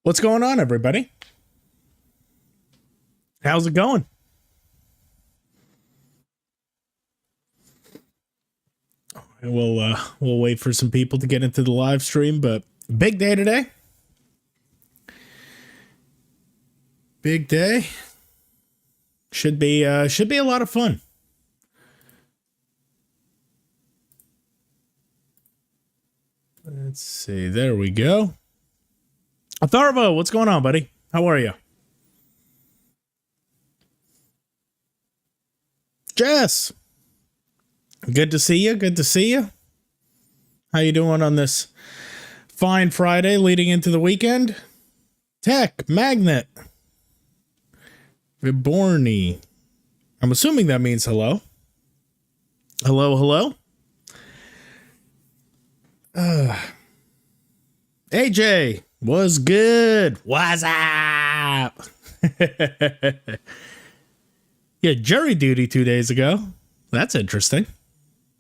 What's going on, everybody? How's it going? We'll wait for some people to get into the live stream, but big day today. Big day. Should be a lot of fun. Let's see. There we go. Atharva, what's going on, buddy? How are you? Jess, good to see you. Good to see you. How you doing on this fine Friday leading into the weekend? Tech, Magnet, Viborni. I'm assuming that means hello. Hello, hello. AJ, what's good? What's up? Yeah, jury duty 2 days ago. That's interesting.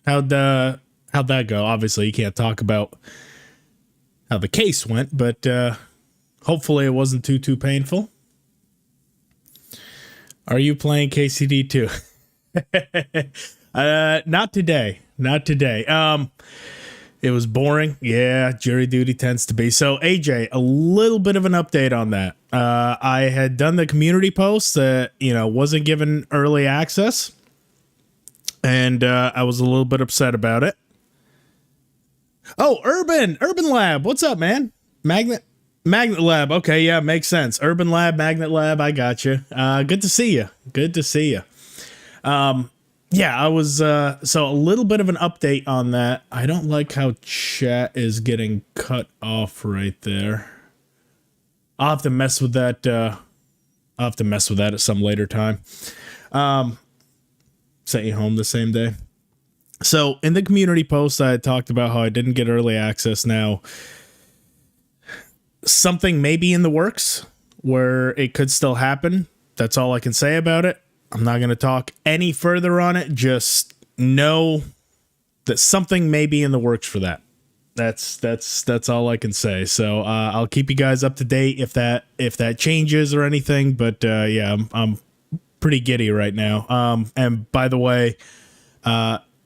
How'd that go? Obviously, you can't talk about how the case went, but hopefully it wasn't too painful. Are you playing KCD too? Not today. Not today. It was boring. Yeah, jury duty tends to be. So, AJ, a little bit of an update on that. I had done the community post that, wasn't given early access. And I was a little bit upset about it. Oh, Urban Lab. What's up, man? Magnet Lab. Okay, yeah, makes sense. Urban Lab, Magnet Lab. I got you. Good to see you. Good to see you. Yeah, I was, so a little bit of an update on that. I don't like how chat is getting cut off right there. I'll have to mess with that, at some later time. Sent you home the same day. So, in the community post, I had talked about how I didn't get early access. Now, something may be in the works where it could still happen. That's all I can say about it. I'm not going to talk any further on it. Just know that something may be in the works for that. That's all I can say. So I'll keep you guys up to date if that changes or anything. But yeah, I'm pretty giddy right now. And by the way,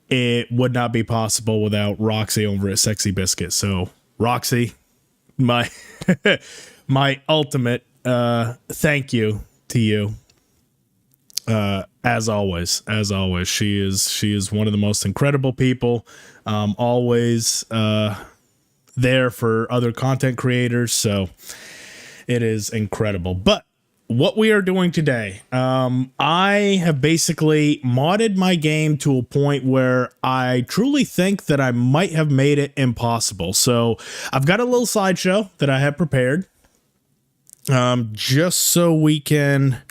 it would not be possible without Roxy over at Sexy Biscuit. So Roxy, my my ultimate thank you to you. As always, she is one of the most incredible people, always, there for other content creators. So it is incredible. But what we are doing today, I have basically modded my game to a point where I truly think that I might have made it impossible. So I've got a little slideshow that I have prepared, just so we can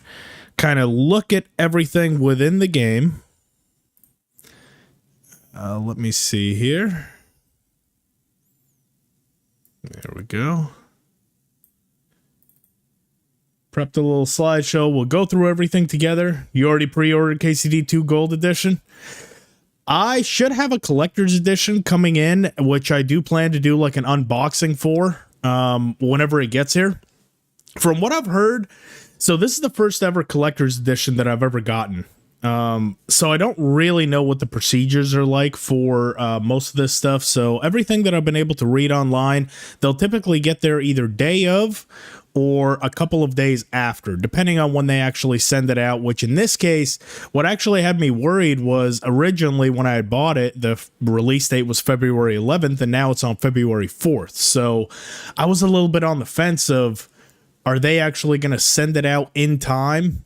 kind of look at everything within the game. Let me see here. There we go. Prepped a little slideshow. We'll go through everything together. You already pre-ordered KCD 2 Gold Edition. I should have a collector's edition coming in, which I do plan to do like an unboxing for whenever it gets here. From what I've heard, so this is the first ever collector's edition that I've ever gotten. So I don't really know what the procedures are like for most of this stuff. So everything that I've been able to read online, they'll typically get there either day of or a couple of days after, depending on when they actually send it out, which in this case, what actually had me worried was originally when I had bought it, the release date was February 11th, and now it's on February 4th. So I was a little bit on the fence of, are they actually going to send it out in time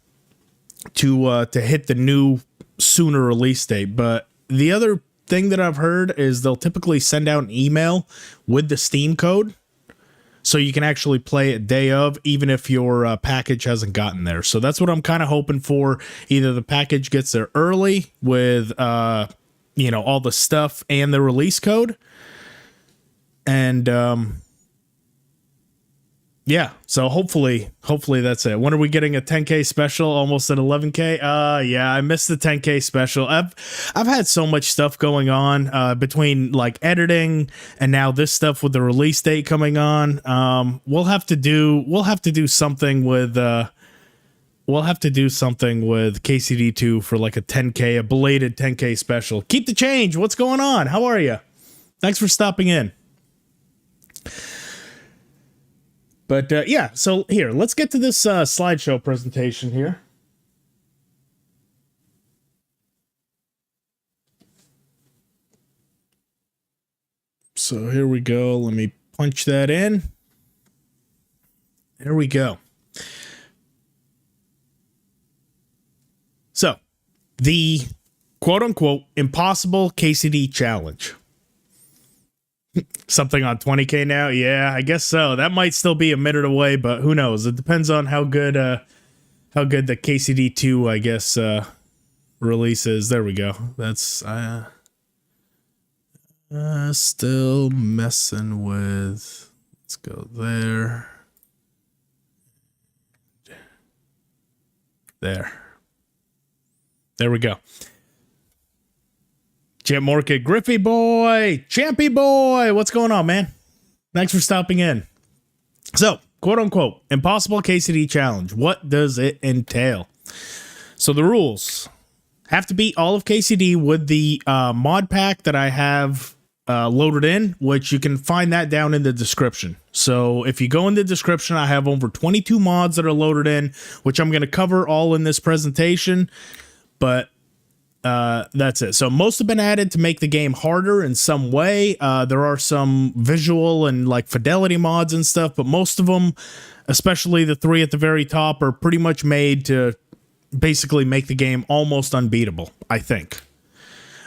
to hit the new sooner release date? But the other thing that I've heard is they'll typically send out an email with the Steam code, so you can actually play it day of, even if your package hasn't gotten there. So that's what I'm kind of hoping for. Either the package gets there early with all the stuff and the release code, and Yeah, so hopefully that's it. When are we getting a 10K special? Almost at 11K. Yeah, I missed the 10K special. I've had so much stuff going on between like editing and now this stuff with the release date coming on. We'll have to do something with KCD2 for like a 10K, a belated 10K special. Keep the change. What's going on? How are you? Thanks for stopping in. But yeah, so here, let's get to this slideshow presentation here. So here we go. Let me punch that in. There we go. So, the quote-unquote impossible KCD challenge. Something on 20K now? Yeah, I guess so. That might still be a minute away, but who knows? It depends on how good the KCD2, I guess, release is. There we go. That's still messing with. Let's go there. There we go. Champ Market, Griffey boy, Champy boy, what's going on, man? Thanks for stopping in. So, quote unquote, impossible KCD challenge. What does it entail? So the rules: have to beat all of KCD with the mod pack that I have loaded in, which you can find that down in the description. So if you go in the description, I have over 22 mods that are loaded in, which I'm going to cover all in this presentation, but that's it. So most have been added to make the game harder in some way. There are some visual and like fidelity mods and stuff, but most of them, especially the three at the very top, are pretty much made to basically make the game almost unbeatable, I think.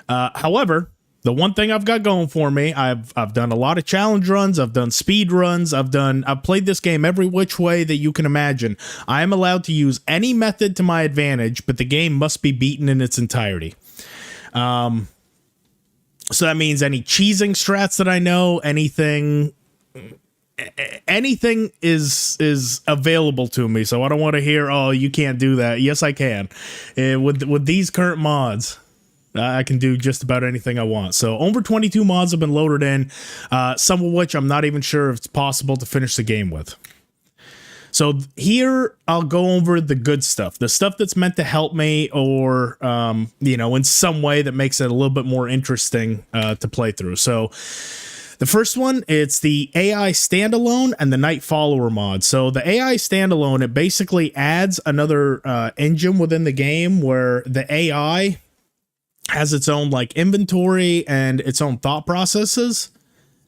However, the one thing I've got going for me, I've done a lot of challenge runs, I've done speed runs, I've played this game every which way that you can imagine. I am allowed to use any method to my advantage, but the game must be beaten in its entirety. So that means any cheesing strats that I know, anything is available to me. So I don't want to hear, oh, you can't do that. Yes, I can. With these current mods, I can do just about anything I want. So over 22 mods have been loaded in, some of which I'm not even sure if it's possible to finish the game with. So here I'll go over the good stuff, the stuff that's meant to help me or, in some way that makes it a little bit more interesting to play through. So the first one, it's the AI standalone and the Night Follower mod. So the AI standalone, it basically adds another engine within the game where the AI has its own like inventory and its own thought processes.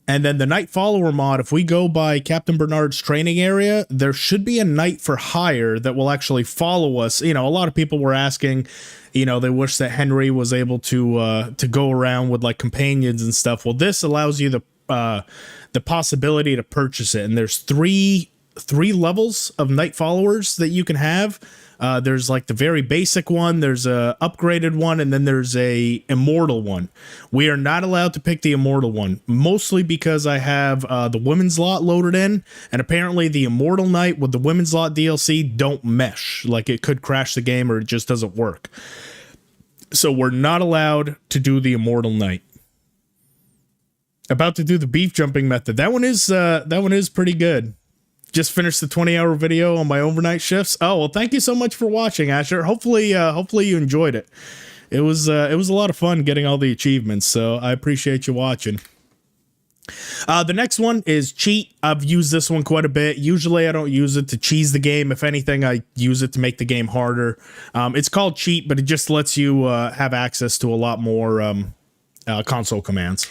And then the Night Follower mod, if we go by Captain Bernard's training area, there should be a knight for hire that will actually follow us. A lot of people were asking, they wish that Henry was able to go around with like companions and stuff. Well, this allows you the possibility to purchase it. And there's three levels of Night Followers that you can have. There's like the very basic one, there's a upgraded one, and then there's a immortal one. We are not allowed to pick the immortal one, mostly because I have the women's lot loaded in, and apparently the immortal knight with the women's lot DLC don't mesh. Like it could crash the game or it just doesn't work. So we're not allowed to do the immortal knight. About to do the beef jumping method. That one is pretty good. Just finished the 20-hour video on my overnight shifts. Oh, well, thank you so much for watching, Asher. Hopefully you enjoyed it. It was a lot of fun getting all the achievements, so I appreciate you watching. The next one is cheat. I've used this one quite a bit. Usually I don't use it to cheese the game. If anything, I use it to make the game harder. It's called cheat, but it just lets you have access to a lot more console commands.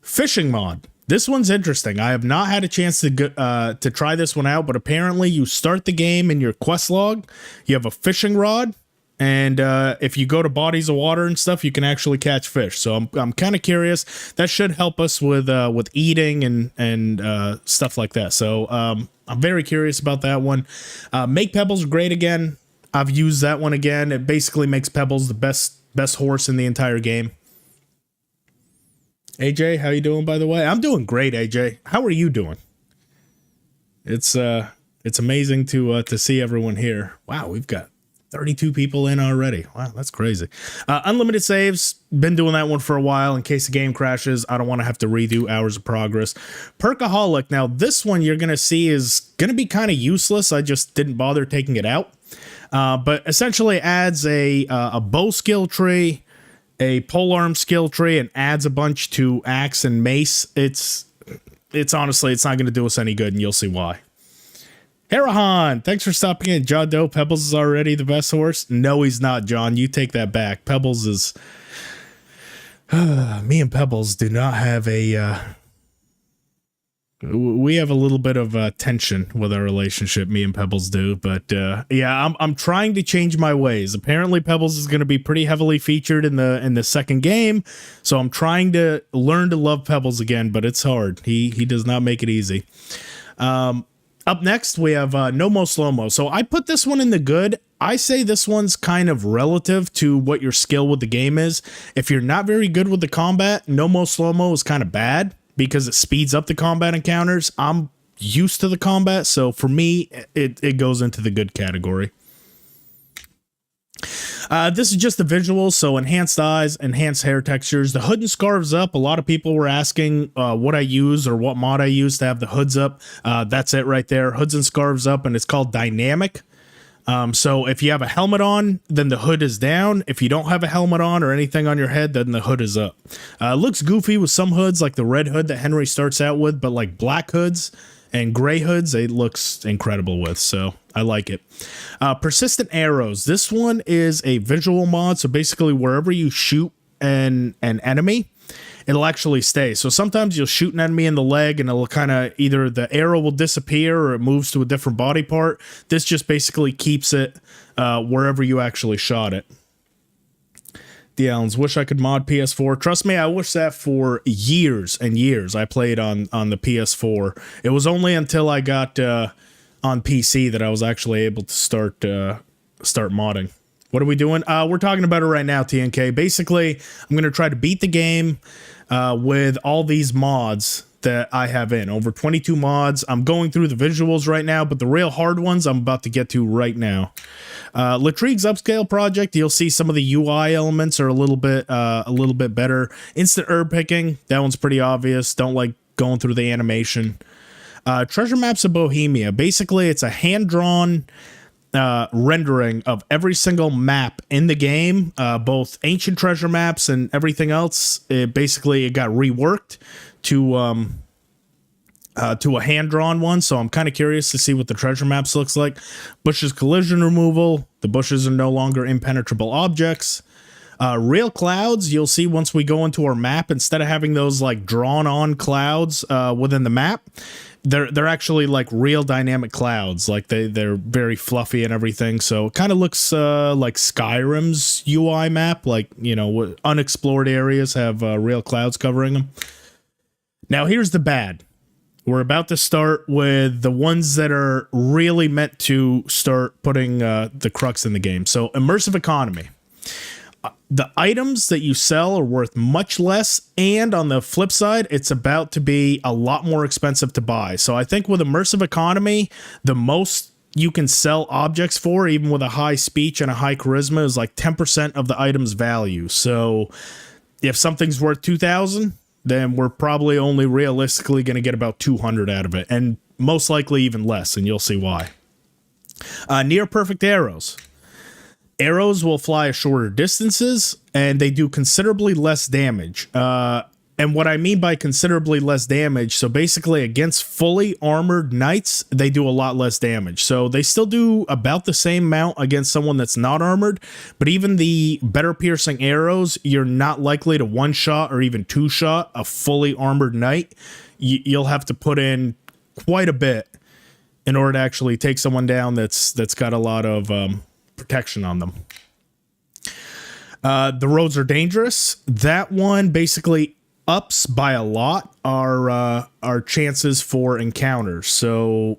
Fishing mod. This one's interesting. I have not had a chance to try this one out, but apparently you start the game in your quest log. You have a fishing rod, and if you go to bodies of water and stuff, you can actually catch fish. So I'm kind of curious. That should help us with eating and stuff like that. So I'm very curious about that one. Make Pebbles great again. I've used that one again. It basically makes Pebbles the best horse in the entire game. AJ, how you doing, by the way? I'm doing great, AJ. How are you doing? It's amazing to see everyone here. Wow, we've got 32 people in already. Wow, that's crazy. Unlimited saves, been doing that one for a while in case the game crashes. I don't want to have to redo hours of progress. Perkaholic, now this one you're going to see is going to be kind of useless. I just didn't bother taking it out. But essentially adds a bow skill tree, a polearm skill tree, and adds a bunch to axe and mace. It's honestly, it's not going to do us any good, and you'll see why. Harahan, thanks for stopping in. John Doe, Pebbles is already the best horse. No, he's not, John. You take that back. Pebbles is... me and Pebbles do not have a... we have a little bit of tension with our relationship, me and Pebbles do. But yeah, I'm trying to change my ways. Apparently, Pebbles is going to be pretty heavily featured in the second game. So I'm trying to learn to love Pebbles again, but it's hard. He does not make it easy. Up next, we have No Mo Slow Mo. So I put this one in the good. I say this one's kind of relative to what your skill with the game is. If you're not very good with the combat, No Mo Slow Mo is kind of bad because it speeds up the combat encounters. I'm used to the combat, so for me, it goes into the good category. This is just the visuals, so enhanced eyes, enhanced hair textures. The hood and scarves up. A lot of people were asking what I use or what mod I use to have the hoods up. That's it right there. Hoods and scarves up, and it's called dynamic. So if you have a helmet on, then the hood is down. If you don't have a helmet on or anything on your head, then the hood is up. Looks goofy with some hoods, like the red hood that Henry starts out with, but like black hoods and gray hoods, it looks incredible with, so I like it. Persistent arrows. This one is a visual mod, so basically wherever you shoot an enemy, it'll actually stay. So sometimes you'll shoot an enemy in the leg and it'll kind of either the arrow will disappear or it moves to a different body part. This just basically keeps it wherever you actually shot it. The Allens, wish I could mod PS4. Trust me, I wish that for years and years. I played on the PS4. It was only until I got on PC that I was actually able to start modding. What are we doing? We're talking about it right now, TNK. Basically, I'm going to try to beat the game with all these mods that I have in. Over 22 mods. I'm going through the visuals right now, but the real hard ones I'm about to get to right now. Latrigue's upscale project, you'll see some of the UI elements are a little bit better. Instant herb picking, that one's pretty obvious. Don't like going through the animation. Treasure Maps of Bohemia. Basically, it's a hand-drawn rendering of every single map in the game, both ancient treasure maps and everything else. It got reworked to a hand-drawn one, so I'm kind of curious to see what the treasure maps looks like. Bushes collision removal. The bushes are no longer impenetrable objects. Real clouds, you'll see once we go into our map, instead of having those like drawn-on clouds within the map, they're actually like real dynamic clouds. Like they're very fluffy and everything, so it kind of looks like Skyrim's UI map, like, you know, unexplored areas have real clouds covering them. Now here's the bad. We're about to start with the ones that are really meant to start putting the crux in the game. So immersive economy. The items that you sell are worth much less, and on the flip side, it's about to be a lot more expensive to buy. So I think with immersive economy, the most you can sell objects for, even with a high speech and a high charisma, is like 10% of the item's value. So if something's worth 2,000, then we're probably only realistically going to get about 200 out of it, and most likely even less, and you'll see why. Near perfect arrows. Arrows will fly shorter distances, and they do considerably less damage. And what I mean by considerably less damage, so basically against fully armored knights, they do a lot less damage. So they still do about the same amount against someone that's not armored, but even the better piercing arrows, you're not likely to one-shot or even two-shot a fully armored knight. You'll have to put in quite a bit in order to actually take someone down that's got a lot of protection on them. The roads are dangerous. That one basically ups by a lot our chances for encounters. So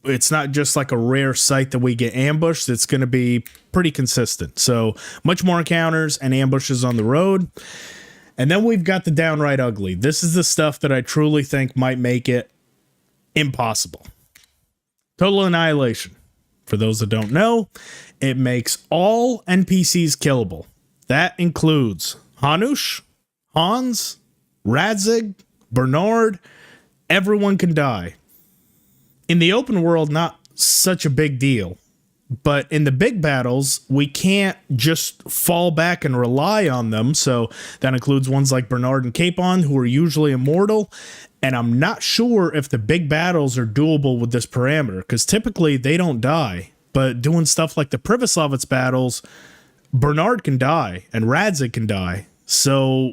it's not just like a rare sight that we get ambushed. It's going to be pretty consistent. So much more encounters and ambushes on the road. And then we've got the downright ugly. This is the stuff that I truly think might make it impossible. Total Annihilation. For those that don't know, it makes all NPCs killable. That includes Hanush, Hans, Radzig, Bernard. Everyone can die. In the open world, not such a big deal. But in the big battles, we can't just fall back and rely on them. So that includes ones like Bernard and Capon, who are usually immortal. And I'm not sure if the big battles are doable with this parameter, because typically they don't die. But doing stuff like the Privoslavets battles, Bernard can die and Radzig can die. So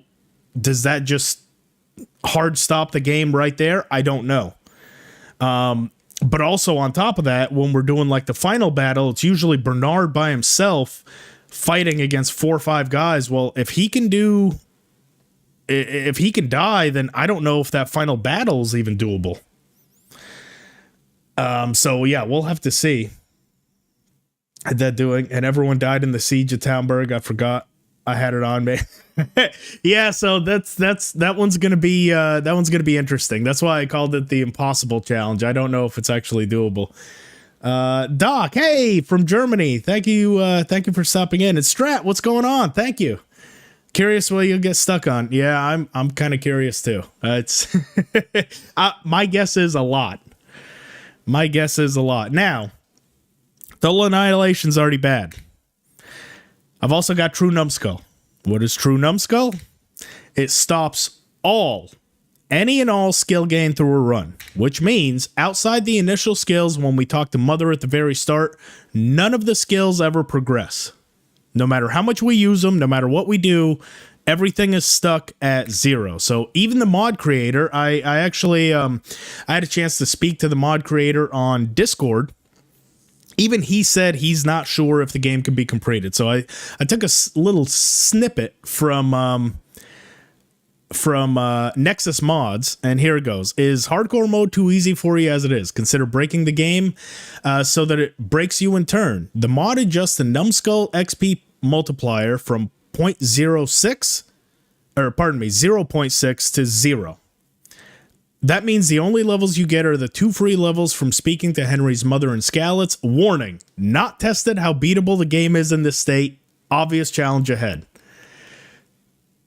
does that just hard stop the game right there? I don't know. But also on top of that, when we're doing like the final battle, it's usually Bernard by himself fighting against 4 or 5 guys. Well, if he can die, then I don't know if that final battle is even doable. So yeah, we'll have to see. That doing, and everyone died in the siege of Townburg. I forgot I had it on me. Yeah, so that one's gonna be interesting. That's why I called it the Impossible Challenge. I don't know if it's actually doable. Doc, hey, from Germany. Thank you for stopping in. It's Strat. What's going on? Thank you. Curious what you'll get stuck on. Yeah, I'm kind of curious too. It's my guess is a lot. Now, Total Annihilation's already bad. I've also got True Numbskull. What is True Numbskull? It stops any and all skill gain through a run, which means outside the initial skills, when we talk to Mother at the very start, none of the skills ever progress. No matter how much we use them, no matter what we do, everything is stuck at 0. So even the mod creator, I actually I had a chance to speak to the mod creator on Discord. Even he said he's not sure if the game can be completed. So I took a little snippet from Nexus Mods, and here it goes. Is hardcore mode too easy for you as it is? Consider breaking the game so that it breaks you in turn. The mod adjusts the Numbskull XP multiplier from 0.6 to 0. That means the only levels you get are the 2 free levels from speaking to Henry's mother and Skalitz. Warning, not tested how beatable the game is in this state. Obvious challenge ahead.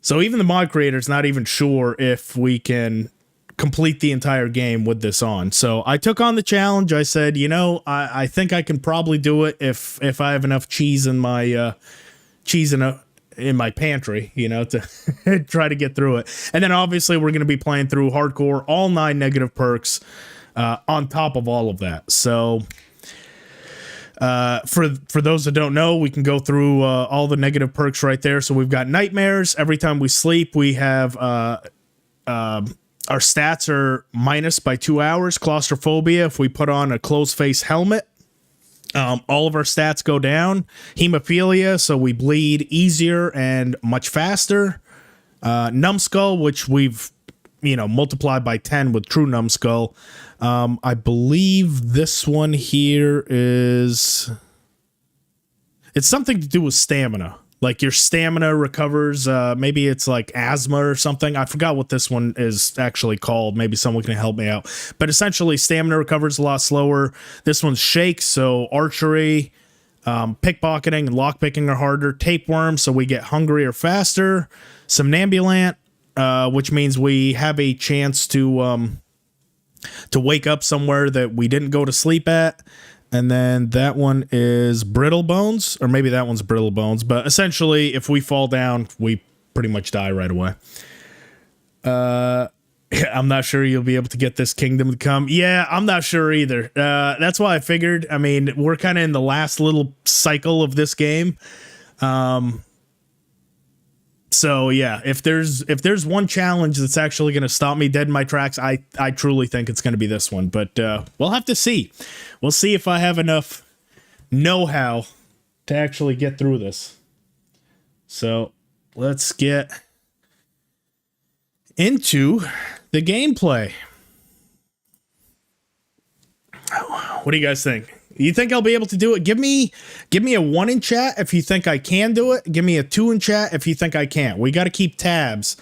So even the mod creator's not even sure if we can complete the entire game with this on. So I took on the challenge. I said, I think I can probably do it if I have enough cheese in my in my pantry, to try to get through it. And then obviously we're going to be playing through hardcore, all 9 negative perks on top of all of that. So for those that don't know, we can go through all the negative perks right there. So we've got nightmares. Every time we sleep, we have our stats are minus by 2 hours. Claustrophobia, if we put on a closed face helmet, all of our stats go down. Hemophilia, so we bleed easier and much faster. Numbskull, which we've multiplied by 10 with True Numbskull. I believe this one here it's something to do with stamina. Like your stamina recovers, maybe it's like asthma or something. I forgot what this one is actually called. Maybe someone can help me out. But essentially, stamina recovers a lot slower. This one's shakes, so archery, pickpocketing, and lockpicking are harder. Tapeworm, so we get hungrier faster. Somnambulant, which means we have a chance to wake up somewhere that we didn't go to sleep at. And then that one is brittle bones, or maybe that one's brittle bones. But essentially, if we fall down, we pretty much die right away. I'm not sure you'll be able to get this kingdom to come. Yeah, I'm not sure either. That's why I figured. I mean, we're kind of in the last little cycle of this game. So yeah, if there's one challenge that's actually going to stop me dead in my tracks, I truly think it's going to be this one. But we'll have to see. We'll see if I have enough know-how to actually get through this. So let's get into the gameplay. What do you guys think? You think I'll be able to do it? Give me a 1 in chat if you think I can do it. Give me a 2 in chat if you think I can't. We got to keep tabs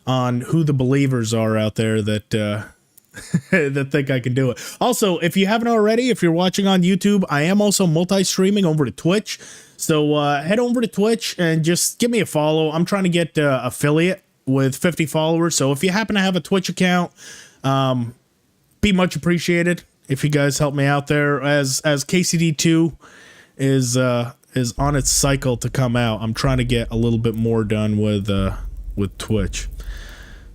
on who the believers are out there that that think I can do it. Also, if you haven't already, if you're watching on YouTube, I am also multi-streaming over to Twitch. So head over to Twitch and just give me a follow. I'm trying to get affiliate with 50 followers. So if you happen to have a Twitch account, be much appreciated if you guys help me out there. As KCD2 is on its cycle to come out, I'm trying to get a little bit more done with Twitch.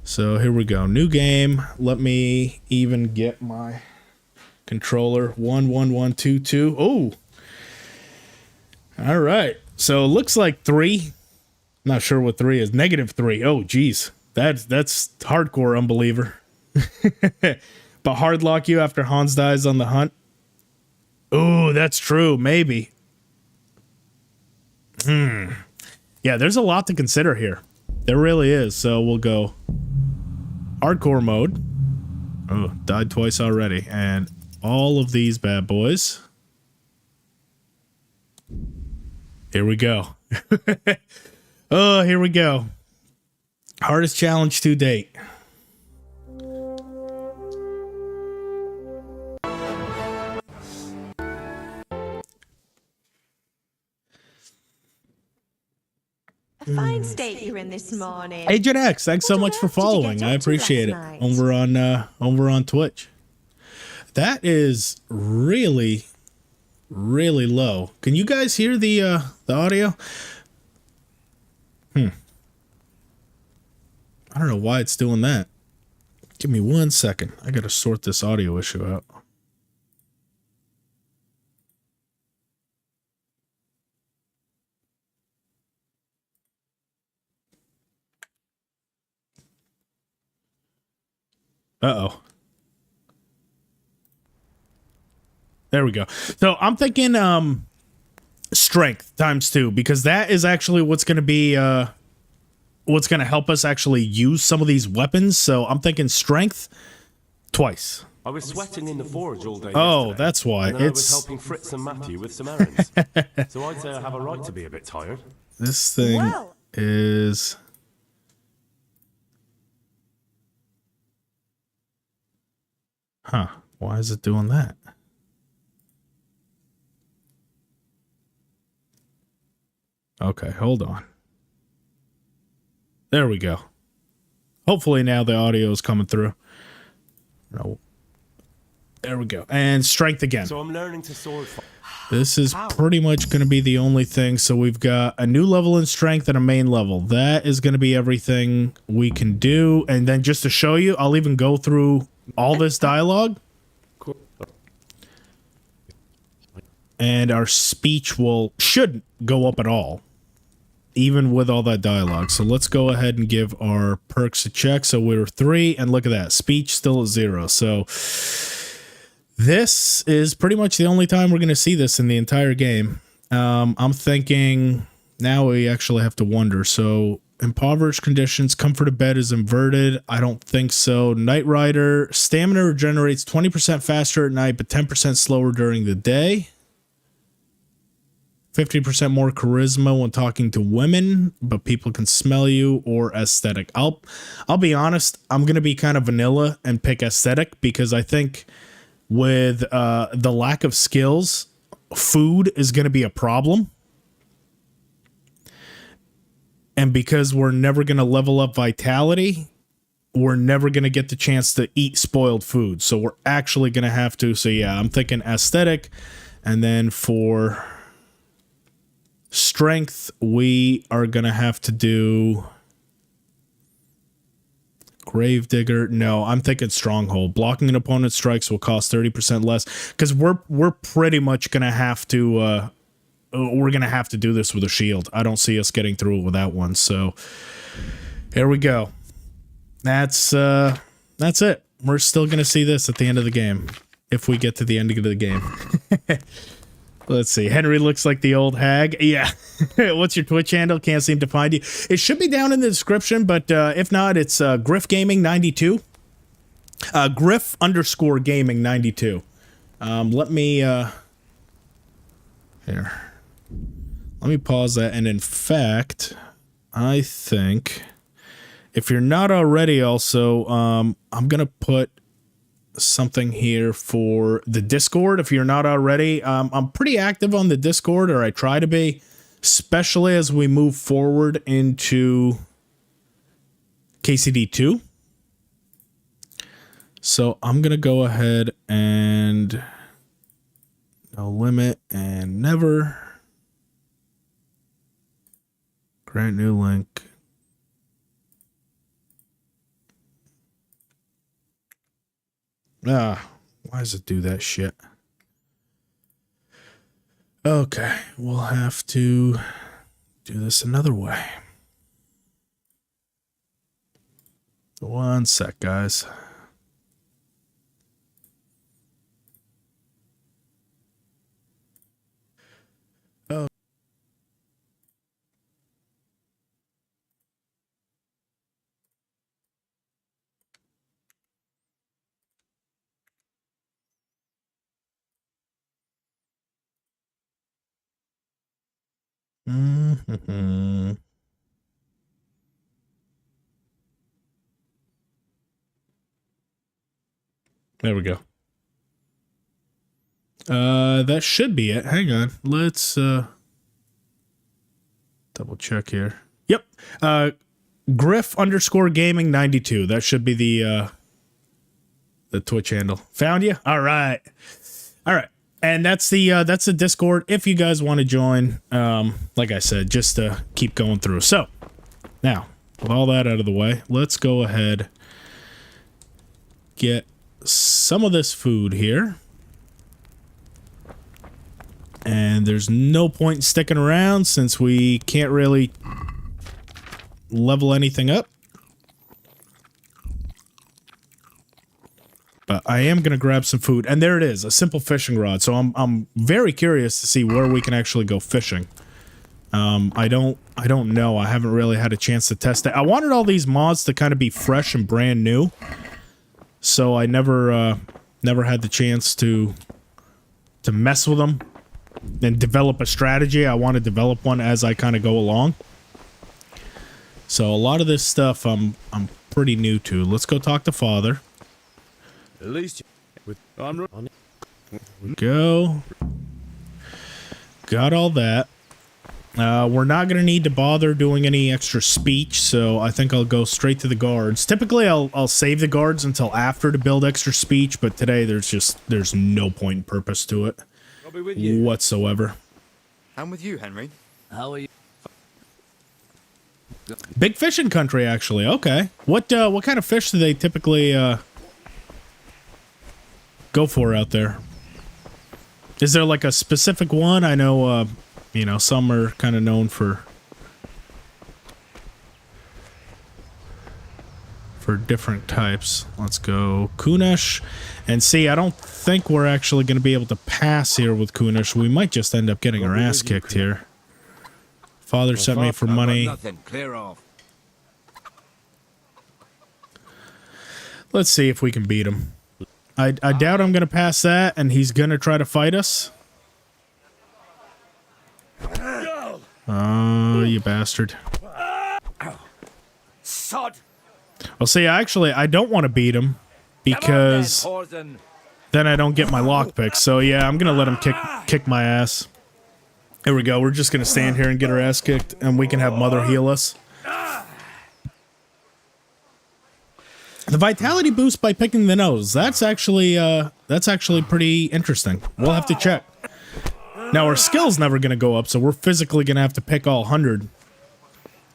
So here we go. New game. Let me even get my controller. 11122. Oh. All right. So it looks like 3. Not sure what 3 is. -3. Oh, geez. That's hardcore unbeliever. But hard lock you after Hans dies on the hunt. Oh, that's true. Maybe. Yeah, there's a lot to consider here. There really is. So we'll go hardcore mode. Oh, died twice already. And all of these bad boys. Here we go. Oh, here we go. Hardest challenge to date. A fine state you're in this morning. Agent X, thanks so much for following. I appreciate it. Over on Twitch. That is really, really low. Can you guys hear the audio? I don't know why it's doing that. Give me 1 second. I gotta sort this audio issue out. Uh-oh. There we go. So I'm thinking strength ×2, because that is actually what's going to be what's going to help us actually use some of these weapons. So I'm thinking strength twice. I was sweating in the forge all day. Oh, that's why. And then I was helping Fritz and Matthew with some errands. So I'd say I have a right to be a bit tired. This thing is... Huh. Why is it doing that? Okay, hold on. There we go. Hopefully now the audio is coming through. No. There we go. And strength again. So I'm learning to sword. This is pretty much going to be the only thing. So we've got a new level in strength and a main level. That is going to be everything we can do. And then just to show you, I'll even go through all this dialogue. And our speech should go up at all, even with all that dialogue. So let's go ahead and give our perks a check. So we're 3, and look at that. Speech still at 0. So this is pretty much the only time we're going to see this in the entire game. I'm thinking now we actually have to wonder. So impoverished conditions, comfort of bed is inverted. I don't think so. Night Rider, stamina regenerates 20% faster at night, but 10% slower during the day. 50% more charisma when talking to women, but people can smell you, or aesthetic. I'll be honest, I'm going to be kind of vanilla and pick aesthetic, because I think with the lack of skills, food is going to be a problem. And because we're never going to level up vitality, we're never going to get the chance to eat spoiled food. So we're actually going to have to. So yeah, I'm thinking aesthetic. And then for strength, we are going to have to do Gravedigger. No, I'm thinking Stronghold. Blocking an opponent's strikes will cost 30% less, because we're pretty much going to have to we're going to have to do this with a shield. I don't see us getting through it without one. So here we go. That's it. We're still going to see this at the end of the game, if we get to the end of the game. Let's see. Henry looks like the old hag. Yeah. What's your Twitch handle? Can't seem to find you. It should be down in the description, but if not, it's Griff Gaming 92. Griff _ Gaming 92. Let me here. Let me pause that. And in fact, I think if you're not already also, I'm going to put something here for the Discord. If you're not already, I'm pretty active on the Discord, or I try to be, especially as we move forward into KCD 2. So I'm going to go ahead and no limit and never grant new link. Why does it do that shit? Okay, we'll have to do this another way. One sec, guys. Oh. Mm-hmm. There we go. That should be it. Hang on. Let's double check here. Yep. Griff_gaming 92. That should be the Twitch handle. Found you? All right. All right. And that's the Discord if you guys want to join. Like I said, just to keep going through. So, now, with all that out of the way, let's go ahead, get some of this food here. And there's no point in sticking around since we can't really level anything up. But I am going to grab some food. And there it is, a simple fishing rod. So I'm very curious to see where we can actually go fishing. I don't know. I haven't really had a chance to test it. I wanted all these mods to kind of be fresh and brand new. So I never had the chance to mess with them and develop a strategy. I want to develop one as I kind of go along. So a lot of this stuff I'm pretty new to. Let's go talk to Father. At least with on we go. Got all that. We're not going to need to bother doing any extra speech, so I think I'll go straight to the guards. Typically, I'll save the guards until after to build extra speech, but today there's no point in purpose to it I'll be with you. whatsoever. I'm with you, Henry. How are you? Big fishing country, actually. Okay. What kind of fish do they typically go for out there? Is there like a specific one? I know, you know, some are kind of known for different types. Let's go Kunish. And see, I don't think we're actually going to be able to pass here with Kunish. We might just end up getting our ass kicked here. Father sent me for money. Nothing. Clear off. Let's see if we can beat him. I doubt I'm going to pass that, and he's going to try to fight us. Oh, you bastard. Sod. Well, see, I don't want to beat him because then I don't get my lockpick. So, yeah, I'm going to let him kick my ass. Here we go. We're just going to stand here and get our ass kicked, and we can have Mother heal us. The vitality boost by picking the nose. That's actually pretty interesting. We'll have to check. Now, our skill's never going to go up, so we're physically going to have to pick all 100.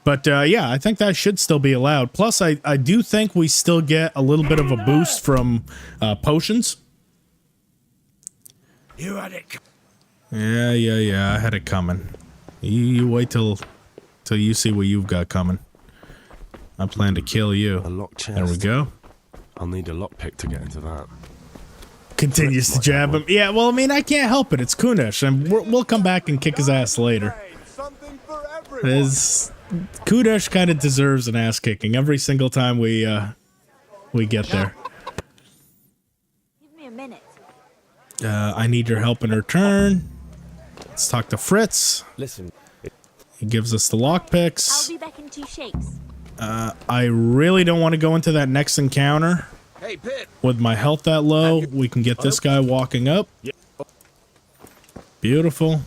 But, yeah, I think that should still be allowed. Plus, I do think we still get a little bit of a boost from potions. You had it. Yeah, I had it coming. You wait till you see what you've got coming. I plan to kill you. A locked chest. There we go. I'll need a lockpick to get into that. Continues to jab him. Yeah, well, I mean, I can't help it. It's Kunish, and we'll come back and kick his ass later. Kunish kind of deserves an ass kicking every single time we get there. Give me a minute. I need your help in return. Let's talk to Fritz. Listen. He gives us the lockpicks. I'll be back in 2 shakes. I really don't want to go into that next encounter Hey, Pit. With my health that low, we can get this guy walking up. Beautiful.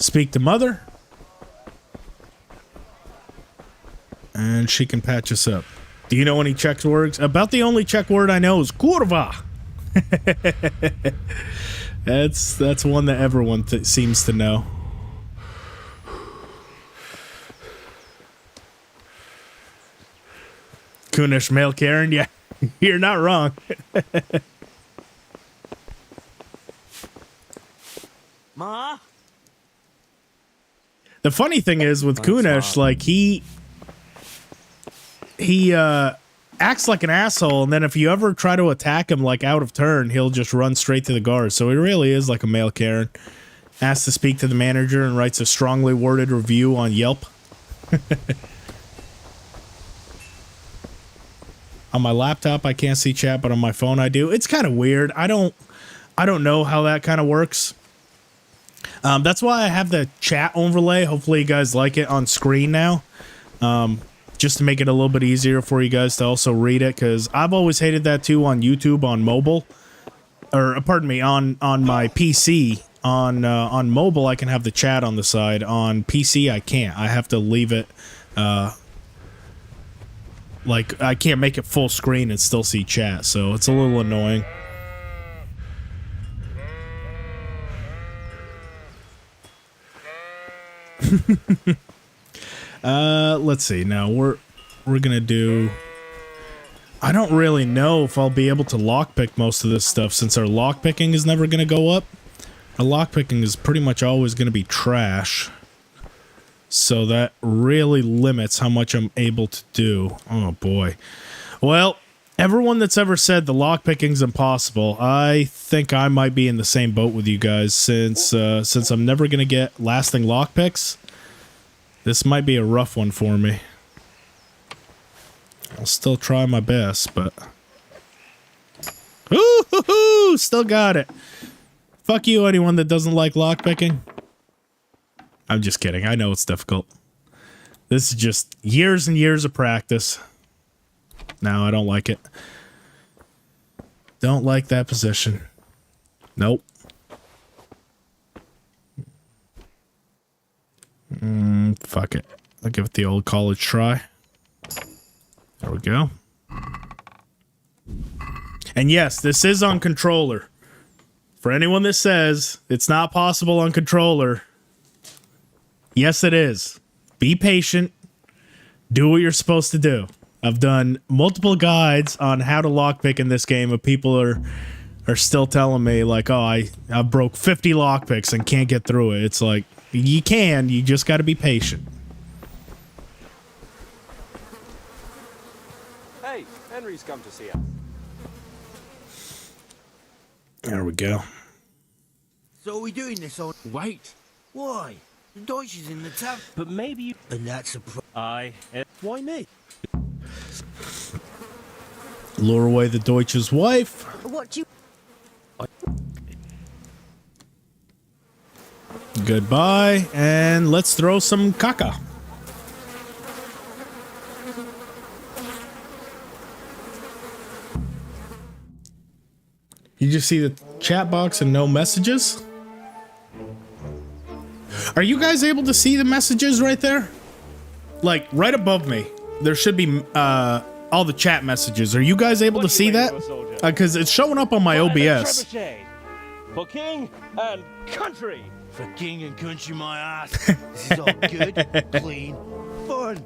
Speak to Mother. And she can patch us up. Do you know any Czech words? About the only Czech word I know is kurva. That's one that everyone seems to know. Kunish male Karen, yeah, you're not wrong. Ma? The funny thing is with Kunish, like he acts like an asshole, and then if you ever try to attack him like out of turn, he'll just run straight to the guards. So he really is like a male Karen. Asks to speak to the manager and writes a strongly worded review on Yelp. On my laptop, I can't see chat, but on my phone, I do. It's kind of weird. I don't know how that kind of works. That's why I have the chat overlay. Hopefully, you guys like it on screen now. Just to make it a little bit easier for you guys to also read it, because I've always hated that too on YouTube on mobile, or pardon me, on my PC. On mobile, I can have the chat on the side. On PC, I can't. I have to leave it. Like, I can't make it full screen and still see chat, so it's a little annoying. Let's see. Now we're gonna do. I don't really know if I'll be able to lockpick most of this stuff since our lockpicking is never gonna go up. Our lockpicking is pretty much always gonna be trash. So that really limits how much I'm able to do. Oh boy. Well, everyone that's ever said the lockpicking's impossible, I think I might be in the same boat with you guys since I'm never gonna get lasting lockpicks. This might be a rough one for me. I'll still try my best, but ooh, still got it. Fuck you, anyone that doesn't like lockpicking. I'm just kidding. I know it's difficult. This is just years and years of practice. No, I don't like it. Don't like that position. Nope. Fuck it. I'll give it the old college try. There we go. And yes, this is on controller. For anyone that says it's not possible on controller, yes, it is. Be patient. Do what you're supposed to do. I've done multiple guides on how to lockpick in this game, and people are still telling me, like, oh, I broke 50 lockpicks and can't get through it. It's like, you just got to be patient. Hey, Henry's come to see us. There we go. So are we doing this on... Wait. Why? The Deutsch is in the tavern. But maybe you... And that's a Why me? Lure away the Deutsch's wife. What you... Goodbye, and let's throw some caca. You just see the chat box and no messages? Are you guys able to see the messages right there? Like, right above me, there should be all the chat messages. Are you guys able to see that? Because it's showing up on my OBS. For king and country. For king and country, my ass. This is all good, clean, fun.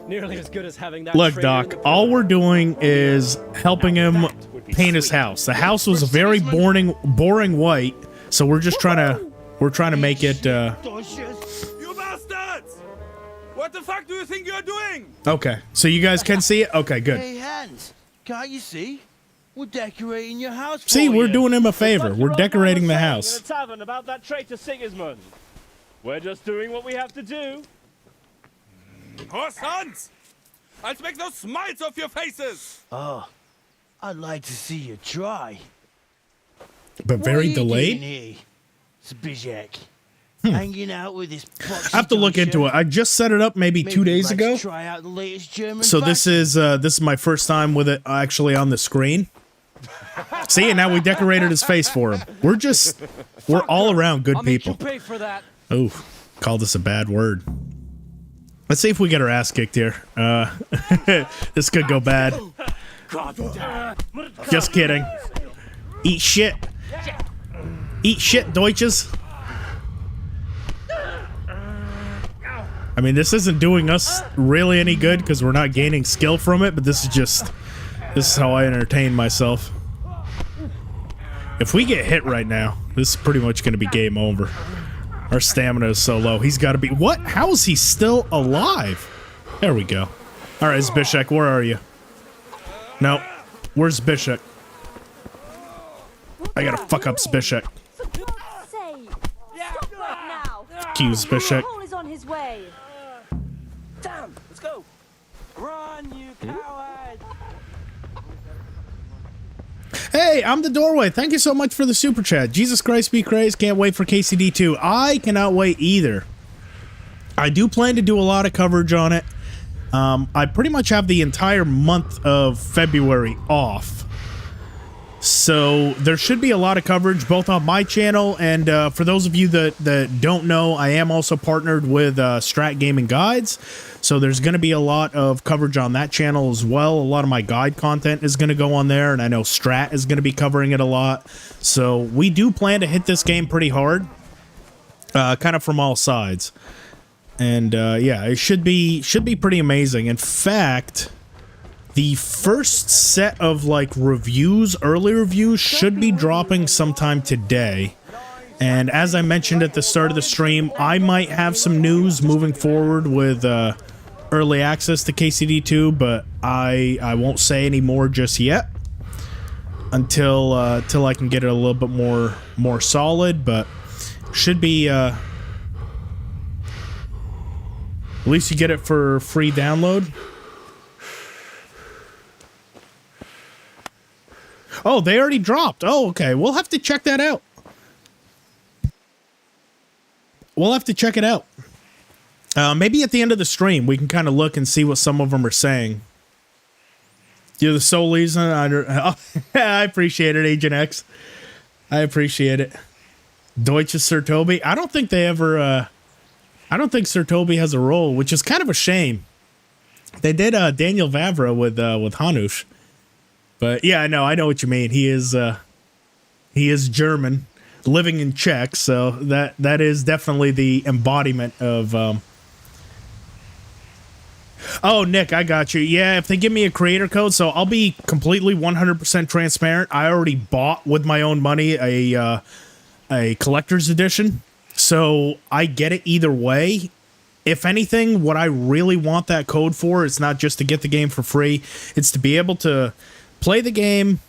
Nearly as good as having that. Look, Doc, all we're doing is helping him paint his house. The house was very boring white, so we're just trying to make it. You bastards! What the fuck do you think you're doing? Okay, so you guys can see it. Okay, good. Hey, Hans, can't you see? We're decorating your house. See, for we're you. doing him a favor. We're decorating the house. In a tavern about that traitor Sigismund. We're just doing what we have to do. Oh, sons! I'll make those smiles off your faces! Oh, I'd like to see you try. But What are very you doing delayed. here, Zbizek? Hanging out with this I have to look into it. I just set it up maybe 2 days ago. Try out the latest German So this is my first time with it actually on the screen. See, and now we decorated his face for him. We're all around good people. Pay for that. Oh, called us a bad word. Let's see if we get our ass kicked here. This could go bad. Just kidding. Eat shit. Eat shit, Deutsches. I mean, this isn't doing us really any good because we're not gaining skill from it, but this is how I entertain myself. If we get hit right now, this is pretty much going to be game over. Our stamina is so low. He's got to be... What? How is he still alive? There we go. All right, Zbyszek, where are you? No. Where's Zbyszek? I gotta fuck up Zbyszek. Cue Zbyszek. Damn, let's go. Run, you coward. Hey, I'm the doorway. Thank you so much for the super chat. Jesus Christ be crazed. Can't wait for KCD 2. I cannot wait either. I do plan to do a lot of coverage on it. I pretty much have the entire month of February off. So there should be a lot of coverage both on my channel and for those of you that don't know, I am also partnered with Strat Gaming Guides. So there's going to be a lot of coverage on that channel as well. A lot of my guide content is going to go on there, and I know Strat is going to be covering it a lot. So we do plan to hit this game pretty hard, kind of from all sides. And yeah, it should be pretty amazing. In fact, the first set of like reviews, early reviews, should be dropping sometime today. And as I mentioned at the start of the stream, I might have some news moving forward with early access to KCD 2, but I won't say any more just yet until till I can get it a little bit more solid. But should be at least you get it for free download. Oh, they already dropped. Oh, okay. We'll have to check that out. We'll have to check it out. Maybe at the end of the stream, we can kind of look and see what some of them are saying. You're the sole reason. I appreciate it, Agent X. I appreciate it. Deutsche Sir Toby. I don't think they ever... I don't think Sir Toby has a role, which is kind of a shame. They did Daniel Vavra with Hanush. But yeah, I know what you mean. He is German, living in Czech, so that is definitely the embodiment of. Oh, Nick, I got you. Yeah, if they give me a creator code, so I'll be completely 100% transparent. I already bought with my own money a collector's edition, so I get it either way. If anything, what I really want that code for is not just to get the game for free; it's to be able to play the game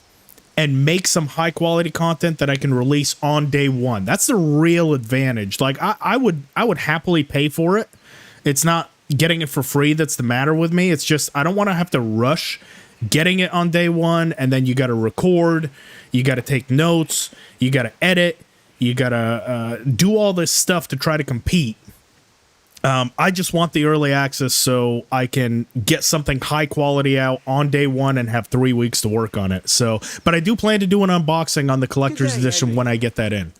and make some high quality content that I can release on day one. That's the real advantage. Like I would happily pay for it. It's not getting it for free that's the matter with me. It's just I don't want to have to rush getting it on day one, and then you got to record, you got to take notes, you got to edit, you got to do all this stuff to try to compete. I just want the early access so I can get something high quality out on day one and have 3 weeks to work on it. So, but I do plan to do an unboxing on the collector's edition when I get that in.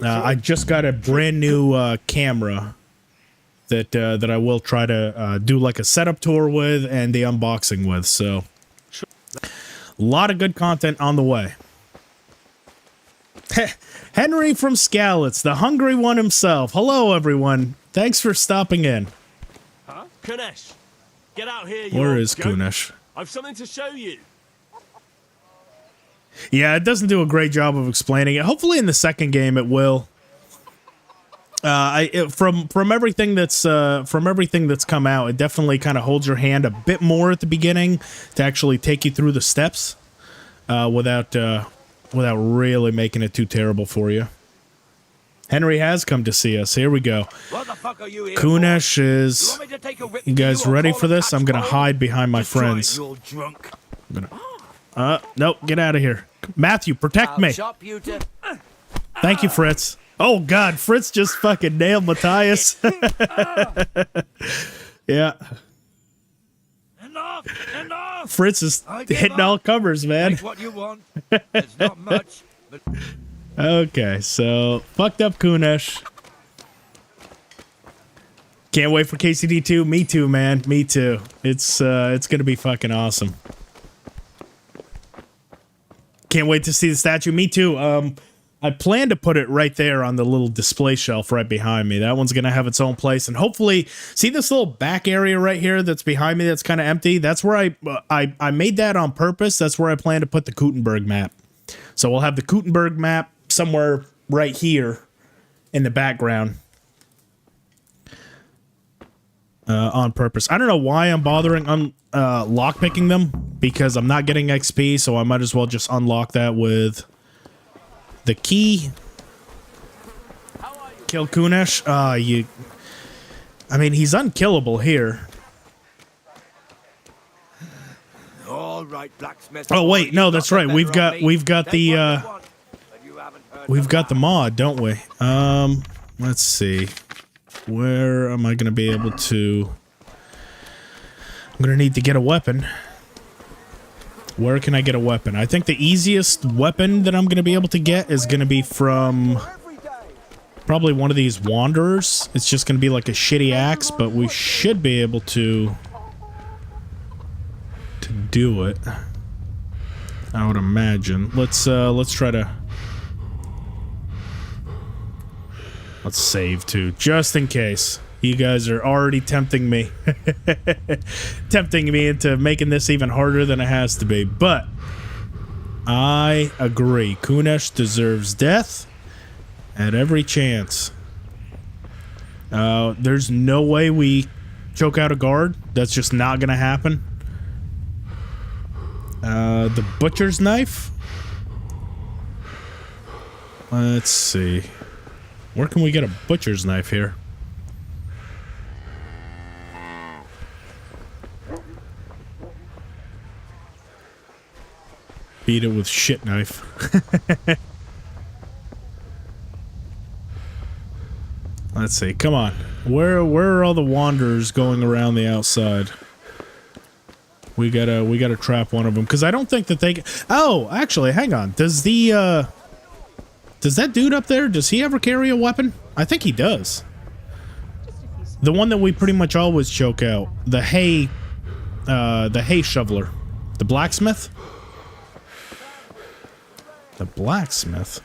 I just got a brand new camera that I will try to do like a setup tour with and the unboxing with. So, a lot of good content on the way. Henry from Skalitz, the hungry one himself. Hello, everyone. Thanks for stopping in. Huh? Kunesh, get out here. You Where old is goat. Kunesh? I've something to show you. Yeah, it doesn't do a great job of explaining it. Hopefully, in the second game, it will. From everything that's come out, it definitely kind of holds your hand a bit more at the beginning to actually take you through the steps without really making it too terrible for you. Henry has come to see us. Here we go. What the fuck are you here Kunesh is... for? You want me to take a rip You to guys or ready call for the this? I'm cops gonna for it? hide behind my Just try it, friends. you're drunk. Nope, get out of here. Matthew, protect me. Chop you to... Thank you, Fritz. Oh God, Fritz just fucking nailed Matthias. Yeah. Enough! Fritz is I give hitting up. all covers, man. Take what you want. It's not much, but Okay, so fucked up Kunesh. Can't wait for KCD 2. Me too, man. Me too. It's gonna be fucking awesome. Can't wait to see the statue. Me too. I plan to put it right there on the little display shelf right behind me. That one's gonna have its own place, and hopefully, see this little back area right here that's behind me that's kind of empty. That's where I made that on purpose. That's where I plan to put the Gutenberg map. So we'll have the Gutenberg map somewhere right here in the background. On purpose. I don't know why I'm bothering lockpicking them, because I'm not getting XP, so I might as well just unlock that with the key. Kill Kunesh. I mean, he's unkillable here. all right, blacksmith. Oh wait, no, that's right. We've got the mod, don't we? Let's see. Where am I going to be able to... I'm going to need to get a weapon. Where can I get a weapon? I think the easiest weapon that I'm going to be able to get is going to be from probably one of these wanderers. It's just going to be like a shitty axe, but we should be able to do it. I would imagine. Let's try to... Let's save too, just in case. You guys are already tempting me. Tempting me into making this even harder than it has to be. But I agree. Kunesh deserves death at every chance. There's no way we choke out a guard. That's just not going to happen. The butcher's knife? Let's see. Where can we get a butcher's knife here? Beat it with shit knife. Let's see. Come on. Where are all the wanderers going around the outside? We gotta trap one of them, because I don't think that they... Oh, actually, hang on. Does that dude up there, does he ever carry a weapon? I think he does. The one that we pretty much always choke out. The hay shoveler. The blacksmith? The blacksmith?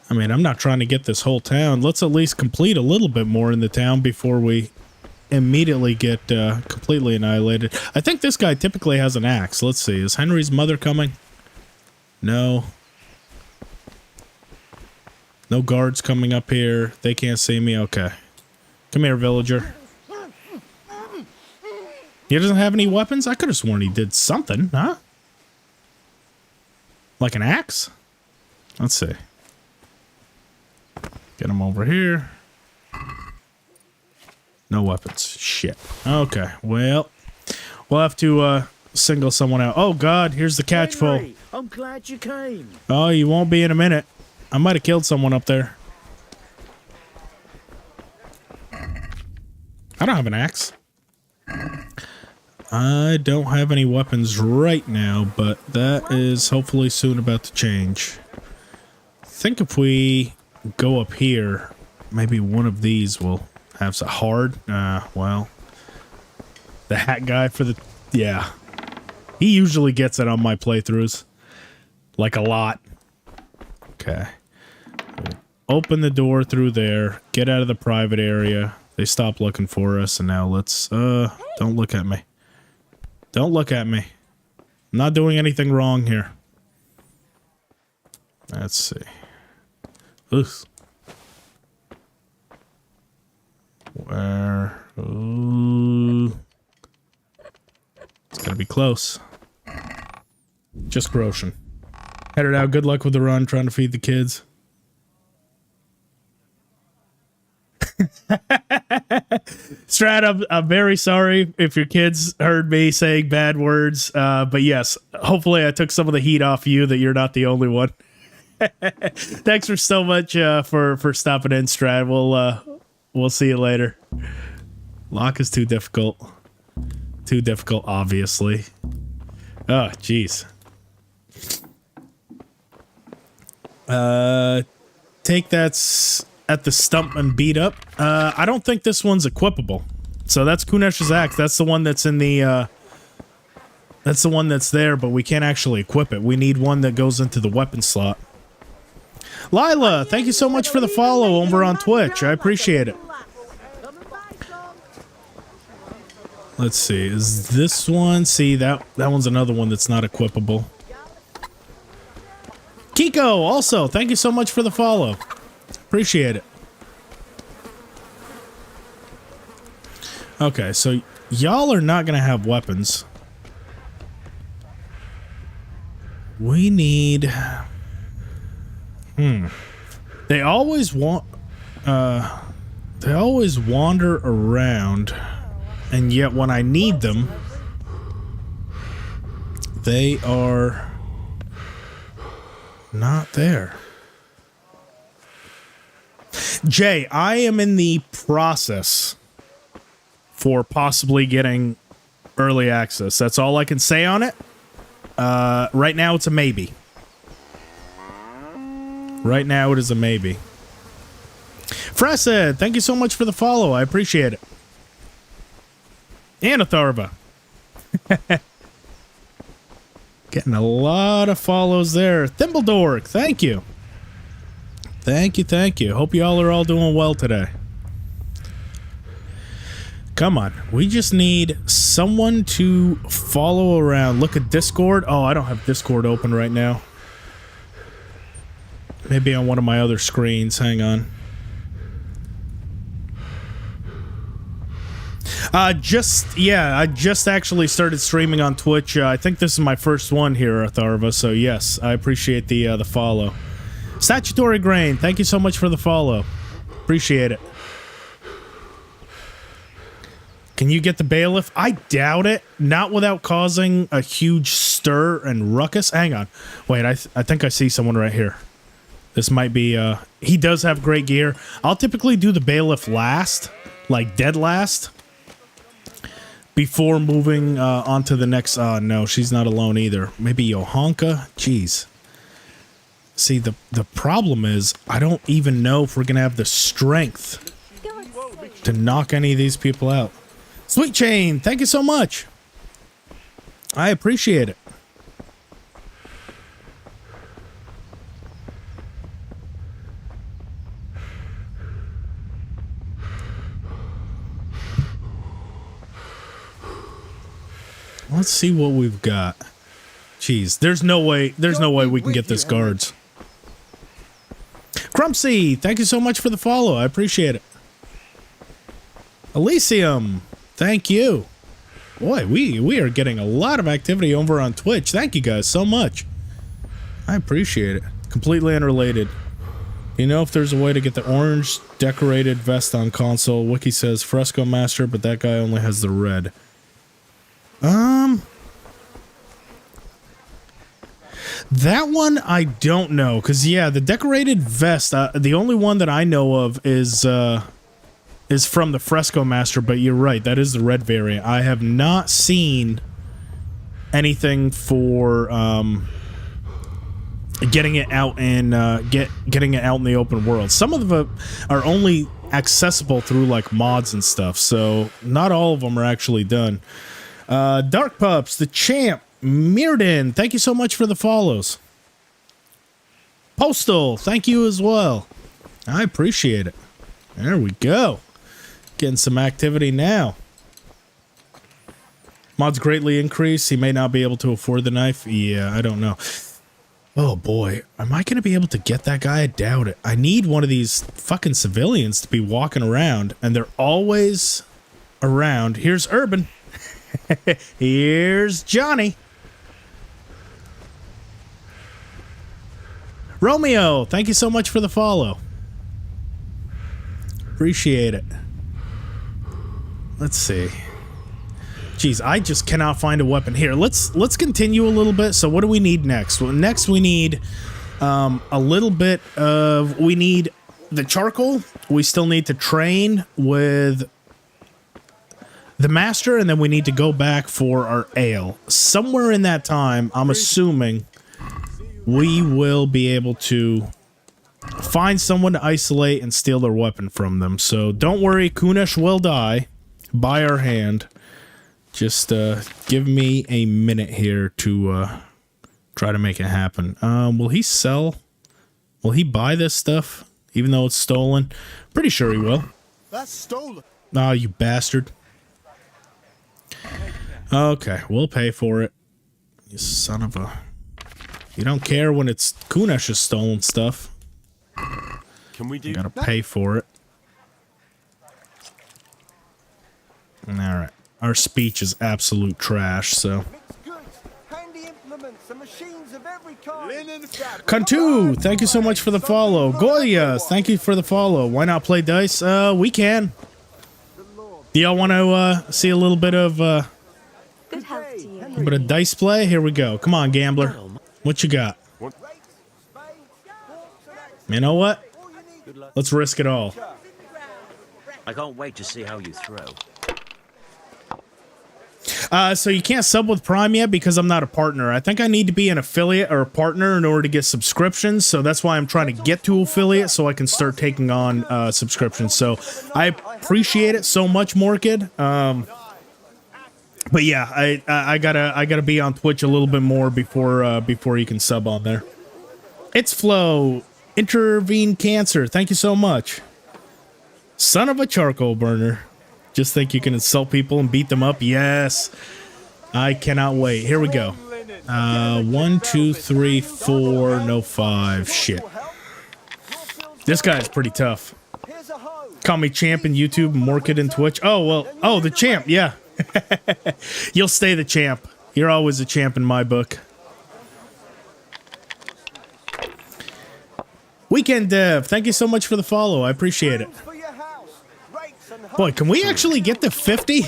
I mean, I'm not trying to get this whole town. Let's at least complete a little bit more in the town before we immediately get completely annihilated. I think this guy typically has an axe. Let's see. Is Henry's mother coming? No. No guards coming up here. They can't see me. Okay. Come here, villager. He doesn't have any weapons? I could have sworn he did something, huh? Like an axe? Let's see. Get him over here. No weapons. Shit. Okay. Well, we'll have to single someone out. Oh, God. Here's the catch pole. I'm glad you came. Oh, you won't be in a minute. I might have killed someone up there. I don't have an axe. I don't have any weapons right now, but that is hopefully soon about to change. I think if we go up here, maybe one of these will have some hard. Well, the hat guy for the... Yeah. He usually gets it on my playthroughs. Like a lot. Okay. Open the door through there. Get out of the private area. They stopped looking for us, and now let's... Don't look at me. Don't look at me. I'm not doing anything wrong here. Let's see. Oof. Where? Ooh. It's gonna be close. Just Groshen. Headed out. Good luck with the run. Trying to feed the kids. Strat, I'm very sorry if your kids heard me saying bad words. But yes, hopefully I took some of the heat off you that you're not the only one. Thanks for so much for stopping in, Strad. We'll see you later. Lock is too difficult. Too difficult, obviously. Oh, jeez. Take that's at the stump and beat up. I don't think this one's equipable. So that's Kunesh's axe. That's the one that's in the that's the one that's there, but we can't actually equip it. We need one that goes into the weapon slot. Lila, thank you so much for the follow over on Twitch. I appreciate it. Let's see. Is this one? See, that one's another one that's not equipable. Kiko, also, thank you so much for the follow. Appreciate it. Okay, so y'all are not going to have weapons. We need... They always want... they always wander around, and yet when I need them, they are not there. Jay, I am in the process for possibly getting early access. That's all I can say on it. Right now, it's a maybe. Right now, it is a maybe. Fressed, thank you so much for the follow. I appreciate it. And Atharva. Getting a lot of follows there. Thimbledork, thank you. Thank you, thank you. Hope y'all are all doing well today. Come on. We just need someone to follow around. Look at Discord. Oh, I don't have Discord open right now. Maybe on one of my other screens. Hang on. I just actually started streaming on Twitch. I think this is my first one here, Atharva, so yes, I appreciate the follow. Statutory Grain, thank you so much for the follow. Appreciate it. Can you get the bailiff? I doubt it. Not without causing a huge stir and ruckus. Hang on. Wait, I think I see someone right here. This might be, he does have great gear. I'll typically do the bailiff last, like dead last, before moving on to the next. No, she's not alone either. Maybe Yohanka? Jeez. See, the problem is, I don't even know if we're going to have the strength to knock any of these people out. Sweet Chain, thank you so much. I appreciate it. Let's see what we've got. Jeez, there's no way we can get this guards. Crumpsy, thank you so much for the follow. I appreciate it. Elysium, thank you. Boy, we are getting a lot of activity over on Twitch. Thank you guys so much. I appreciate it. Completely unrelated. You know if there's a way to get the orange decorated vest on console? Wiki says Fresco Master, but that guy only has the red. That one I don't know, because yeah, the decorated vest, the only one that I know of is from the Fresco Master, but you're right, that is the red variant. I have not seen anything for getting it out in getting it out in the open world. Some of them are only accessible through like mods and stuff, so not all of them are actually done. Dark Pups, the Champ, Mirden, thank you so much for the follows. Postal, thank you as well. I appreciate it. There we go. Getting some activity now. Mods greatly increased. He may not be able to afford the knife. Yeah, I don't know. Oh boy, am I going to be able to get that guy? I doubt it. I need one of these fucking civilians to be walking around, and they're always around. Here's Urban. Here's Johnny. Romeo, thank you so much for the follow. Appreciate it. Let's see. Jeez, I just cannot find a weapon. Here, let's continue a little bit. So what do we need next? Well, next we need A little bit of... We need the charcoal. We still need to train with the master, and then we need to go back for our ale. Somewhere in that time, I'm assuming we will be able to find someone to isolate and steal their weapon from them. So don't worry, Kunesh will die by our hand. Just give me a minute here to try to make it happen. Will he sell? Will he buy this stuff, even though it's stolen? Pretty sure he will. That's stolen. Oh, you bastard. Okay, we'll pay for it. You son of a... You don't care when it's Kunesh's stolen stuff. Can we do? You gotta pay for it. Alright. Our speech is absolute trash, so... Kantu, thank you so much for the follow. Goya, thank you for the follow. Why not play dice? We can. Do y'all want to see a little bit of Good health to you. a bit of dice play? Here we go. Come on, gambler. What you got? You know what? Let's risk it all. I can't wait to see how you throw. So you can't sub with Prime yet because I'm not a partner. I think I need to be an affiliate or a partner in order to get subscriptions. So that's why I'm trying to get to affiliate so I can start taking on subscriptions. So I appreciate it so much, Morkid. But yeah, I gotta be on Twitch a little bit more before you can sub on there. It's Flo, Intervene Cancer. Thank you so much. Son of a charcoal burner. Just think you can insult people and beat them up? Yes. I cannot wait. Here we go. 1, 2, 3, 4, no 5. Shit. This guy's pretty tough. Call me champ in YouTube, Morkid in Twitch. Oh, well. Oh, the champ. Yeah. You'll stay the champ. You're always a champ in my book. Weekend Dev, thank you so much for the follow. I appreciate it. Boy, can we actually get to 50?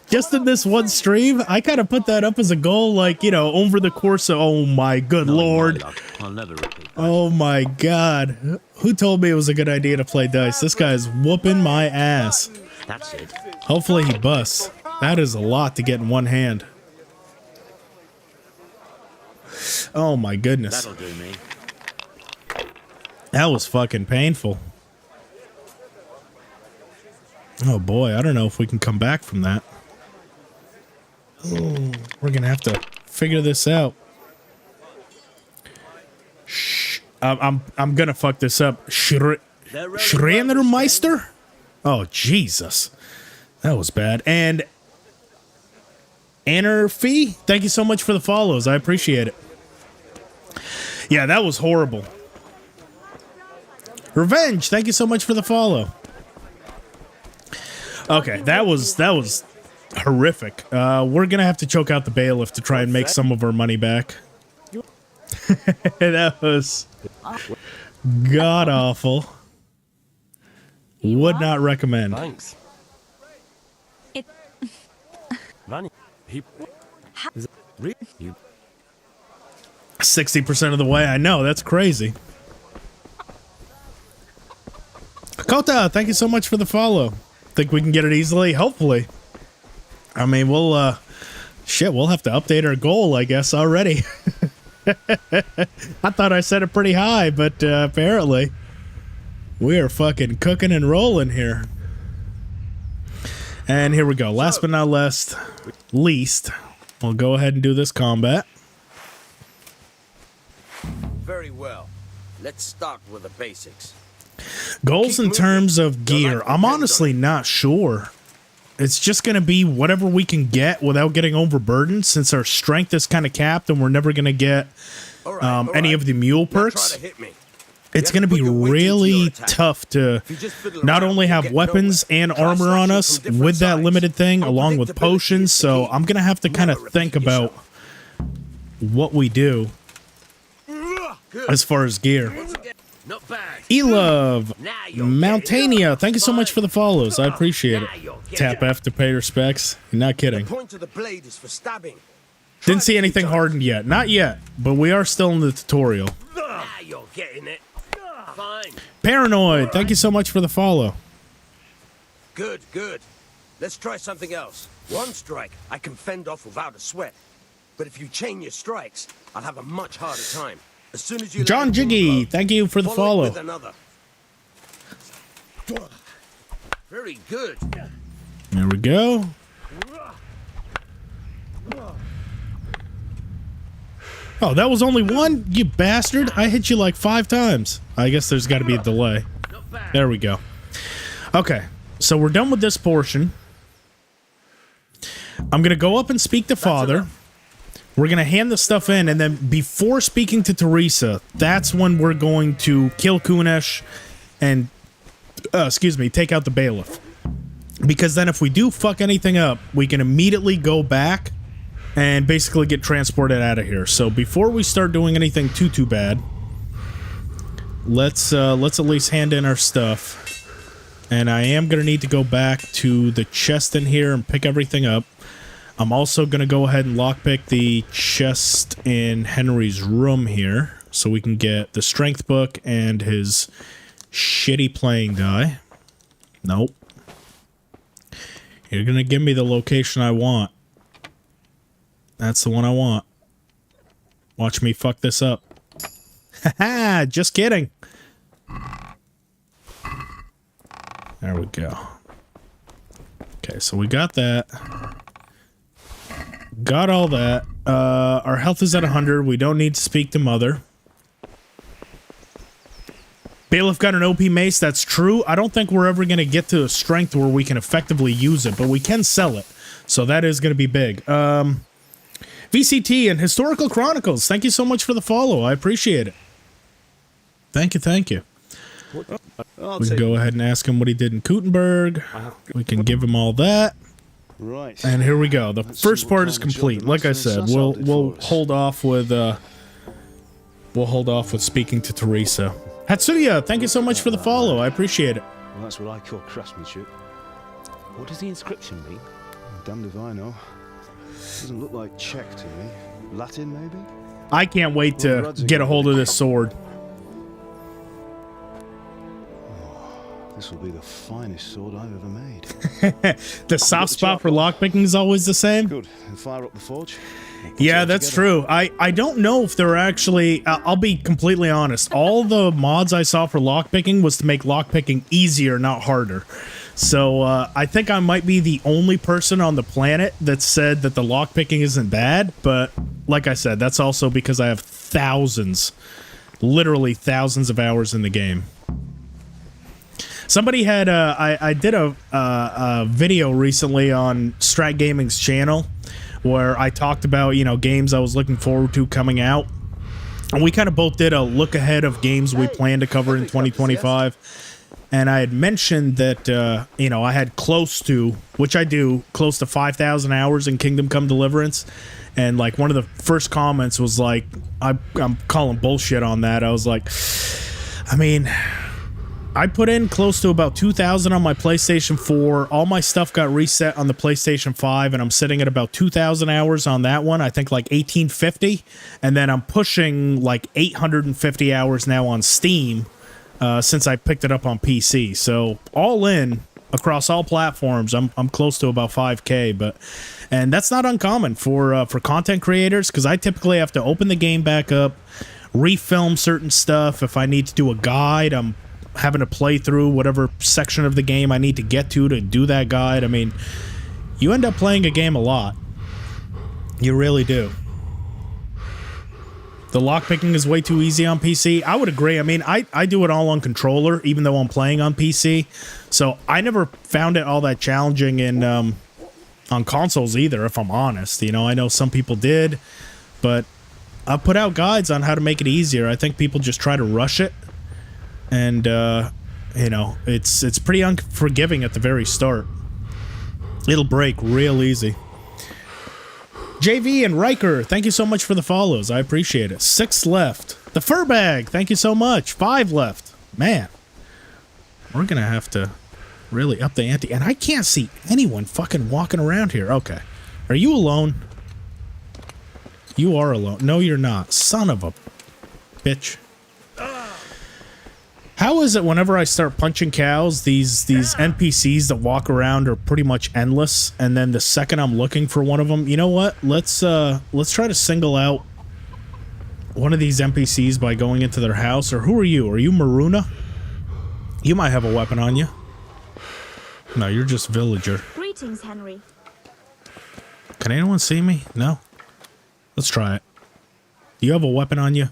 Just in this one stream? I kind of put that up as a goal, like, you know, over the course of... Oh, my good lord. I'll never repeat that. Oh, my God. Who told me it was a good idea to play dice? This guy's whooping my ass. That's it. Hopefully he busts. That is a lot to get in one hand. Oh, my goodness. That'll do me. That was fucking painful. Oh boy, I don't know if we can come back from that. Oh, we're gonna have to figure this out. Shh, I'm gonna fuck this up. Schreinermeister? Oh Jesus, that was bad. And Anarfy, thank you so much for the follows. I appreciate it. Yeah, that was horrible. Revenge, thank you so much for the follow. Okay, that was horrific. We're gonna have to choke out the bailiff to try and make some of our money back. That was god awful. Would not recommend. Thanks. Vanny, he... Is it really? You... 60% of the way. I know, that's crazy. Kota, thank you so much for the follow. Think we can get it easily? Hopefully. I mean, we'll have to update our goal, I guess, already. I thought I set it pretty high, but apparently we are fucking cooking and rolling here. And here we go. Last but not least, we'll go ahead and do this combat. Very well. Let's start with the basics. Goals in terms of gear, I'm honestly not sure. It's just going to be whatever we can get without getting overburdened, since our strength is kind of capped and we're never going to get any of the mule perks. It's going to be really tough to not only have weapons and armor on us with that limited thing, along with potions, so I'm going to have to kind of think about what we do as far as gear. E-Love, Mountainia, thank you so much for the follows. I appreciate it. Tap F to pay respects. You're not kidding. The point of the blade is for stabbing. Didn't see anything hardened yet. Not yet, but we are still in the tutorial. Ah, you're getting it. Fine. Paranoid, thank you so much for the follow. Good, good. Let's try something else. One strike, I can fend off without a sweat. But if you chain your strikes, I'll have a much harder time. As soon as you John land one Jiggy, blow, thank you for the follow it follow. with another. Very good. There we go. Oh, that was only one? You bastard. I hit you like 5 times. I guess there's got to be a delay. There we go. Okay, so we're done with this portion. I'm going to go up and speak to Father. We're going to hand the stuff in, and then before speaking to Teresa, that's when we're going to kill Kunesh and, take out the bailiff. Because then if we do fuck anything up, we can immediately go back and basically get transported out of here. So before we start doing anything too bad, let's at least hand in our stuff. And I am going to need to go back to the chest in here and pick everything up. I'm also going to go ahead and lockpick the chest in Henry's room here so we can get the strength book and his shitty playing die. Nope. You're going to give me the location I want. That's the one I want. Watch me fuck this up. Haha, just kidding. There we go. Okay, so we got that. Got all that. Our health is at 100. We don't need to speak to Mother. Bailiff got an OP mace. That's true. I don't think we're ever going to get to a strength where we can effectively use it, but we can sell it. So that is going to be big. VCT and Historical Chronicles, thank you so much for the follow. I appreciate it. Thank you, thank you. We can go ahead and ask him what he did in Kuttenberg. We can give him all that. Right. And here we go. The first part is complete. Like I said, we'll hold off with speaking to Teresa. Hatsuya, thank you so much for the follow. I appreciate it. Well, that's what I call craftsmanship. What does the inscription mean? Damned if I know. Doesn't look like Czech to me. Latin, maybe? I can't wait to get a hold of this sword. This will be the finest sword I've ever made. The soft spot for lockpicking is always the same. Good. And fire up the forge. Yeah, that's true. I don't know if they're actually... I'll be completely honest. All the mods I saw for lockpicking was to make lockpicking easier, not harder. So I think I might be the only person on the planet that said that the lockpicking isn't bad. But like I said, that's also because I have thousands, literally thousands of hours in the game. Somebody had... I did a video recently on Strat Gaming's channel where I talked about, you know, games I was looking forward to coming out. And we kind of both did a look ahead of games we plan to cover in 2025. And I had mentioned that, you know, I had close to, which I do, close to 5,000 hours in Kingdom Come Deliverance. And, like, one of the first comments was like, I'm calling bullshit on that. I was like, I mean... I put in close to about 2,000 on my PlayStation 4. All my stuff got reset on the PlayStation 5, and I'm sitting at about 2,000 hours on that one. I think like 1,850. And then I'm pushing like 850 hours now on Steam since I picked it up on PC. So all in, across all platforms, I'm close to about 5K. And that's not uncommon for content creators, because I typically have to open the game back up, refilm certain stuff. If I need to do a guide, I'm having to play through whatever section of the game I need to get to do that guide. I mean, you end up playing a game a lot. You really do. The lockpicking is way too easy on PC. I would agree. I mean, I do it all on controller, even though I'm playing on PC. So I never found it all that challenging in on consoles either, if I'm honest. You know, I know some people did, but I've put out guides on how to make it easier. I think people just try to rush it. And, you know, it's pretty unforgiving at the very start. It'll break real easy. JV and Riker, thank you so much for the follows. I appreciate it. 6 left. The Fur Bag, thank you so much. 5 left. Man, we're going to have to really up the ante. And I can't see anyone fucking walking around here. Okay. Are you alone? You are alone. No, you're not. Son of a bitch. How is it whenever I start punching cows, these NPCs that walk around are pretty much endless, and then the second I'm looking for one of them, you know what? Let's try to single out one of these NPCs by going into their house. Or who are you? Are you Maruna? You might have a weapon on you. No, you're just villager. Greetings, Henry. Can anyone see me? No? Let's try it. Do you have a weapon on you?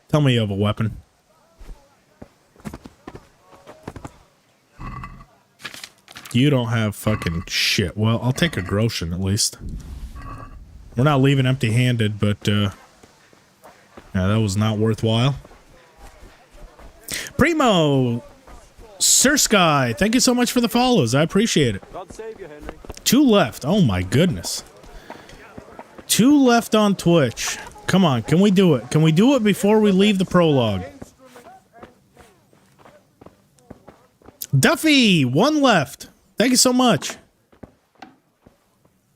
Tell me you have a weapon. You don't have fucking shit. Well, I'll take a groschen at least. We're not leaving empty-handed, but yeah, that was not worthwhile. Primo! Sir Sky, thank you so much for the follows. I appreciate it. God save you, Henry. 2 left. Oh my goodness. 2 left on Twitch. Come on, can we do it? Can we do it before we leave the prologue? Duffy, 1 left. Thank you so much.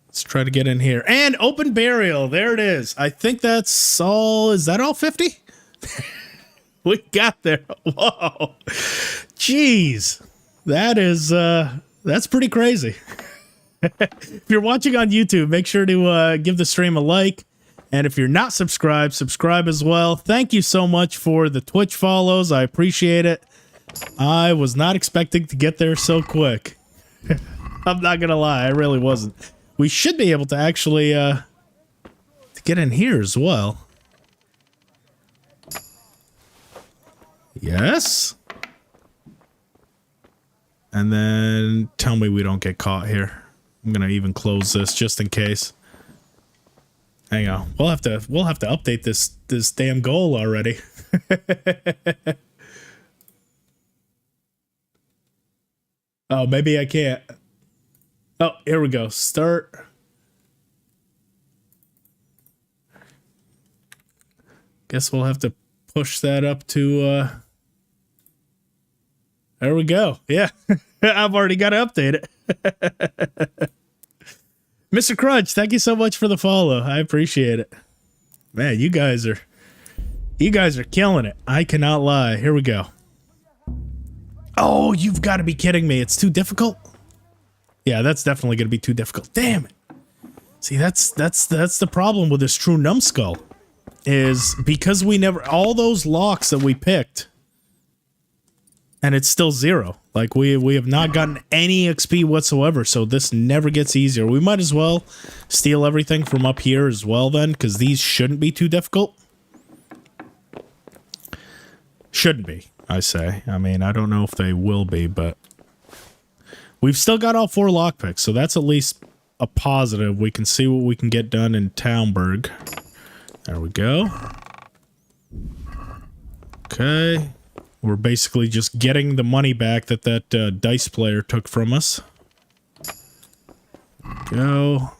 Let's try to get in here. And open burial. There it is. I think that's all. Is that all 50? We got there. Whoa. Jeez. That is, that's pretty crazy. If you're watching on YouTube, make sure to give the stream a like. And if you're not subscribed, subscribe as well. Thank you so much for the Twitch follows. I appreciate it. I was not expecting to get there so quick. I'm not gonna lie, I really wasn't. We should be able to actually to get in here as well. Yes. And then tell me we don't get caught here. I'm gonna even close this just in case. Hang on. We'll have to update this damn goal already. Oh, maybe I can't. Oh, here we go. Start. Guess we'll have to push that up to there we go. Yeah. I've already got to update it. Mr. Crunch, thank you so much for the follow. I appreciate it. Man, you guys are killing it. I cannot lie. Here we go. Oh, you've got to be kidding me. It's too difficult? Yeah, that's definitely going to be too difficult. Damn it. See, that's the problem with this true numbskull. Is because we never... All those locks that we picked... And it's still 0. Like, we have not gotten any XP whatsoever, so this never gets easier. We might as well steal everything from up here as well then, because these shouldn't be too difficult. Shouldn't be, I say. I mean, I don't know if they will be, but... We've still got all 4 lockpicks, so that's at least a positive. We can see what we can get done in Townburg. There we go. Okay. We're basically just getting the money back that dice player took from us. Go.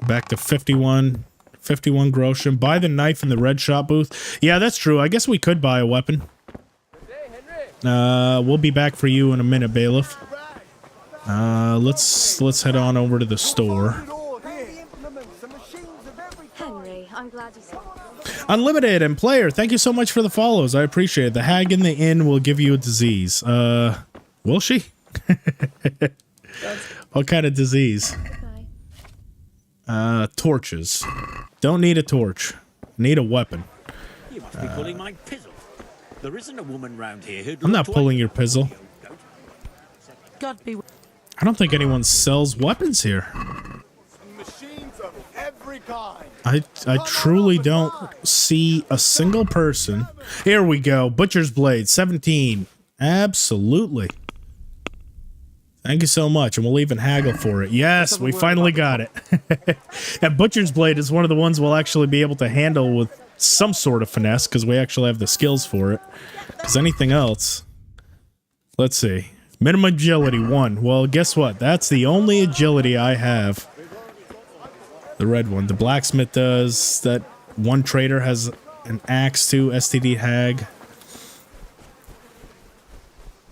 Back to 51 groschen. Buy the knife in the red shop booth. Yeah, that's true. I guess we could buy a weapon. We'll be back for you in a minute, bailiff. Let's head on over to the store. Henry, I'm glad you said that. Unlimited and player, thank you so much for the follows. I appreciate it. The hag in the inn will give you a disease. Will she? What kind of disease? Torches. Don't need a torch. Need a weapon. You must be pulling my pizzle. There isn't a woman round here who'd I'm not pulling your pizzle. God be. I don't think anyone sells weapons here. Machines of every kind. I truly don't see a single person. Here we go. Butcher's Blade, 17. Absolutely. Thank you so much, and we'll even haggle for it. Yes, we finally got it. And Butcher's Blade is one of the ones we'll actually be able to handle with some sort of finesse, because we actually have the skills for it. Because anything else... Let's see. Minimum agility, 1. Well, guess what? That's the only agility I have. The red one. The blacksmith does. That one trader has an axe too. STD hag.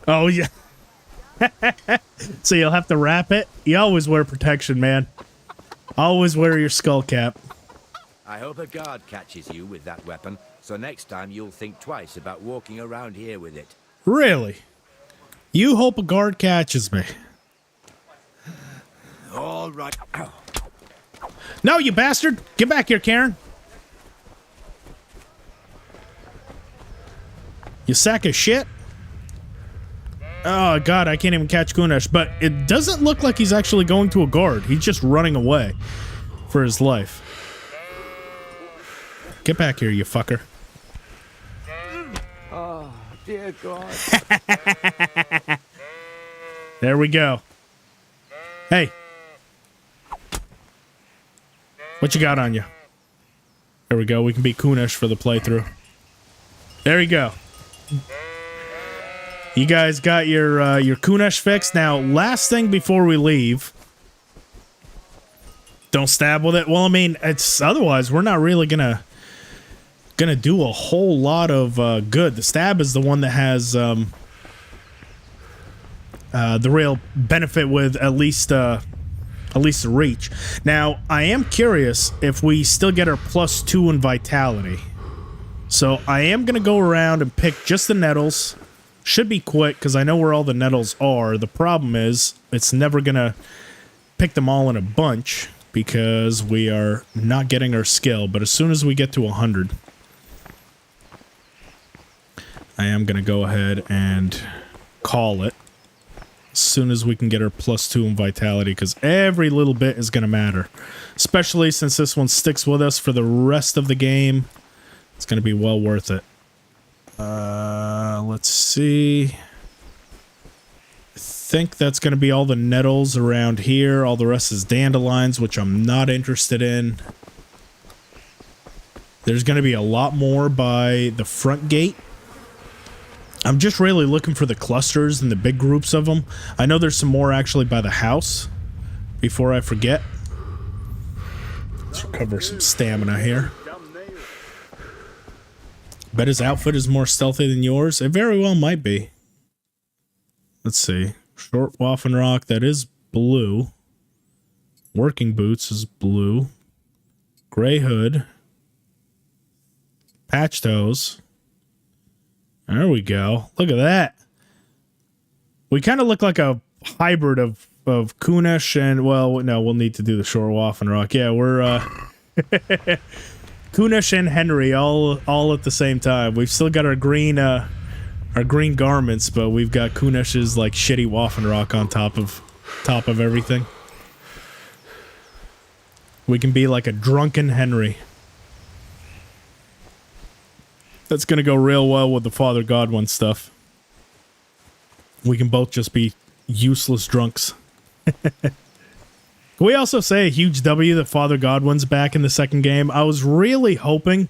Oh, yeah. So you'll have to wrap it. You always wear protection, man. Always wear your skull cap. I hope a guard catches you with that weapon, so next time you'll think twice about walking around here with it. Really? You hope a guard catches me. All right. No, you bastard! Get back here, Karen. You sack of shit. Oh, God, I can't even catch Kunesh. But it doesn't look like he's actually going to a guard. He's just running away for his life. Get back here, you fucker. Oh, dear God. There we go. Hey. What you got on you? There we go. We can beat Kunesh for the playthrough. There you go. You guys got your Kunesh fixed. Now, last thing before we leave. Don't stab with it. Well, I mean, it's otherwise we're not really gonna do a whole lot of good. The stab is the one that has the real benefit with at least the reach. Now, I am curious if we still get our +2 in vitality. So I am going to go around and pick just the nettles. Should be quick because I know where all the nettles are. The problem is it's never going to pick them all in a bunch because we are not getting our skill. But as soon as we get to 100, I am going to go ahead and call it. As soon as we can get our +2 in vitality, because every little bit is going to matter. Especially since this one sticks with us for the rest of the game. It's going to be well worth it. Let's see. I think that's going to be all the nettles around here. All the rest is dandelions, which I'm not interested in. There's going to be a lot more by the front gate. I'm just really looking for the clusters and the big groups of them. I know there's some more actually by the house. Before I forget. Let's recover some stamina here. Bet his outfit is more stealthy than yours. It very well might be. Let's see. Short Waffenrock, that is blue. Working boots is blue. Gray hood. Patch toes. There we go. Look at that. We kind of look like a hybrid of Kunesh and, well, no, we'll need to do the short Waffenrock. Yeah, we're Kunesh and Henry all at the same time. We've still got our green garments, but we've got Kunesh's like shitty Waffenrock on top of everything. We can be like a drunken Henry. That's gonna go real well with the Father Godwin stuff. We can both just be useless drunks. Can we also say a huge W that Father Godwin's back in the second game? I was really hoping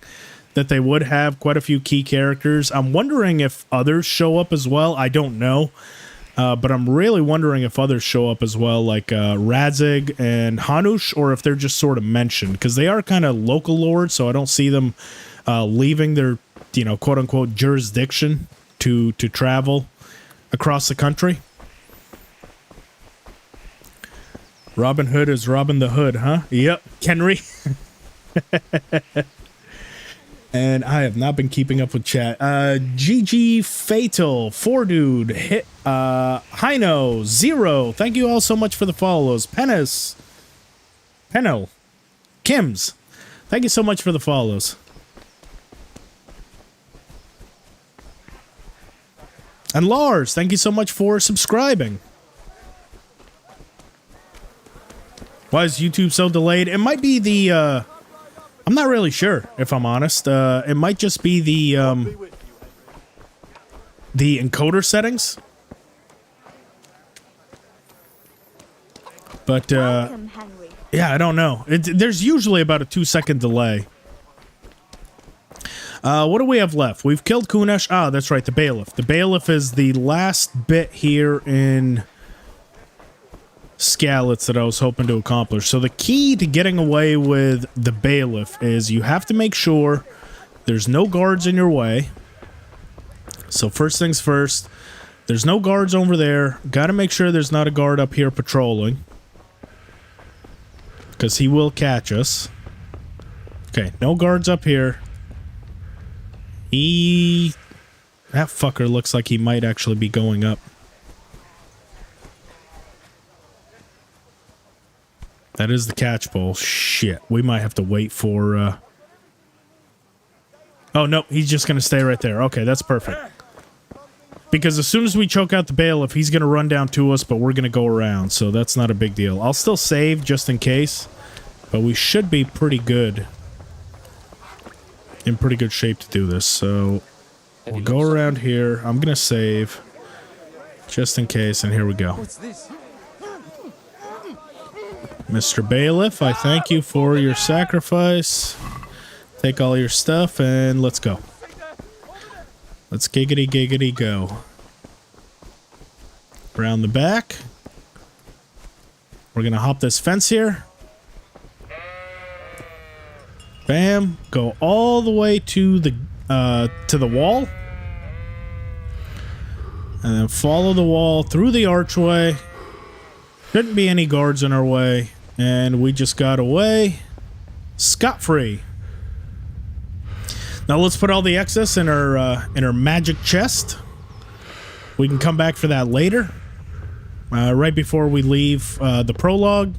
that they would have quite a few key characters. I'm wondering if others show up as well. I don't know. But I'm really wondering if others show up as well, like Radzig and Hanush, or if they're just sort of mentioned. Because they are kind of local lords, so I don't see them leaving their, quote-unquote jurisdiction to travel across the country. Robin Hood is Robin the Hood, huh? Yep, Henry. And I have not been keeping up with chat. GG Fatal, 4Dude, Hit, Hino, Zero. Thank you all so much for the follows. Pennis, Penel, Kims. Thank you so much for the follows. And Lars, thank you so much for subscribing. Why is YouTube so delayed? It might be the, I'm not really sure, if I'm honest. It might just be the encoder settings. But, yeah, I don't know. There's usually about a 2-second delay. What do we have left? We've killed Kunesh. Ah, that's right, the Bailiff. The Bailiff is the last bit here in Skalitz that I was hoping to accomplish. So the key to getting away with the Bailiff is you have to make sure there's no guards in your way. So first things first, There's no guards over there. Got to make sure there's not a guard up here patrolling, because he will catch us. Okay, no guards up here. That fucker looks like he might actually be going up. That is the catch pole. Shit, we might have to wait for... Oh, no, he's just going to stay right there. Okay, that's perfect. Because as soon as we choke out the bailiff, he's going to run down to us, but we're going to go around, so that's not a big deal. I'll still save just in case, but we should be pretty good. In pretty good shape to do this, so we'll go around here. I'm going to save just in case, and here we go. What's this? Mr. Bailiff, I thank you for your sacrifice. Take all your stuff and let's go. Let's giggity giggity go. Around the back. We're gonna hop this fence here. Bam. Go all the way to the wall. And then follow the wall through the archway. Shouldn't be any guards in our way. And we just got away scot-free. Now let's put all the excess in our magic chest. We can come back for that later. Right before we leave the prologue.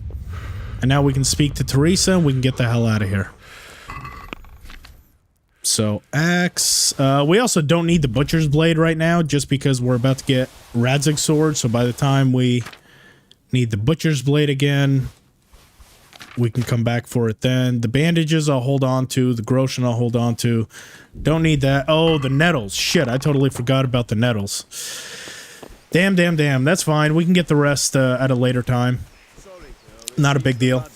And now we can speak to Teresa and we can get the hell out of here. So, axe. We also don't need the butcher's blade right now just because we're about to get Radzig's sword. So by the time we need the butcher's blade again, we can come back for it then. The bandages I'll hold on to. The Groschen I'll hold on to. Don't need that. Oh, the nettles. Shit, I totally forgot about the nettles. Damn. That's fine. We can get the rest at a later time. Not a big deal.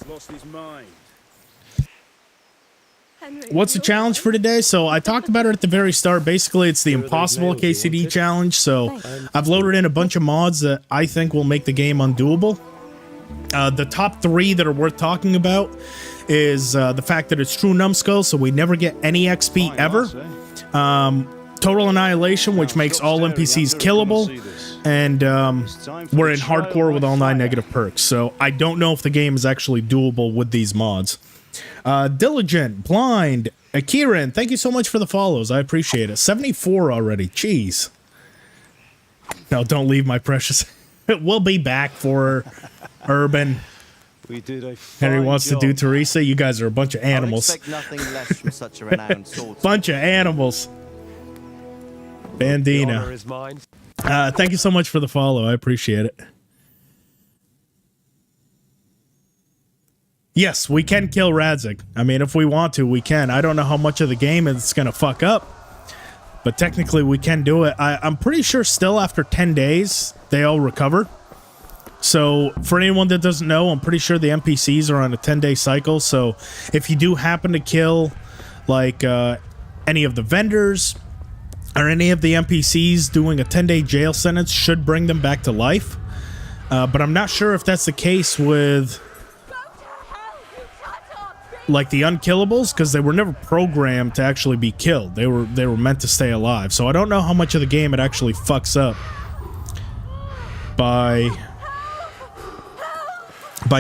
What's the challenge for today? So I talked about it at the very start. Basically, it's the Impossible KCD challenge. So I've loaded in a bunch of mods that I think will make the game undoable. The top 3 that are worth talking about is the fact that it's true numbskull, so we never get any XP ever. Total annihilation, which makes all NPCs killable, and we're in hardcore with all 9 negative perks. So I don't know if the game is actually doable with these mods. Diligent, Blind, Akiran, thank you so much for the follows. I appreciate it. 74 already. Jeez. No, don't leave, my precious. We'll be back for Urban. We did a Henry wants to do Teresa. You guys are a bunch of animals. I expect nothing less from such a renowned sword. Bunch of animals. Bandina. Is mine. Thank you so much for the follow. I appreciate it. Yes, we can kill Radzig. I mean, if we want to, we can. I don't know how much of the game it's going to fuck up, but technically we can do it. I'm pretty sure still after 10 days, they all recover. So for anyone that doesn't know, I'm pretty sure the NPCs are on a 10-day cycle. So if you do happen to kill like any of the vendors or any of the NPCs, doing a 10-day jail sentence should bring them back to life. But I'm not sure if that's the case with like the unkillables, because they were never programmed to actually be killed. They were meant to stay alive. So I don't know how much of the game it actually fucks up by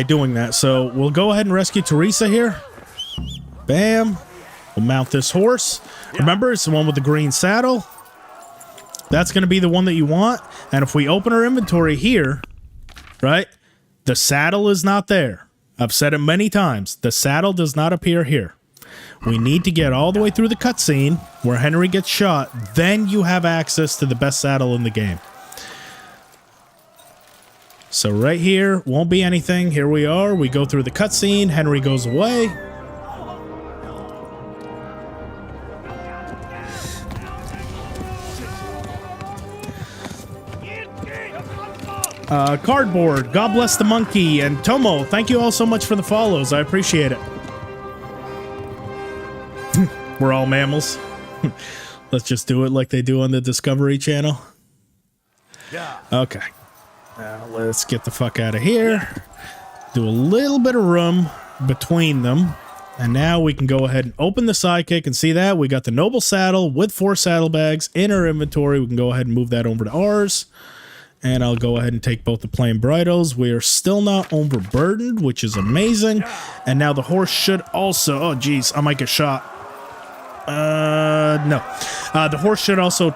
doing that. So we'll go ahead and rescue Teresa here. Bam. We'll mount this horse. Remember, it's the one with the green saddle. That's going to be the one that you want. And if we open our inventory here, right, the saddle is not there. I've said it many times. The saddle does not appear here. We need to get all the way through the cutscene where Henry gets shot. Then you have access to the best saddle in the game. So right here, won't be anything. Here we are. We go through the cutscene. Henry goes away. Cardboard, God bless the monkey, and Tomo, thank you all so much for the follows. I appreciate it. We're all mammals. Let's just do it like they do on the Discovery Channel. Yeah. Okay. Now let's get the fuck out of here. Do a little bit of room between them. And now we can go ahead and open the sidekick and see that we got the noble saddle with 4 saddlebags in our inventory. We can go ahead and move that over to ours. And I'll go ahead and take both the plain bridles. We are still not overburdened, which is amazing. And now the horse should also... Oh, geez, I might get shot. No. The horse should also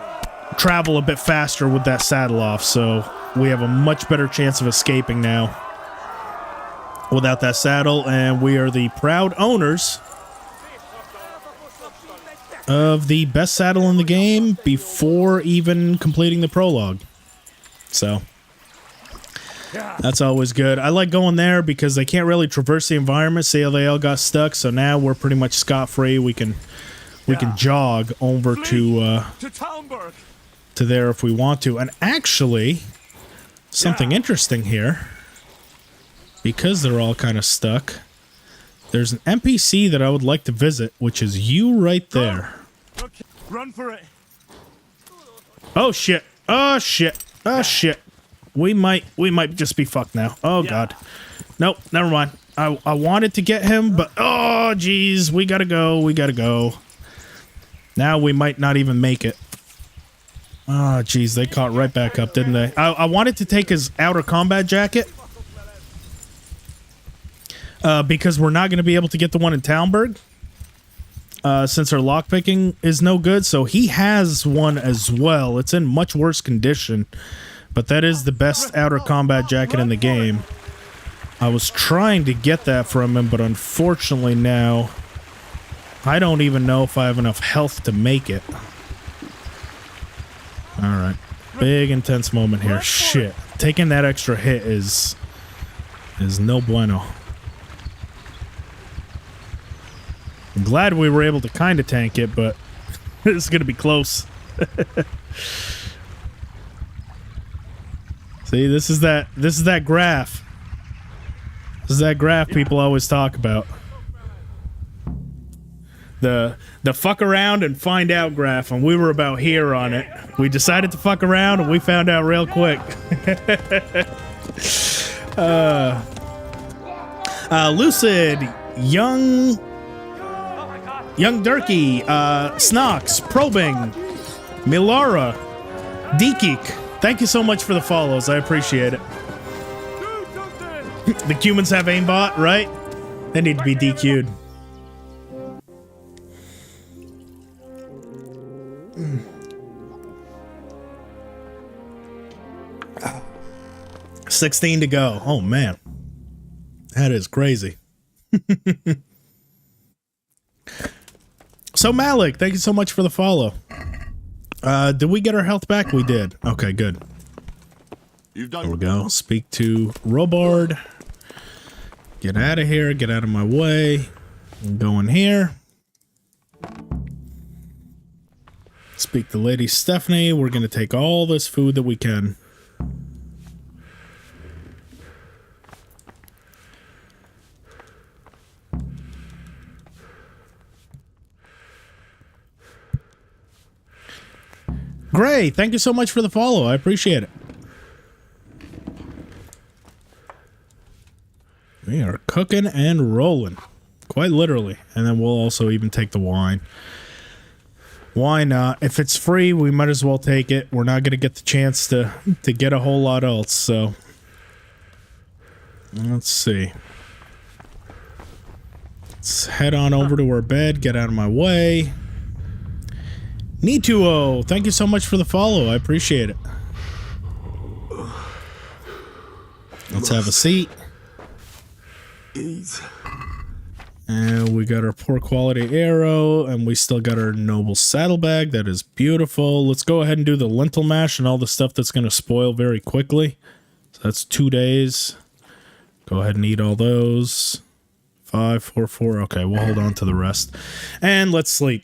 travel a bit faster with that saddle off, so we have a much better chance of escaping now without that saddle, and we are the proud owners of the best saddle in the game before even completing the prologue. So that's always good. I like going there because they can't really traverse the environment. See how they all got stuck, so now we're pretty much scot-free. We can jog over to there if we want to. And actually, something interesting here, because they're all kind of stuck, there's an NPC that I would like to visit, which is you right there. Okay, run for it. Oh shit. Oh shit. Oh shit. We might just be fucked now. Oh god. Nope, never mind. I wanted to get him, but oh geez, we gotta go. Now we might not even make it. Oh geez, they caught right back up, didn't they? I wanted to take his outer combat jacket. Because we're not going to be able to get the one in Talmberg. Since our lockpicking is no good. So he has one as well. It's in much worse condition. But that is the best outer combat jacket in the game. I was trying to get that from him, but unfortunately now, I don't even know if I have enough health to make it. Alright. Big intense moment here. Shit. Taking that extra hit is no bueno. I'm glad we were able to kind of tank it, but it's going to be close. See, this is that graph. This is that graph people always talk about. The fuck around and find out graph, and we were about here on it. We decided to fuck around, and we found out real quick. Lucid, Young Durkee, Snox, Probing, Milara, Dekik. Thank you so much for the follows. I appreciate it. The humans have aimbot, right? They need to be DQ'd. Mm. 16 to go. Oh man, that is crazy. So Malik, thank you so much for the follow. Did we get our health back? We did. Okay, good. There we go. Speak to Robard. Get out of here. Get out of my way. I'm going here. Speak to Lady Stephanie. We're going to take all this food that we can. Gray, thank you so much for the follow. I appreciate it. We are cooking and rolling. Quite literally. And then we'll also even take the wine. Why not? If it's free, we might as well take it. We're not going to get the chance to get a whole lot else, so... Let's see. Let's head on over to our bed. Get out of my way. Nituo, thank you so much for the follow. I appreciate it. Let's have a seat. And we got our poor quality arrow, and we still got our noble saddlebag. That is beautiful. Let's go ahead and do the lentil mash and all the stuff that's going to spoil very quickly. So that's 2 days. Go ahead and eat all those. 5, 4, 4. Okay, we'll hold on to the rest. And let's sleep.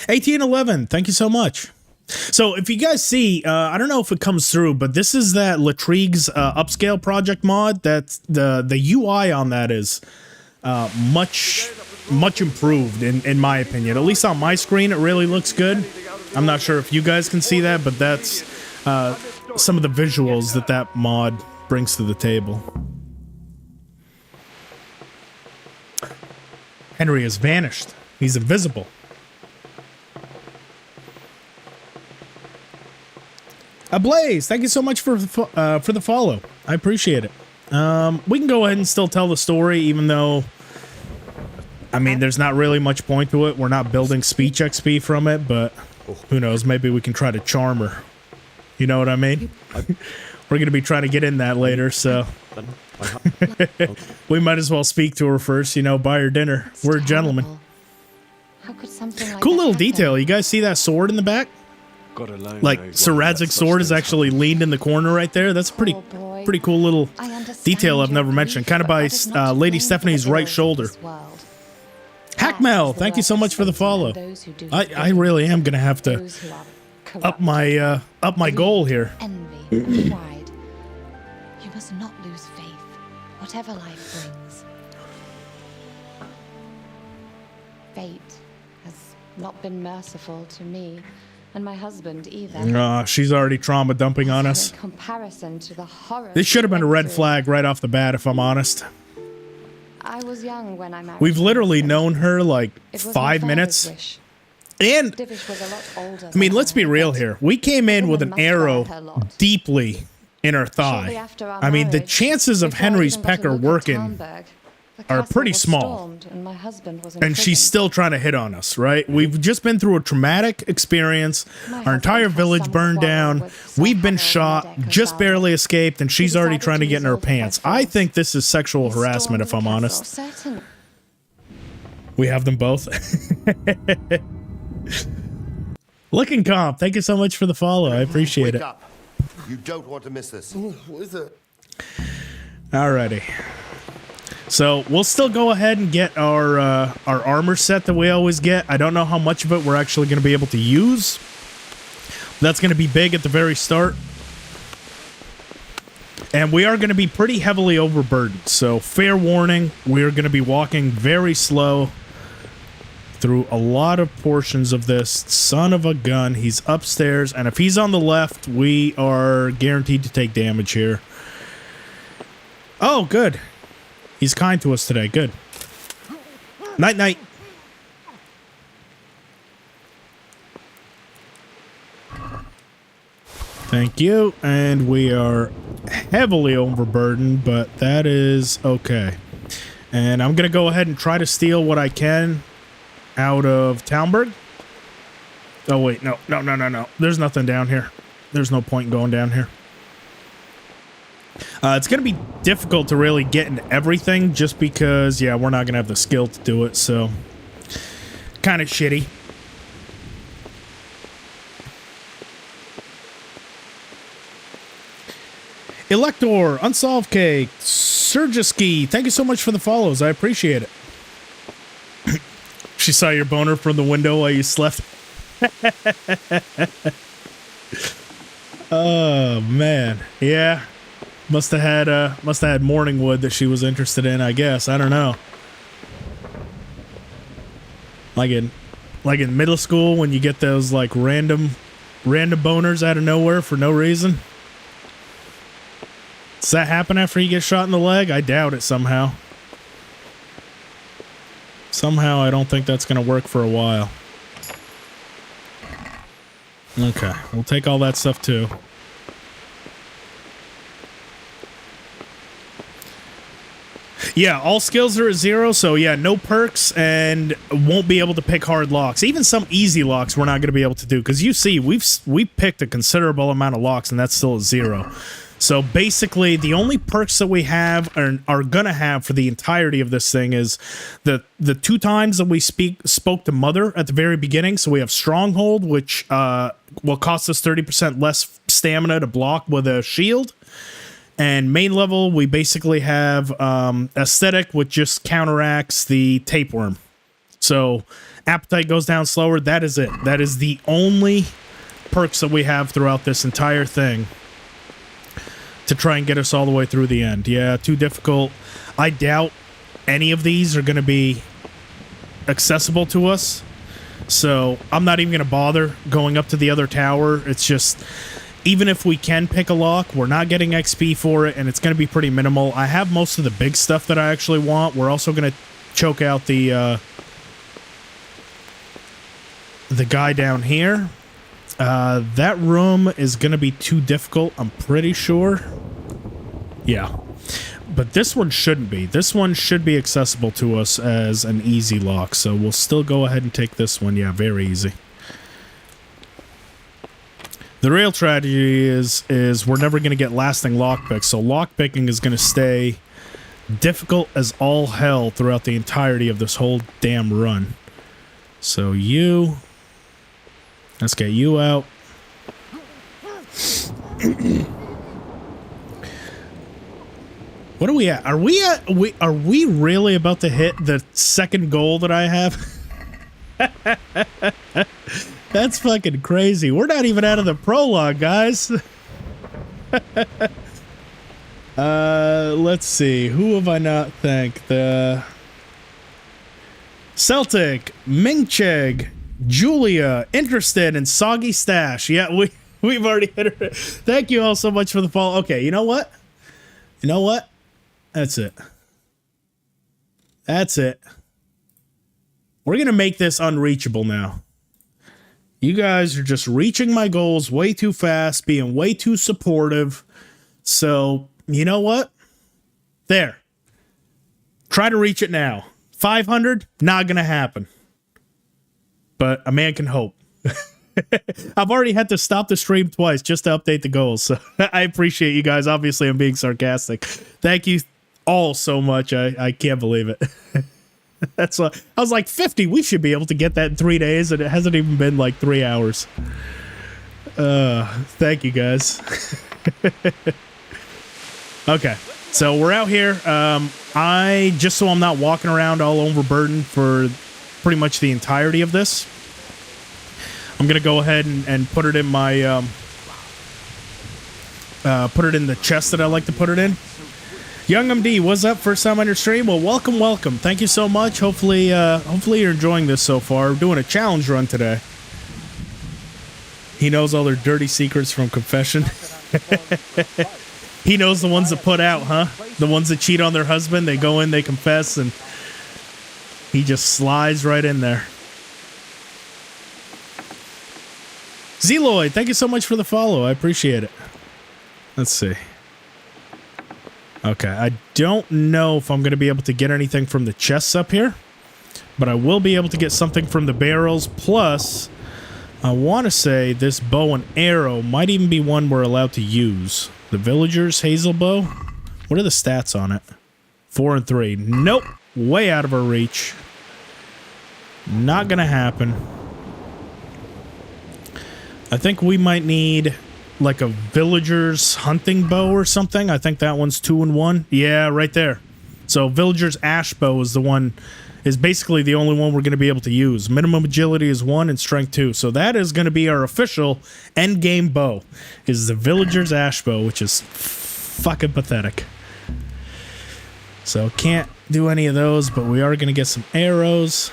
1811, thank you so much. So if you guys see, I don't know if it comes through, but this is that Latrigue's upscale project mod. That the UI on that is much improved in my opinion. At least on my screen, it really looks good. I'm not sure if you guys can see that, but that's some of the visuals that mod brings to the table. Henry has vanished. He's invisible. Ablaze, thank you so much for the follow. I appreciate it. We can go ahead and still tell the story, even though, I mean, there's not really much point to it. We're not building speech XP from it, but who knows? Maybe we can try to charm her. You know what I mean? We're going to be trying to get in that later, so we might as well speak to her first, you know, buy her dinner. We're gentlemen. How could something like Cool that little happen? detail. You guys see that sword in the back? Like Sir Radzig's sword is actually leaned in the corner right there. That's a pretty cool little detail I've never mentioned. Kind of by Lady Stephanie's right shoulder. Hackmel, thank you so much for the follow. I really am gonna have to up my goal here. Envy, pride. You must not lose faith, whatever life brings. Fate has not been merciful to me, and my husband either. She's already trauma dumping on us. In comparison to the horror. This should have been a red flag right off the bat, if I'm honest. I was young when I married. We've literally known her like 5 minutes. And, I mean, let's be real here. We came in with an arrow deeply in her thigh. I mean, the chances of Henry's pecker working are pretty small. And she's still trying to hit on us, right? We've just been through a traumatic experience. Our entire village burned down. We've been shot, just barely escaped, and she's already trying to get in her pants. I think this is sexual harassment, if I'm honest. We have them both. Looking Comp, thank you so much for the follow. I appreciate it. Up. You don't want to miss this. Ooh, what is it? Alrighty. So we'll still go ahead and get our armor set that we always get. I don't know how much of it we're actually going to be able to use. That's going to be big at the very start. And we are going to be pretty heavily overburdened. So fair warning, we are going to be walking very slow through a lot of portions of this. Son of a gun, he's upstairs, and if he's on the left, we are guaranteed to take damage here. Oh, good. He's kind to us today. Good. Night, night. Thank you. And we are heavily overburdened, but that is okay. And I'm going to go ahead and try to steal what I can out of Townburg. Oh, wait. No. There's nothing down here. There's no point in going down here. It's going to be difficult to really get into everything just because, yeah, we're not going to have the skill to do it, so kind of shitty. Elector, Unsolved Cake, Surgiski, thank you so much for the follows. I appreciate it. She saw your boner from the window while you slept. Oh, man. Yeah. Must have had morning wood that she was interested in, I guess. I don't know. Like in middle school when you get those like random boners out of nowhere for no reason. Does that happen after you get shot in the leg? I doubt it somehow. Somehow I don't think that's going to work for a while. Okay, we'll take all that stuff too. Yeah, all skills are at 0, so yeah, no perks and won't be able to pick hard locks. Even some easy locks we're not going to be able to do, because you see, we've picked a considerable amount of locks and that's still at 0. So basically, the only perks that we have are going to have for the entirety of this thing is the 2 times that we spoke to Mother at the very beginning. So we have Stronghold, which will cost us 30% less stamina to block with a shield. And main level, we basically have Aesthetic, which just counteracts the Tapeworm. So Appetite goes down slower. That is it. That is the only perks that we have throughout this entire thing to try and get us all the way through the end. Yeah, too difficult. I doubt any of these are going to be accessible to us. So I'm not even going to bother going up to the other tower. It's just, even if we can pick a lock, we're not getting XP for it, and it's going to be pretty minimal. I have most of the big stuff that I actually want. We're also going to choke out the the guy down here. That room is going to be too difficult, I'm pretty sure. Yeah. But this one shouldn't be. This one should be accessible to us as an easy lock. So we'll still go ahead and take this one. Yeah, very easy. The real tragedy is we're never going to get lasting lockpicks. So lockpicking is going to stay difficult as all hell throughout the entirety of this whole damn run. So you... Let's get you out. What are we at? Are we really about to hit the second goal that I have? That's fucking crazy. We're not even out of the prologue, guys. Let's see. Who have I not thanked? The Celtic, Mingcheg, Julia, interested in Soggy Stash. Yeah, we've already hit her. Thank you all so much for the follow. Okay, you know what? You know what? That's it. That's it. We're going to make this unreachable now. You guys are just reaching my goals way too fast, being way too supportive. So, you know what? There. Try to reach it now. 500? Not going to happen. But a man can hope. I've already had to stop the stream twice just to update the goals. So I appreciate you guys. Obviously, I'm being sarcastic. Thank you all so much. I can't believe it. That's what I was like, 50. We should be able to get that in 3 days, and it hasn't even been like 3 hours. Thank you guys. Okay, so we're out here. I just so I'm not walking around all overburdened for pretty much the entirety of this. I'm gonna go ahead and put it in my put it in the chest that I like to put it in. Young MD, what's up? First time on your stream? Well, welcome. Thank you so much. Hopefully you're enjoying this so far. We're doing a challenge run today. He knows all their dirty secrets from confession. He knows the ones that put out, huh? The ones that cheat on their husband. They go in, they confess, and he just slides right in there. Zeloid, thank you so much for the follow. I appreciate it. Let's see. Okay, I don't know if I'm going to be able to get anything from the chests up here, but I will be able to get something from the barrels. Plus, I want to say this bow and arrow might even be one we're allowed to use. The Villagers Hazel Bow. What are the stats on it? 4 and 3. Nope. Way out of our reach. Not going to happen. I think we might need like a Villager's Hunting Bow or something. I think that one's 2 and 1. Yeah, right there. So Villager's Ash Bow is the one, is basically the only one we're going to be able to use. Minimum agility is 1 and strength 2. So that is going to be our official end game bow, is the Villager's Ash Bow, which is fucking pathetic. So can't do any of those, but we are going to get some arrows.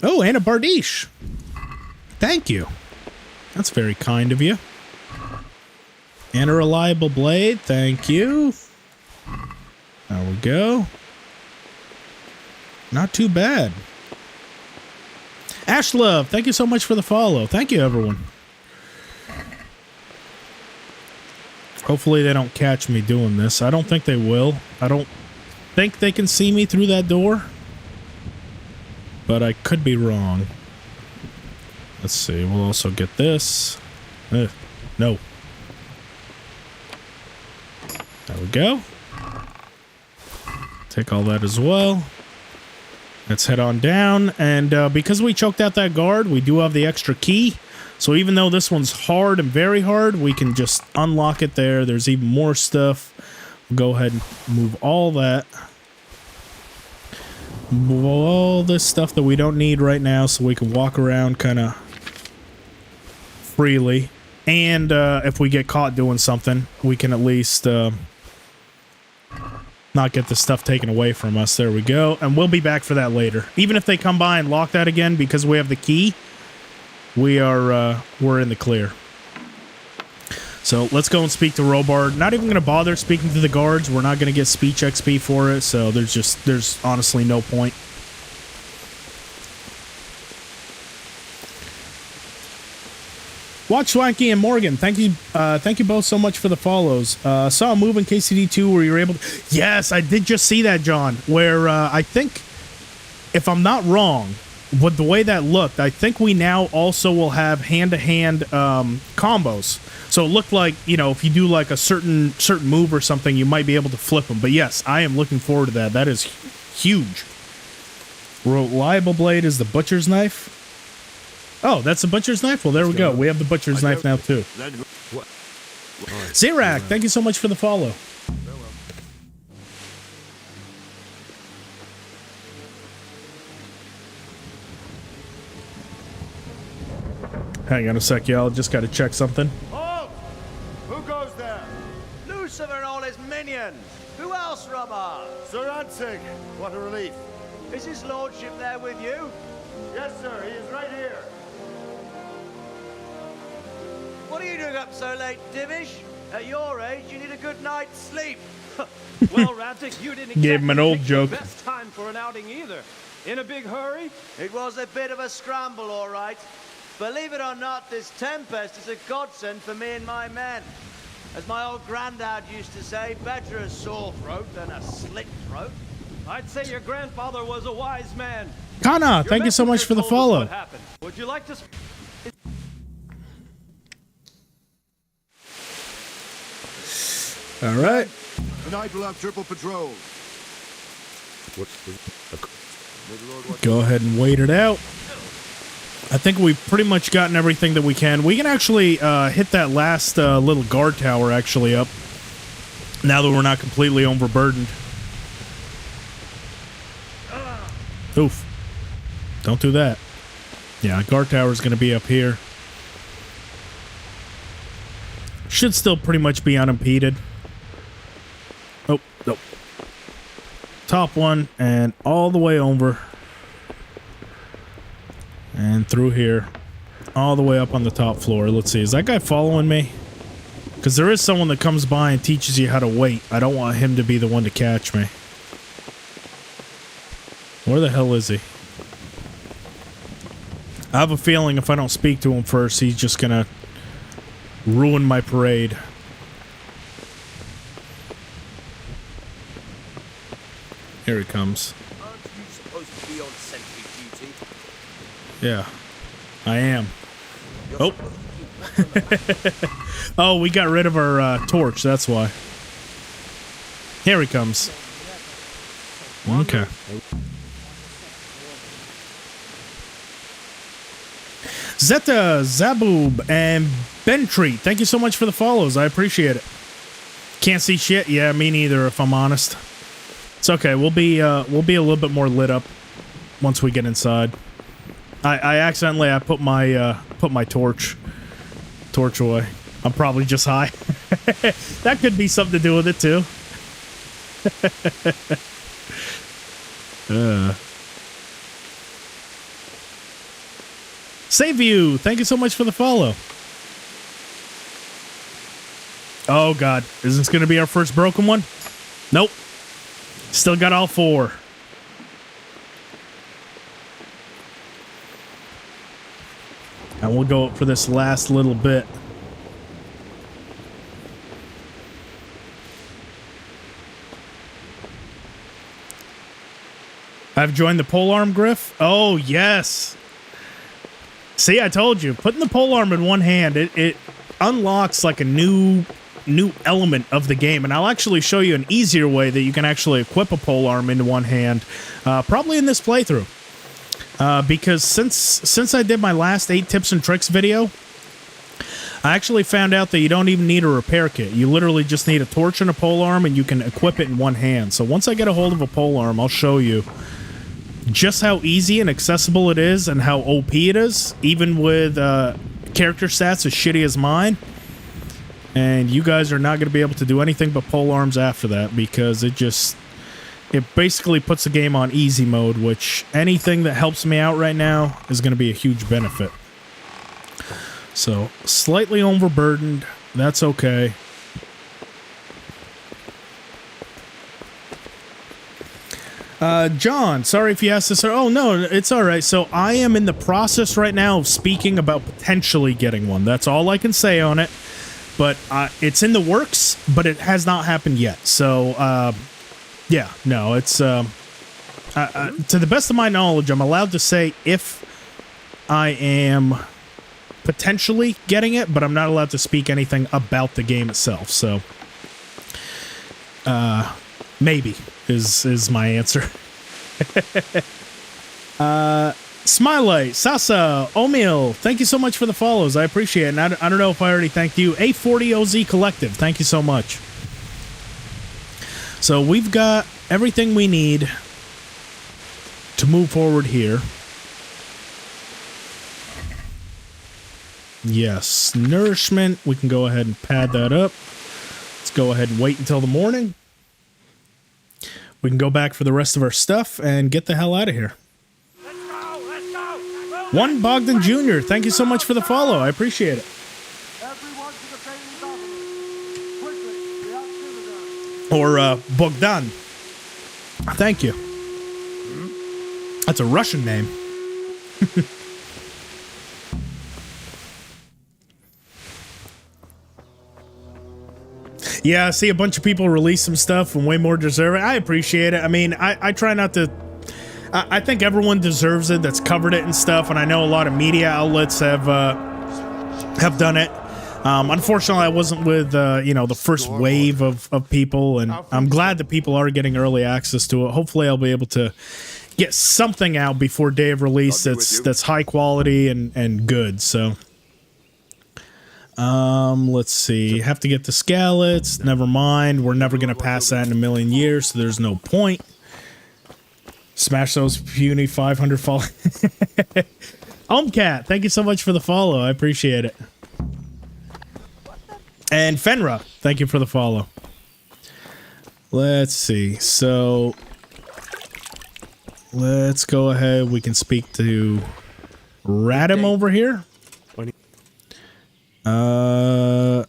Oh, and a Bardiche. Thank you. That's very kind of you. And a reliable blade. Thank you. There we go. Not too bad. Ashlove, thank you so much for the follow. Thank you, everyone. Hopefully they don't catch me doing this. I don't think they will. I don't think they can see me through that door. But I could be wrong. Let's see. We'll also get this. No. There we go. Take all that as well. Let's head on down. And because we choked out that guard, we do have the extra key. So even though this one's hard and very hard, we can just unlock it there. There's even more stuff. We'll go ahead and move all that. Move all this stuff that we don't need right now so we can walk around kind of freely. And if we get caught doing something, we can at least not get the stuff taken away from us. There we go. And we'll be back for that later. Even if they come by and lock that again because we have the key, we're in the clear. So let's go and speak to Robard. Not even going to bother speaking to the guards. We're not going to get speech XP for it, so there's honestly no point. Watch Swanky and Morgan. Thank you both so much for the follows. Saw a move in KCD2 where you were able to... Yes, I did just see that, John, where I think, if I'm not wrong, with the way that looked, I think we now also will have hand-to-hand combos. So it looked like, you know, if you do like a certain move or something, you might be able to flip them. But yes, I am looking forward to that. That is huge. Reliable blade is the butcher's knife. Oh, that's the butcher's knife? Well, there we go. We have the butcher's knife now, too. Zirak, thank you so much for the follow. Hang on a sec, y'all. Just got to check something. Halt! Who goes there? Lucifer and all his minions. Who else, Rubber? Sir Ansig, what a relief. Is his lordship there with you? Yes, sir, he is right here. What are you doing up so late, Divish? At your age, you need a good night's sleep. Well, Rantic, you didn't Gave him an old joke. Best time for an outing either. In a big hurry? It was a bit of a scramble, all right. Believe it or not, this tempest is a godsend for me and my men. As my old granddad used to say, better a sore throat than a slit throat. I'd say your grandfather was a wise man. Kana, thank you so much for the follow. Would you like to... All right. Tonight we'll have triple patrol. Go ahead and wait it out. I think we've pretty much gotten everything that we can. We can actually hit that last little guard tower actually up, now that we're not completely overburdened. Oof. Don't do that. Yeah, guard tower is going to be up here. Should still pretty much be unimpeded. Oh, nope. Top one and all the way over. And through here. All the way up on the top floor. Let's see. Is that guy following me? Because there is someone that comes by and teaches you how to wait. I don't want him to be the one to catch me. Where the hell is he? I have a feeling if I don't speak to him first, he's just gonna ruin my parade. Here he comes. Aren't you supposed to be on sentry duty? Yeah, I am. Oh. Oh, we got rid of our torch, that's why. Here he comes. Okay. Zeta, Zaboob, and Bentreat, thank you so much for the follows. I appreciate it. Can't see shit? Yeah, me neither, if I'm honest. It's okay. We'll be a little bit more lit up once we get inside. I accidentally put my torch away. I'm probably just high. That could be something to do with it too. Save you. Thank you so much for the follow. Oh god, is this gonna be our first broken one? Nope. Still got all four. And we'll go up for this last little bit. I've joined the polearm, Griff. Oh, yes. See, I told you. Putting the polearm in one hand, it unlocks like a new element of the game. And I'll actually show you an easier way that you can actually equip a polearm into one hand. Probably in this playthrough. Because since I did my last 8 tips and tricks video, I actually found out that you don't even need a repair kit. You literally just need a torch and a polearm, and you can equip it in one hand. So once I get a hold of a polearm, I'll show you just how easy and accessible it is and how OP it is, even with character stats as shitty as mine. And you guys are not going to be able to do anything but polearms after that, because it basically puts the game on easy mode, which anything that helps me out right now is going to be a huge benefit. So, slightly overburdened. That's okay. John, sorry if you asked this. Oh, no, it's all right. So I am in the process right now of speaking about potentially getting one. That's all I can say on it. But it's in the works, but it has not happened yet. So, yeah, no, it's... to the best of my knowledge, I'm allowed to say if I am potentially getting it, but I'm not allowed to speak anything about the game itself. So, maybe is my answer. Smiley, Sasa, Omil, thank you so much for the follows. I appreciate it. And I don't know if I already thanked you. A40OZ Collective, thank you so much. So we've got everything we need to move forward here. Yes, nourishment. We can go ahead and pad that up. Let's go ahead and wait until the morning. We can go back for the rest of our stuff and get the hell out of here. One Bogdan Jr., thank you so much for the follow. I appreciate it. Or Bogdan. Thank you. That's a Russian name. Yeah, I see a bunch of people release some stuff and way more deserving. I appreciate it. I mean, I try not to... I think everyone deserves it that's covered it and stuff, and I know a lot of media outlets have done it. Unfortunately, I wasn't with, the first wave of people, and I'm glad that people are getting early access to it. Hopefully, I'll be able to get something out before day of release that's high quality and good, so... let's see. Have to get the Skalitz. Never mind. We're never going to pass that in a million years, so there's no point. Smash those puny 500 follow. Omcat, thank you so much for the follow. I appreciate it. And Fenra, thank you for the follow. Let's see. So, let's go ahead. We can speak to Radam over here. Oh,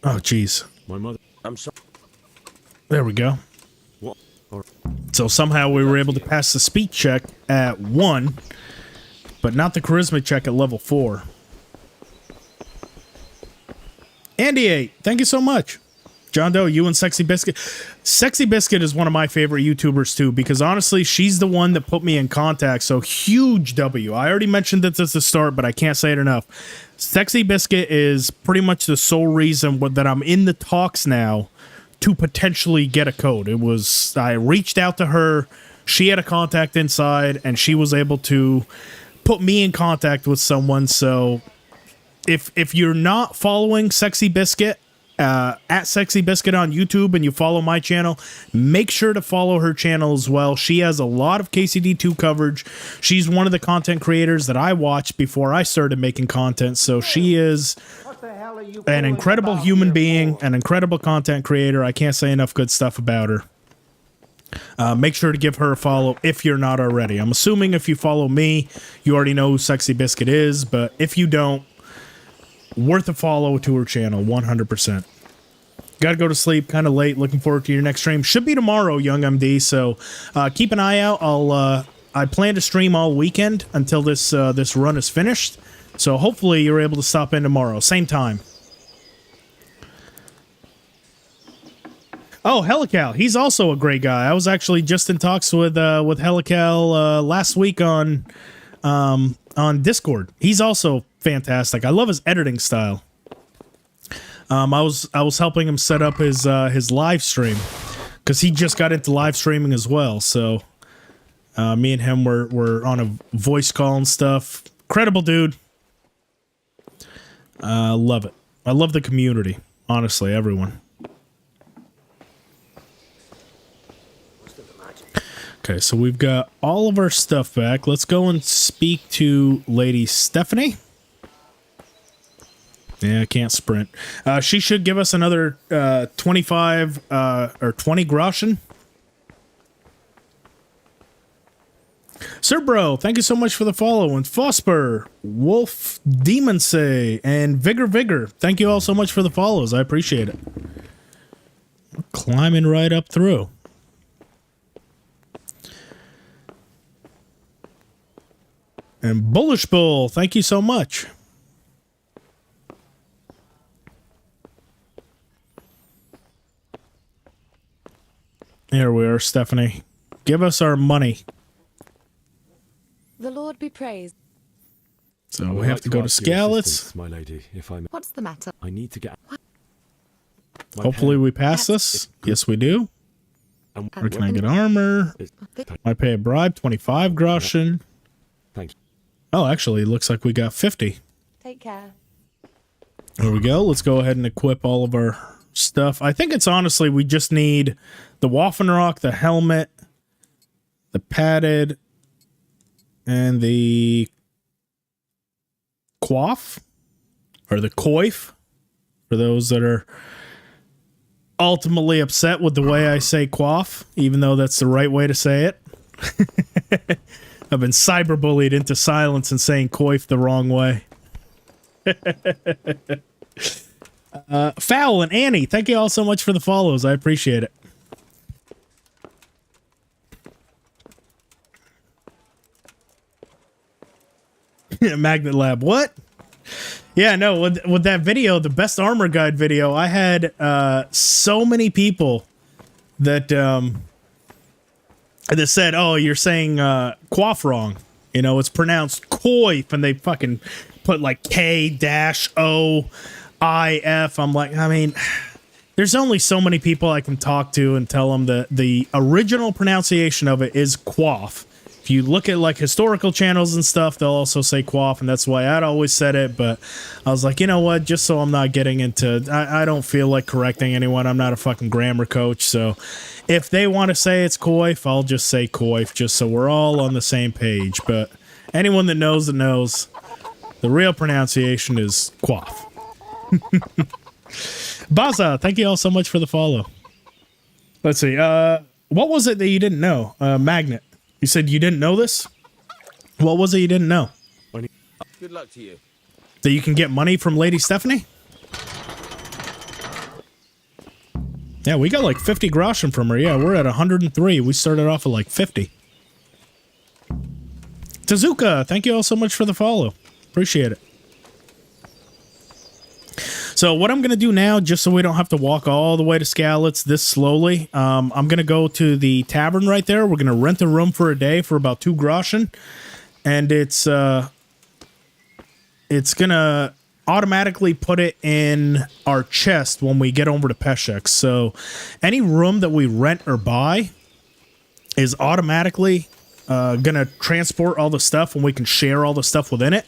jeez. My mother. I'm sorry. There we go. What? So somehow we were able to pass the speech check at 1, but not the charisma check at level 4. Andy8, thank you so much. John Doe, you and Sexy Biscuit. Sexy Biscuit is one of my favorite YouTubers too, because honestly, she's the one that put me in contact. So huge W. I already mentioned this at the start, but I can't say it enough. Sexy Biscuit is pretty much the sole reason that I'm in the talks now to potentially get a code. I reached out to her, she had a contact inside, and she was able to put me in contact with someone. So if you're not following Sexy Biscuit, at Sexy Biscuit on YouTube, and you follow my channel, make sure to follow her channel as well. She has a lot of KCD2 coverage. She's one of the content creators that I watched before I started making content, so she is an incredible human being, an incredible content creator. I can't say enough good stuff about her. Make sure to give her a follow if you're not already. I'm assuming if you follow me, you already know who Sexy Biscuit is, but if you don't, worth a follow to her channel, 100%. Gotta go to sleep, kind of late. Looking forward to your next stream. Should be tomorrow, Young MD. So keep an eye out. I plan to stream all weekend until this run is finished. So hopefully you're able to stop in tomorrow, same time. Oh, Helical, he's also a great guy. I was actually just in talks with Helical last week on Discord. He's also fantastic. I love his editing style. I was helping him set up his live stream because he just got into live streaming as well. So me and him were on a voice call and stuff. Incredible dude. Love it. I love the community. Honestly, everyone. Okay, so we've got all of our stuff back. Let's go and speak to Lady Stephanie. Yeah, I can't sprint. She should give us another 25 or 20 groschen. Sir Bro, thank you so much for the follow. And Fosper, Wolf, Demon Say, and Vigor. Thank you all so much for the follows. I appreciate it. We're climbing right up through. And Bullish Bull, thank you so much. Here we are, Stephanie. Give us our money. The Lord be praised. So we have to go to Skalitz. My lady, if I may. What's the matter? I need to get. Hopefully we pass this. Yes, we do. Where can I get armor? I pay a bribe, 25 groschen. Thanks. Oh, actually, it looks like we got 50. Take care. There we go. Let's go ahead and equip all of our stuff. I think it's honestly, we just need the Waffenrock, the helmet, the padded, and the coif, or the coif, for those that are ultimately upset with the way I say coif, even though that's the right way to say it. I've been cyberbullied into silence and saying coif the wrong way. Fowl and Annie, thank you all so much for the follows. I appreciate it. Magnet Lab, what? Yeah, no, with that video, the best armor guide video, I had so many people that that said, "Oh, you're saying coif wrong. You know, it's pronounced coif," and they fucking put like K-O-I-F. I'm like, I mean, there's only so many people I can talk to and tell them that the original pronunciation of it is quaff. If you look at like historical channels and stuff, they'll also say quaff, and that's why I'd always said it. But I was like, you know what? Just so I'm not getting into, I don't feel like correcting anyone. I'm not a fucking grammar coach. So if they want to say it's coif, I'll just say coif, just so we're all on the same page. But anyone that knows, the real pronunciation is quaff. Baza, thank you all so much for the follow. Let's see. What was it that you didn't know? Magnet. You said you didn't know this? What was it you didn't know? Good luck to you. That you can get money from Lady Stephanie? Yeah, we got like 50 groschen from her. Yeah, we're at 103. We started off at like 50. Tezuka, thank you all so much for the follow. Appreciate it. So what I'm going to do now, just so we don't have to walk all the way to Skalitz this slowly, I'm going to go to the tavern right there. We're going to rent a room for a day for about 2 groschen. And it's going to automatically put it in our chest when we get over to Peshek. So any room that we rent or buy is automatically gonna transport all the stuff, and we can share all the stuff within it.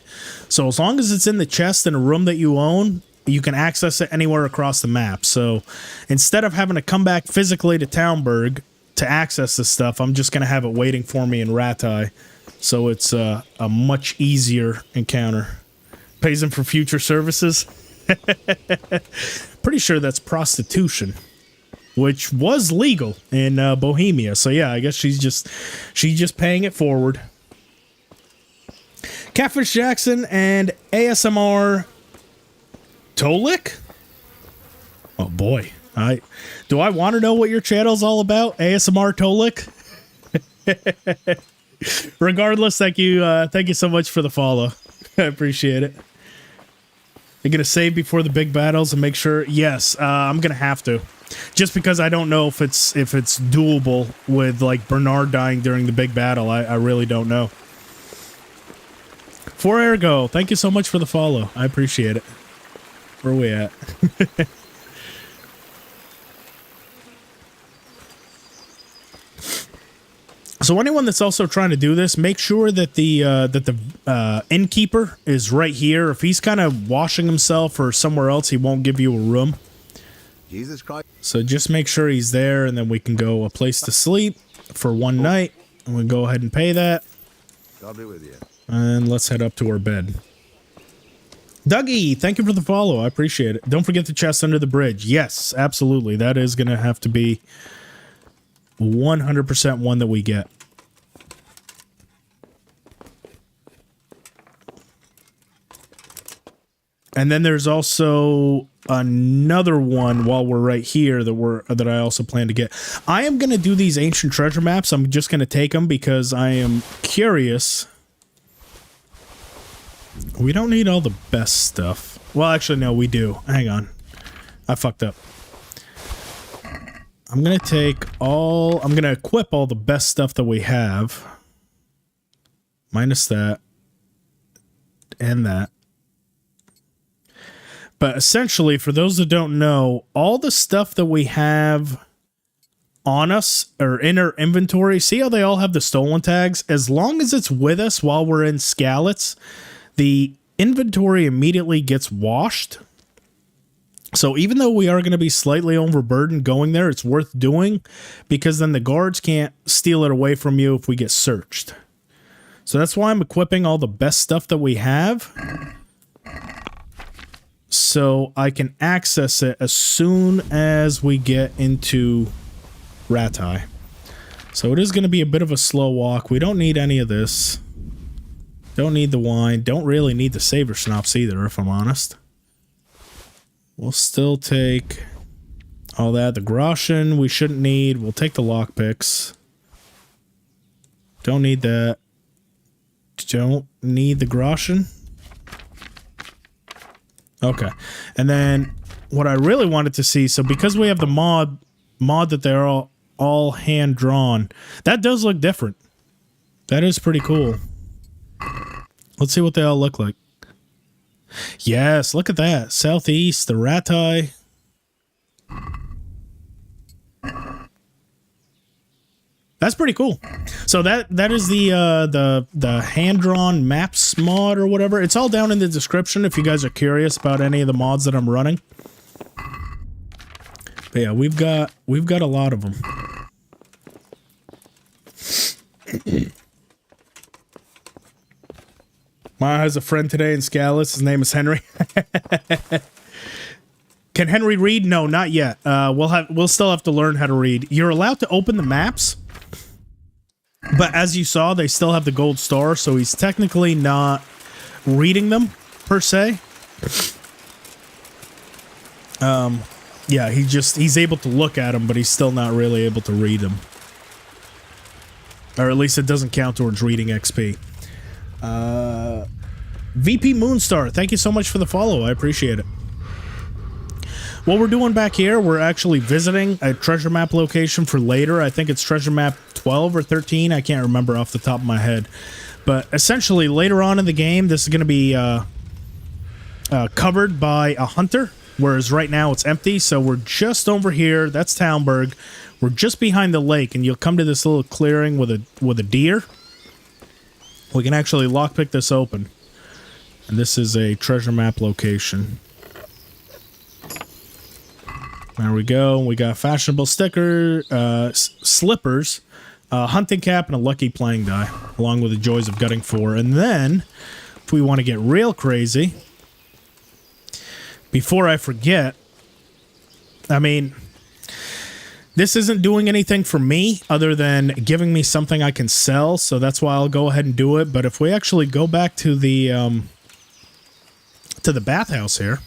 So as long as it's in the chest in a room that you own, you can access it anywhere across the map. So instead of having to come back physically to Townburg to access this stuff, I'm just gonna have it waiting for me in Ratai. So it's a much easier encounter. Pays him for future services. Pretty sure that's prostitution, which was legal in Bohemia. So yeah, I guess she's just paying it forward. Catfish Jackson and ASMR Tolik? Oh boy. Do I want to know what your channel's all about? ASMR Tolik? Regardless, thank you so much for the follow. I appreciate it. You're gonna save before the big battles and make sure. Yes, I'm gonna have to. Just because I don't know if it's doable with like Bernard dying during the big battle. I really don't know. For Ergo, thank you so much for the follow. I appreciate it. Where are we at? So anyone that's also trying to do this, make sure that the innkeeper is right here. If he's kind of washing himself or somewhere else, he won't give you a room. Jesus Christ. So just make sure he's there, and then we can go a place to sleep for one night. And we go ahead and pay that. God be with you. And let's head up to our bed. Dougie, thank you for the follow. I appreciate it. Don't forget the chest under the bridge. Yes, absolutely. That is going to have to be 100% one that we get. And then there's also another one while we're right here that I also plan to get. I am going to do these ancient treasure maps. I'm just going to take them because I am curious We don't need all the best stuff. Well, actually, no, we do. Hang on. I fucked up. I'm going to equip all the best stuff that we have. Minus that. And that. But essentially, for those that don't know, all the stuff that we have on us or in our inventory, see how they all have the stolen tags? As long as it's with us while we're in Skalitz, the inventory immediately gets washed. So even though we are going to be slightly overburdened going there, it's worth doing because then the guards can't steal it away from you if we get searched. So that's why I'm equipping all the best stuff that we have so I can access it as soon as we get into Ratai. So it is going to be a bit of a slow walk. We don't need any of this. Don't need the wine. Don't really need the saber schnapps either, if I'm honest. We'll still take all that. The groschen we shouldn't need. We'll take the lockpicks. Don't need that. Don't need the groschen. Okay. And then what I really wanted to see, so because we have the mod that they're all hand drawn, that does look different. That is pretty cool. Let's see what they all look like. Yes, look at that. Southeast, the Ratai. That's pretty cool. So that is the hand-drawn maps mod or whatever. It's all down in the description if you guys are curious about any of the mods that I'm running. But yeah, we've got a lot of them. Maya has a friend today in Skalitz. His name is Henry. Can Henry read? No, not yet. We'll still have to learn how to read. You're allowed to open the maps, but as you saw, they still have the gold star, so he's technically not reading them per se. Yeah, he's able to look at them, but he's still not really able to read them. Or at least it doesn't count towards reading XP. VP Moonstar, thank you so much for the follow. I appreciate it. What we're doing back here, we're actually visiting a treasure map location for later. I think it's treasure map 12 or 13. I can't remember off the top of my head. But essentially, later on in the game, this is going to be covered by a hunter, whereas right now it's empty. So we're just over here. That's Townburg. We're just behind the lake, and you'll come to this little clearing with a deer. We can actually lockpick this open. And this is a treasure map location. There we go. We got fashionable sticker, slippers, hunting cap, and a lucky playing die, along with the joys of gutting 4. And then, if we want to get real crazy, before I forget, I mean, this isn't doing anything for me other than giving me something I can sell, so that's why I'll go ahead and do it. But if we actually go back to the bathhouse here,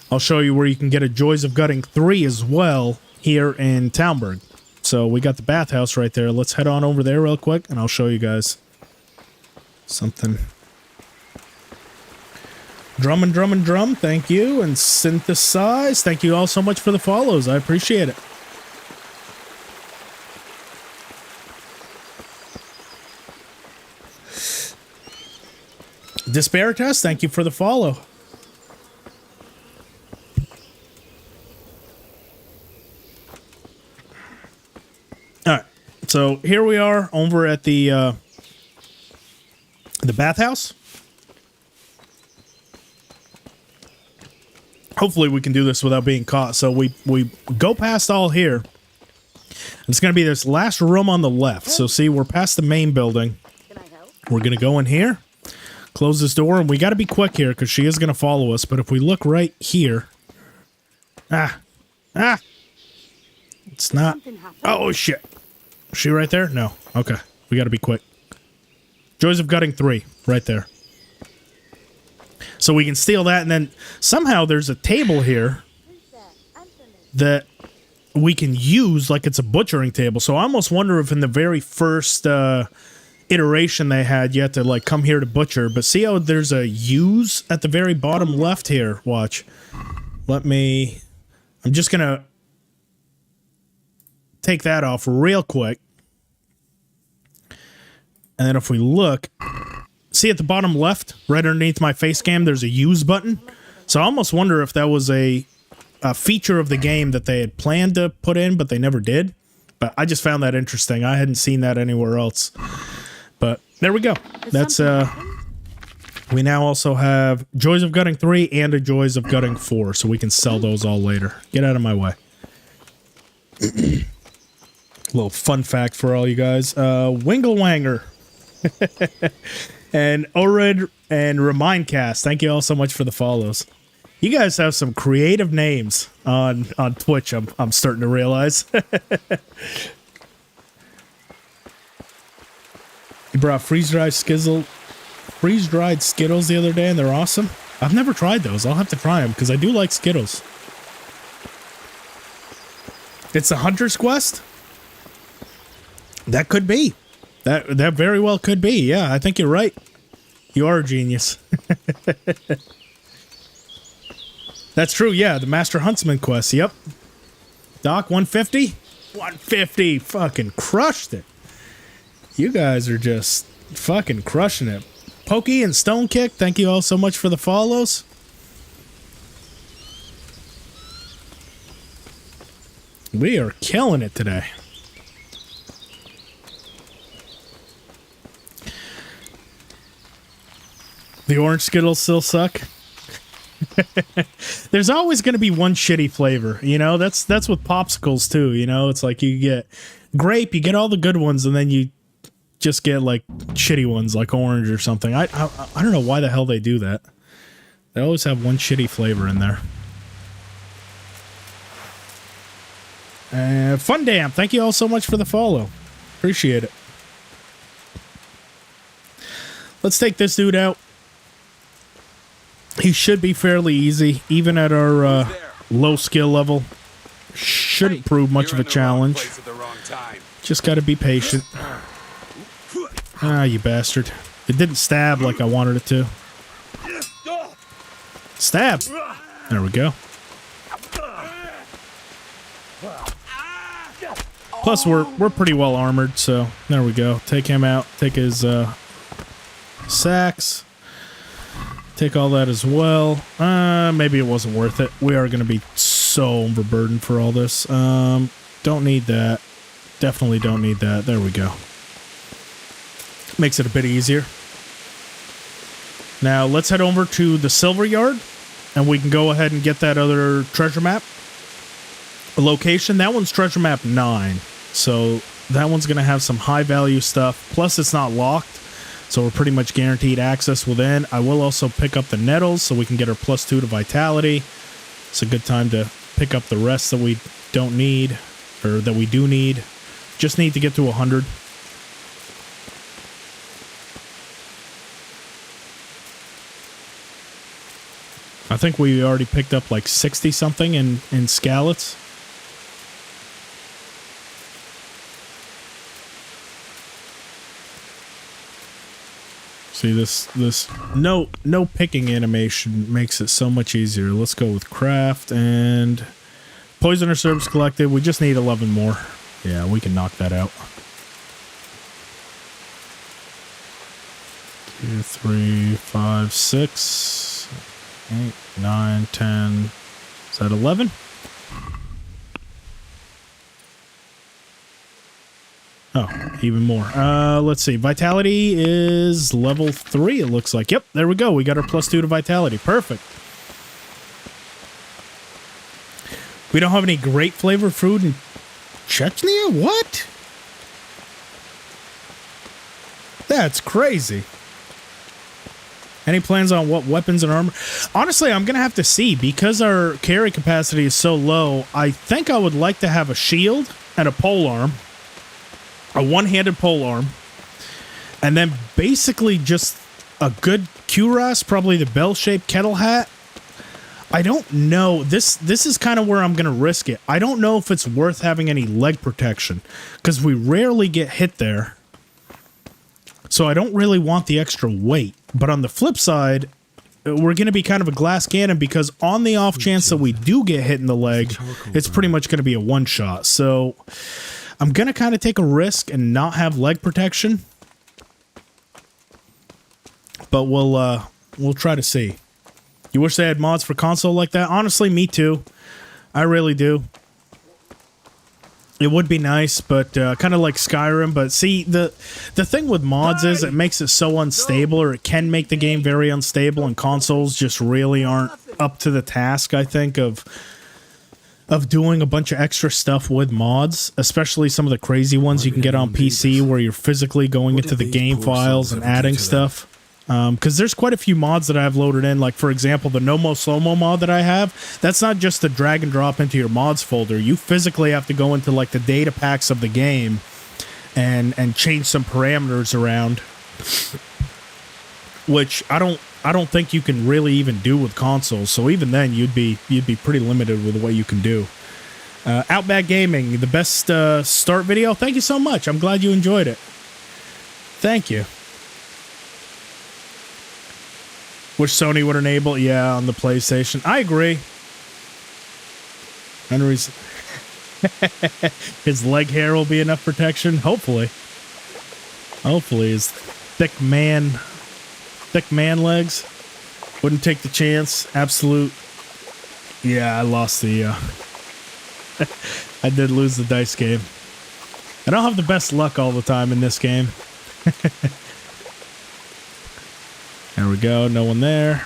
I'll show you where you can get a Joys of Gutting 3 as well here in Townburg. So we got the bathhouse right there. Let's head on over there real quick, and I'll show you guys something. Drum and drum and drum, thank you. And synthesize, thank you all so much for the follows. I appreciate it. Disparitas, thank you for the follow. Alright, so here we are over at the bathhouse. Hopefully we can do this without being caught. So we go past all here. It's going to be this last room on the left. So see, we're past the main building. We're going to go in here. Close this door, and we got to be quick here because she is going to follow us. But if we look right here, it's not. Oh shit! Is she right there? No. Okay, we got to be quick. Joys of Gutting 3, right there. So we can steal that, and then somehow there's a table here that we can use like it's a butchering table. So I almost wonder if in the very first iteration they had. You had to like come here to butcher. But see how there's a use at the very bottom left here? Watch. I'm just gonna take that off real quick. And then if we look, see at the bottom left, right underneath my face cam, there's a use button. So I almost wonder if that was a feature of the game that they had planned to put in, but they never did. But I just found that interesting. I hadn't seen that anywhere else. But there we go. That's we now also have Joys of Gutting 3 and a Joys of Gutting 4, so we can sell those all later. Get out of my way. Little fun fact for all you guys. Winglewanger. And Ored and Remindcast. Thank you all so much for the follows. You guys have some creative names on Twitch, I'm starting to realize. You brought freeze-dried Skittles the other day, and they're awesome. I've never tried those. I'll have to try them, because I do like Skittles. It's a Hunter's Quest? That could be. That very well could be. Yeah, I think you're right. You are a genius. That's true, yeah. The Master Huntsman quest, yep. Doc, 150? 150! Fucking crushed it. You guys are just fucking crushing it. Pokey and Stone Kick, thank you all so much for the follows. We are killing it today. The orange Skittles still suck. There's always going to be one shitty flavor, you know? That's with popsicles too, you know? It's like you get grape, you get all the good ones, and then you just get like shitty ones like orange or something. I don't know why the hell they do that. They always have one shitty flavor in there. Fun Damn, thank you all so much for the follow. Appreciate it. Let's take this dude out. He should be fairly easy, even at our low skill level. Shouldn't prove much of a challenge. Just gotta be patient. Ah, you bastard. It didn't stab like I wanted it to. Stab! There we go. Plus, we're pretty well armored, so there we go. Take him out. Take his sacks. Take all that as well. Maybe it wasn't worth it. We are going to be so overburdened for all this. Don't need that. Definitely don't need that. There we go. Makes it a bit easier. Now, let's head over to the Silver Yard, and we can go ahead and get that other treasure map. Location, that one's treasure map 9. So that one's going to have some high value stuff. Plus, it's not locked. So we're pretty much guaranteed access within. I will also pick up the nettles so we can get our +2 to vitality. It's a good time to pick up the rest that we don't need, or that we do need. Just need to get to 100. I think we already picked up like 60 something in Skalitz. See, this no picking animation makes it so much easier. Let's go with craft and poisoner herbs collected. We just need 11 more. Yeah, we can knock that out. 2, 3, 5, 6, 8, 9, 10. Is that 11? Oh, even more. Let's see. Vitality is level 3, it looks like. Yep, there we go. We got our +2 to vitality. Perfect. We don't have any grape flavored food in Chechnya? What? That's crazy. Any plans on what weapons and armor? Honestly, I'm going to have to see. Because our carry capacity is so low, I think I would like to have a shield and a polearm. A one-handed polearm, and then basically just a good cuirass, probably the bell-shaped kettle hat. I don't know. This is kind of where I'm going to risk it. I don't know if it's worth having any leg protection, because we rarely get hit there. So I don't really want the extra weight. But on the flip side, we're going to be kind of a glass cannon because on the off chance that we do get hit in the leg, it's pretty much going to be a one-shot. So I'm going to kind of take a risk and not have leg protection. But we'll try to see. You wish they had mods for console like that? Honestly, me too. I really do. It would be nice, but kind of like Skyrim. But see, the thing with mods is it makes it so unstable, or it can make the game very unstable, and consoles just really aren't up to the task, I think, of doing a bunch of extra stuff with mods, especially some of the crazy ones you can get on PC where you're physically going into the game files and adding stuff. Because there's quite a few mods that I've loaded in, like, for example, the No Mo Slow-Mo mod that I have. That's not just a drag and drop into your mods folder. You physically have to go into, like, the data packs of the game and change some parameters around, which I don't think you can really even do with consoles. So even then, you'd be pretty limited with what you can do. Outback Gaming, the best start video. Thank you so much. I'm glad you enjoyed it. Thank you. Which Sony would enable, yeah, on the PlayStation. I agree. Henry's his leg hair will be enough protection. Hopefully. Hopefully his thick man legs wouldn't take the chance. Absolute. Yeah, I lost the I did lose the dice game. I don't have the best luck all the time in this game. There we go, no one there.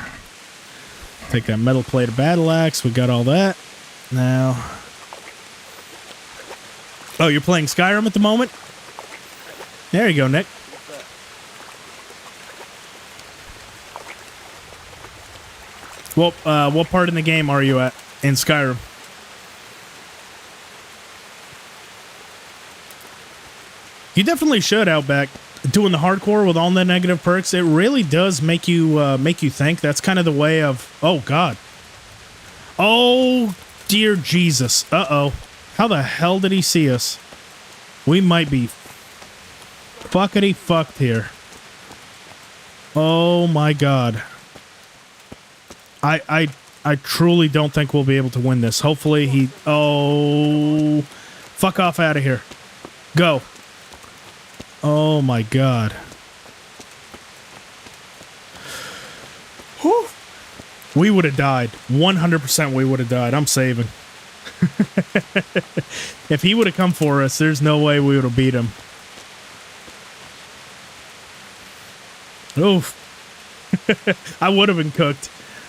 Take that metal plate of battle axe. We got all that. Now. Oh, you're playing Skyrim at the moment? There you go, Nick. Well, what part in the game are you at in Skyrim? You definitely should, Outback. Doing the hardcore with all the negative perks, it really does make you think. That's kind of the way of, oh god, oh dear Jesus, uh-oh, how the hell did he see us? We might be fuckity fucked here. Oh my god, I truly don't think we'll be able to win this. Hopefully he, oh, fuck off out of here, go. Oh my god. Whew. We would have died. 100% we would have died. I'm saving. If he would have come for us, there's no way we would have beat him. Oof. I would have been cooked.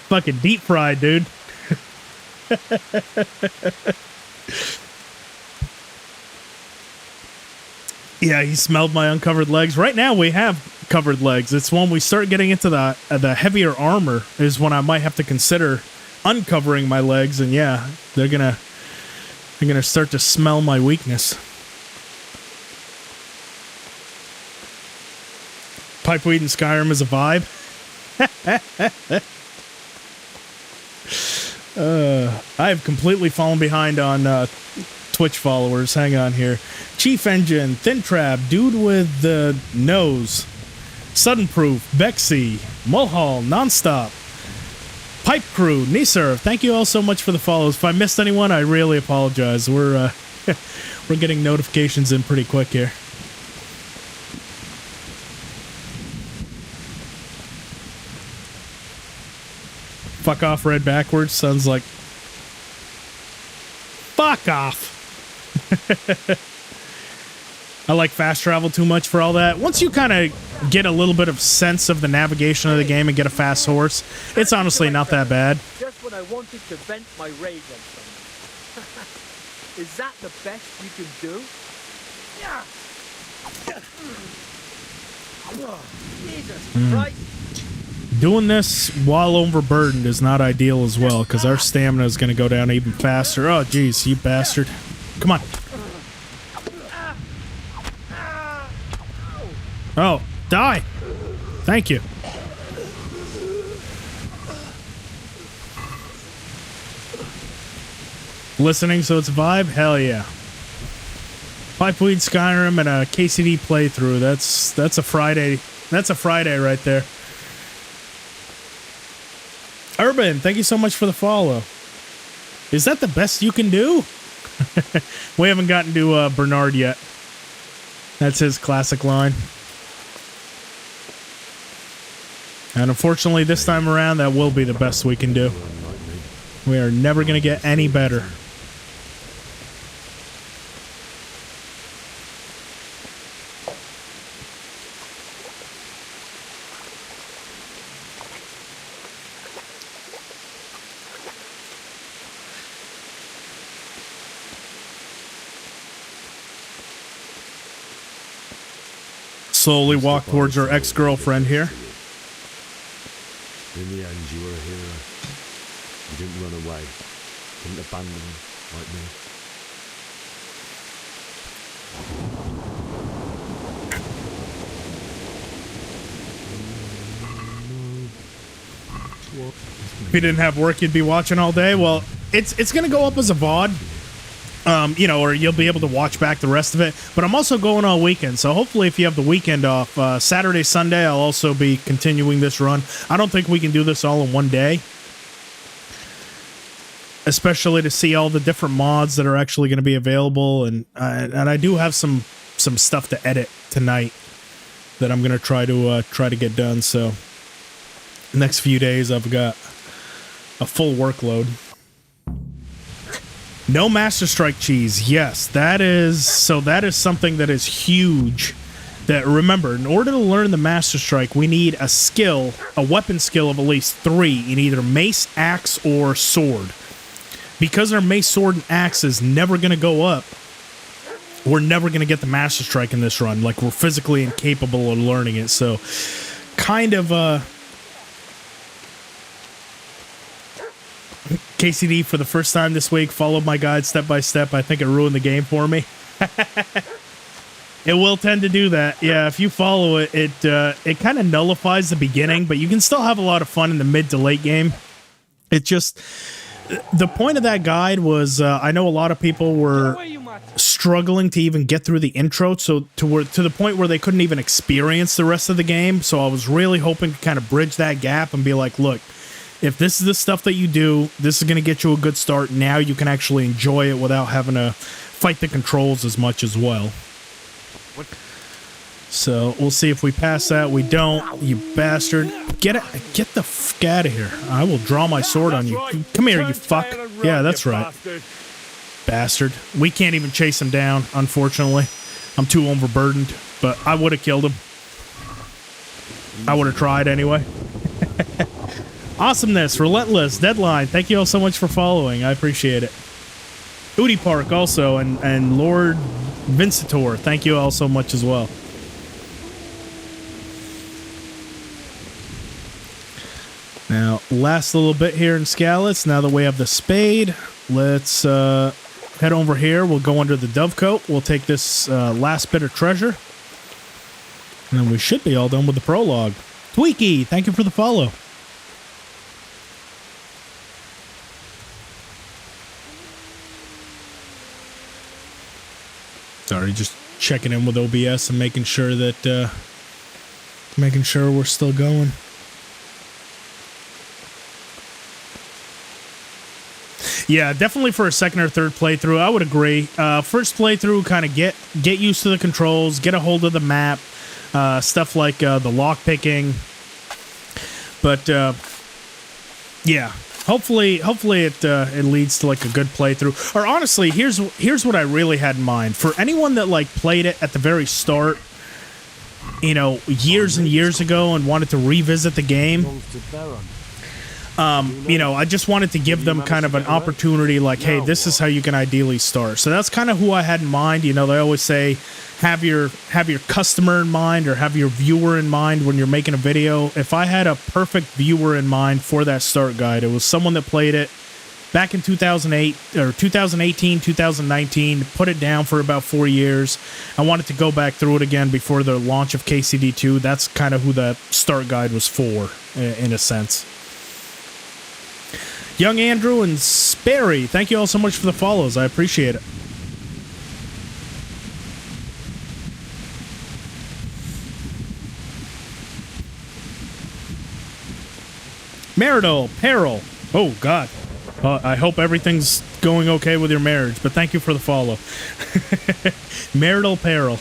Fucking deep fried, dude. Yeah, he smelled my uncovered legs. Right now, we have covered legs. It's when we start getting into the heavier armor is when I might have to consider uncovering my legs. And yeah, they're gonna start to smell my weakness. Pipeweed in Skyrim is a vibe. I have completely fallen behind on Twitch followers. Hang on here. Chief Engine, Thin Trap, Dude with the Nose, Sudden Proof, Bexy, Mulhall, Nonstop, Pipe Crew, Nisar. Thank you all so much for the follows. If I missed anyone, I really apologize. We're we're getting notifications in pretty quick here. Fuck off, read backwards. Sounds like fuck off. I like fast travel too much for all that. Once you kind of get a little bit of sense of the navigation of the game and get a fast horse, it's honestly not that bad. Just when I wanted to vent my rage on someone. Is that the best you can do? Jesus Christ. Doing this while overburdened is not ideal as well, because our stamina is going to go down even faster. Oh, jeez, you bastard. Come on. Oh, die. Thank you. Listening, so it's a vibe? Hell yeah. Pipeweed, Skyrim, and a KCD playthrough. That's a Friday. That's a Friday right there. Urban, thank you so much for the follow. Is that the best you can do? We haven't gotten to Bernard yet. That's his classic line. And unfortunately, this time around, that will be the best we can do. We are never going to get any better. Slowly walk towards our ex-girlfriend here. In the end, you were a hero. You didn't run away. Didn't abandon me like me. If you didn't have work, you'd be watching all day. Well, it's going to go up as a VOD, you know, or you'll be able to watch back the rest of it. But I'm also going all weekend, so hopefully if you have the weekend off, Saturday, Sunday, I'll also be continuing this run. I don't think we can do this all in one day, especially to see all the different mods that are actually going to be available. And I do have some stuff to edit tonight that I'm going to try to get done. So next few days, I've got a full workload. No Master Strike cheese. Yes, that is something that is huge. That, remember, in order to learn the Master Strike, we need a skill, a weapon skill of at least 3 in either mace, axe, or sword. Because our mace, sword, and axe is never going to go up, we're never going to get the Master Strike in this run. Like, we're physically incapable of learning it. So, kind of, KCD for the first time this week, followed my guide step by step. I think it ruined the game for me. It will tend to do that. Yeah, if you follow it, it kind of nullifies the beginning, but you can still have a lot of fun in the mid to late game. It just... The point of that guide was, I know a lot of people were struggling to even get through the intro, so to the point where they couldn't even experience the rest of the game. So I was really hoping to kind of bridge that gap and be like, look, if this is the stuff that you do, this is going to get you a good start. Now you can actually enjoy it without having to fight the controls as much as well. So we'll see if we pass that. We don't, you bastard. Get the fuck out of here. I will draw my sword on you. Come here, you fuck. Yeah, that's right. Bastard. We can't even chase him down, unfortunately. I'm too overburdened, but I would have killed him. I would have tried anyway. Awesomeness, Relentless, Deadline, thank you all so much for following. I appreciate it. Udi Park also, and Lord Vincitor, thank you all so much as well. Now, last little bit here in Skalitz. Now that we have the spade, let's head over here. We'll go under the dovecote. We'll take this last bit of treasure. And then we should be all done with the prologue. Tweaky, thank you for the follow. Sorry, just checking in with OBS and making sure that we're still going. Yeah, definitely for a second or third playthrough, I would agree. First playthrough, kind of get used to the controls, get a hold of the map, stuff like the lockpicking. But yeah, hopefully it leads to like a good playthrough. Or honestly, here's what I really had in mind for anyone that like played it at the very start, you know, years and years ago, and wanted to revisit the game. You know, I just wanted to give them kind of an opportunity like, hey, this is how you can ideally start. So that's kind of who I had in mind. You know, they always say have your customer in mind or have your viewer in mind when you're making a video. If I had a perfect viewer in mind for that start guide, it was someone that played it back in 2008 or 2018, 2019, put it down for about 4 years. I wanted to go back through it again before the launch of KCD 2. That's kind of who that start guide was for, in a sense. Young Andrew and Sperry, thank you all so much for the follows. I appreciate it. Marital peril. Oh, God. I hope everything's going okay with your marriage, but thank you for the follow. Marital peril.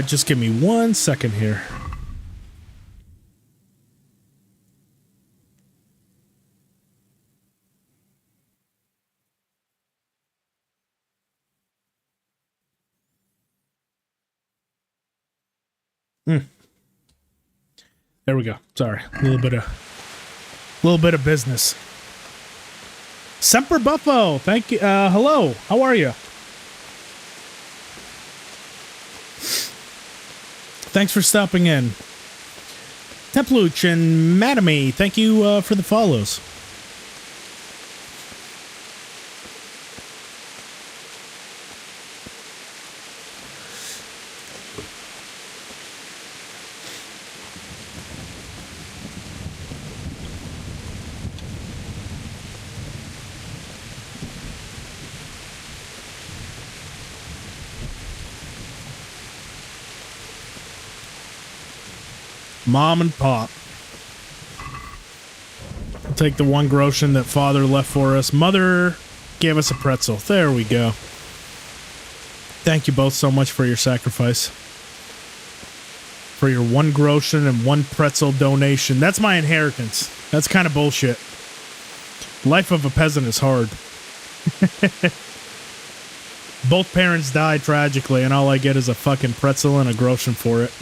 Just give me 1 second here. There we go. Sorry, a little bit of business. Semper Buffo, thank you. Hello, how are you? Thanks for stopping in. Templuch and Madame, thank you for the follows. Mom and Pop. I'll take the 1 groschen that Father left for us. Mother gave us a pretzel. There we go. Thank you both so much for your sacrifice. For your 1 groschen and 1 pretzel donation. That's my inheritance. That's kind of bullshit. Life of a peasant is hard. Both parents died tragically, and all I get is a fucking pretzel and a groschen for it.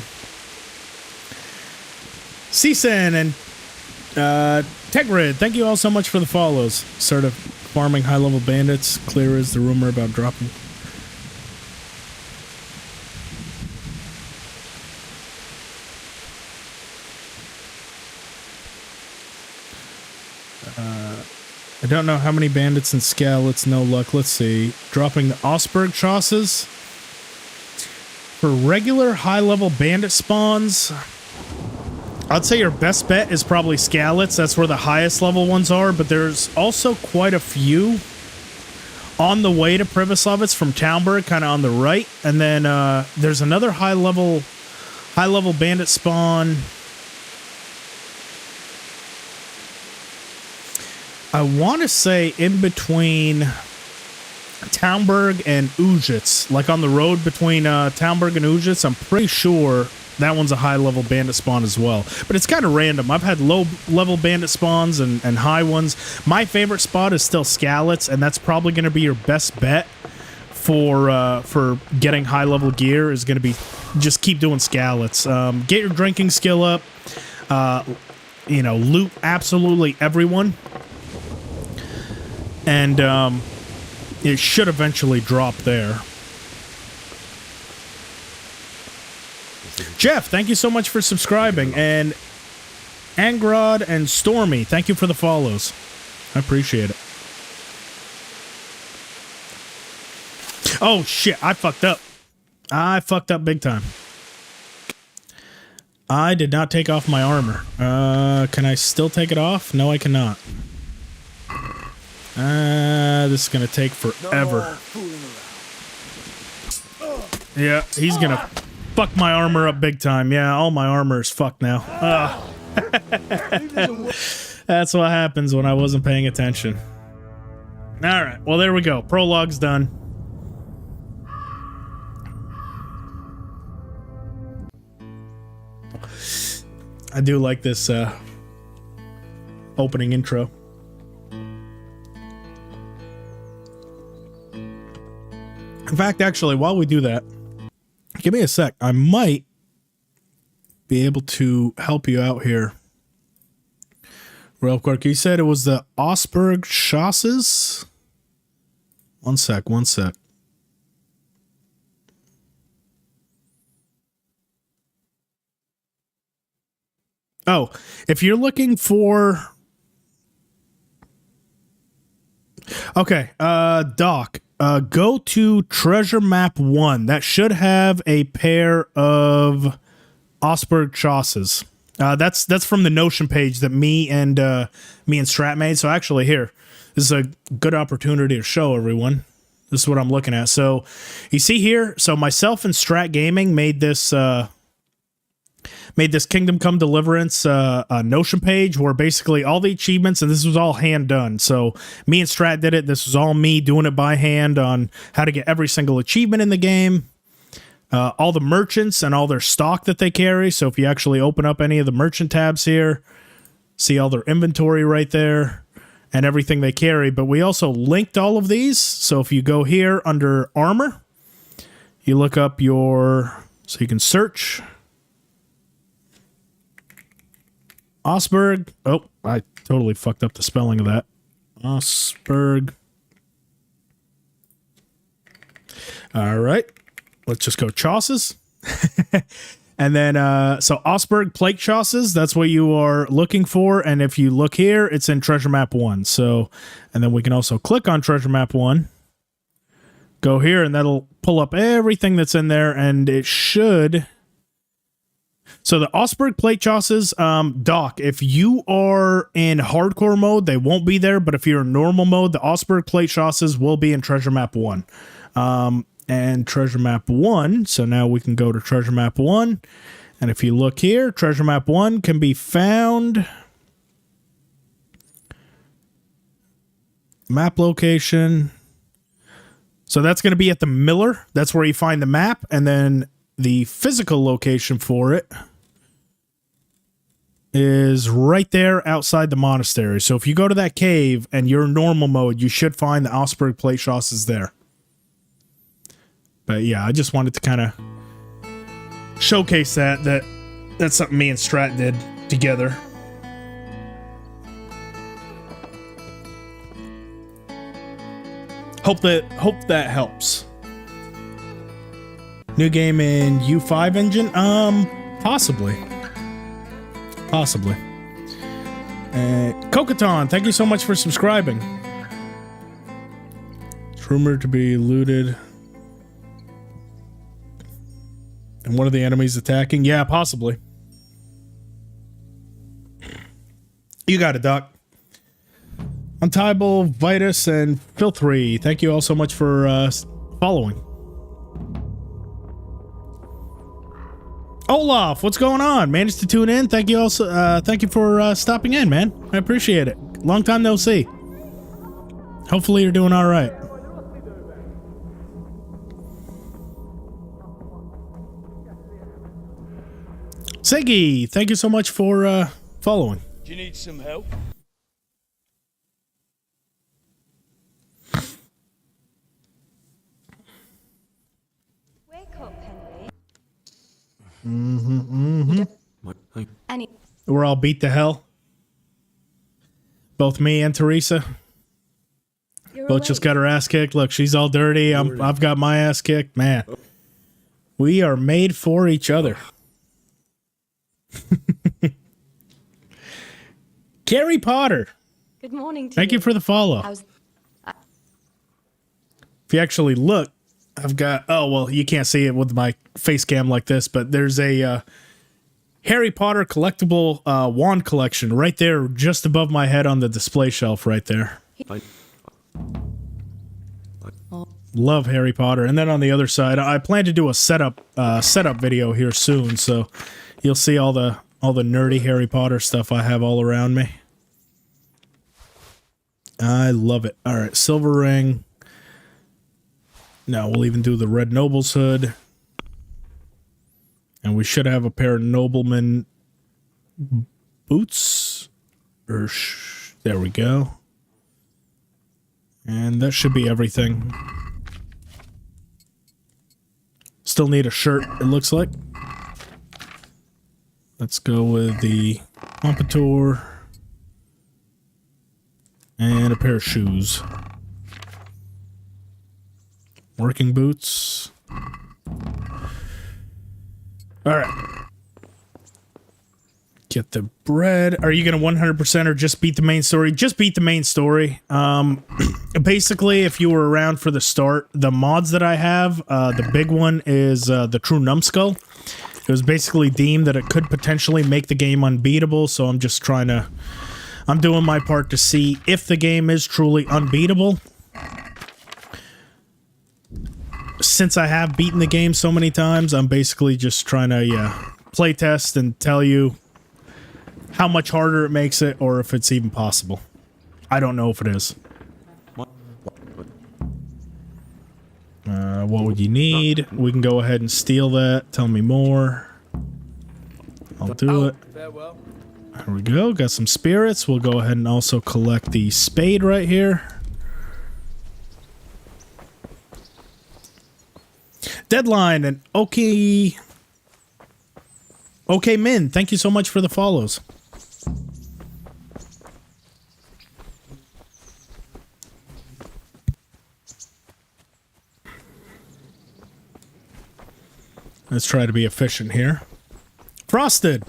Ceason and Tegrid, thank you all so much for the follows. Started farming high-level bandits. Clear as the rumor about dropping. I don't know how many bandits in Skalitz, no luck. Let's see. Dropping the Augsburg chasses. For regular high-level bandit spawns, I'd say your best bet is probably Skalitz. That's where the highest level ones are, but there's also quite a few on the way to Privoslavitz from Townburg, kind of on the right. And then there's another high-level bandit spawn. I want to say in between Townburg and Ujitz, like on the road between Townburg and Ujitz. I'm pretty sure that one's a high-level bandit spawn as well. But it's kind of random. I've had low-level bandit spawns and high ones. My favorite spot is still Skalitz, and that's probably going to be your best bet for getting high-level gear is going to be just keep doing Skalitz. Get your drinking skill up. Loot absolutely everyone. And it should eventually drop there. Jeff, thank you so much for subscribing. And Angrod and Stormy, thank you for the follows. I appreciate it. Oh, shit. I fucked up. I fucked up big time. I did not take off my armor. Can I still take it off? No, I cannot. This is going to take forever. Yeah, he's going to fuck my armor up big time. Yeah, all my armor is fucked now. That's what happens when I wasn't paying attention. Alright, well there we go. Prologue's done. I do like this opening intro. In fact, actually, while we do that, give me a sec. I might be able to help you out here real quick. You said it was the Augsburg chassis? One sec. Oh, if you're looking for... Okay, Doc. Go to Treasure Map 1. That should have a pair of Augsburg chassis. That's from the Notion page that me and Strat made. So actually, here, this is a good opportunity to show everyone. This is what I'm looking at. So you see here, so myself and Strat Gaming made this Kingdom Come Deliverance Notion page where basically all the achievements, and this was all hand done. So me and Strat did it. This was all me doing it by hand on how to get every single achievement in the game. All the merchants and all their stock that they carry. So if you actually open up any of the merchant tabs here, see all their inventory right there and everything they carry. But we also linked all of these. So if you go here under armor, you look up so you can search Osberg. Oh, I totally fucked up the spelling of that. Osberg. All right. Let's just go Chauces. And then, so Osberg plate Chauces, that's what you are looking for. And if you look here, it's in Treasure Map 1. So, and then we can also click on Treasure Map 1. Go here, and that'll pull up everything that's in there, and it should... So the Osberg plate Chauces, Doc, if you are in hardcore mode, they won't be there. But if you're in normal mode, the Osberg plate Chauces will be in Treasure Map 1. And Treasure Map 1, so now we can go to Treasure Map 1, and if you look here, Treasure Map 1 can be found, map location, so that's going to be at the Miller, that's where you find the map, and then the physical location for it is right there outside the monastery. So if you go to that cave and you're in normal mode, you should find the Osberg plate Chauces there. But yeah, I just wanted to kind of showcase that's something me and Strat did together. Hope that helps. New game in U5 engine? Possibly. Possibly. Kokaton, thank you so much for subscribing. It's rumored to be looted. And one of the enemies attacking? Yeah, possibly. You got it, Doc. Untiable, Vitus, and Phil3. Thank you all so much for following. Olaf, what's going on? Managed to tune in. Thank you also. Thank you for stopping in, man. I appreciate it. Long time no see. Hopefully you're doing all right. Siggy, thank you so much for following. Do you need some help? Wake up, Henry. We're all beat to hell. Both me and Teresa. Both just got her ass kicked. Look, she's all dirty. I've got my ass kicked. Man, we are made for each other. Carrie Potter. Good morning to Thank you for the follow. If you actually look, I've got, oh, well, you can't see it with my face cam like this, but there's a Harry Potter collectible wand collection right there just above my head on the display shelf right there. Love Harry Potter. And then on the other side, I plan to do a setup video here soon, so you'll see all the nerdy Harry Potter stuff I have all around me. I love it. All right, silver ring. Now we'll even do the red noble's hood. And we should have a pair of nobleman boots. There we go. And that should be everything. Still need a shirt, it looks like. Let's go with the pompadour. And a pair of shoes. Working boots. Alright. Get the bread. Are you going to 100% or just beat the main story? Just beat the main story. Basically, if you were around for the start, the mods that I have, the big one is the True Numbskull. It was basically deemed that it could potentially make the game unbeatable, so I'm just trying to... I'm doing my part to see if the game is truly unbeatable. Since I have beaten the game so many times, I'm basically just trying to, play test and tell you how much harder it makes it, or if it's even possible. I don't know if it is. What would you need? We can go ahead and steal that. Tell me more. I'll do it. There we go. Got some spirits. We'll go ahead and also collect the spade right here. Deadline and okay Min, thank you so much for the follows. Let's try to be efficient here. Frosted,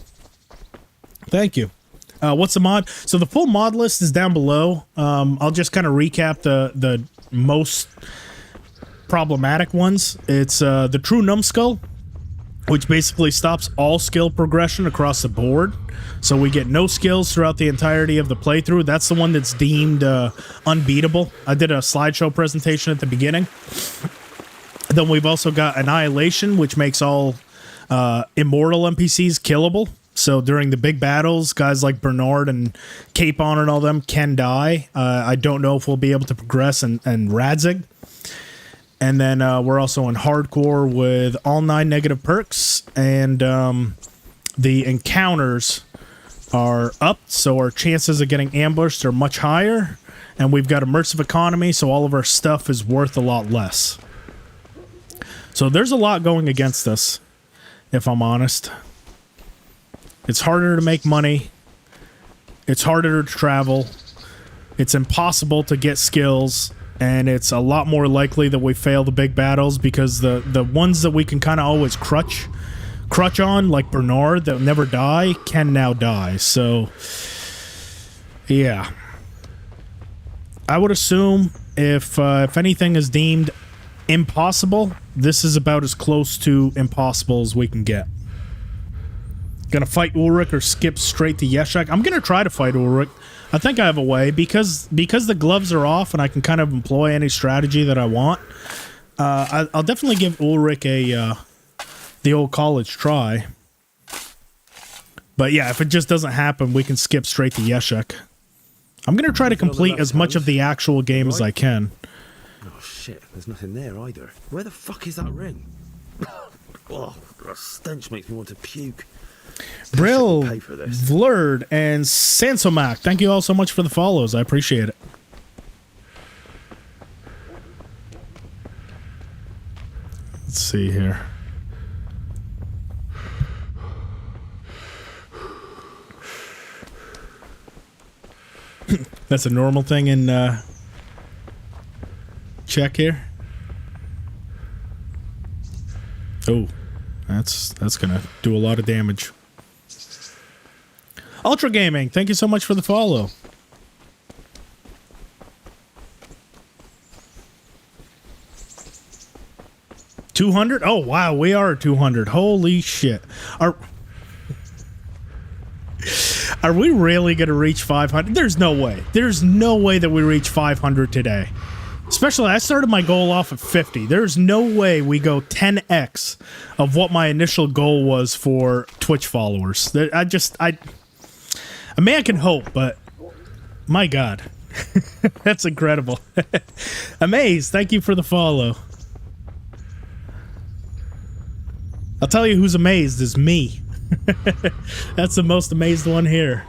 thank you. What's the mod? So the full mod list is down below. I'll just kind of recap the most problematic ones. It's the True Numbskull, which basically stops all skill progression across the board. So we get no skills throughout the entirety of the playthrough. That's the one that's deemed unbeatable. I did a slideshow presentation at the beginning. Then we've also got Annihilation, which makes all immortal NPCs killable. So during the big battles, guys like Bernard and Capon and all them can die. I don't know if we'll be able to progress and Radzig. And then we're also in Hardcore with all 9 negative perks. And the encounters are up, so our chances of getting ambushed are much higher. And we've got Immersive Economy, so all of our stuff is worth a lot less. So there's a lot going against us, if I'm honest. It's harder to make money. It's harder to travel. It's impossible to get skills. And it's a lot more likely that we fail the big battles because the ones that we can kind of always crutch on, like Bernard, that never die, can now die. So, yeah. I would assume if anything is deemed impossible, this is about as close to impossible as we can get. Gonna fight Ulrich or skip straight to Yeshak? I'm gonna try to fight Ulrich. I think I have a way because the gloves are off and I can kind of employ any strategy that I want. I'll definitely give Ulrich the old college try. But yeah, if it just doesn't happen, we can skip straight to Yeshak. I'm gonna try to complete as much of the actual game as I can. Oh shit, there's nothing there either. Where the fuck is that ring? Oh, that stench makes me want to puke. Brill, Vlurd, and Sansomac, thank you all so much for the follows. I appreciate it. Let's see here. That's a normal thing in Czech here. Oh, that's gonna do a lot of damage. Ultra Gaming, thank you so much for the follow. $200? Oh wow, we are at 200. Holy shit! Are we really gonna reach 500? There's no way. There's no way that we reach 500 today. Especially, I started my goal off at 50. There's no way we go 10x of what my initial goal was for Twitch followers. I mean, I can hope, but my God, that's incredible. Amazed, thank you for the follow. I'll tell you who's amazed is me. That's the most amazed one here.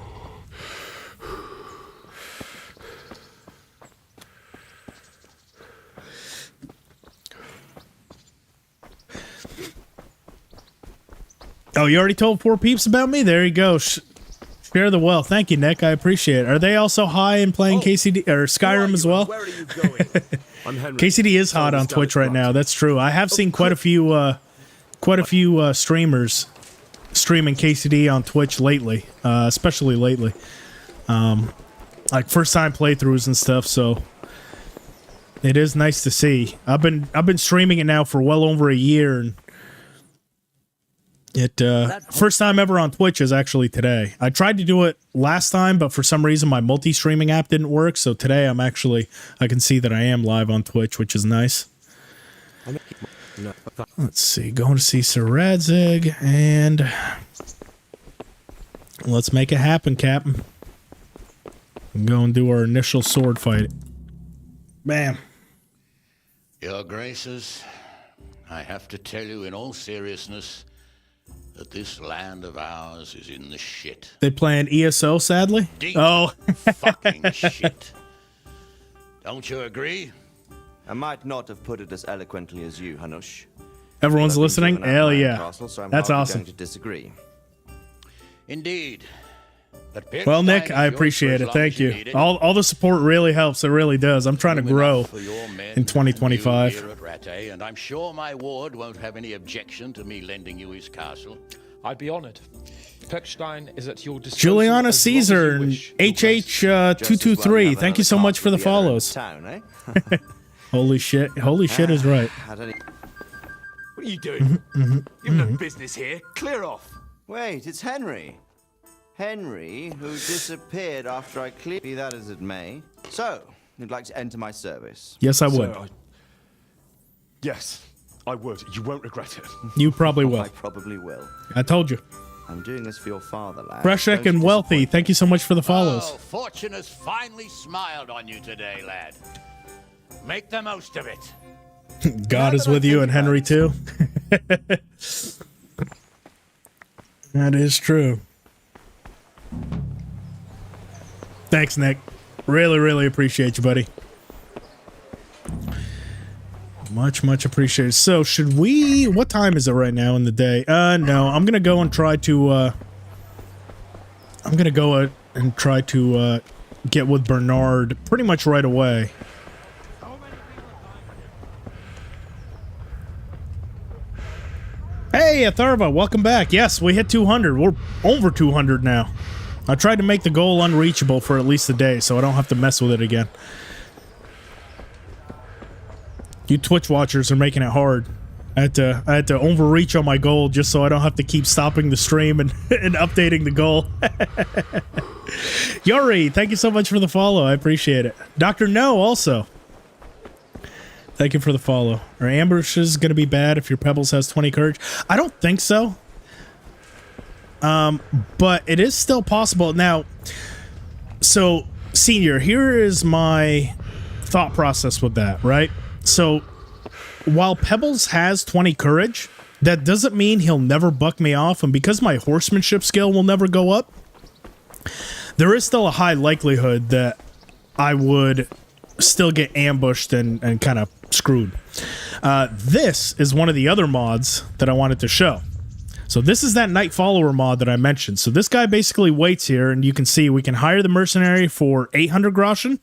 Oh, you already told 4 peeps about me? There you go. Share the wealth. Thank you, Nick. I appreciate it. Are they also high in playing KCD or Skyrim as well? Where are you going? I'm Henry. KCD is hot on Twitch right now. That's true. I have seen quite a few streamers streaming KCD on Twitch lately, especially lately. Like first time playthroughs and stuff. So it is nice to see. I've been streaming it now for well over a year, and First time ever on Twitch is actually today. I tried to do it last time, but for some reason my multi-streaming app didn't work. So today I can see that I am live on Twitch, which is nice. Let's see, going to see Sir Radzig, and let's make it happen, Captain. Go and do our initial sword fight. Bam. Your Graces, I have to tell you in all seriousness that this land of ours is in the shit. They playing ESO, sadly? Deep oh. fucking shit. Don't you agree? I might not have put it as eloquently as you, Hanush. Everyone's listening? Hell yeah. Castle, so I'm That's awesome. Going to disagree. Indeed. Well, Nick, I appreciate it. Thank you. All the support really helps. It really does. I'm trying to grow in 2025. And I'm sure my ward won't have any objection to me lending you his castle. I'd be honored. Pechstein is at your disposal. Juliana Caesar and HH223. Thank you so much for the follows. Town, eh? Holy shit. Holy shit is right. What are you doing? You've no business here. Clear off. Wait, it's Henry. Henry, who disappeared after I cleared. Be that as it may. So, you'd like to enter my service? Yes, I would. Yes, I would. You won't regret it. You probably will. I probably will. I told you. I'm doing this for your father, lad. Freshek and Wealthy, thank you so much for the follows. Oh, fortune has finally smiled on you today, lad. Make the most of it. God is with you and Henry too. That is true. Thanks, Nick. Really, really appreciate you, buddy. Much appreciated. So, should we... What time is it right now in the day? No. I'm going to go and try to... I'm going to go and try to get with Bernard pretty much right away. Hey, Atharva, welcome back. Yes, we hit 200. We're over 200 now. I tried to make the goal unreachable for at least a day, so I don't have to mess with it again. You Twitch watchers are making it hard. I had to overreach on my goal just so I don't have to keep stopping the stream and updating the goal. Yuri, thank you so much for the follow. I appreciate it. Dr. No, also. Thank you for the follow. Are ambushes going to be bad if your Pebbles has 20 courage? I don't think so. But it is still possible. Now, so, Senior, here is my thought process with that, right? So, while Pebbles has 20 courage, that doesn't mean he'll never buck me off, and because my horsemanship skill will never go up, there is still a high likelihood that I would still get ambushed and kind of screwed. This is one of the other mods that I wanted to show. So this is that Night Follower mod that I mentioned. So this guy basically waits here, and you can see we can hire the mercenary for 800 groschen.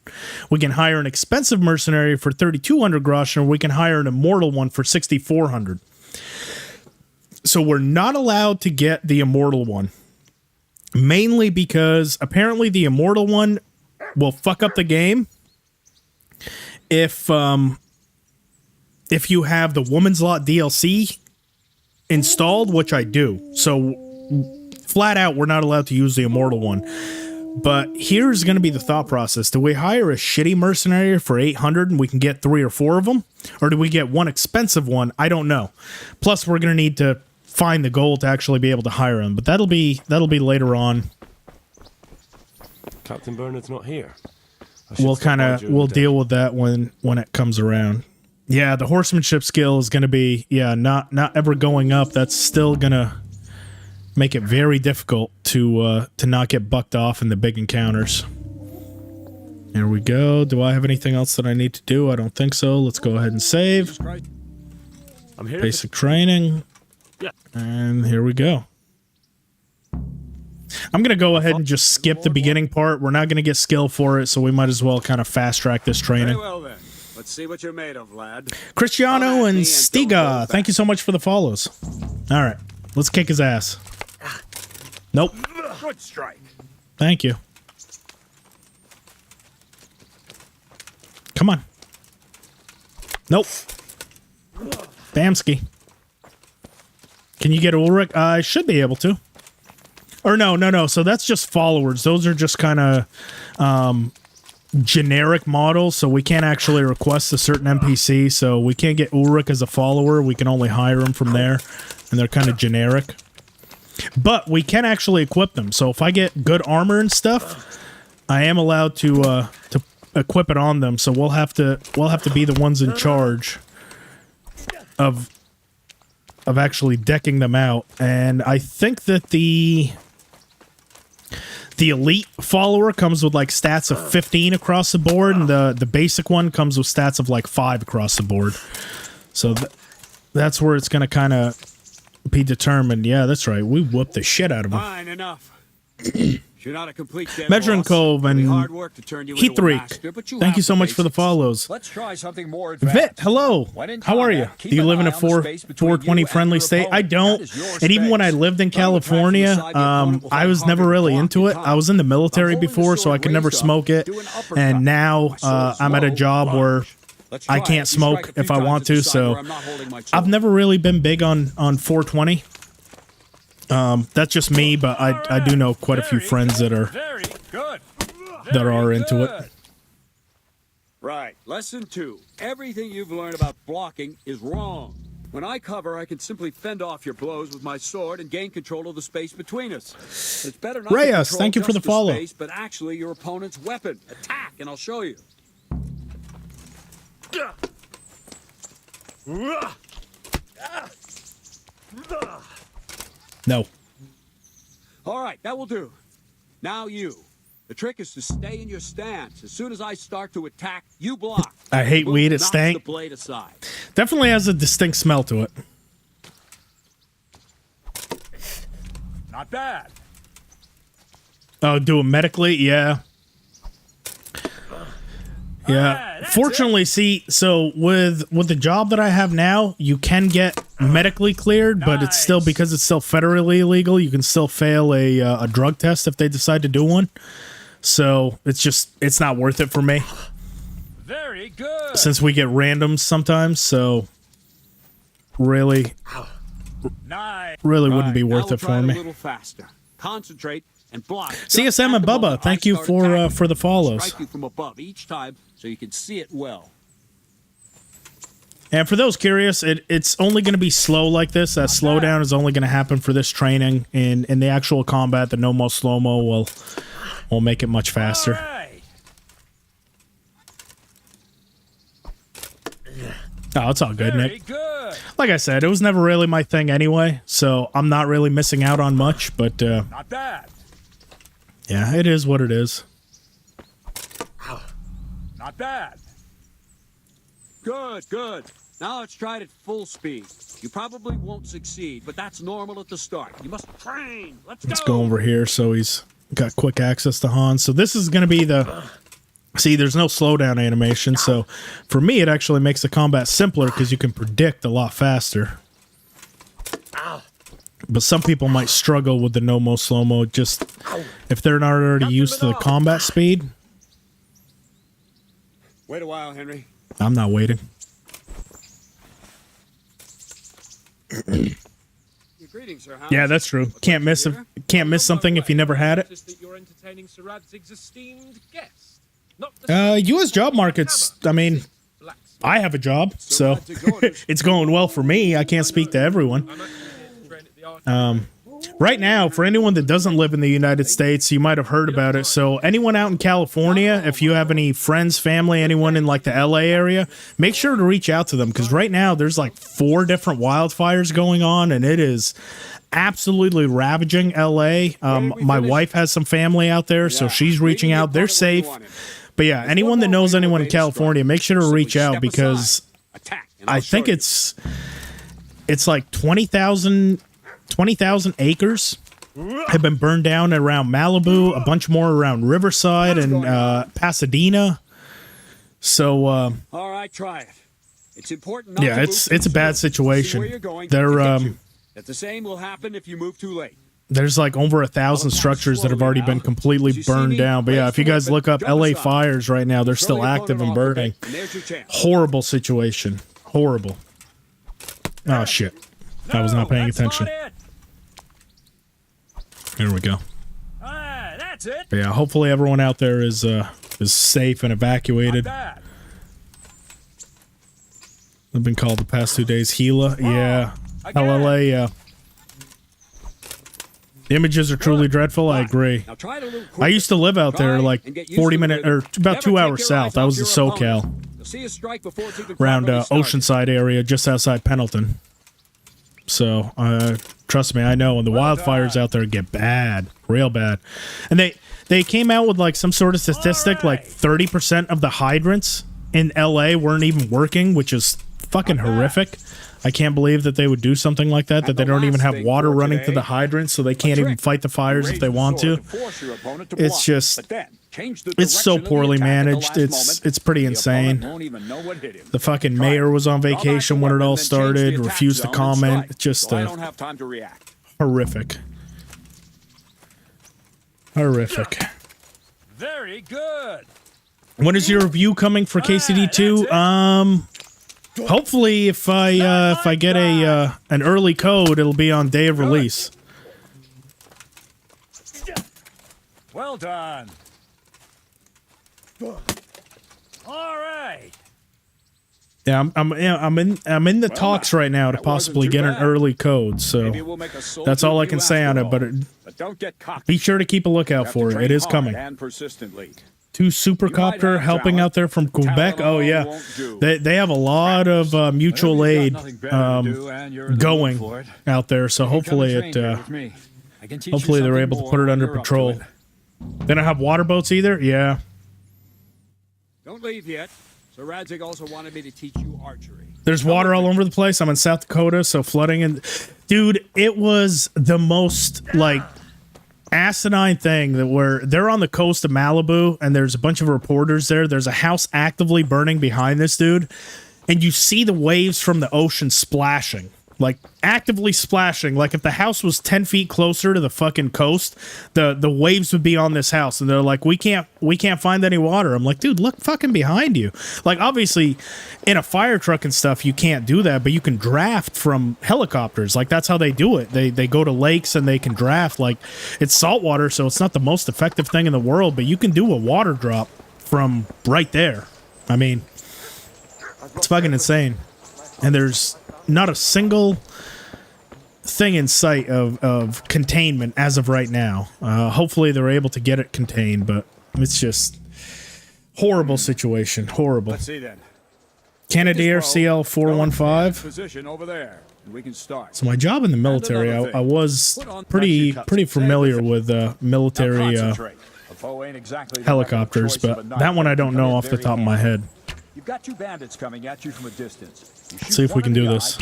We can hire an expensive mercenary for 3,200 groschen, or we can hire an immortal one for 6,400. So we're not allowed to get the immortal one, mainly because apparently the immortal one will fuck up the game if you have the Woman's Lot DLC installed, which I do. So flat out, we're not allowed to use the immortal one. But here's going to be the thought process. Do we hire a shitty mercenary for 800 and we can get 3 or 4 of them? Or do we get one expensive one? I don't know. Plus, we're going to need to find the gold to actually be able to hire him. But that'll be later on. Captain Bernard's not here. We'll deal with that when it comes around. Yeah, the horsemanship skill is going to be, not ever going up. That's still going to make it very difficult to not get bucked off in the big encounters. Here we go. Do I have anything else that I need to do? I don't think so. Let's go ahead and save. I'm here. Basic training. Yeah. And here we go. I'm going to go ahead and just skip the beginning part. We're not going to get skill for it, so we might as well kind of fast track this training. Very well then. Let's see what you're made of, lad. Cristiano and Stiga, thank you so much for the follows. All right, let's kick his ass. Nope. Good strike. Thank you. Come on. Nope. Bamski. Can you get Ulrich? I should be able to. Or no. So that's just followers. Those are just kind of generic models. So we can't actually request a certain NPC. So we can't get Ulrich as a follower. We can only hire him from there. And they're kind of generic. But we can actually equip them. So if I get good armor and stuff, I am allowed to equip it on them. So we'll have to be the ones in charge of actually decking them out. And I think that the elite follower comes with like stats of 15 across the board, and the basic one comes with stats of like 5 across the board. So that's where it's going to kind of be determined. Yeah, that's right. We whooped the shit out of them. Fine, enough. You're not a complete dead Measuring boss. Cove and Hard work to turn you into a Heathreek. master, but you Thank have you so the much for the basics. follows. Let's try something more advanced. Vit, hello. When in How are you? combat, keep Do you an live in eye a on the space between 420 you and friendly your state? I opponent. don't. That is your And even when I space. lived in California, I was never really into it. I was in the military before, so I could never smoke it. And now I'm at a job where I can't smoke if I want to, so I've never really been big on 420. That's just me, but I do know quite a few friends that are into it. Right. Lesson 2. Everything you've learned about blocking is wrong. When I cover, I can simply fend off your blows with my sword and gain control of the space between us. It's better not Reyes, to control thank you for just the follow. Space, but actually your opponent's weapon. Attack, and I'll show you. No. All right, that will do. Now you. The trick is to stay in your stance. As soon as I start to attack, you block. I hate weed, it Knocks stank. the blade aside. Definitely has a distinct smell to it. Not bad. Oh, do it medically? Yeah. Yeah. Fortunately, see, so with the job that I have now, you can get medically cleared, but it's still, because it's still federally illegal, you can still fail a drug test if they decide to do one. So it's not worth it for me. Very good. Since we get randoms sometimes, so really wouldn't be worth it for A me. little faster. Concentrate and block. CSM and Bubba, thank you for the follows. Strike you from above each time so you can see it well. And for those curious, it's only going to be slow like this. That slowdown is only going to happen for this training. In the actual combat, the no-mo slow-mo will make it much faster. Oh, it's all good, Nick. Like I said, it was never really my thing anyway, so I'm not really missing out on much, but Not bad. yeah, it is what it is. Not bad. Good, good. Now let's try it at full speed. You probably won't succeed, but that's normal at the start. You must train. Let's go over here. So he's got quick access to Hans. So this is going to be the... See, there's no slowdown animation, so for me, it actually makes the combat simpler because you can predict a lot faster. But some people might struggle with the no-mo slow-mo just if they're not already used to the combat speed. Wait a while, Henry. I'm not waiting. Greetings, Sir Hans. Yeah, that's true. Can't miss something if you never had it. That you're entertaining Sir Radzig's esteemed guest. U.S. job markets, I mean, I have a job, so it's going well for me. I can't speak to everyone. Right now, for anyone that doesn't live in the United States, you might have heard about it. So anyone out in California, if you have any friends, family, anyone in like the LA area, make sure to reach out to them, because right now there's like 4 different wildfires going on, and it is absolutely ravaging LA. My wife has some family out there, so she's reaching out. They're safe. But yeah, anyone that knows anyone in California, make sure to reach out, because I think it's like 20,000 acres have been burned down around Malibu, a bunch more around Riverside and Pasadena. So all right, try it. It's important not yeah, to it's move a bad too soon. situation. See where you're going, They're that the same will happen if you move too late. there's like over 1,000 structures that have already been completely burned down. But yeah, if you guys look up LA fires right now, they're still active and burning. Horrible situation. Horrible. Oh shit. I was not paying attention. There we go. That's it. But yeah, hopefully everyone out there is safe and evacuated. I've been called the past 2 days Gila. Yeah. LLA, yeah. The images are truly dreadful. I agree. I used to live out there like 40 minutes or about 2 hours south. I was in SoCal. Around Oceanside area, just outside Pendleton. So, trust me, I know. And the wildfires out there get bad. Real bad. And they came out with like some sort of statistic, like 30% of the hydrants in LA weren't even working, which is fucking horrific. I can't believe that they would do something like that, that they don't even have water running to the hydrants, so they can't even fight the fires if they want to. It's just, it's so poorly managed. It's pretty insane. The fucking mayor was on vacation when it all started, refused to comment. It's just horrific. Horrific. Very good. When is your review coming for KCD 2? Hopefully, if I get an early code, it'll be on day of release. Well done. All right. Yeah, I'm in the talks right now to possibly get an early code, so that's all I can say on it. But don't get cocky. Be sure to keep a lookout for it. It is coming. And persistently. 2 Supercopter helping out there from Quebec. Oh yeah, they have a lot of mutual aid going out there. So hopefully hopefully they're able to put it under patrol. They don't have water boats either. Yeah. Don't leave yet. So Radzig also wanted me to teach you archery. There's water all over the place. I'm in South Dakota, so flooding and dude, it was the most like asinine thing that where they're on the coast of Malibu and there's a bunch of reporters there. There's a house actively burning behind this dude, and you see the waves from the ocean splashing. Like actively splashing. Like if the house was 10 feet closer to the fucking coast, the waves would be on this house, and they're like, we can't find any water. I'm like, dude, look fucking behind you. Like obviously in a fire truck and stuff you can't do that, but you can draft from helicopters. Like that's how they do it. They go to lakes and they can draft. Like it's saltwater, so it's not the most effective thing in the world, but you can do a water drop from right there. I mean, it's fucking insane. And there's not a single thing in sight of containment as of right now. Hopefully they're able to get it contained, but it's just horrible situation. Horrible. Let's see then. Canadair CL 415. Position over there. And we can start. So my job in the military, I was pretty familiar with military helicopters, but that one I don't know off the top of my head. You've got 2 bandits coming at you from a distance. Let's see if we can do this.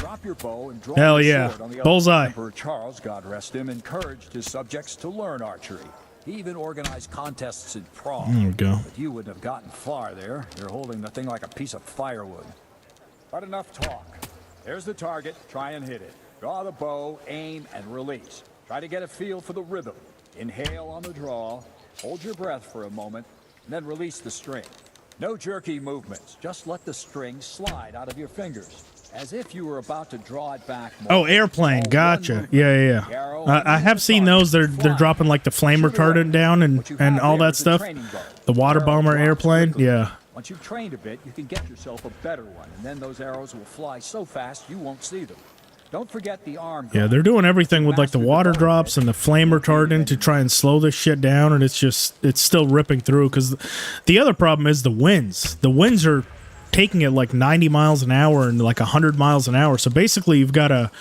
Hell yeah. Bullseye. Emperor Charles, God rest him, encouraged his subjects to learn archery. He even organized contests in Prague. There we go. But you wouldn't have gotten far there. You're holding the thing like a piece of firewood. But enough talk. There's the target. Try and hit it. Draw the bow, aim, and release. Try to get a feel for the rhythm. Inhale on the draw. Hold your breath for a moment, and then release the string. No jerky movements. Just let the string slide out of your fingers, as if you were about to draw it back more. Oh, airplane. Gotcha. Yeah. I have seen those. They're dropping like the flame retardant down and all that stuff. The water bomber airplane. Yeah. Once you've trained a bit, you can get yourself a better one, and then those arrows will fly so fast you won't see them. Don't forget the arm. Yeah, they're doing everything with like the water drops and the flame retardant to try and slow this shit down, and it's still ripping through because the other problem is the winds. The winds are taking it like 90 miles an hour and like 100 miles an hour. So basically you've got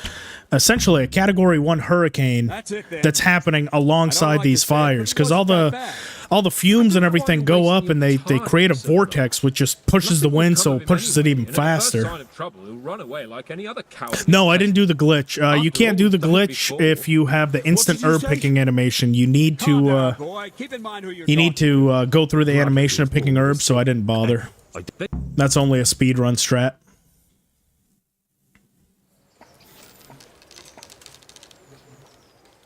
essentially a Category 1 hurricane that's happening alongside these fires because all the fumes and everything go up and they create a vortex which just pushes the wind, so it pushes it even faster. No, I didn't do the glitch. You can't do the glitch if you have the instant herb picking animation. You need to go through the animation of picking herbs, so I didn't bother. That's only a speedrun strat.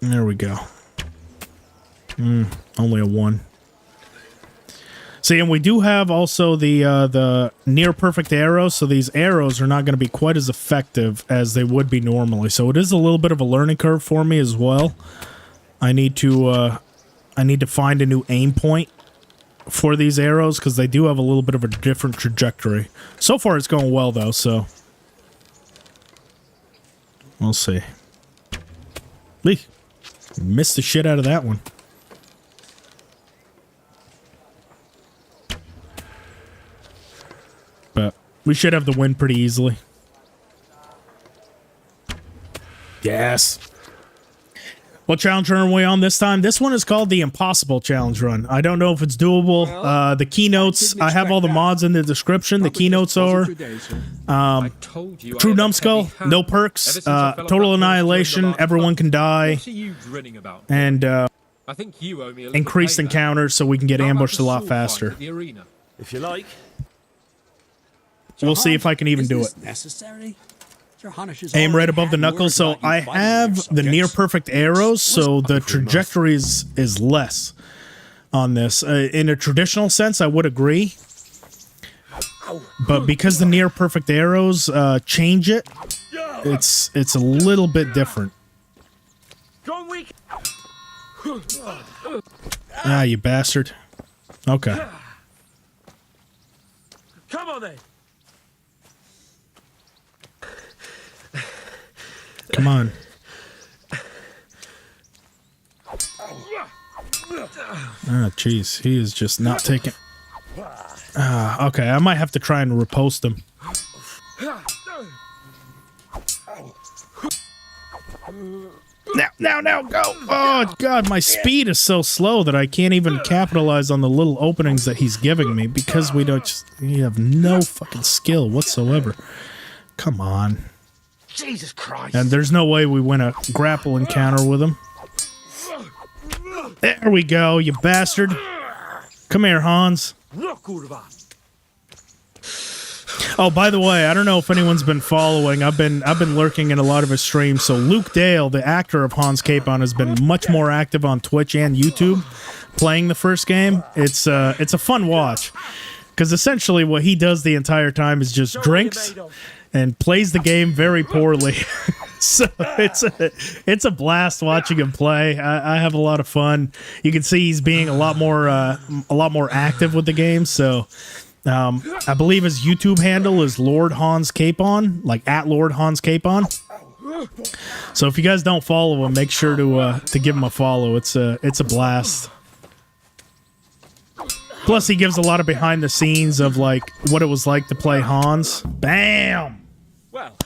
There we go. Only a 1. See, and we do have also the near perfect arrows, so these arrows are not going to be quite as effective as they would be normally. So it is a little bit of a learning curve for me as well. I need to find a new aim point for these arrows because they do have a little bit of a different trajectory. So far, it's going well though, so we'll see. Missed the shit out of that one. But we should have the win pretty easily. Yes. What challenge run are we on this time? This one is called the Impossible Challenge Run. I don't know if it's doable. The keynotes, I have all the mods in the description. The keynotes are True Numbskull, no perks, total annihilation, everyone can die, and increased encounters so we can get ambushed a lot faster. If you like. We'll see if I can even do it. Necessary? Aim right above the knuckles. So I have the near perfect arrows, so the trajectory is less on this. In a traditional sense, I would agree. But because the near perfect arrows change it, it's a little bit different. Ah, you bastard. Okay. Come on then. Come on. Ah, jeez. He is just not taking... okay, I might have to try and repost him. Now, go! Oh, God, my speed is so slow that I can't even capitalize on the little openings that he's giving me because we have no fucking skill whatsoever. Come on. Jesus Christ. And there's no way we win a grapple encounter with him. There we go, you bastard. Come here, Hans. Oh, by the way, I don't know if anyone's been following. I've been lurking in a lot of his streams. So Luke Dale, the actor of Hans Capon, has been much more active on Twitch and YouTube playing the first game. It's a fun watch because essentially what he does the entire time is just drinks and plays the game very poorly. So it's a blast watching him play. I have a lot of fun. You can see he's being a lot more active with the game. So I believe his YouTube handle is Lord Hans Capon, like at Lord Hans Capon. So if you guys don't follow him, make sure to give him a follow. It's a blast. Plus, he gives a lot of behind the scenes of like what it was like to play Hans. Bam. Well,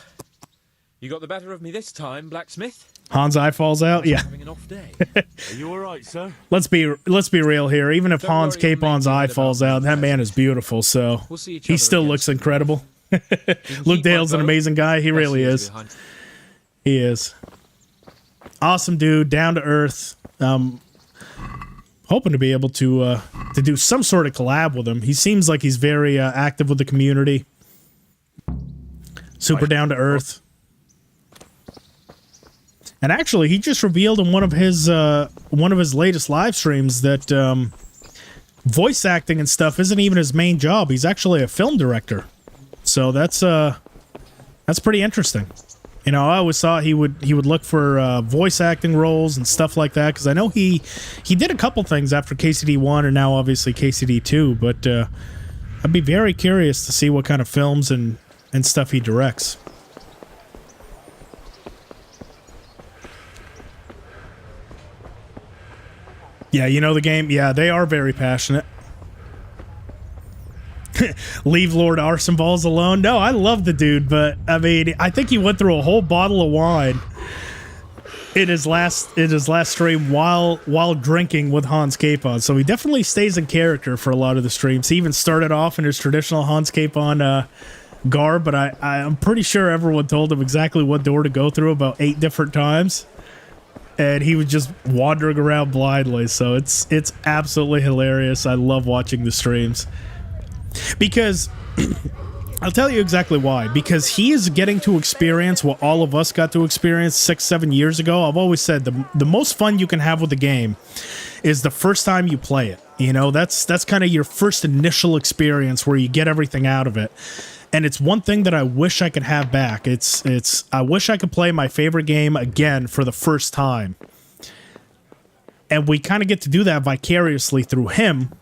you got the better of me this time, blacksmith. Hans' eye falls out. Yeah. Having an off day. Are you all right, sir? Let's be real here. Even if Hans Capon's eye falls out, that man is beautiful. So he still looks incredible. Luke Dale's an amazing guy. He really is. He is. Awesome dude. Down to earth. Hoping to be able to do some sort of collab with him. He seems like he's very active with the community. Super down to earth. And actually, he just revealed in one of his latest live streams that voice acting and stuff isn't even his main job. He's actually a film director. So that's pretty interesting. You know, I always thought he would look for voice acting roles and stuff like that because I know he did a couple things after KCD 1 and now obviously KCD 2. But I'd be very curious to see what kind of films and stuff he directs. Yeah, you know the game? Yeah, they are very passionate. Leave Lord Arsenballs alone? No, I love the dude, but I mean, I think he went through a whole bottle of wine in his last stream while drinking with Hans Capon. So he definitely stays in character for a lot of the streams. He even started off in his traditional Hans Capon garb, but I'm pretty sure everyone told him exactly what door to go through about 8 different times. And he was just wandering around blindly. So it's absolutely hilarious. I love watching the streams. Because I'll tell you exactly why. Because he is getting to experience what all of us got to experience 6-7 years ago. I've always said the most fun you can have with the game is the first time you play it. You know, that's kind of your first initial experience where you get everything out of it. And it's one thing that I wish I could have back. I wish I could play my favorite game again for the first time. And we kind of get to do that vicariously through him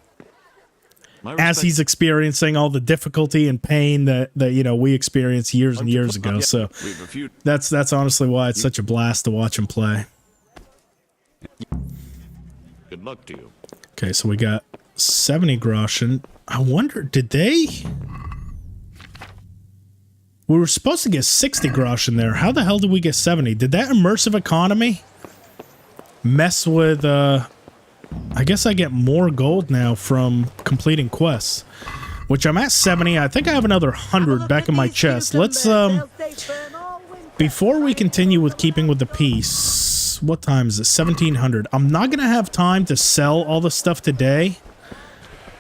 as he's experiencing all the difficulty and pain that you know we experienced years and years ago. So that's honestly why it's such a blast to watch him play. Good luck to you. Okay, so we got 70 groschen. I wonder, did they... We were supposed to get 60 groschen there. How the hell did we get 70? Did that immersive economy mess with... I guess I get more gold now from completing quests, which I'm at 70. I think I have another 100 back in my chest. Let's, before we continue with keeping with the peace, what time is it? 1700. I'm not going to have time to sell all the stuff today,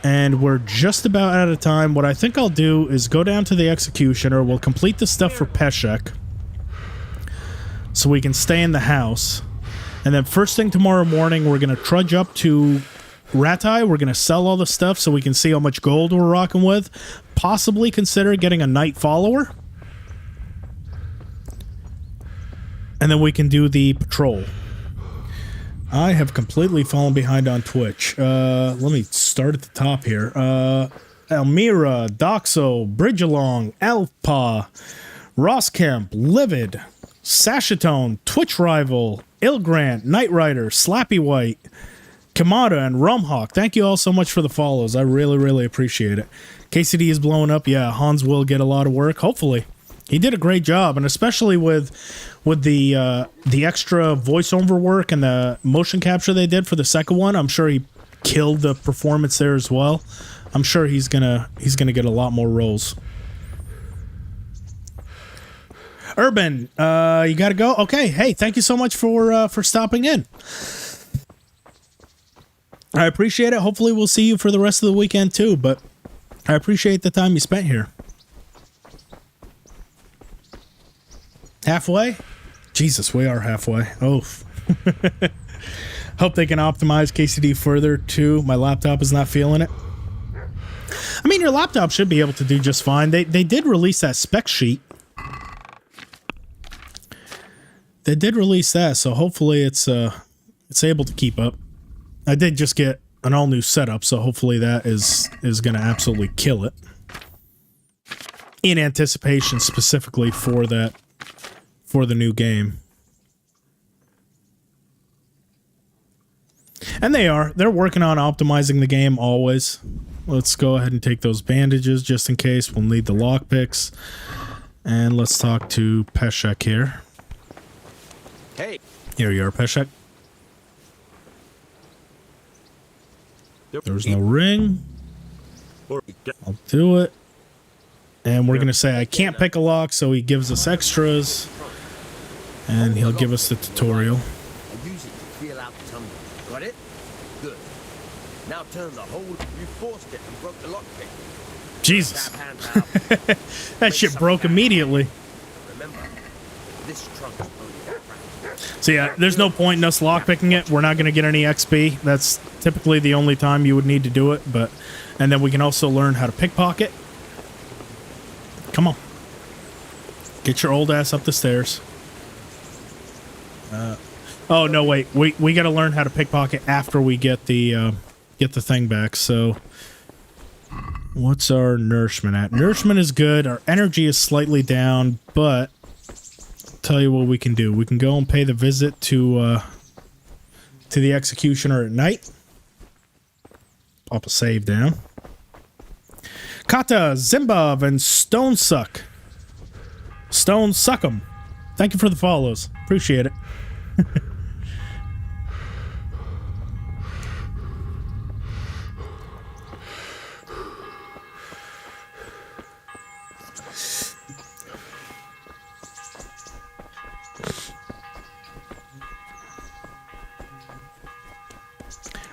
and we're just about out of time. What I think I'll do is go down to the executioner. We'll complete the stuff for Peshek so we can stay in the house. And then first thing tomorrow morning, we're going to trudge up to Ratai. We're going to sell all the stuff so we can see how much gold we're rocking with. Possibly consider getting a night follower. And then we can do the patrol. I have completely fallen behind on Twitch. Let me start at the top here. Elmira, Doxo, Bridgealong, Alpa, Rosskemp, Livid, Sashatone, Twitch Rival, Ilgrant, Knight Rider, Slappy White, Kamada, and Rumhawk. Thank you all so much for the follows. I really, really appreciate it. KCD is blowing up. Yeah, Hans will get a lot of work. Hopefully. He did a great job, and especially with the extra voiceover work and the motion capture they did for the second one, I'm sure he killed the performance there as well. I'm sure he's gonna get a lot more roles. Urban, you gotta go? Okay, hey, thank you so much for stopping in. I appreciate it. Hopefully we'll see you for the rest of the weekend too, but I appreciate the time you spent here. Halfway? Jesus, we are halfway. Oh. Hope they can optimize KCD further too. My laptop is not feeling it. I mean, your laptop should be able to do just fine. They did release that spec sheet. They did release that, so hopefully it's able to keep up. I did just get an all new setup, so hopefully that is going to absolutely kill it. In anticipation specifically for that, for the new game. And they're working on optimizing the game always. Let's go ahead and take those bandages just in case. We'll need the lockpicks. And let's talk to Peshek here. Hey. Here you are, Peshek. There's no ring. I'll do it. And we're going to say I can't pick a lock, so he gives us extras. And he'll give us the tutorial. I use it to feel out the tumbler. Got it? Good. Now turn the whole... You forced it and broke the lockpick. Jesus. That shit broke immediately. Remember, this trunk is only that round. So yeah, there's no point in us lockpicking it. We're not going to get any XP. That's typically the only time you would need to do it. And then we can also learn how to pickpocket. Come on. Get your old ass up the stairs. Oh no, wait. We got to learn how to pickpocket after we get the thing back. So what's our nourishment at? Nourishment is good. Our energy is slightly down, but I'll tell you what we can do. We can go and pay the visit to the executioner at night. Pop a save down. Kata, Zimbab, and Stone Suck. Stone Suckum. Thank you for the follows. Appreciate it.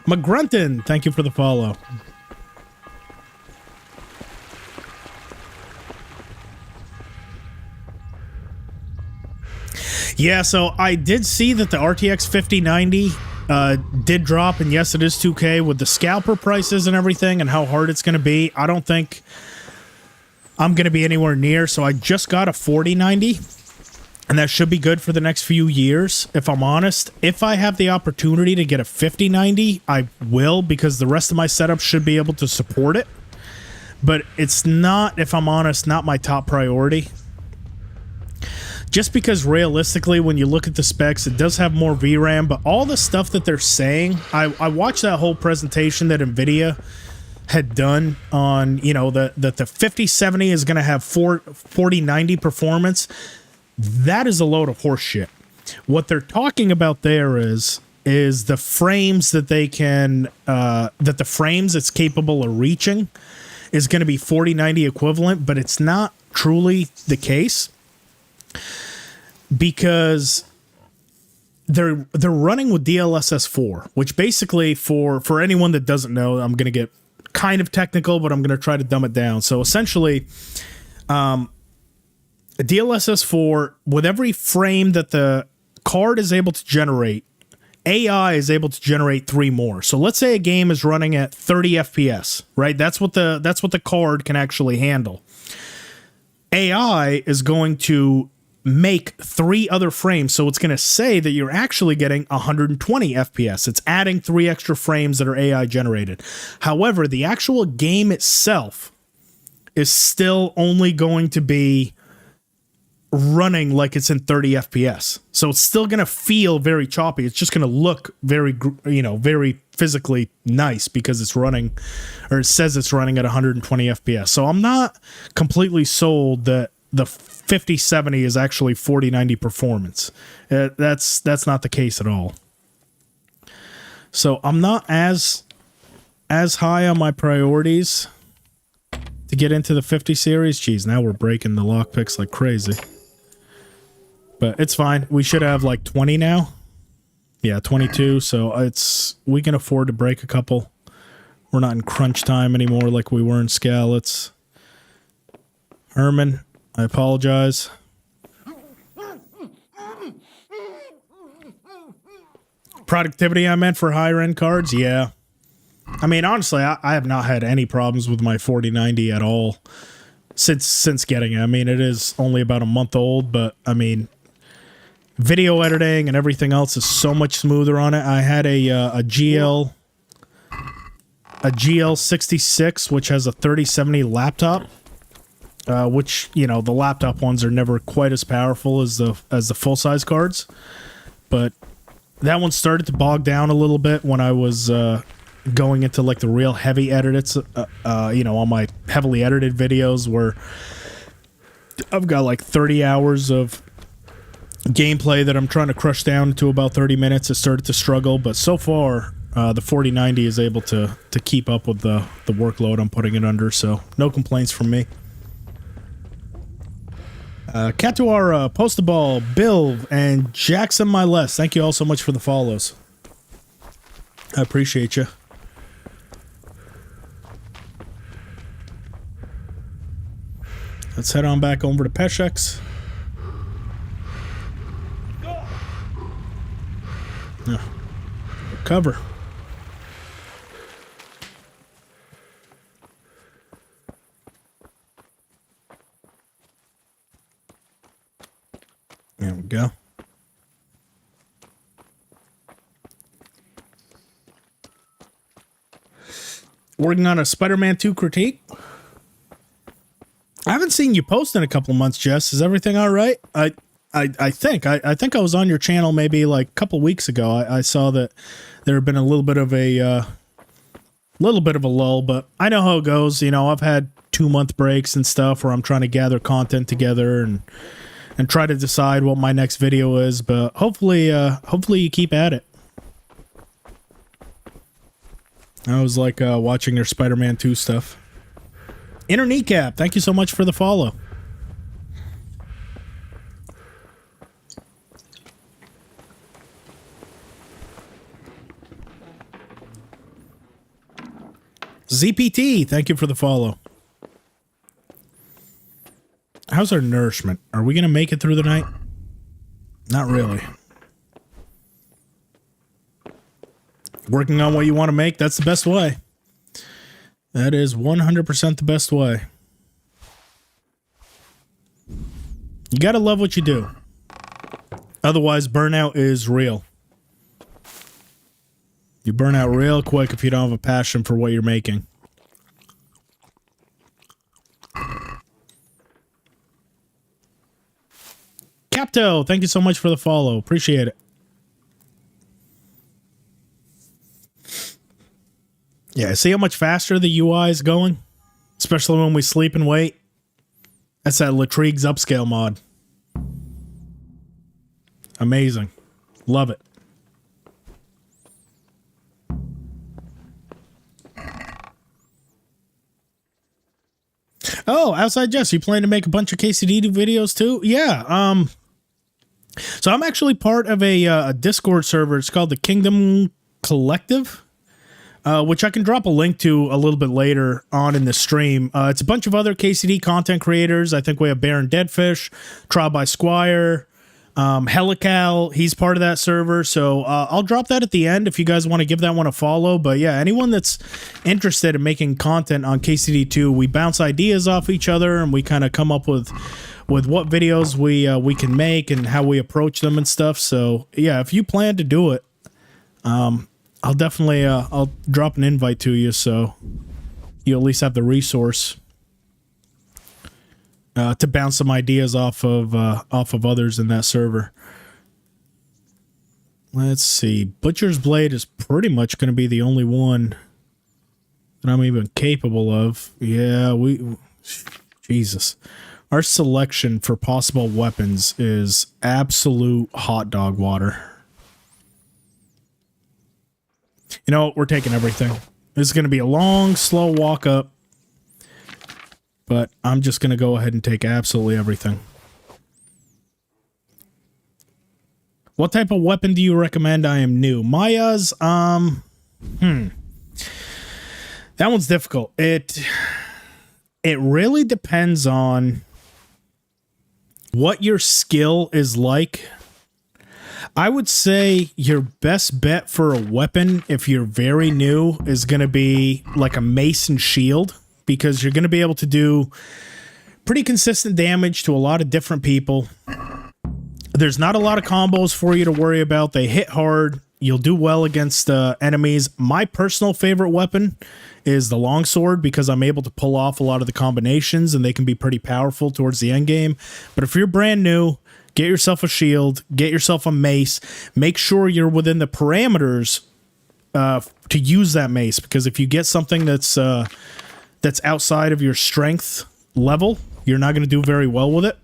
McGrunton, thank you for the follow. Yeah, so I did see that the RTX 5090 did drop, and yes, it is 2K with the scalper prices and everything and how hard it's going to be. I don't think I'm going to be anywhere near, so I just got a 4090, and that should be good for the next few years, if I'm honest. If I have the opportunity to get a 5090, I will, because the rest of my setup should be able to support it. But it's not, if I'm honest, not my top priority. Just because realistically, when you look at the specs, it does have more VRAM, but all the stuff that they're saying, I watched that whole presentation that NVIDIA had done on, you know, that the 5070 is going to have 4090 performance. That is a load of horse shit. What they're talking about there is the frames that they can, that the frames it's capable of reaching is going to be 4090 equivalent, but it's not truly the case. Because they're running with DLSS 4, which basically, for anyone that doesn't know, I'm going to get kind of technical, but I'm going to try to dumb it down. So essentially, DLSS 4, with every frame that the card is able to generate, AI is able to generate 3 more. So let's say a game is running at 30 FPS, right? That's what the card can actually handle. AI is going to make 3 other frames, so it's going to say that you're actually getting 120 FPS. It's adding 3 extra frames that are AI generated. However, the actual game itself is still only going to be running like it's in 30 FPS. So it's still going to feel very choppy. It's just going to look very, very physically nice because it's running, or it says it's running at 120 FPS. So I'm not completely sold that the 5070 is actually 4090 performance. That's not the case at all. So I'm not as high on my priorities to get into the 50 series. Jeez, now we're breaking the lockpicks like crazy. But it's fine. We should have like 20 now. Yeah, 22. So we can afford to break a couple. We're not in crunch time anymore like we were in Skalitz. Herman, I apologize. Productivity I meant for higher end cards? Yeah. I mean, honestly, I have not had any problems with my 4090 at all since getting it. I mean, it is only about a month old, but I mean, video editing and everything else is so much smoother on it. I had a GL66, which has a 3070 laptop. Which, you know, the laptop ones are never quite as powerful as the full-size cards. But that one started to bog down a little bit when I was going into, like, the real heavy edits, you know, on my heavily edited videos where I've got, like, 30 hours of gameplay that I'm trying to crush down to about 30 minutes. It started to struggle, but so far, the 4090 is able to keep up with the workload I'm putting it under, so no complaints from me. Katuara, Postaball, Bill, and Jackson Miles, thank you all so much for the follows. I appreciate you. Let's head on back over to Peshex. Cover. There we go. Working on a Spider-Man 2 critique. I haven't seen you post in a couple of months, Jess. Is everything all right? I think I was on your channel maybe like a couple weeks ago. I saw that there had been a little bit of a lull, but I know how it goes. You know, I've had 2-month breaks and stuff where I'm trying to gather content together and try to decide what my next video is, but hopefully you keep at it. I was like watching your Spider-Man 2 stuff. Inner Kneecap, thank you so much for the follow. ZPT, thank you for the follow. How's our nourishment? Are we going to make it through the night? Not really. Working on what you want to make, that's the best way. That is 100% the best way. You gotta love what you do. Otherwise, burnout is real. You burn out real quick if you don't have a passion for what you're making. Capto, thank you so much for the follow. Appreciate it. Yeah, see how much faster the UI is going? Especially when we sleep and wait. That's that Latrigue's upscale mod. Amazing. Love it. Oh, Outside Jess, you plan to make a bunch of KCD videos too? Yeah, so I'm actually part of a Discord server. It's called the Kingdom Collective. Which I can drop a link to a little bit later on in the stream. It's a bunch of other KCD content creators. I think we have Baron Deadfish, Trial by Squire, Helical. He's part of that server. So I'll drop that at the end if you guys want to give that one a follow. But yeah, anyone that's interested in making content on KCD2, we bounce ideas off each other and we kind of come up with what videos we can make and how we approach them and stuff. So yeah, if you plan to do it, I'll definitely I'll drop an invite to you so you at least have the resource to bounce some ideas off of others in that server. Let's see. Butcher's Blade is pretty much going to be the only one that I'm even capable of. Yeah, Jesus. Our selection for possible weapons is absolute hot dog water. You know, we're taking everything. This is going to be a long, slow walk up. But I'm just going to go ahead and take absolutely everything. What type of weapon do you recommend? I am new. Maya's, that one's difficult. It really depends on what your skill is like. I would say your best bet for a weapon, if you're very new, is going to be like a mace and shield, because you're going to be able to do pretty consistent damage to a lot of different people. There's not a lot of combos for you to worry about. They hit hard. You'll do well against enemies. My personal favorite weapon is the longsword, because I'm able to pull off a lot of the combinations and they can be pretty powerful towards the end game. But if you're brand new, get yourself a shield, get yourself a mace. Make sure you're within the parameters to use that mace, because if you get something that's outside of your strength level, you're not going to do very well with it.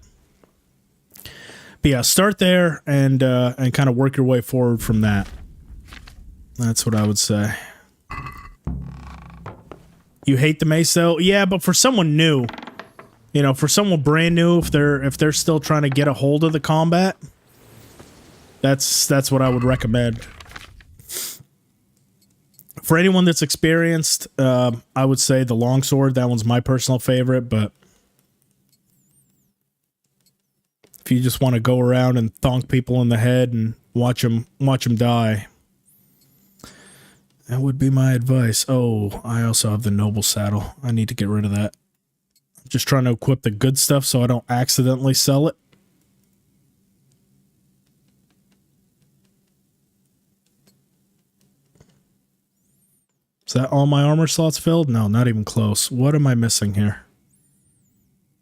But yeah, start there and kind of work your way forward from that. That's what I would say. You hate the mace though? Yeah, but for someone new, you know, for someone brand new, if they're still trying to get a hold of the combat, that's what I would recommend. For anyone that's experienced, I would say the longsword. That one's my personal favorite, but if you just want to go around and thonk people in the head and watch them die, that would be my advice. Oh, I also have the noble saddle. I need to get rid of that. Just trying to equip the good stuff so I don't accidentally sell it. Is that all my armor slots filled? No, not even close. What am I missing here?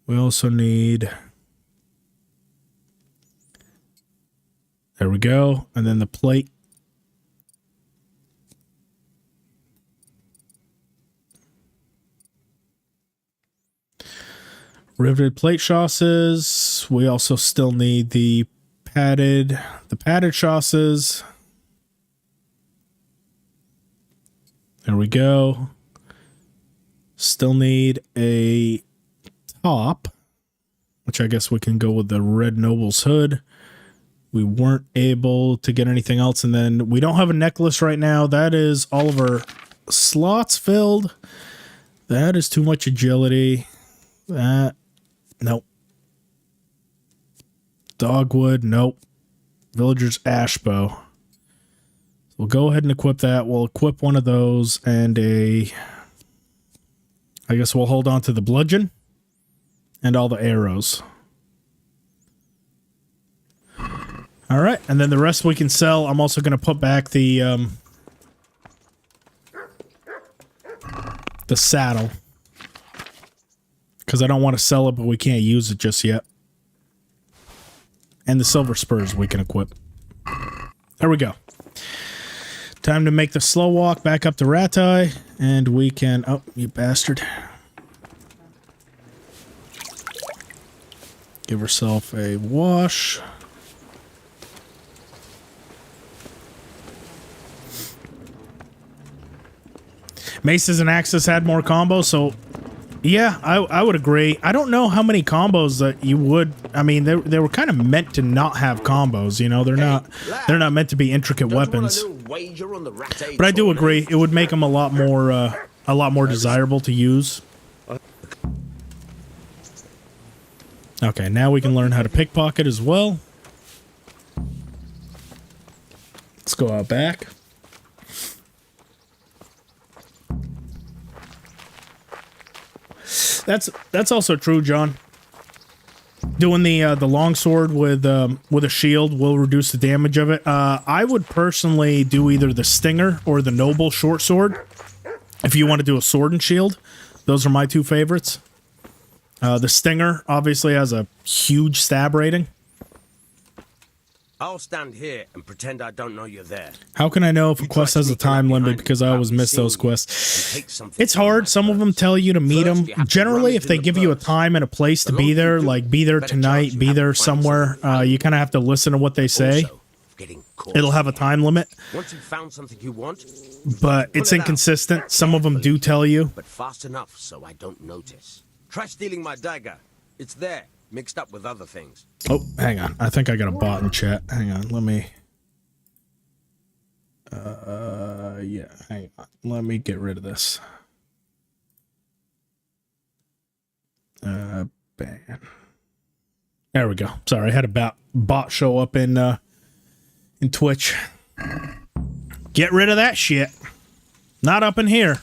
We also need... There we go. And then the plate. Riveted plate chausses. We also still need the padded chausses. There we go. Still need a top, which I guess we can go with the Red Noble's hood. We weren't able to get anything else. And then we don't have a necklace right now. That is all of our slots filled. That is too much agility. That, nope. Dogwood, nope. Villager's ash bow. We'll go ahead and equip that. We'll equip one of those and a... I guess we'll hold on to the bludgeon and all the arrows. All right, and then the rest we can sell. I'm also going to put back the saddle because I don't want to sell it, but we can't use it just yet. And the silver spurs we can equip. There we go. Time to make the slow walk back up to Ratai, and we can... Oh, you bastard. Give herself a wash. Maces and axes had more combos, so... Yeah, I would agree. I don't know how many combos that you would... I mean, they were kind of meant to not have combos, you know? They're not meant to be intricate weapons. But I do agree. It would make them a lot more desirable to use. Okay, now we can learn how to pickpocket as well. Let's go out back. That's also true, John. Doing the longsword with a shield will reduce the damage of it. I would personally do either the stinger or the noble short sword. If you want to do a sword and shield, those are my two favorites. The stinger obviously has a huge stab rating. I'll stand here and pretend I don't know you're there. How can I know if a quest has a time limit, because I always miss those quests? It's hard. Some of them tell you to meet them. Generally, if they give you a time and a place to be there, like be there tonight, be there somewhere, you kind of have to listen to what they say. It'll have a time limit. Once you've found something you want, but it's inconsistent. Some of them do tell you. But fast enough so I don't notice. Try stealing my dagger. It's there, mixed up with other things. Oh, hang on. I think I got a bot in chat. Hang on. Let me... yeah, hang on. Let me get rid of this. Ban. There we go. Sorry, I had a bot show up in Twitch. Get rid of that shit. Not up in here.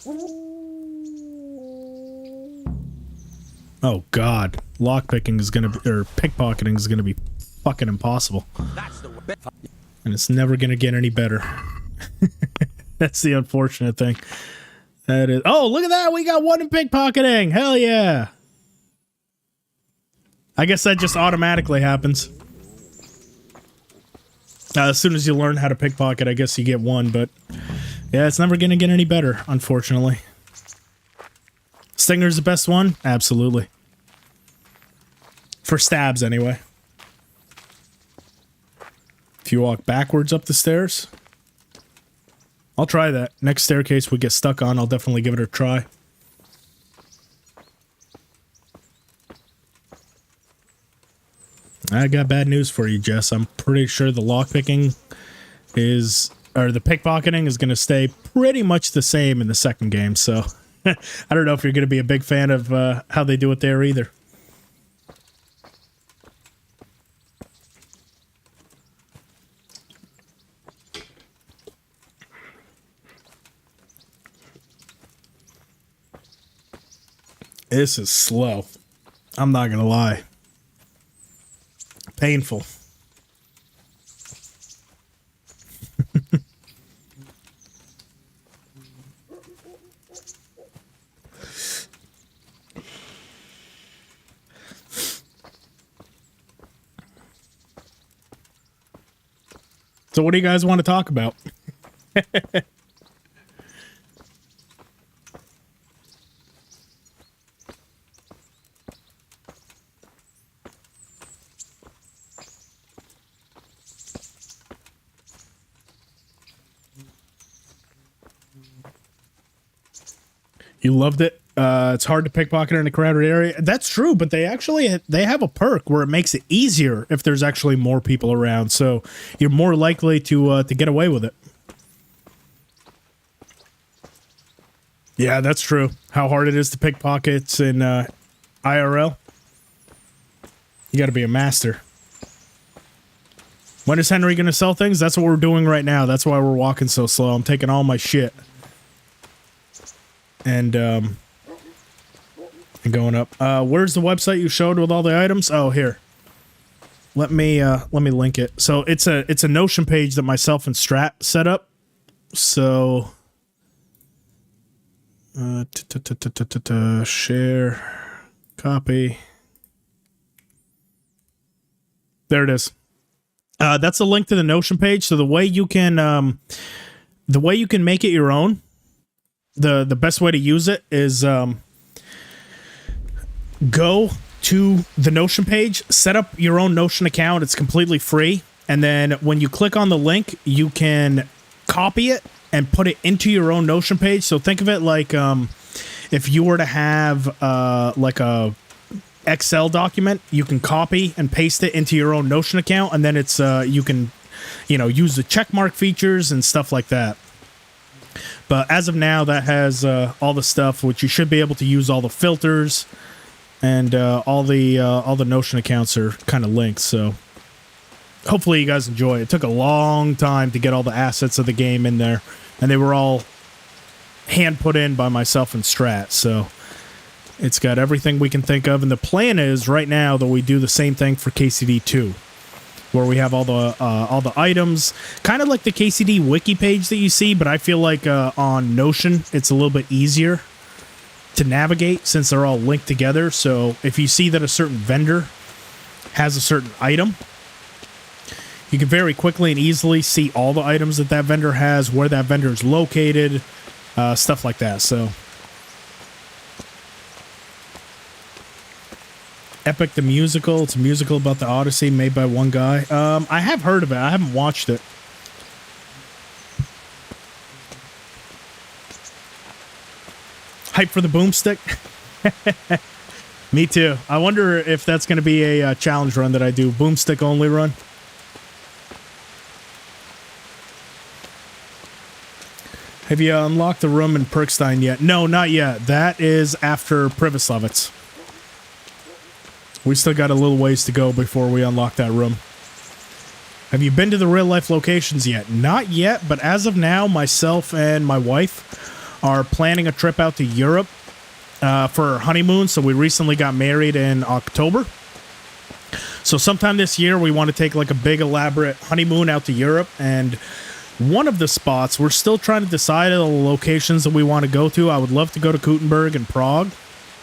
Oh God, lockpicking is gonna be, or pickpocketing is gonna be fucking impossible, and it's never gonna get any better. That's the unfortunate thing. That is. Oh, look at that! We got one in pickpocketing. Hell yeah! I guess that just automatically happens. As soon as you learn how to pickpocket, I guess you get one. But yeah, it's never gonna get any better, unfortunately. Stinger's the best one? Absolutely. For stabs, anyway. If you walk backwards up the stairs, I'll try that. Next staircase we get stuck on, I'll definitely give it a try. I got bad news for you, Jess. I'm pretty sure the lockpicking is, or the pickpocketing is going to stay pretty much the same in the second game, so... I don't know if you're going to be a big fan of how they do it there either. This is slow. I'm not going to lie. Painful. So what do you guys want to talk about? You loved it. It's hard to pickpocket in a crowded area. That's true, but they have a perk where it makes it easier if there's actually more people around. So you're more likely to get away with it. Yeah, that's true. How hard it is to pickpockets in IRL. You got to be a master. When is Henry going to sell things? That's what we're doing right now. That's why we're walking so slow. I'm taking all my shit. And going up. Where's the website you showed with all the items? Oh, here. Let me link it. So it's a Notion page that myself and Strat set up. So share, copy. There it is. That's a link to the Notion page. So the way you can make it your own, the best way to use it is go to the Notion page, set up your own Notion account. It's completely free. And then when you click on the link, you can copy it and put it into your own Notion page. So think of it like if you were to have like a Excel document, you can copy and paste it into your own Notion account, and then it's you can use the checkmark features and stuff like that. But as of now, that has all the stuff, which you should be able to use all the filters, and all the Notion accounts are kind of linked. So hopefully you guys enjoy it. It took a long time to get all the assets of the game in there, and they were all hand put in by myself and Strat. So it's got everything we can think of, and the plan is right now that we do the same thing for KCD 2, where we have all the items, kind of like the KCD wiki page that you see, but I feel like on Notion it's a little bit easier to navigate since they're all linked together. So if you see that a certain vendor has a certain item, you can very quickly and easily see all the items that that vendor has, where that vendor is located, stuff like that. So Epic the Musical. It's a musical about the Odyssey made by one guy. I have heard of it. I haven't watched it. Hype for the boomstick? Me too. I wonder if that's going to be a challenge run that I do. Boomstick only run. Have you unlocked the room in Perkstein yet? No, not yet. That is after Privislavitz. We still got a little ways to go before we unlock that room. Have you been to the real-life locations yet? Not yet, but as of now, myself and my wife are planning a trip out to Europe for our honeymoon. So we recently got married in October. So sometime this year, we want to take like a big, elaborate honeymoon out to Europe. And one of the spots, we're still trying to decide on the locations that we want to go to. I would love to go to Gutenberg and Prague.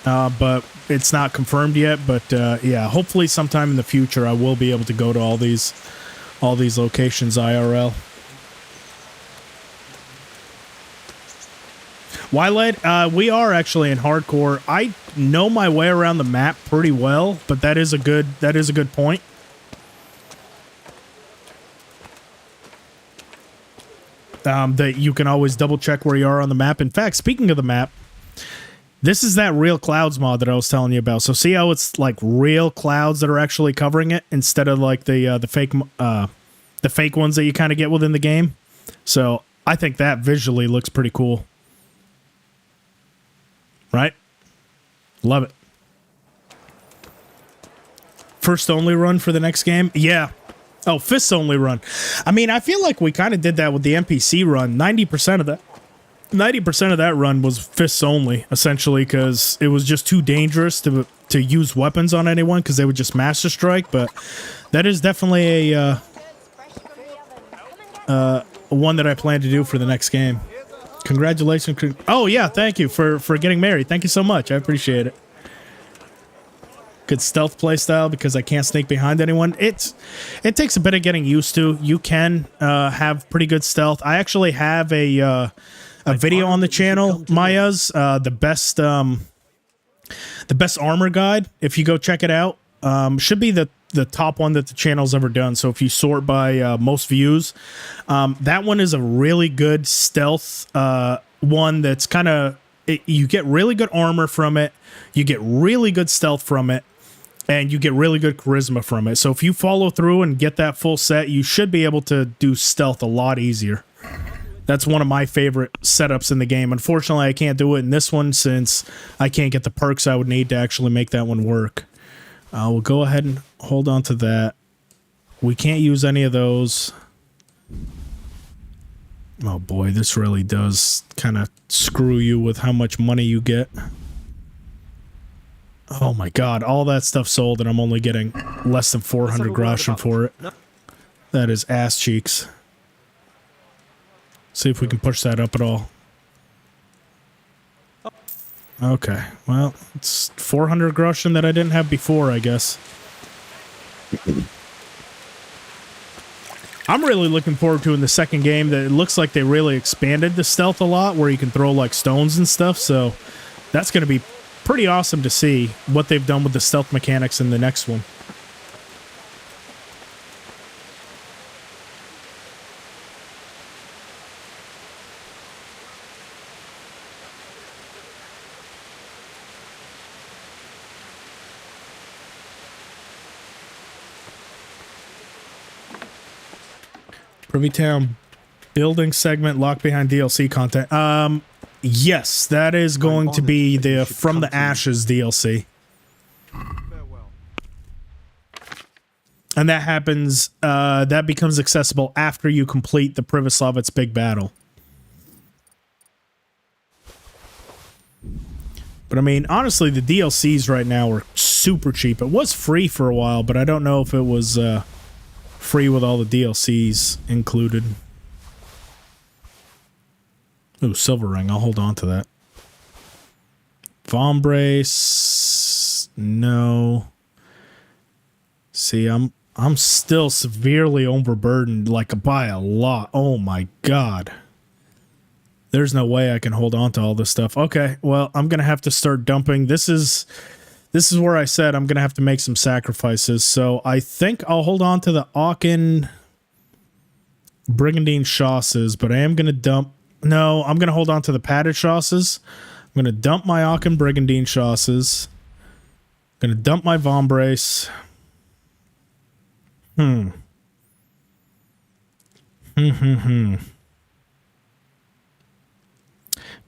But it's not confirmed yet. But yeah, hopefully sometime in the future I will be able to go to all these locations IRL. Wildlight, we are actually in hardcore. I know my way around the map pretty well, but that is a good point. That you can always double check where you are on the map. In fact, speaking of the map, this is that real clouds mod that I was telling you about. So see how it's like real clouds that are actually covering it instead of like the fake ones that you kind of get within the game. So I think that visually looks pretty cool. Right? Love it. First only run for the next game? Yeah. Oh, fists only run. I mean, I feel like we kind of did that with the NPC run. 90% of that run was fists only, essentially, because it was just too dangerous to use weapons on anyone because they would just master strike. But that is definitely a one that I plan to do for the next game. Congratulations. Oh, yeah, thank you for getting married. Thank you so much. I appreciate it. Good stealth playstyle because I can't sneak behind anyone. It takes a bit of getting used to. You can have pretty good stealth. I actually have a video on the channel, Maya's the best armor guide. If you go check it out, should be the top one that the channel's ever done. So if you sort by most views, that one is a really good stealth one. That's kind of you get really good armor from it, you get really good stealth from it, and you get really good charisma from it. So if you follow through and get that full set, you should be able to do stealth a lot easier. That's one of my favorite setups in the game. Unfortunately, I can't do it in this one since I can't get the perks I would need to actually make that one work. We'll go ahead and hold on to that. We can't use any of those. Oh boy, this really does kind of screw you with how much money you get. Oh my god, all that stuff sold and I'm only getting less than 400 groschen for it. That is ass cheeks. See if we can push that up at all. Okay, well, it's 400 groschen that I didn't have before, I guess. I'm really looking forward to in the second game that it looks like they really expanded the stealth a lot, where you can throw like stones and stuff, so that's going to be pretty awesome to see what they've done with the stealth mechanics in the next one. Privy Town building segment locked behind DLC content. Yes, that is going to be the From the Ashes DLC. And that happens, that becomes accessible after you complete the Privoslavic's big battle. But I mean, honestly, the DLCs right now are super cheap. It was free for a while, but I don't know if it was free with all the DLCs included. Ooh, silver ring. I'll hold on to that. Vombrace. No. See, I'm still severely overburdened, like by a lot. Oh my god. There's no way I can hold on to all this stuff. Okay, well, I'm gonna have to start dumping. This is where I said I'm gonna have to make some sacrifices. So I think I'll hold on to the Aachen Brigandine Chasses, but I am gonna dump. No, I'm gonna hold on to the padded Chasses. I'm gonna dump my Aachen Brigandine Chasses. I'm gonna dump my Vombrace.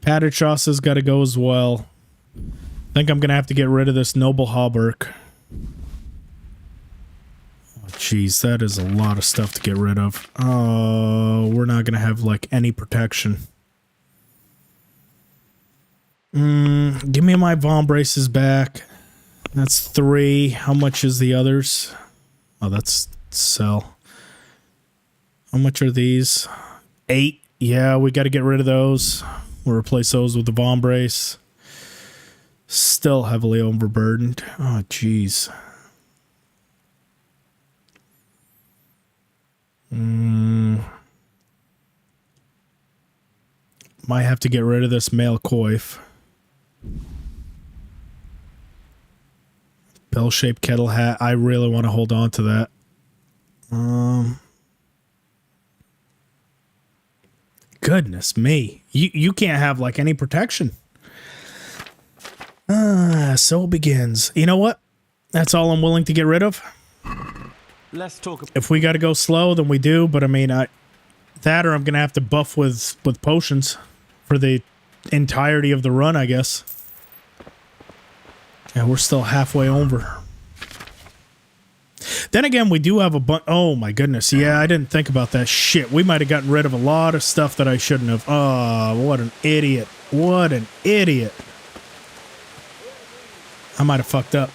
Padded Chassis got to go as well. I think I'm going to have to get rid of this Noble Hauberk. Oh, jeez, that is a lot of stuff to get rid of. Oh, we're not going to have, like, any protection. Give me my Vombraces back. That's 3. How much is the others? Oh, that's sell. How much are these? 8. Yeah, we got to get rid of those. We'll replace those with the Vombrace. Still heavily overburdened. Oh, jeez. Might have to get rid of this male coif. Bell-shaped kettle hat. I really want to hold on to that. Goodness me. You can't have, like, any protection. So it begins. You know what? That's all I'm willing to get rid of. Let's talk. If we got to go slow, then we do. But, I mean, that or I'm going to have to buff with potions for the entirety of the run, I guess. Yeah, we're still halfway over. Then again, we do have a bunch. Oh my goodness. Yeah, I didn't think about that. Shit, we might have gotten rid of a lot of stuff that I shouldn't have. Oh, what an idiot. What an idiot. I might have fucked up.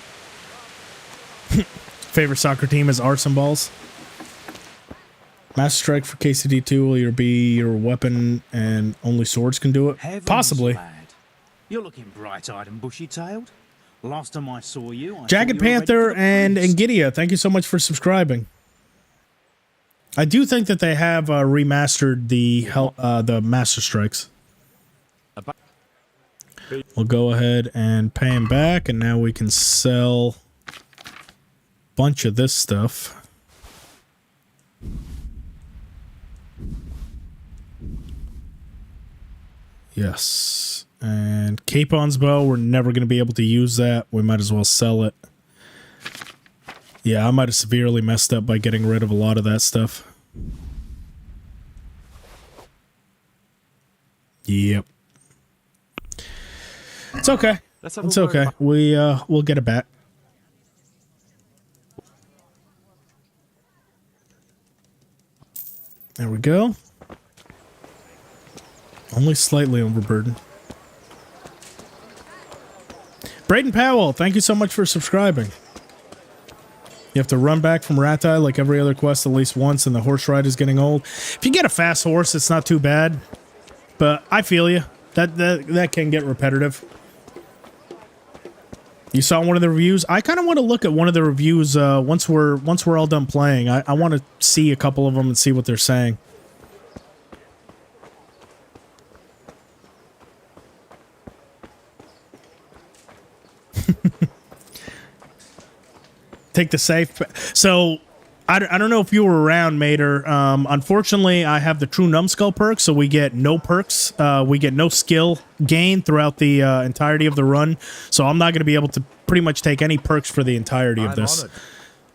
Favorite soccer team is Arson Balls. Master Strike for KCD2 will be your weapon and only swords can do it? Heavens, Possibly. lad. You're looking bright-eyed and bushy-tailed. Last time I saw you, I Jagged Panther and Engidia, thank you so much for subscribing. I do think that they have remastered the Master Strikes. We'll go ahead and pay him back, and now we can sell a bunch of this stuff. Yes. And Capon's bow, we're never going to be able to use that. We might as well sell it. Yeah, I might have severely messed up by getting rid of a lot of that stuff. Yep. It's okay. It's okay. We'll get it back. There we go. Only slightly overburdened. Braden Powell, thank you so much for subscribing. You have to run back from Ratai like every other quest at least once, and the horse ride is getting old. If you get a fast horse, it's not too bad. But I feel you. That can get repetitive. You saw one of the reviews? I kind of want to look at one of the reviews once we're all done playing. I want to see a couple of them and see what they're saying. Take the safe. So, I don't know if you were around, Mater. Unfortunately, I have the True Numbskull perk, so we get no perks. We get no skill gain throughout the entirety of the run. So I'm not going to be able to pretty much take any perks for the entirety of this. Honored.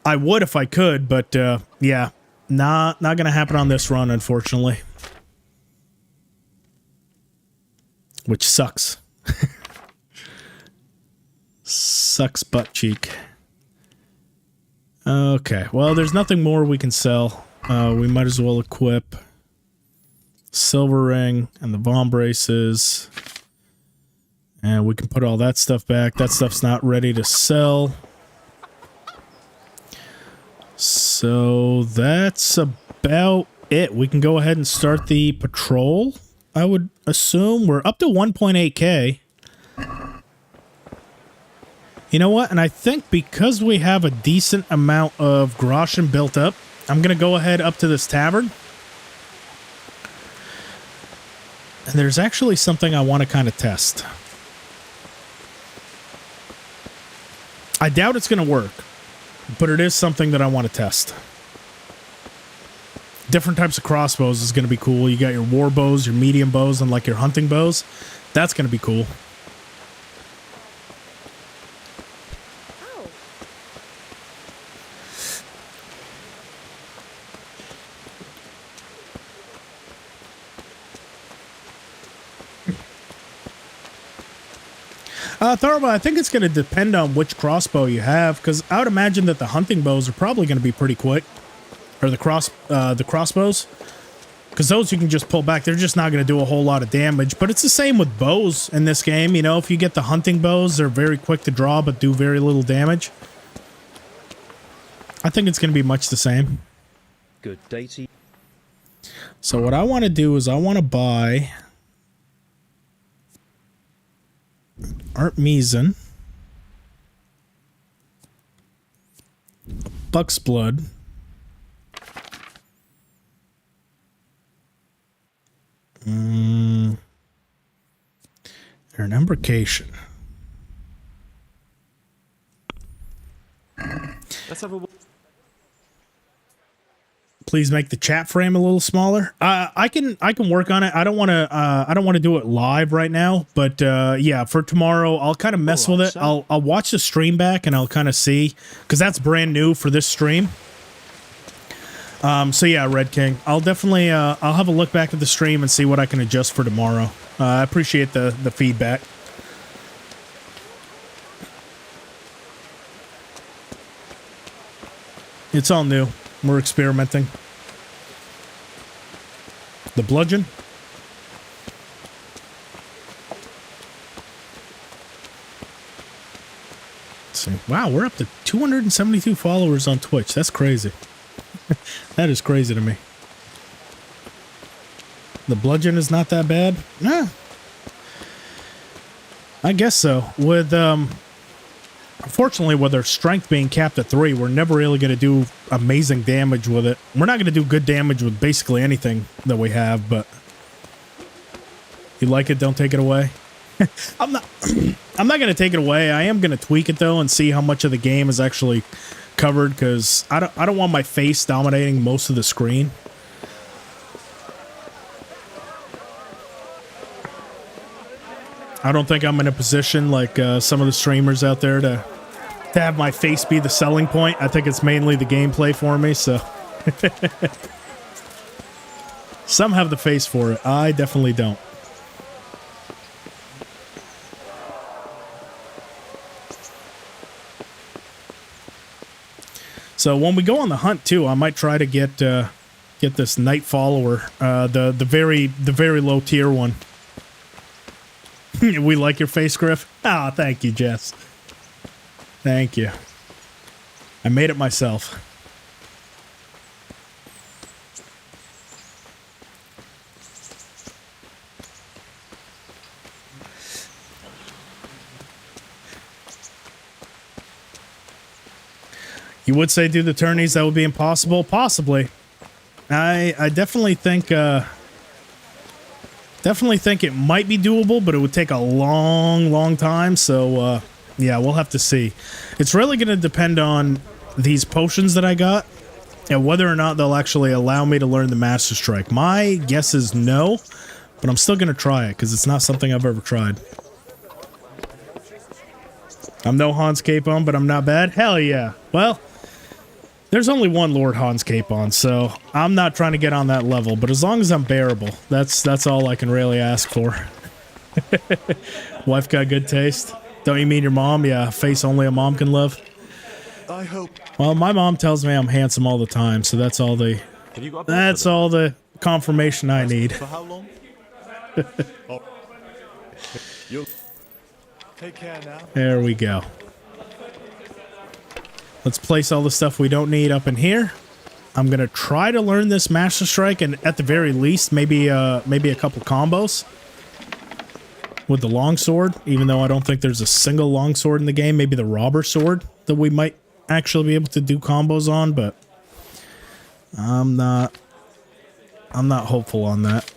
I would if I could, but yeah, not going to happen on this run, unfortunately. Which sucks. Sucks butt cheek. Okay, well, there's nothing more we can sell. We might as well equip silver ring and the bomb braces. And we can put all that stuff back. That stuff's not ready to sell. So that's about it. We can go ahead and start the patrol, I would assume. We're up to 1.8k. You know what? And I think because we have a decent amount of groschen built up, I'm going to go ahead up to this tavern. And there's actually something I want to kind of test. I doubt it's going to work, but it is something that I want to test. Different types of crossbows is going to be cool. You got your war bows, your medium bows, and like your hunting bows. That's going to be cool. Tharva, I think it's going to depend on which crossbow you have, because I would imagine that the hunting bows are probably going to be pretty quick, or the crossbows, because those you can just pull back. They're just not going to do a whole lot of damage, but it's the same with bows in this game. You know, if you get the hunting bows, they're very quick to draw, but do very little damage. I think it's going to be much the same. Good day to you. So what I want to do is I want to buy Art Meason, Buck's Blood, an Embarkation. Let's have a... Please make the chat frame a little smaller. I can work on it. I don't want to do it live right now, but yeah, for tomorrow I'll kind of mess with it. I'll watch the stream back and I'll kind of see, because that's brand new for this stream. So yeah, Red King, I'll definitely I'll have a look back at the stream and see what I can adjust for tomorrow. I appreciate the feedback. It's all new. We're experimenting. The bludgeon. Let's see. Wow, we're up to 272 followers on Twitch. That's crazy. That is crazy to me. The bludgeon is not that bad? Nah. I guess so. With unfortunately, with our strength being capped at 3, we're never really going to do amazing damage with it. We're not going to do good damage with basically anything that we have, but you like it, don't take it away. I'm not going to take it away. I am going to tweak it though and see how much of the game is actually covered, because I don't want my face dominating most of the screen. I don't think I'm in a position like some of the streamers out there to have my face be the selling point. I think it's mainly the gameplay for me, so. Some have the face for it. I definitely don't. So when we go on the hunt too, I might try to get get this Night Follower, the very low tier one. We like your face, Griff. Ah, thank you, Jess. Thank you. I made it myself. You would say do the tourneys, that would be impossible? Possibly. I definitely think it might be doable, but it would take a long time, so yeah, we'll have to see. It's really going to depend on these potions that I got and whether or not they'll actually allow me to learn the Master Strike. My guess is no, but I'm still going to try it because it's not something I've ever tried. I'm no Hans Capon, but I'm not bad. Hell yeah. Well, there's only one Lord Hans Capon, so I'm not trying to get on that level, but as long as I'm bearable, that's all I can really ask for. Wife got good taste. Don't you mean your mom? Yeah, face only a mom can love. I hope. Well, my mom tells me I'm handsome all the time, so that's all the confirmation I need. For how long? You'll take care now. There we go. Let's place all the stuff we don't need up in here. I'm gonna try to learn this Master Strike, and at the very least, maybe a couple combos with the longsword. Even though I don't think there's a single longsword in the game, maybe the robber sword that we might actually be able to do combos on, but I'm not hopeful on that.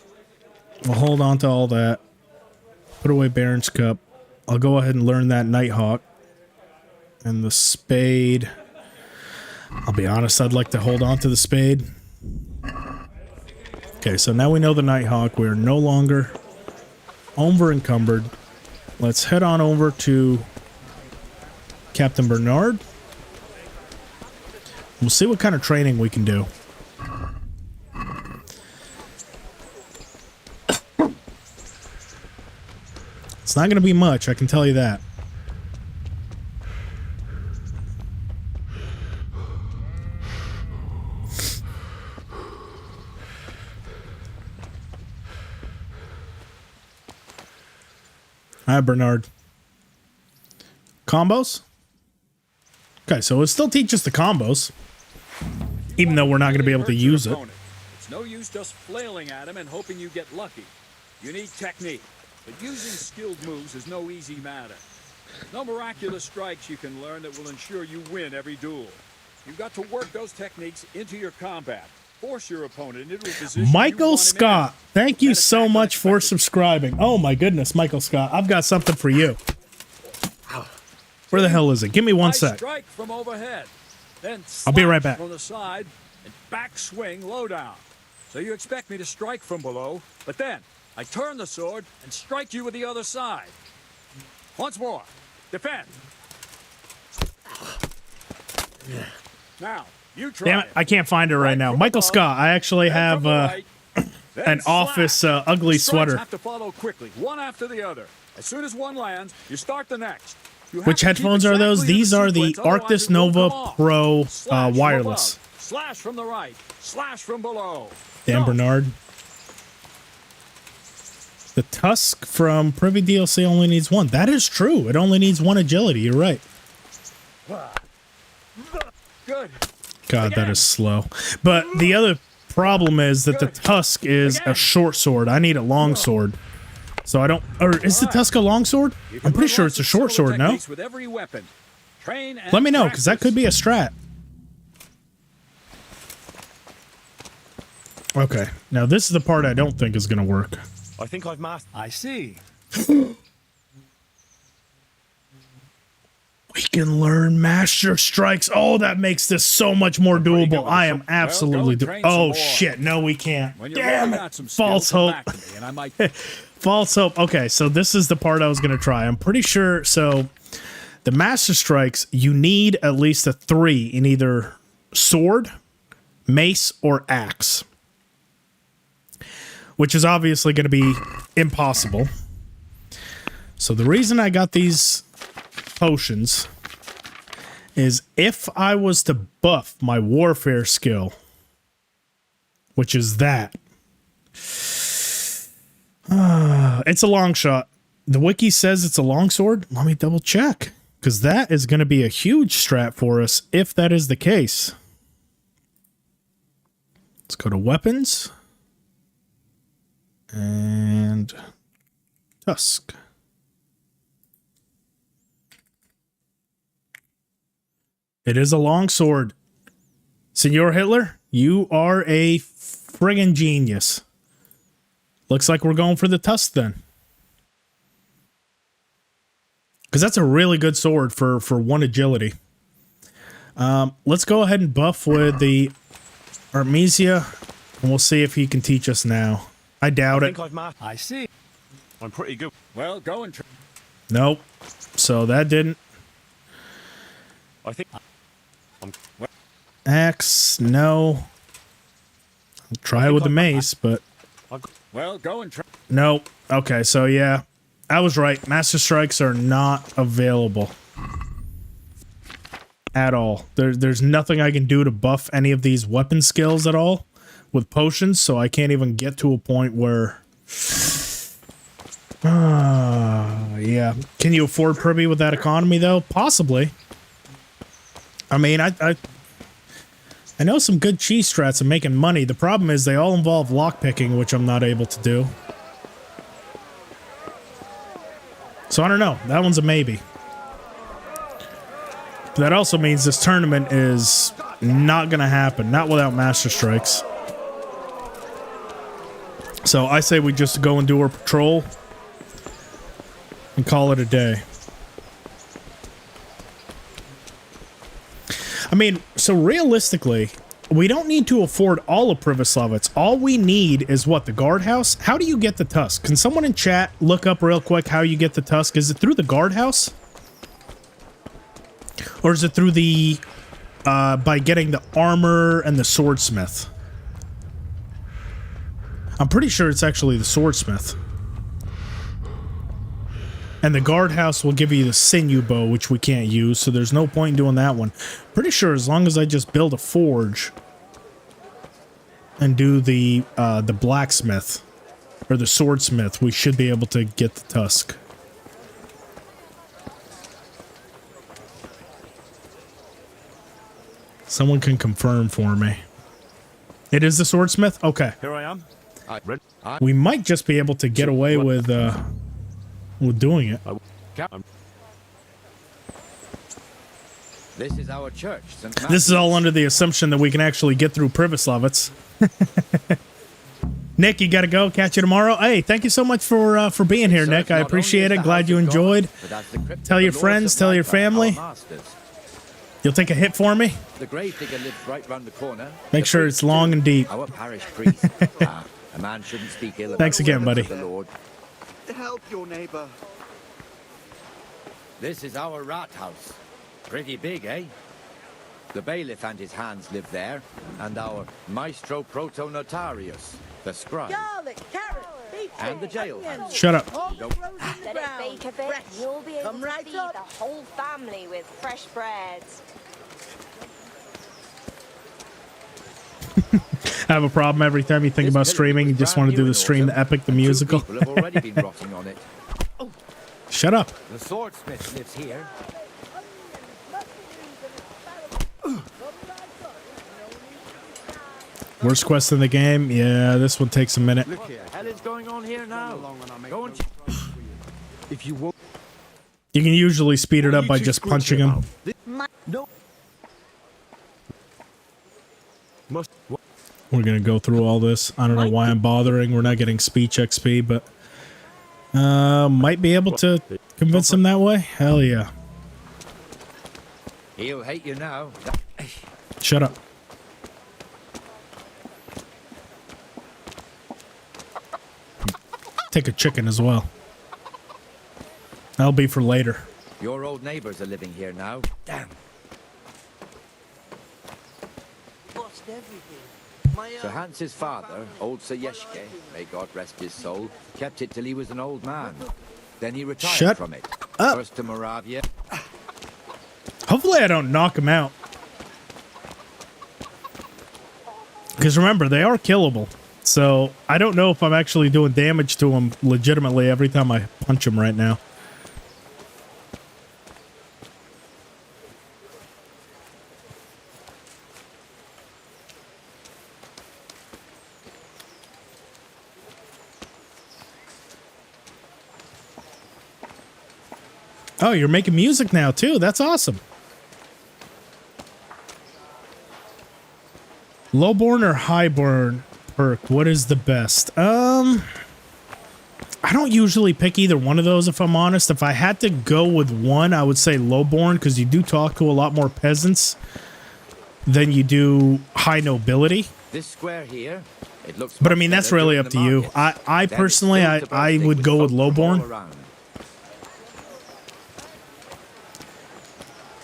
We'll hold on to all that. Put away Baron's Cup. I'll go ahead and learn that Nighthawk. And the spade. I'll be honest, I'd like to hold on to the spade. Okay, so now we know the Nighthawk. We're no longer over encumbered. Let's head on over to Captain Bernard. We'll see what kind of training we can do. It's not going to be much, I can tell you that. Hi, Bernard. Combos? Okay, so it still teaches the combos, even though we're not going to be able to use it. It's no use just flailing at him and hoping you get lucky. You need technique, but using skilled moves is no easy matter. No miraculous strikes you can learn that will ensure you win every duel. You've got to work those techniques into your combat. Force your opponent into a position. Michael Scott, thank you so much for subscribing. Oh my goodness, Michael Scott, I've got something for you. Where the hell is it? Give me one sec. Strike from overhead, then I'll be right back. From the side and back swing low down. So you expect me to strike from below, but then I turn the sword and strike you with the other side. Once more, defend. Now. Damn it, I can't find it right now. Michael Scott, I actually have an office ugly sweater. Have to follow quickly, one after the other. As soon as one lands, you start the next. Which headphones are those? These are the Arctis Nova Pro wireless. Slash from the right, slash from below. Dan Bernard. The Tusk from Privy DLC only needs one. That is true. It only needs one agility. You're right. Good. God, that is slow. But the other problem is that the Tusk is a short sword. I need a long sword. So I don't... Or is the Tusk a long sword? I'm pretty sure it's a short sword, no? Let me know, because that could be a strat. Okay. Now, this is the part I don't think is going to work. I think I've mastered. I see. We can learn Master Strikes. Oh, that makes this so much more doable. I am absolutely... Oh, shit. No, we can't. Damn it. False hope. False hope. Okay, so this is the part I was going to try. I'm pretty sure... So, the Master Strikes, you need at least a 3 in either sword, mace, or axe. Which is obviously going to be impossible. So, the reason I got these potions is if I was to buff my warfare skill which is that. It's a long shot. The wiki says it's a longsword. Let me double check, because that is going to be a huge strat for us if that is the case. Let's go to weapons and tusk. It is a longsword. Senor Hitler, you are a friggin' genius. Looks like we're going for the tusk then. Because that's a really good sword for 1 agility. Let's go ahead and buff with the Artemisia, and we'll see if he can teach us now. I doubt it. I see. I'm pretty good. Well, go and try. Nope. So that didn't. I think. Axe, no. I'll try with the mace, but Well, go and try. nope. Okay, so yeah, I was right. Master Strikes are not available at all. There's nothing I can do to buff any of these weapon skills at all with potions, so I can't even get to a point where... yeah. Can you afford Privy with that economy, though? Possibly. I mean, I know some good cheese strats and making money. The problem is they all involve lockpicking, which I'm not able to do. So I don't know. That one's a maybe. But that also means this tournament is not going to happen. Not without Master Strikes. So I say we just go and do our patrol and call it a day. I mean, so realistically, we don't need to afford all of Privoslavets. All we need is what? The guardhouse? How do you get the tusk? Can someone in chat look up real quick how you get the tusk? Is it through the guardhouse? Or is it through the, by getting the armor and the swordsmith? I'm pretty sure it's actually the swordsmith. And the guardhouse will give you the sinew bow, which we can't use, so there's no point in doing that one. Pretty sure as long as I just build a forge and do the blacksmith or the swordsmith, we should be able to get the tusk. Someone can confirm for me. It is the swordsmith? Okay. Here I am. We might just be able to get away with doing it. This is our church, St. This is all under the assumption that we can actually get through Privoslavets. Nick, you gotta go. Catch you tomorrow. Hey, thank you so much for being here, Nick. I appreciate it. Glad you enjoyed. Tell your friends, tell your family. You'll take a hit for me? The grave digger lives right round the corner. Make sure it's long and deep. Our parish priest. A man shouldn't speak ill about Thanks again, buddy. the Lord. Help your neighbor. This is our rat house. Pretty big, eh? The bailiff and his hands live there, and our maestro proto-notarius, the scribe. Garlic, carrot, beetroot, And the jail hands. Shut up. Nope. Let it bake a bit. You'll be able to feed up. the whole family with fresh bread. I have a problem every time you think about streaming. You just want to do the stream, the epic, the musical. People have already been rotting on it. Shut up. The swordsmith lives here. Worst quest in the game? Yeah, this one takes a minute. Look here. Hell is going on here now. Go and If you want. You can usually speed it up by just punching him. No. We're gonna go through all this. I don't know why I'm bothering. We're not getting speech XP, but might be able to convince him that way. Hell yeah. He'll hate you now. Shut up. Take a chicken as well. That'll be for later. Your old neighbors are living here now. Damn. Sir Hans's father, old Sir Yeshke, may God rest his soul, kept it till he was an old man. Then he retired Shut from it. up. First to Moravia. Hopefully I don't knock him out. Because remember, they are killable. So I don't know if I'm actually doing damage to them legitimately every time I punch them right now. Oh, you're making music now too. That's awesome. Lowborn or highborn perk? What is the best? I don't usually pick either one of those, if I'm honest. If I had to go with one, I would say lowborn, because you do talk to a lot more peasants than you do high nobility. This square here, it looks. But I mean, that's really up to you. I personally, I would go with lowborn.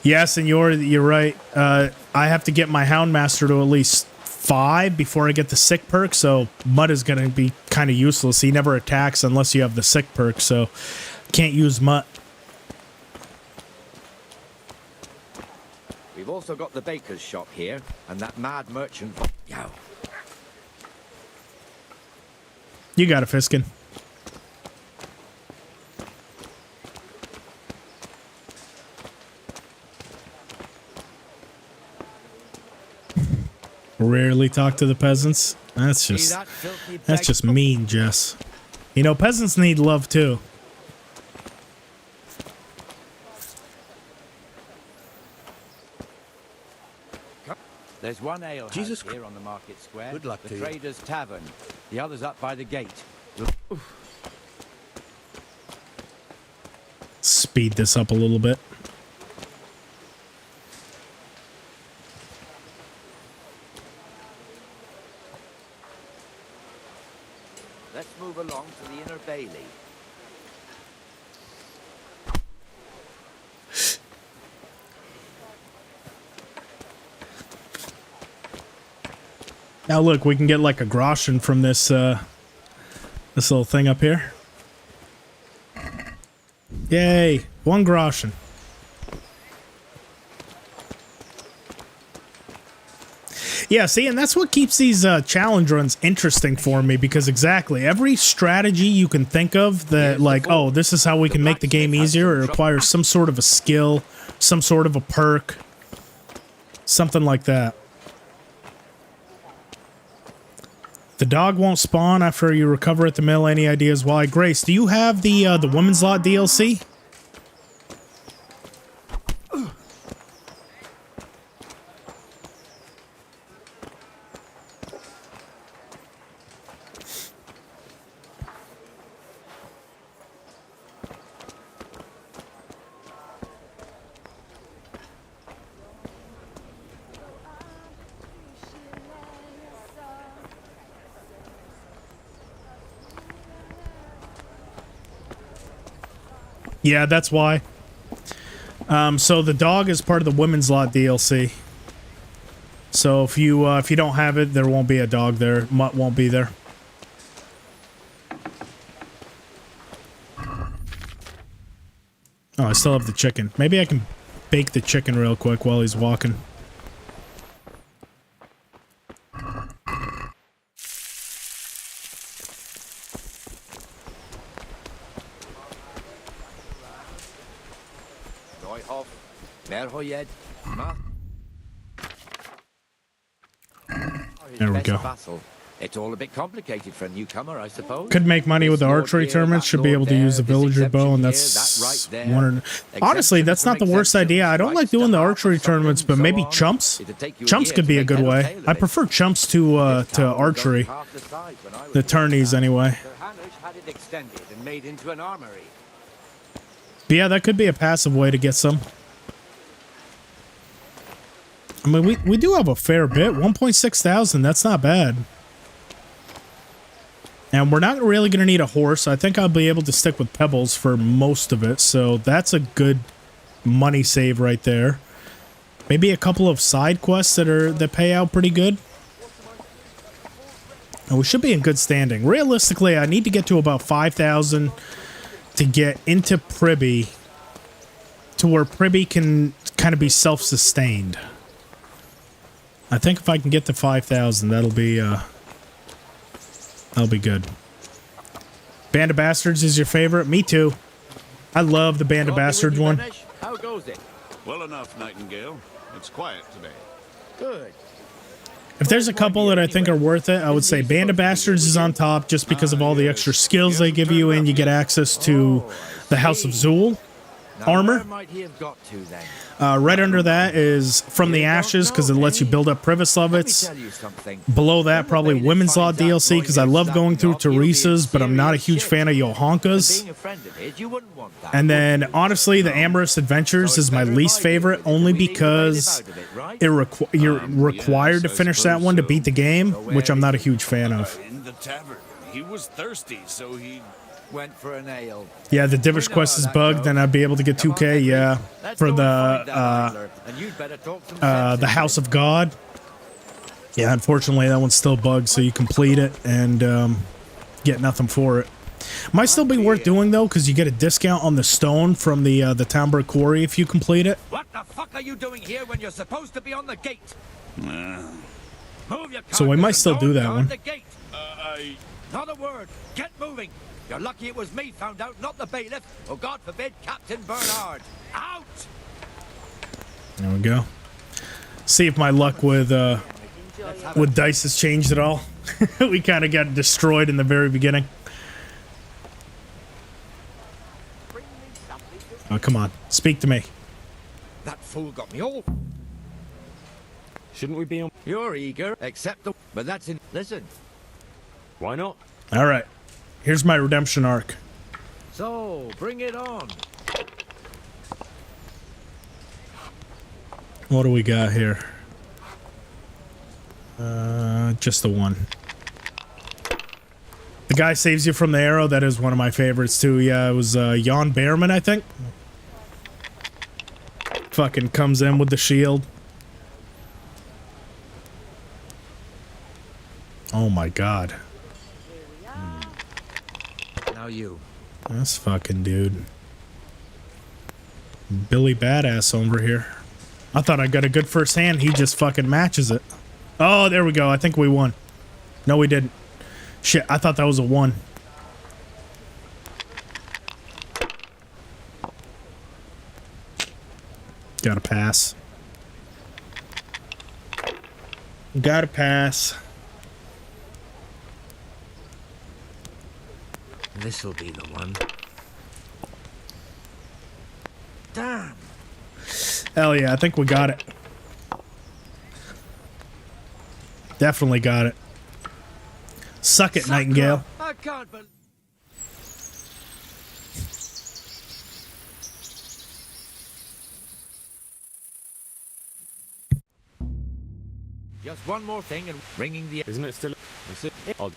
Yes, and you're right. I have to get my Houndmaster to at least 5 before I get the sick perk, so Mud is going to be kind of useless. He never attacks unless you have the sick perk, so can't use Mutt. We've also got the baker's shop here, and that mad merchant. Yow. You got it, Fiskin. Rarely talk to the peasants. That's just mean, Jess. You know, peasants need love too. There's one ale house here on the market square. Good luck the to you. Trader's Tavern. The other's up by the gate. Speed this up a little bit. Let's move along to the inner bailey. Now look, we can get like a groschen from this this little thing up here. Yay, 1 groschen. Yeah, see, and that's what keeps these challenge runs interesting for me, because exactly every strategy you can think of that, like, oh, this is how we can make the game easier, it requires some sort of a skill, some sort of a perk, something like that. The dog won't spawn after you recover at the mill. Any ideas why? Grace, do you have the women's lot DLC? Yeah, that's why. So the dog is part of the women's lot DLC. So if you don't have it, there won't be a dog there. Mutt won't be there. Oh, I still have the chicken. Maybe I can bake the chicken real quick while he's walking. There we go. It's all a bit complicated for a newcomer, I suppose. Could make money with the archery tournaments. Should be able to use the villager bow, and that's one. Honestly, that's not the worst idea. I don't like doing the archery tournaments, but maybe chumps. Chumps could be a good way. I prefer chumps to archery. The tourneys, anyway. But yeah, that could be a passive way to get some. I mean, we do have a fair bit. 1.6 thousand. That's not bad. And we're not really going to need a horse. I think I'll be able to stick with pebbles for most of it. So that's a good money save right there. Maybe a couple of side quests that pay out pretty good. And we should be in good standing. Realistically, I need to get to about 5,000 to get into Privy, to where Privy can kind of be self-sustained. I think if I can get to 5,000, that'll be good. Band of Bastards is your favorite? Me too. I love the Band of Bastards one. How goes it? Well enough, Nightingale. It's quiet today. Good. If there's a couple that I think are worth it, I would say Band of Bastards is on top just because of all the extra skills they give you, and you get access to the House of Zool armor. Where might he have got to then? Right under that is From the Ashes, because it lets you build up Privislovets. Below that, probably Women's Law DLC, because I love going through Teresa's, but I'm not a huge fan of Yohanka's. And then, honestly, the Amorous Adventures is my least favorite, only because you're required to finish that one to beat the game, which I'm not a huge fan of. In the tavern. He was thirsty, so he went for an ale. Yeah, the Divish quest is bugged, then I'd be able to get 2K, yeah. For the House of God. Yeah, unfortunately that one's still bugged, so you complete it and get nothing for it. Might still be worth doing though, because you get a discount on the stone from the Townburg Quarry if you complete it. What the fuck are you doing here when you're supposed to be on the gate? Move your So we might still do that one. Not a word. Get moving. You're lucky it was me found out, not the bailiff, or God forbid, Captain Bernard. Out! There we go. See if my luck with dice has changed at all. We kind of got destroyed in the very beginning. Oh, come on. Speak to me. That fool got me all. Shouldn't we be on? You're eager, except the... But that's in... Listen. Why not? All right. Here's my redemption arc. So, bring it on. What do we got here? Just the one. The guy saves you from the arrow. That is one of my favorites too. Yeah, it was Jan Behrman, I think. Fucking comes in with the shield. Oh my god. Now you. This fucking dude. Billy Badass over here. I thought I got a good first hand. He just fucking matches it. Oh, there we go. I think we won. No, we didn't. Shit, I thought that was a 1. Gotta pass. Gotta pass. This'll be the one. Damn. Hell yeah, I think we got it. Definitely got it. Suck it, Nightingale. I can't believe... Just one more thing and ringing the... Isn't it still... Is it? I'll...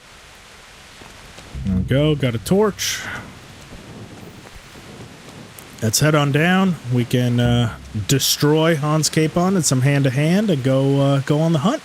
There we go, got a torch. Let's head on down. We can destroy Hans Capon and some hand-to-hand and go on the hunt.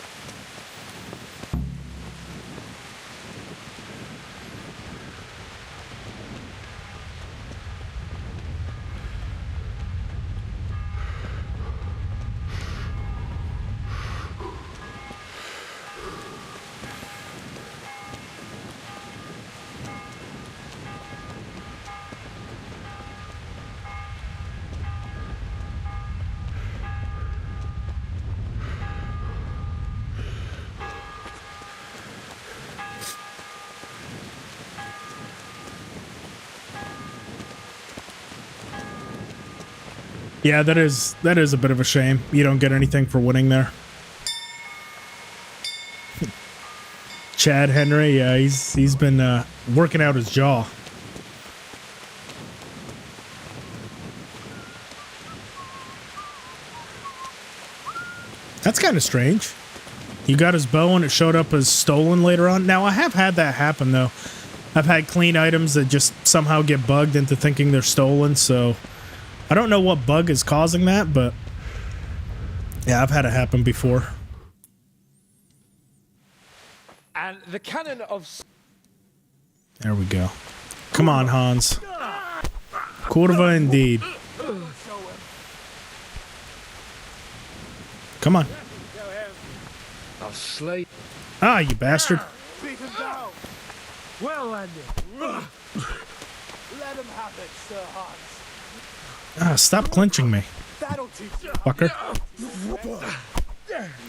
Yeah, that is a bit of a shame. You don't get anything for winning there. Chad Henry, yeah, he's been working out his jaw. That's kind of strange. You got his bow and it showed up as stolen later on. Now, I have had that happen, though. I've had clean items that just somehow get bugged into thinking they're stolen, so... I don't know what bug is causing that, but... Yeah, I've had it happen before. And the cannon of... There we go. Come on, Hans. Kurva indeed. Come on. I'll slay. Ah, you bastard. Beat him down. Well landed. Let him have it, Sir Hans. Ah, stop clinching me. That'll teach you. Fucker.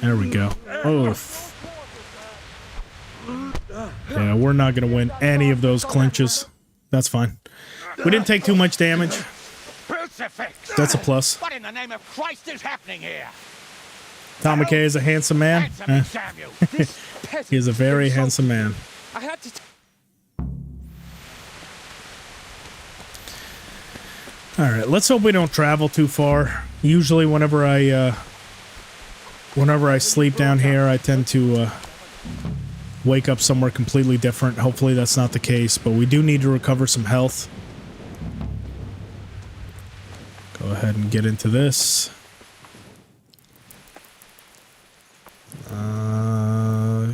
There we go. Oh. Yeah, we're not going to win any of those clinches. That's fine. We didn't take too much damage. Crucifix! That's a plus. What in the name of Christ is happening here? Tom McKay is a handsome man. Eh. He is a very handsome man. I had to. All right, let's hope we don't travel too far. Usually, whenever I sleep down here, I tend to wake up somewhere completely different. Hopefully, that's not the case, but we do need to recover some health. Go ahead and get into this.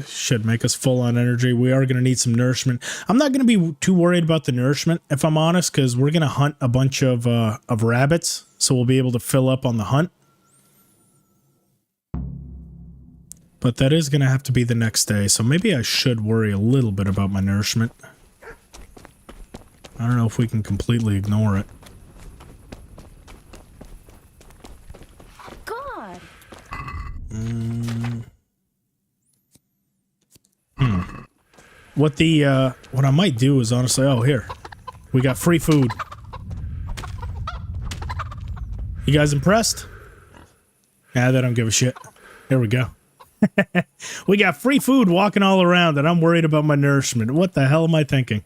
Should make us full on energy. We are going to need some nourishment. I'm not going to be too worried about the nourishment, if I'm honest, because we're going to hunt a bunch of rabbits, so we'll be able to fill up on the hunt. But that is going to have to be the next day, so maybe I should worry a little bit about my nourishment. I don't know if we can completely ignore it. God. What I might do is honestly, oh, here. We got free food. You guys impressed? Nah, they don't give a shit. There we go. We got free food walking all around, and I'm worried about my nourishment. What the hell am I thinking?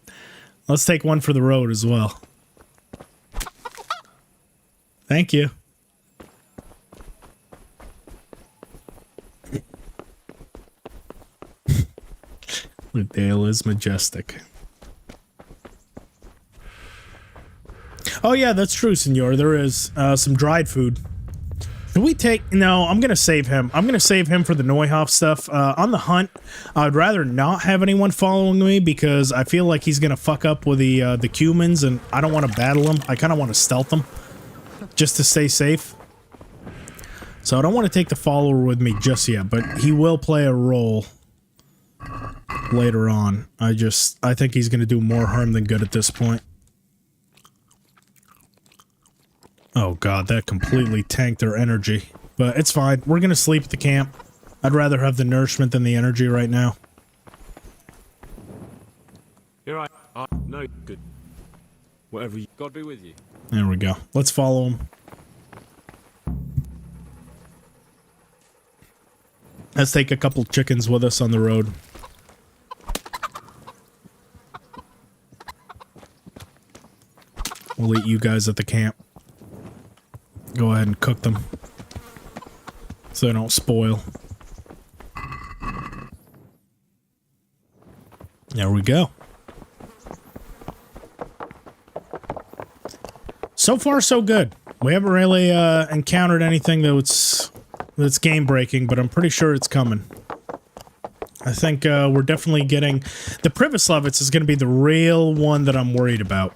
Let's take one for the road as well. Thank you. The Dale is majestic. Oh yeah, that's true, senor. There is some dried food. Can we take... No, I'm going to save him. I'm going to save him for the Neuhoff stuff. On the hunt, I'd rather not have anyone following me because I feel like he's going to fuck up with the Cumans, and I don't want to battle him. I kind of want to stealth him just to stay safe. So I don't want to take the follower with me just yet, but he will play a role later on. I think he's going to do more harm than good at this point. Oh god, that completely tanked their energy. But it's fine. We're going to sleep at the camp. I'd rather have the nourishment than the energy right now. You're right. No, good. Whatever you... God be with you. There we go. Let's follow him. Let's take a couple chickens with us on the road. We'll eat you guys at the camp. Go ahead and cook them so they don't spoil. There we go. So far, so good. We haven't really encountered anything that's game breaking, but I'm pretty sure it's coming. I think we're definitely getting... The Privislevitz is going to be the real one that I'm worried about.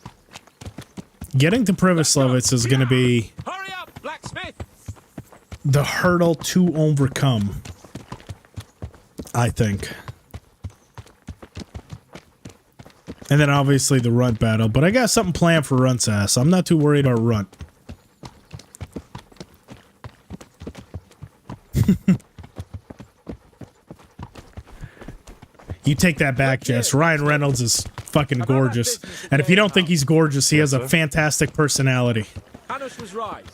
Getting to Privislevitz is going to be... Hurry up, blacksmith! The hurdle to overcome, I think. And then obviously the Runt battle, but I got something planned for Runt's ass. I'm not too worried about Runt. You take that back, Jess. Ryan Reynolds is fucking gorgeous. And if you don't think he's gorgeous, he has a fantastic personality. Hanush was right.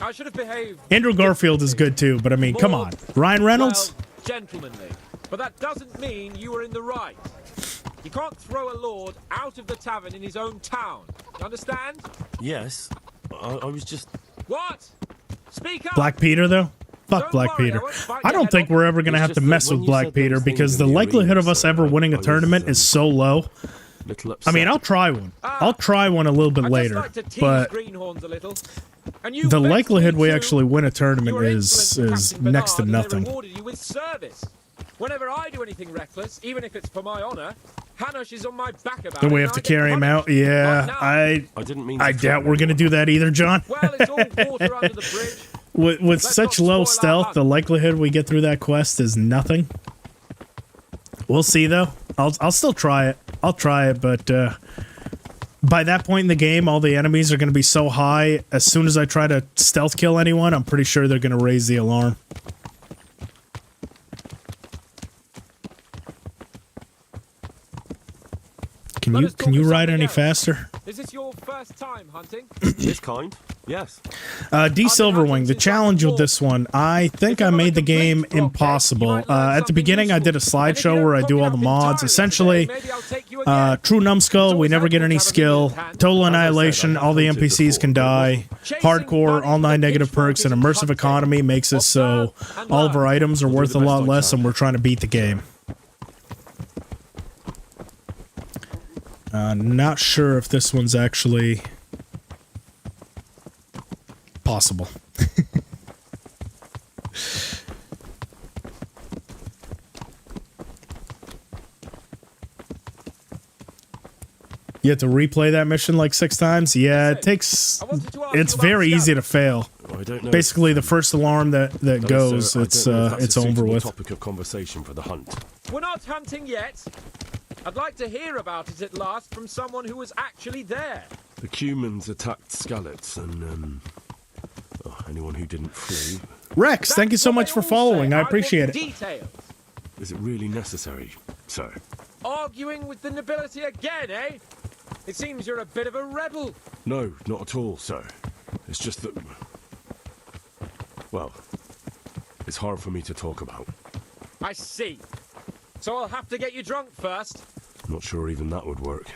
I should have behaved... Andrew Garfield is good too, but I mean, come on. Ryan Reynolds? Well, gentlemanly. But that doesn't mean you were in the right. You can't throw a lord out of the tavern in his own town. Understand? Yes. I was just... What? Speak up! Black Peter, though? Fuck Black Peter. I don't think we're ever going to have to mess with Black Peter because the likelihood of us ever winning a tournament is so low. I mean, I'll try one. I'll try one a little bit later, but the likelihood we actually win a tournament is next to nothing. Whenever I do anything reckless, even if it's for my honor, Hanush is on my back about it. Then we have to carry him out? Yeah, I doubt we're going to do that either, John. Well, it's all water under the bridge. With such low stealth, the likelihood we get through that quest is nothing. We'll see, though. I'll still try it. I'll try it, but by that point in the game, all the enemies are going to be so high. As soon as I try to stealth kill anyone, I'm pretty sure they're going to raise the alarm. Can you ride any faster? Is this your first time hunting? This kind? Yes. D Silverwing, the challenge with this one, I think I made the game impossible. At the beginning, I did a slideshow where I do all the mods. Essentially, true numbskull, we never get any skill. Total annihilation, all the NPCs can die. Hardcore, all 9 negative perks, and immersive economy makes it so all of our items are worth a lot less, and we're trying to beat the game. Not sure if this one's actually possible. You have to replay that mission like 6 times? Yeah, it takes... It's very easy to fail. Basically, the first alarm that goes, it's over with. Topic of conversation for the hunt. We're not hunting yet. I'd like to hear about it at last from someone who was actually there. The humans attacked Skalitz and, anyone who didn't flee. Rex, thank you so much for following. I appreciate it. Details. Is it really necessary, sir? Arguing with the nobility again, eh? It seems you're a bit of a rebel. No, not at all, sir. It's just that... Well, it's hard for me to talk about. I see. So I'll have to get you drunk first. Not sure even that would work.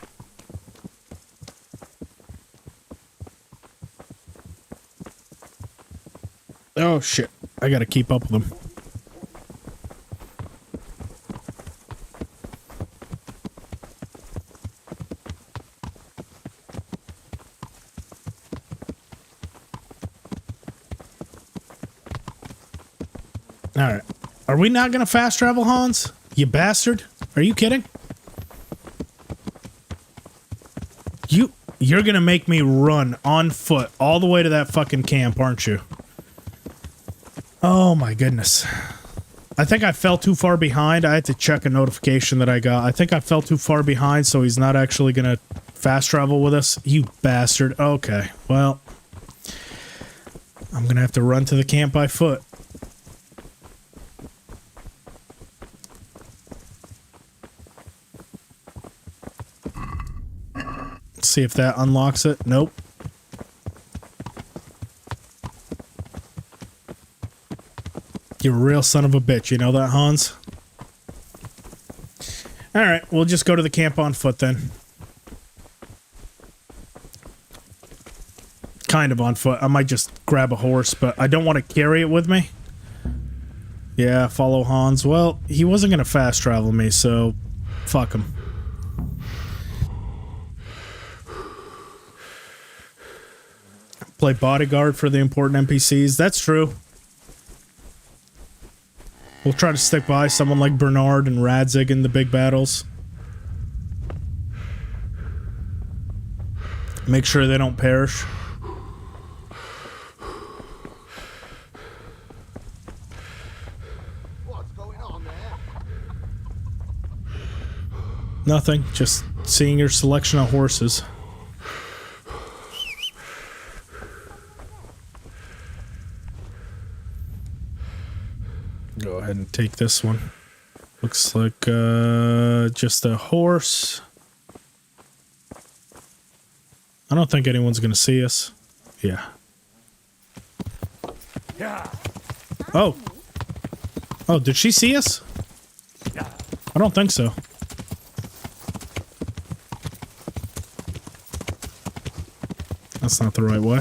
Oh shit, I gotta keep up with them. Alright, are we not gonna fast travel, Hans? You bastard. Are you kidding? You're gonna make me run on foot all the way to that fucking camp, aren't you? Oh my goodness. I think I fell too far behind. I had to check a notification that I got. I think I fell too far behind, so he's not actually gonna fast travel with us. You bastard. Okay, well. I'm gonna have to run to the camp by foot. See if that unlocks it. Nope. You're a real son of a bitch, you know that, Hans? Alright, we'll just go to the camp on foot then. Kind of on foot. I might just grab a horse, but I don't want to carry it with me. Yeah, follow Hans. Well, he wasn't going to fast travel me, so fuck him. Play bodyguard for the important NPCs. That's true. We'll try to stick by someone like Bernard and Radzig in the big battles. Make sure they don't perish. What's going on there? Nothing. Just seeing your selection of horses. Go ahead and take this one. Looks like just a horse. I don't think anyone's gonna see us. Yeah. Oh. Oh, did she see us? I don't think so. That's not the right way.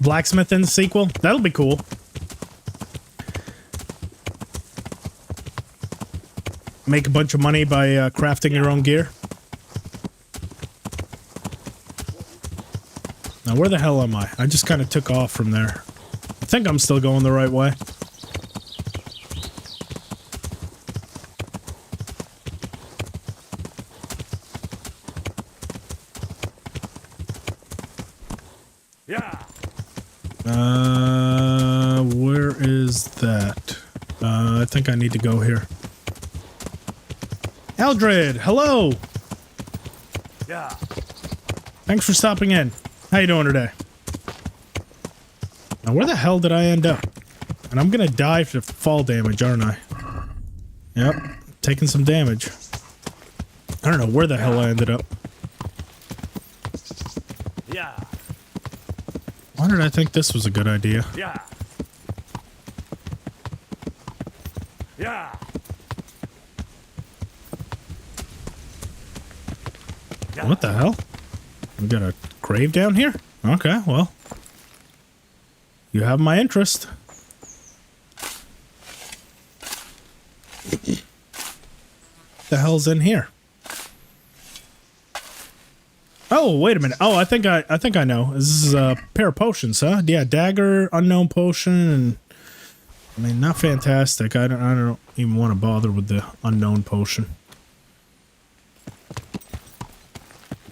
Blacksmith in the sequel? That'll be cool. Make a bunch of money by crafting your own gear. Now, where the hell am I? I just kind of took off from there. I think I'm still going the right way. Yeah. Where is that? I think I need to go here. Eldred, hello! Yeah. Thanks for stopping in. How you doing today? Now, where the hell did I end up? And I'm gonna die for fall damage, aren't I? Yep, taking some damage. I don't know where the hell I ended up. Yeah. Why did I think this was a good idea? Yeah. Yeah. What the hell? We got a grave down here? Okay, well. You have my interest. The hell's in here? Oh, wait a minute. Oh, I think I know. This is a pair of potions, huh? Yeah, dagger, unknown potion, and I mean, not fantastic. I don't even want to bother with the unknown potion.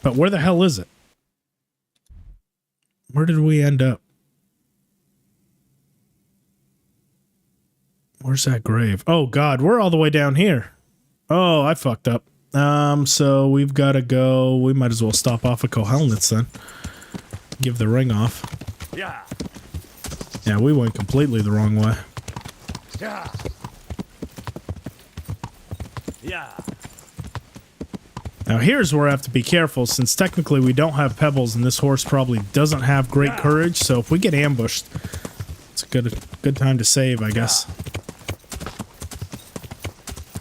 But where the hell is it? Where did we end up? Where's that grave? Oh God, we're all the way down here. Oh, I fucked up. So we've got to go. We might as well stop off at Kohelnitz then. Give the ring off. Yeah. Yeah, we went completely the wrong way. Yeah. Yeah. Now here's where I have to be careful, since technically we don't have pebbles and this horse probably doesn't have great courage, so if we get ambushed, it's a good time to save, I guess.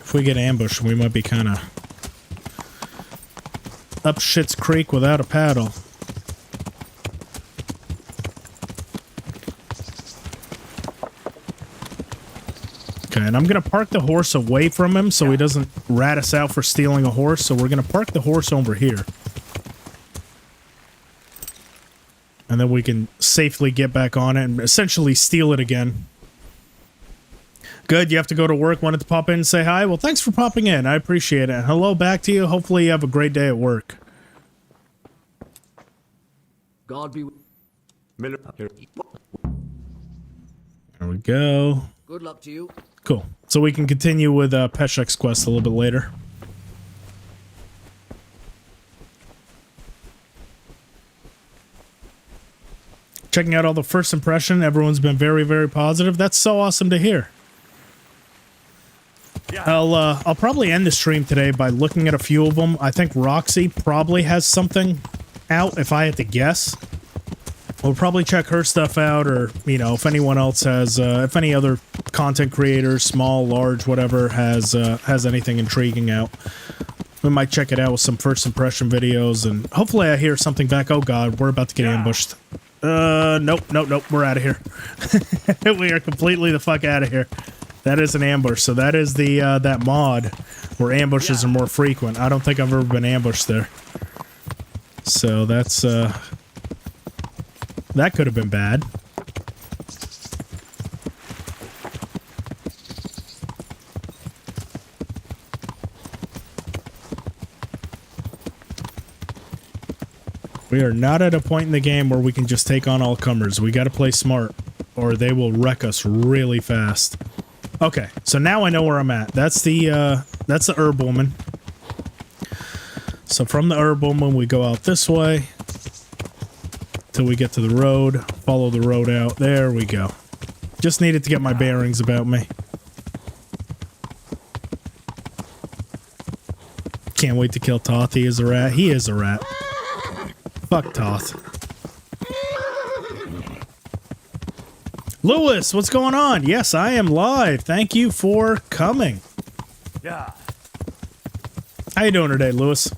If we get ambushed, we might be kind of up shit's creek without a paddle. Okay, and I'm going to park the horse away from him so he doesn't rat us out for stealing a horse. So we're going to park the horse over here. And then we can safely get back on it and essentially steal it again. Good, you have to go to work. Wanted to pop in and say hi. Well, thanks for popping in. I appreciate it. Hello back to you. Hopefully you have a great day at work. God be There we go. good luck to you. Cool. So we can continue with Peshek's quest a little bit later. Checking out all the first impression. Everyone's been very, very positive. That's so awesome to hear. I'll probably end the stream today by looking at a few of them. I think Roxy probably has something out, if I had to guess. We'll probably check her stuff out, or, you know, if anyone else has, if any other content creators, small, large, whatever, has anything intriguing out. We might check it out with some first impression videos, and hopefully I hear something back. Oh God, we're about to get ambushed. Nope, we're out of here. We are completely the fuck out of here. That is an ambush, so that is the, that mod where ambushes are more frequent. I don't think I've ever been ambushed there. So that's, that could have been bad. We are not at a point in the game where we can just take on all comers. We got to play smart, or they will wreck us really fast. Okay, so now I know where I'm at. That's the herb woman. So from the herb woman, we go out this way till we get to the road. Follow the road out. There we go. Just needed to get my bearings about me. Can't wait to kill Toth. He is a rat. He is a rat. Fuck Toth. Lewis, what's going on? Yes, I am live. Thank you for coming. Yeah. How you doing today, Lewis?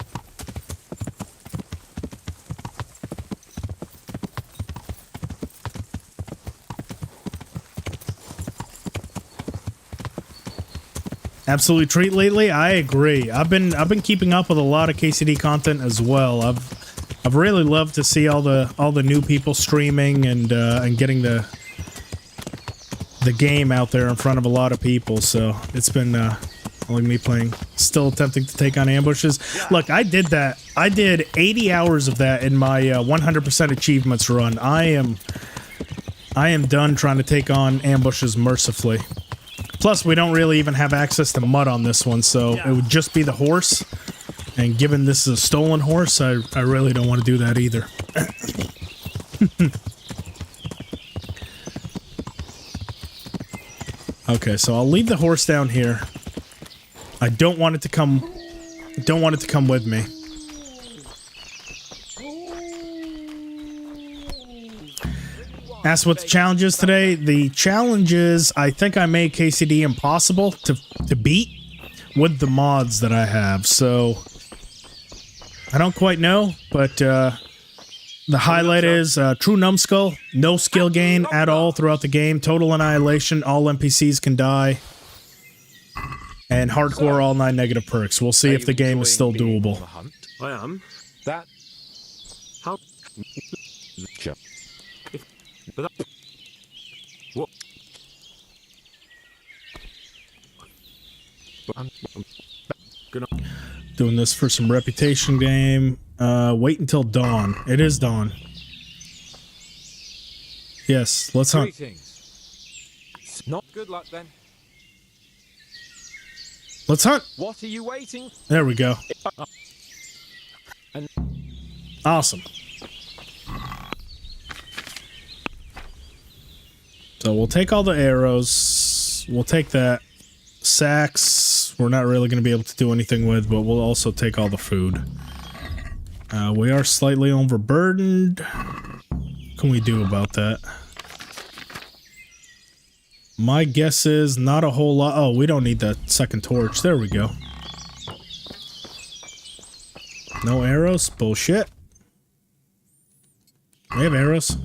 Absolute treat lately. I agree. I've been keeping up with a lot of KCD content as well. I've really loved to see all the new people streaming and getting the the game out there in front of a lot of people, so it's been only me playing, still attempting to take on ambushes. Look, I did that. I did 80 hours of that in my 100% achievements run. I am done trying to take on ambushes mercifully. Plus, we don't really even have access to mud on this one, so it would just be the horse. And given this is a stolen horse, I really don't want to do that either. Okay, so I'll leave the horse down here. I don't want it to come with me. Ask what the challenge is today. The challenge is, I think I made KCD Impossible to beat with the mods that I have. So I don't quite know, but the highlight is true numbskull, no skill gain at all throughout the game, total annihilation, all NPCs can die, and hardcore all 9 negative perks. We'll see if the game is still doable. I am. That. How? But that, what? I'm gonna Doing this for some reputation game. Wait until dawn. It is dawn. Yes, let's hunt. Greetings. Not good luck then. Let's hunt. What are you waiting? There we go. Awesome. So we'll take all the arrows. We'll take that. Sacks, we're not really going to be able to do anything with, but we'll also take all the food. We are slightly overburdened. What can we do about that? My guess is not a whole lot. Oh, we don't need that second torch. There we go. No arrows? Bullshit. We have arrows.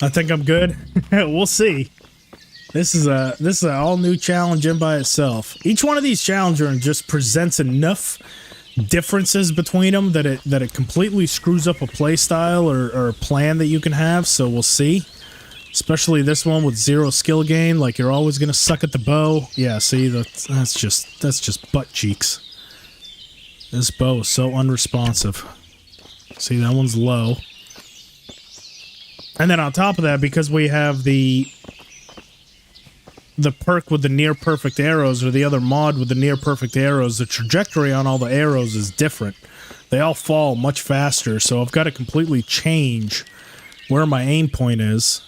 I think I'm good. We'll see. This is an all new challenge in by itself. Each one of these challenges just presents enough differences between them that it completely screws up a play style or a plan that you can have. So we'll see. Especially this one with 0 skill gain, like you're always gonna suck at the bow. Yeah, see, that's just butt cheeks. This bow is so unresponsive. See, that one's low. And then on top of that, because we have the perk with the near perfect arrows, or the other mod with the near perfect arrows, the trajectory on all the arrows is different. They all fall much faster, so I've got to completely change where my aim point is.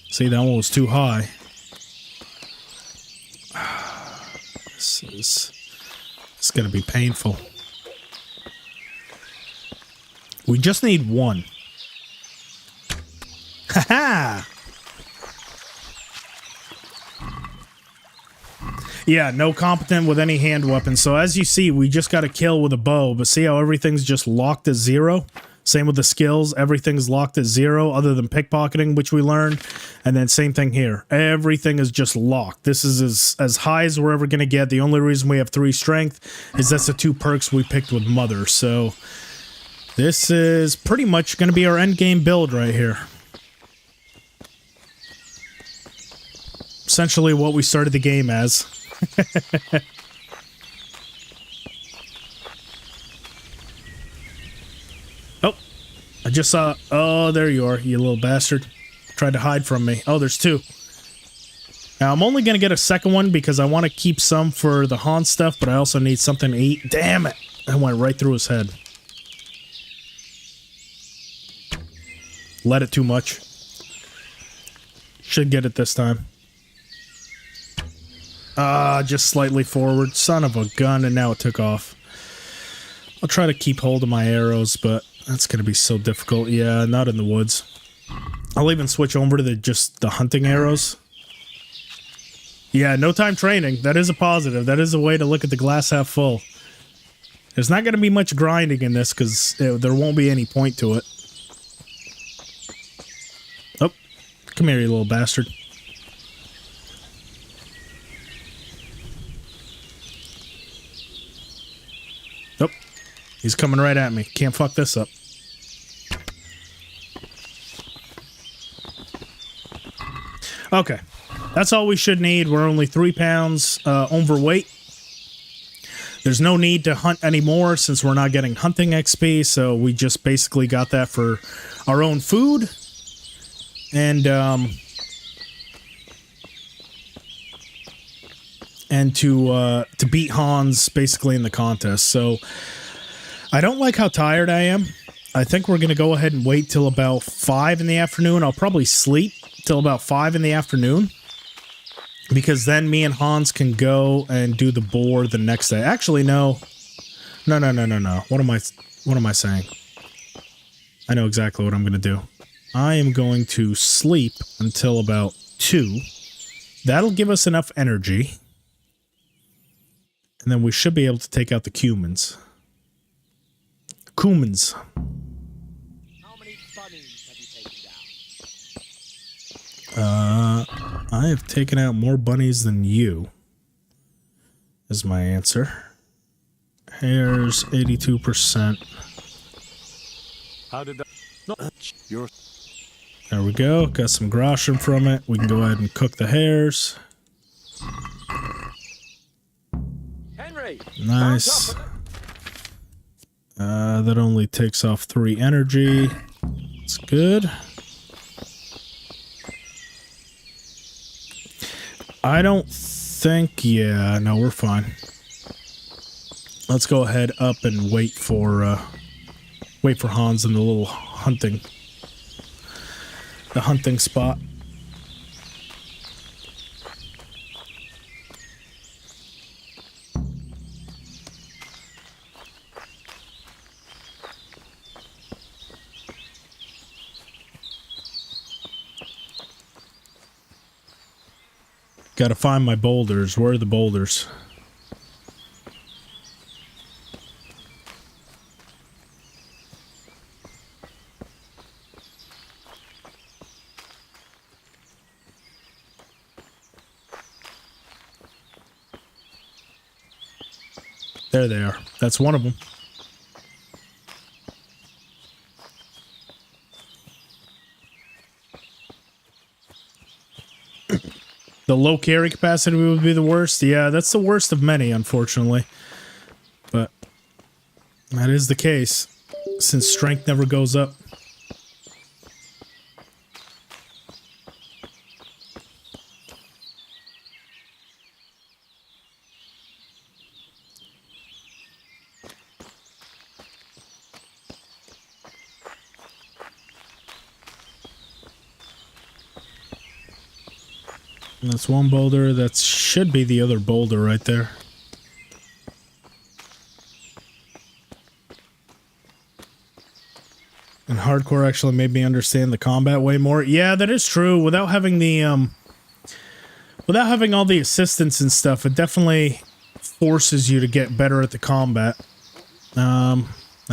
See, that one was too high. It's going to be painful. We just need one. Haha! Yeah, no competent with any hand weapons. So as you see, we just got a kill with a bow, but see how everything's just locked at 0? Same with the skills, everything's locked at 0 other than pickpocketing, which we learned. And then same thing here. Everything is just locked. This is as high as we're ever going to get. The only reason we have 3 strength is that's the 2 perks we picked with Mother. So this is pretty much going to be our endgame build right here. Essentially what we started the game as. Oh, I just saw. Oh, there you are, you little bastard. Tried to hide from me. Oh, there's 2. Now, I'm only going to get a second one because I want to keep some for the haunt stuff, but I also need something to eat. Damn it. I went right through his head. Let it too much. Should get it this time. Just slightly forward. Son of a gun, and now it took off. I'll try to keep hold of my arrows, but that's going to be so difficult. Yeah, not in the woods. I'll even switch over to just the hunting arrows. Yeah, no time training. That is a positive. That is a way to look at the glass half full. There's not going to be much grinding in this because there won't be any point to it. Oh, come here, you little bastard. He's coming right at me. Can't fuck this up. Okay. That's all we should need. We're only 3 pounds overweight. There's no need to hunt anymore since we're not getting hunting XP, so we just basically got that for our own food. And to beat Hans basically in the contest. So I don't like how tired I am. I think we're going to go ahead and wait till about 5 in the afternoon. I'll probably sleep till about 5 in the afternoon, because then me and Hans can go and do the boar the next day. Actually, no. No. What am I saying? I know exactly what I'm going to do. I am going to sleep until about 2. That'll give us enough energy. And then we should be able to take out the cumins. Cumins. I have taken out more bunnies than you, is my answer. Hares, 82%. How did that... No, you're... There we go. Got some groschen from it. We can go ahead and cook the hares. Henry, nice. That only takes off 3 energy. It's good. I don't think... Yeah, no, we're fine. Let's go ahead up and wait for Hans in the little hunting... The hunting spot. Gotta find my boulders. Where are the boulders? There they are. That's one of them. The low carry capacity would be the worst. Yeah, that's the worst of many, unfortunately. But that is the case, since strength never goes up. That's one boulder. That should be the other boulder right there. And hardcore actually made me understand the combat way more. Yeah, that is true. Without having the without having all the assistance and stuff, it definitely forces you to get better at the combat. Now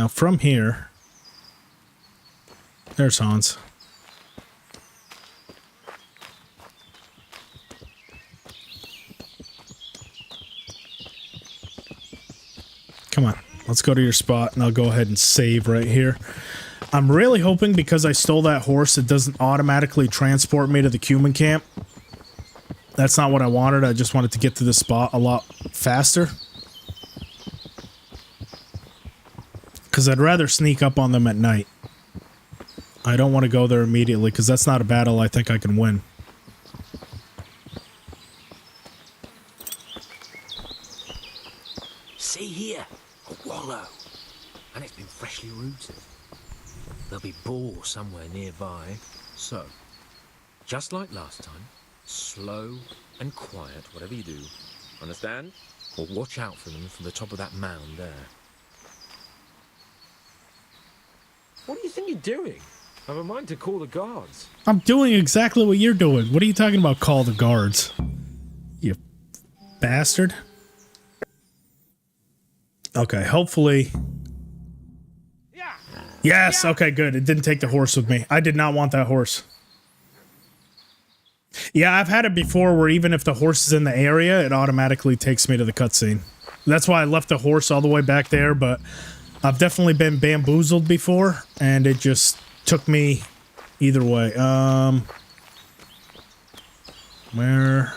from here, there's Hans. Come on, let's go to your spot, and I'll go ahead and save right here. I'm really hoping, because I stole that horse, it doesn't automatically transport me to the cumin camp. That's not what I wanted. I just wanted to get to the spot a lot faster. Because I'd rather sneak up on them at night. I don't want to go there immediately, because that's not a battle I think I can win. See here, a wallow. And it's been freshly rooted. There'll be boar somewhere nearby. So, just like last time, slow and quiet, whatever you do. Understand? Or watch out for them from the top of that mound there. What do you think you're doing? I have a mind to call the guards. I'm doing exactly what you're doing. What are you talking about, call the guards? You bastard. Okay, hopefully... Yes, okay, good. It didn't take the horse with me. I did not want that horse. Yeah, I've had it before where even if the horse is in the area, it automatically takes me to the cutscene. That's why I left the horse all the way back there, but I've definitely been bamboozled before, and it just took me either way. Where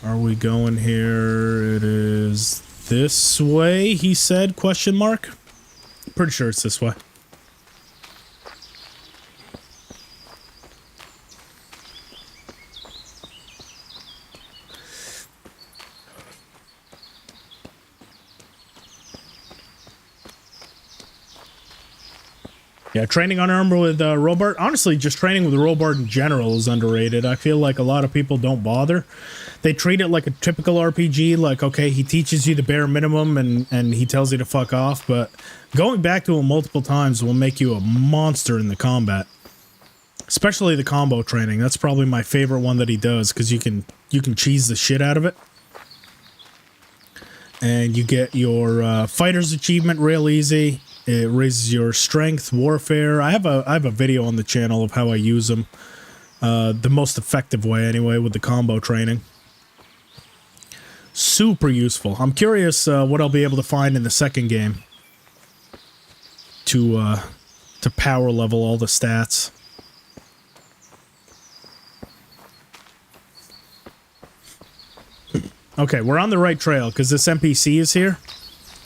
are we going here? It is this way, he said, question mark. Pretty sure it's this way. Yeah, training on armor with Robart. Honestly, just training with Robart in general is underrated. I feel like a lot of people don't bother. They treat it like a typical RPG, like, okay, he teaches you the bare minimum and he tells you to fuck off, but going back to him multiple times will make you a monster in the combat. Especially the combo training. That's probably my favorite one that he does, because you can cheese the shit out of it. And you get your fighter's achievement real easy. It raises your strength, warfare. I have a video on the channel of how I use them. The most effective way, anyway, with the combo training. Super useful. I'm curious what I'll be able to find in the second game to power level all the stats. Okay, we're on the right trail because this NPC is here.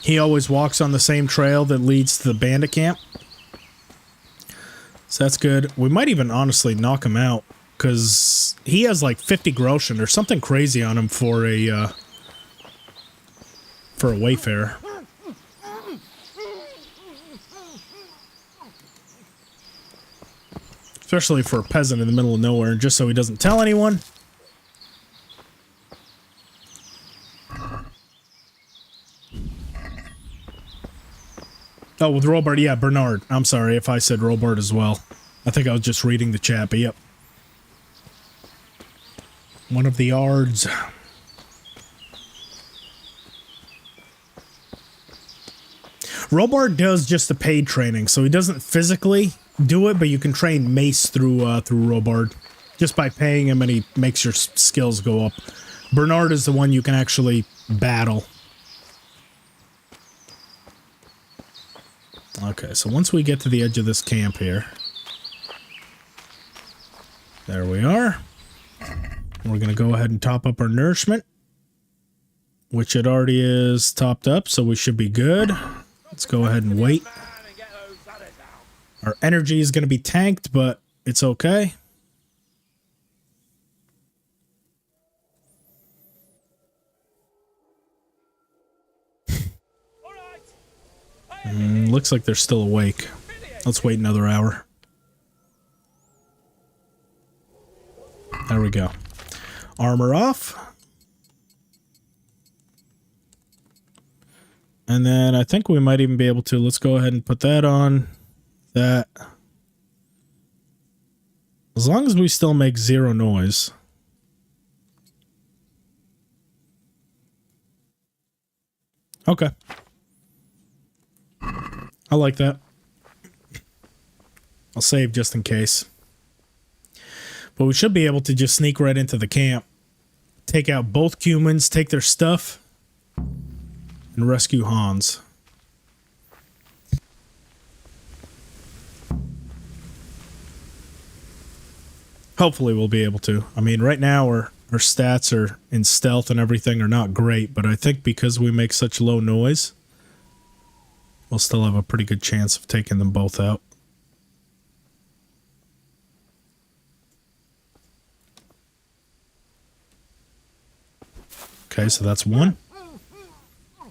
He always walks on the same trail that leads to the bandit camp. So that's good. We might even honestly knock him out because he has like 50 groschen or something crazy on him for a wayfarer. Especially for a peasant in the middle of nowhere, just so he doesn't tell anyone. Oh, with Robert, yeah, Bernard. I'm sorry if I said Robert as well. I think I was just reading the chat, but yep. One of the yards. Robert does just the paid training, so he doesn't physically do it, but you can train mace through Robert just by paying him, and he makes your skills go up. Bernard is the one you can actually battle. Okay, so once we get to the edge of this camp here, there we are. We're going to go ahead and top up our nourishment, which it already is topped up, so we should be good. Let's go ahead and wait. Our energy is going to be tanked, but it's okay. Looks like they're still awake. Let's wait another hour. There we go. Armor off. And then I think we might even be able to, let's go ahead and put that on. That. As long as we still make zero noise. Okay. I like that. I'll save just in case. But we should be able to just sneak right into the camp. Take out both humans, take their stuff, and rescue Hans. Hopefully we'll be able to. I mean, right now our stats are in stealth and everything are not great, but I think because we make such low noise, we'll still have a pretty good chance of taking them both out. Okay, so that's one.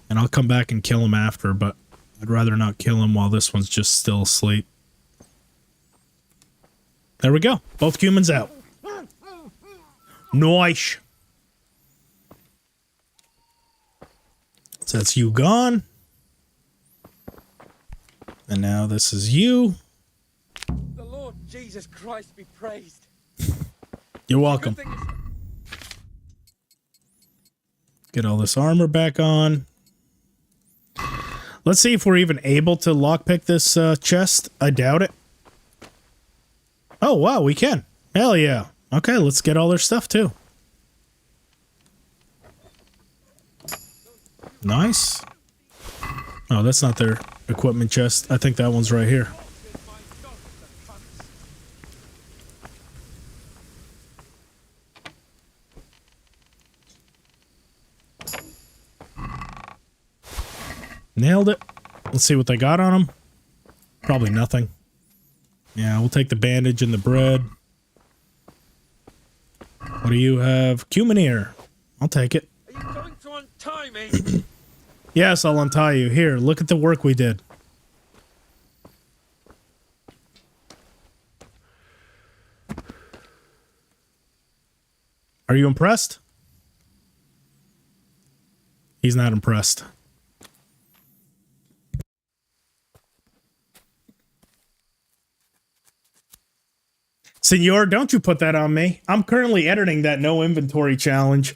And I'll come back and kill him after, but I'd rather not kill him while this one's just still asleep. There we go. Both humans out. Nice. So that's you gone. And now this is you. The Lord Jesus Christ be praised. You're welcome. Get all this armor back on. Let's see if we're even able to lockpick this chest. I doubt it. Oh, wow, we can. Hell yeah. Okay, let's get all their stuff, too. Nice. Oh, that's not their equipment chest. I think that one's right here. Nailed it. Let's see what they got on them. Probably nothing. Yeah, we'll take the bandage and the bread. What do you have? Cumineer. I'll take it. Are you going to untie me? Yes, I'll untie you. Here, look at the work we did. Are you impressed? He's not impressed. Senor, don't you put that on me. I'm currently editing that no inventory challenge.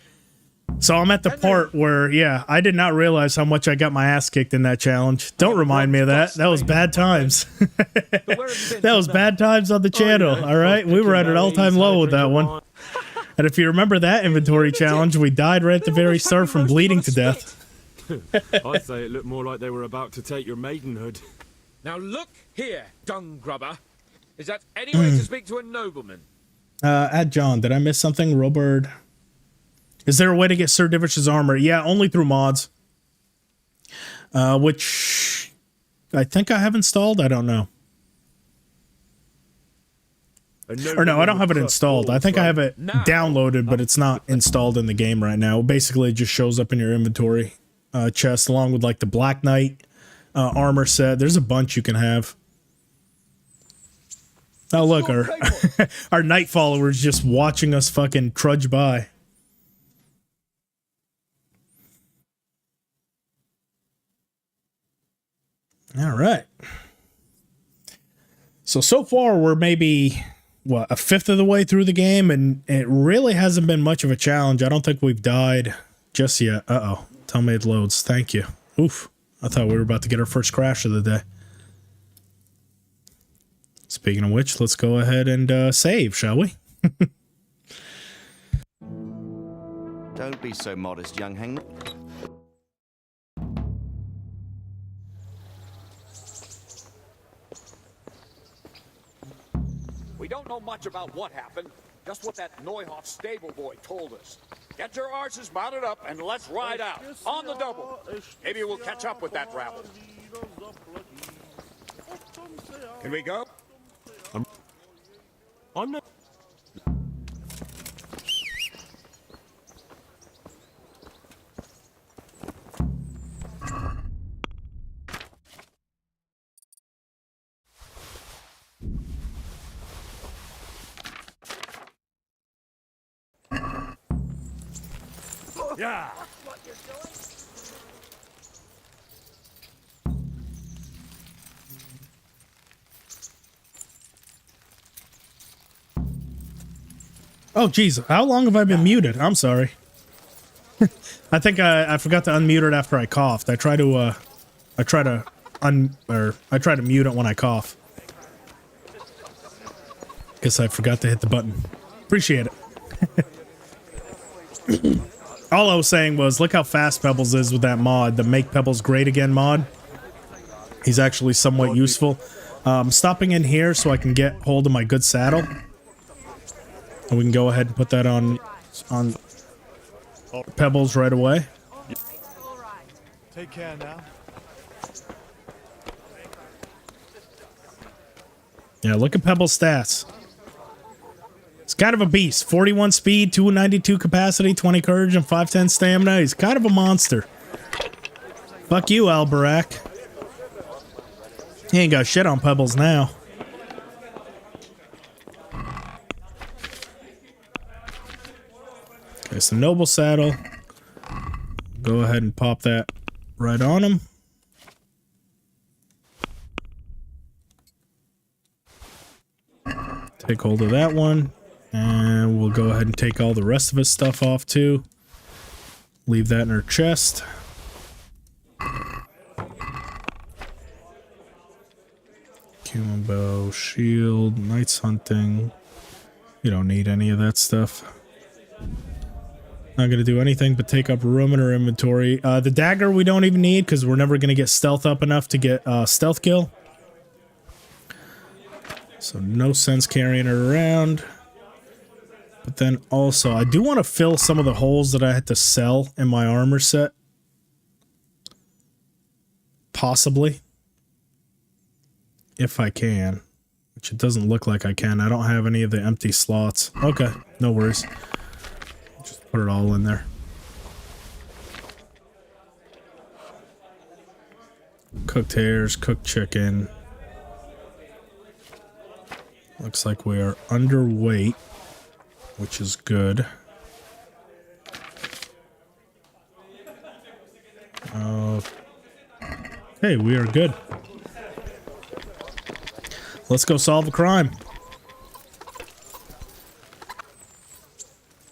So I'm at the part where, yeah, I did not realize how much I got my ass kicked in that challenge. Don't remind me of that. That was bad times. That was bad times on the channel, all right? We were at an all-time low with that one. And if you remember that inventory challenge, we died right at the very start from bleeding to death. I'd say it looked more like they were about to take your maidenhood. Now look here, dung grubber. Is that any way to speak to a nobleman? Add John. Did I miss something? Robert. Is there a way to get Sir Divish's armor? Yeah, only through mods. Which I think I have installed. I don't know. Or no, I don't have it installed. I think I have it downloaded, but it's not installed in the game right now. Basically, it just shows up in your inventory chest along with like the Black Knight armor set. There's a bunch you can have. Oh, look, our night followers just watching us fucking trudge by. All right. So far, we're maybe, what, a fifth of the way through the game, and it really hasn't been much of a challenge. I don't think we've died just yet. Uh-oh. Tell me it loads. Thank you. Oof. I thought we were about to get our first crash of the day. Speaking of which, let's go ahead and save, shall we? Don't be so modest, young hangman. We don't know much about what happened, just what that Neuhoff stable boy told us. Get your arses mounted up and let's ride out, on the double. Maybe we'll catch up with that rabble. Can we go? I'm not... Yeah. Oh, geez. How long have I been muted? I'm sorry. I think I forgot to unmute it after I coughed. I try to mute it when I cough. Guess I forgot to hit the button. Appreciate it. All I was saying was, look how fast Pebbles is with that mod, the Make Pebbles Great Again mod. He's actually somewhat useful. Stopping in here so I can get hold of my good saddle. And we can go ahead and put that on Pebbles right away. Take care now. Yeah, look at Pebbles' stats. He's kind of a beast. 41 speed, 292 capacity, 20 courage, and 510 stamina. He's kind of a monster. Fuck you, Albarak. He ain't got shit on Pebbles now. Okay, so noble saddle. Go ahead and pop that right on him. Take hold of that one. And we'll go ahead and take all the rest of his stuff off too. Leave that in our chest. Cumin bow, shield, knight's hunting. You don't need any of that stuff. Not going to do anything but take up room in our inventory. The dagger we don't even need because we're never going to get stealth up enough to get stealth kill. So no sense carrying it around. But then also, I do want to fill some of the holes that I had to sell in my armor set. possibly. If I can. Which it doesn't look like I can. I don't have any of the empty slots. Okay, no worries. Just put it all in there. Cooked hares, cooked chicken. Looks like we are underweight, which is good. Okay, we are good. Let's go solve a crime.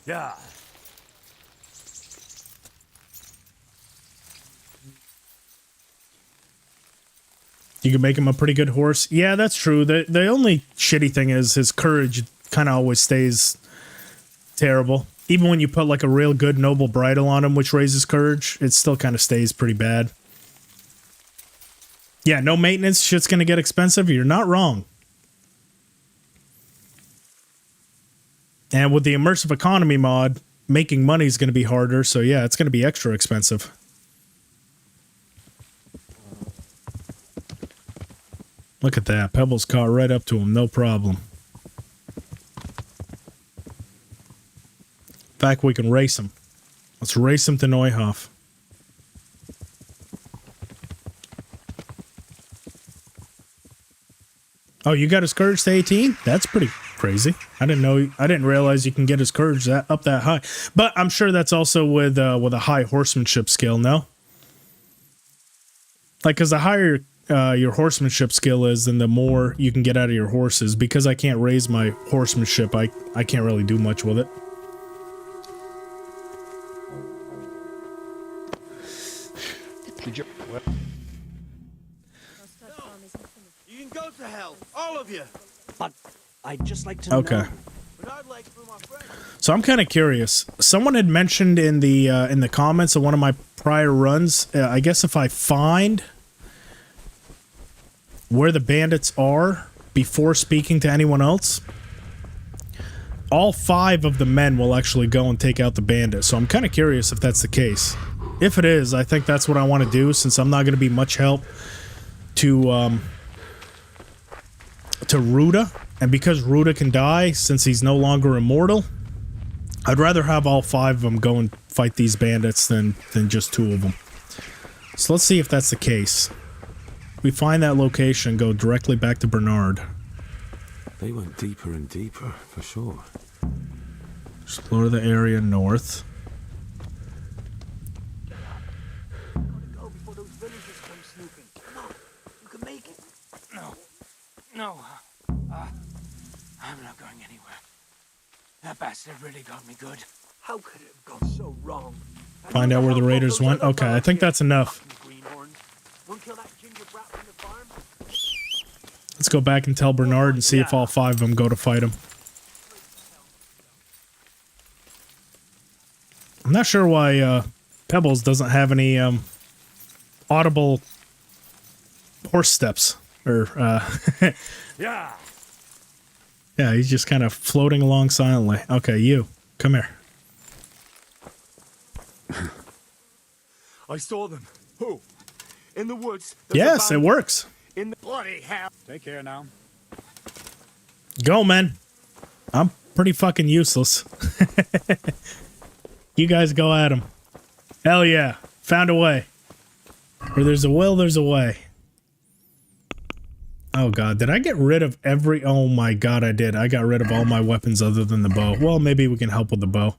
Yeah. You can make him a pretty good horse. Yeah, that's true. The only shitty thing is his courage kind of always stays terrible. Even when you put like a real good noble bridle on him, which raises courage, it still kind of stays pretty bad. Yeah, no maintenance. Shit's going to get expensive. You're not wrong. And with the immersive economy mod, making money is going to be harder. So yeah, it's going to be extra expensive. Look at that. Pebbles caught right up to him. No problem. In fact, we can race him. Let's race him to Neuhof. Oh, you got his courage to 18? That's pretty crazy. I didn't realize you can get his courage up that high. But I'm sure that's also with a high horsemanship skill, no? Like, because the higher your horsemanship skill is, then the more you can get out of your horses. Because I can't raise my horsemanship, I can't really do much with it. You can go to hell, all of you. But I'd just like to Okay. know. So I'm kind of curious. Someone had mentioned in the comments of one of my prior runs, I guess if I find where the bandits are before speaking to anyone else, all 5 of the men will actually go and take out the bandit. So I'm kind of curious if that's the case. If it is, I think that's what I want to do, since I'm not going to be much help to Ruda. And because Ruda can die, since he's no longer immortal, I'd rather have all 5 of them go and fight these bandits than just 2 of them. So let's see if that's the case. We find that location, go directly back to Bernard. They went deeper and deeper, for sure. Explore the area north. Go before those villagers come snooping. Come on, you can make it. No. I'm not going anywhere. That bastard really got me good. How could it have gone so wrong? Find out where the raiders went. Okay, I think that's enough. Let's go back and tell Bernard and see if all 5 of them go to fight him. I'm not sure why Pebbles doesn't have any audible horse steps. Or, Yeah. yeah, he's just kind of floating along silently. Okay, you. Come here. I saw them. Who? In the woods. Yes, it works. In the bloody hell. Take care now. Go, man. I'm pretty fucking useless. You guys go at him. Hell yeah. Found a way. Where there's a will, there's a way. Oh god, did I get rid of every... Oh my god, I did. I got rid of all my weapons other than the bow. Well, maybe we can help with the bow.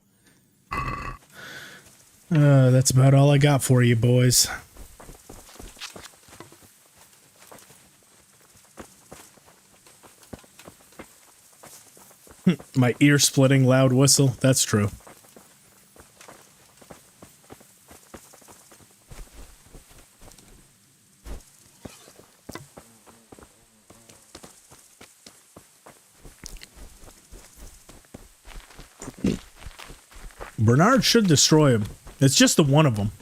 That's about all I got for you, boys. My ear-splitting loud whistle. That's true. Bernard should destroy him. It's just the one of them.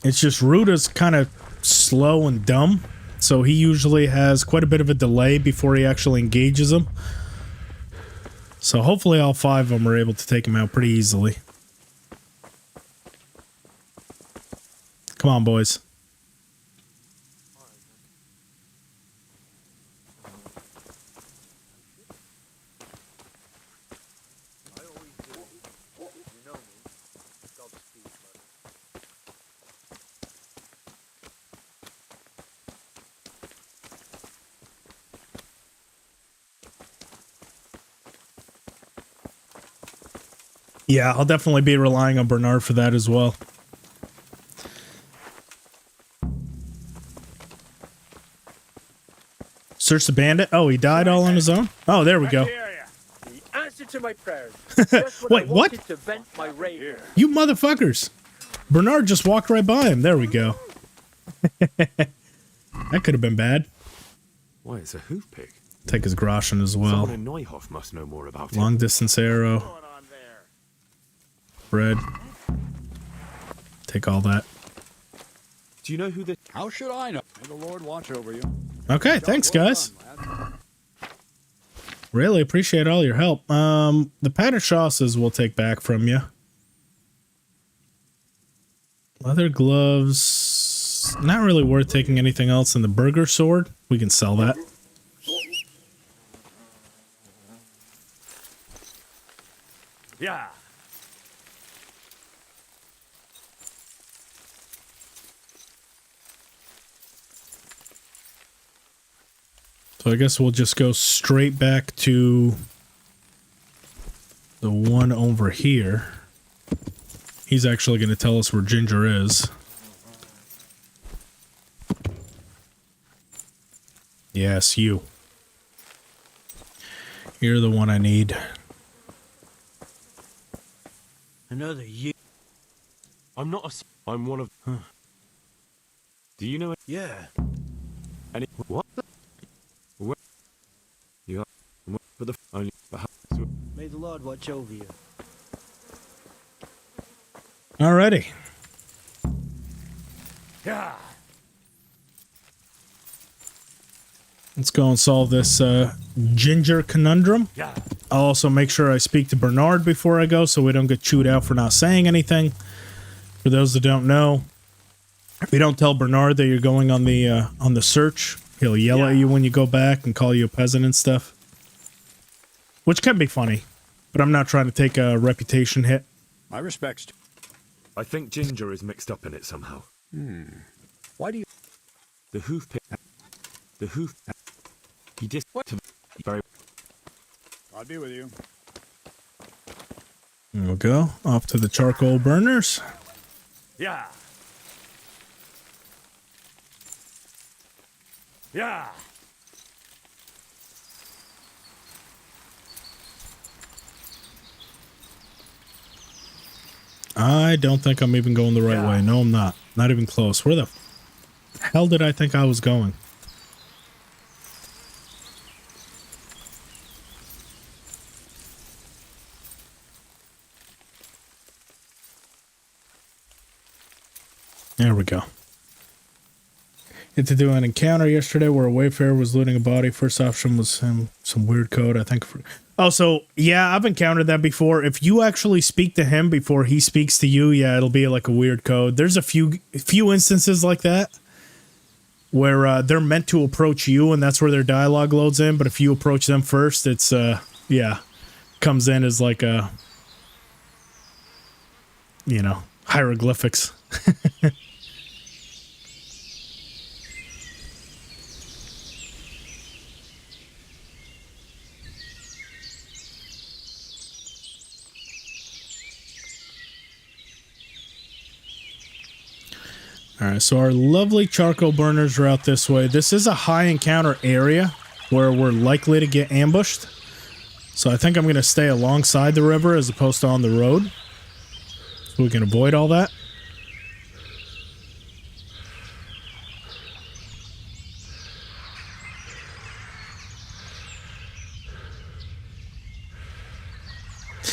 It's just Ruda's kind of slow and dumb, so he usually has quite a bit of a delay before he actually engages him. So hopefully all 5 of them are able to take him out pretty easily. Come on, boys. Yeah, I'll definitely be relying on Bernard for that as well. Search the bandit. Oh, he died all on his own? Oh, there we go. The answer to my prayers. Wait, what? To vent my rage. You motherfuckers. Bernard just walked right by him. There we go. That could have been bad. Why, it's a hoof pig. Take his groschen as well. Someone in Neuhoff must know more about Long it. distance arrow. Bread. Take all that. Do you know who this... How should I know? May the Lord watch over you. Okay, thanks, guys. Really appreciate all your help. The padded chausses we'll take back from you. Leather gloves. Not really worth taking anything else. And the burger sword, we can sell that. Yeah. So I guess we'll just go straight back to the one over here. He's actually going to tell us where Ginger is. Yes, you. You're the one I need. Another year. I'm not a... I'm one of... Huh. Do you know it? Yeah. Any... What? Where? You are... For the... Only... May the Lord watch over you. Alrighty. Yeah. Let's go and solve this Ginger conundrum. Yeah. I'll also make sure I speak to Bernard before I go so we don't get chewed out for not saying anything. For those that don't know, if you don't tell Bernard that you're going on the search, he'll yell at you when you go back and call you a peasant and stuff. Which can be funny, but I'm not trying to take a reputation hit. My respects. I think Ginger is mixed up in it somehow. Why do you... The hoof pig... The hoof... He just... What? Very... I'll be with you. There we go. Off to the charcoal burners. Yeah. Yeah. I don't think I'm even going the right way. No, I'm not. Not even close. Where the hell did I think I was going? There we go. Had to do an encounter yesterday where a wayfarer was looting a body. First option was some weird code, I think. Oh, so, yeah, I've encountered that before. If you actually speak to him before he speaks to you, yeah, it'll be like a weird code. There's a few instances like that where they're meant to approach you, and that's where their dialogue loads in. But if you approach them first, it's, comes in as like a, hieroglyphics. Alright, so our lovely charcoal burners are out this way. This is a high encounter area where we're likely to get ambushed. So I think I'm going to stay alongside the river as opposed to on the road, so we can avoid all that.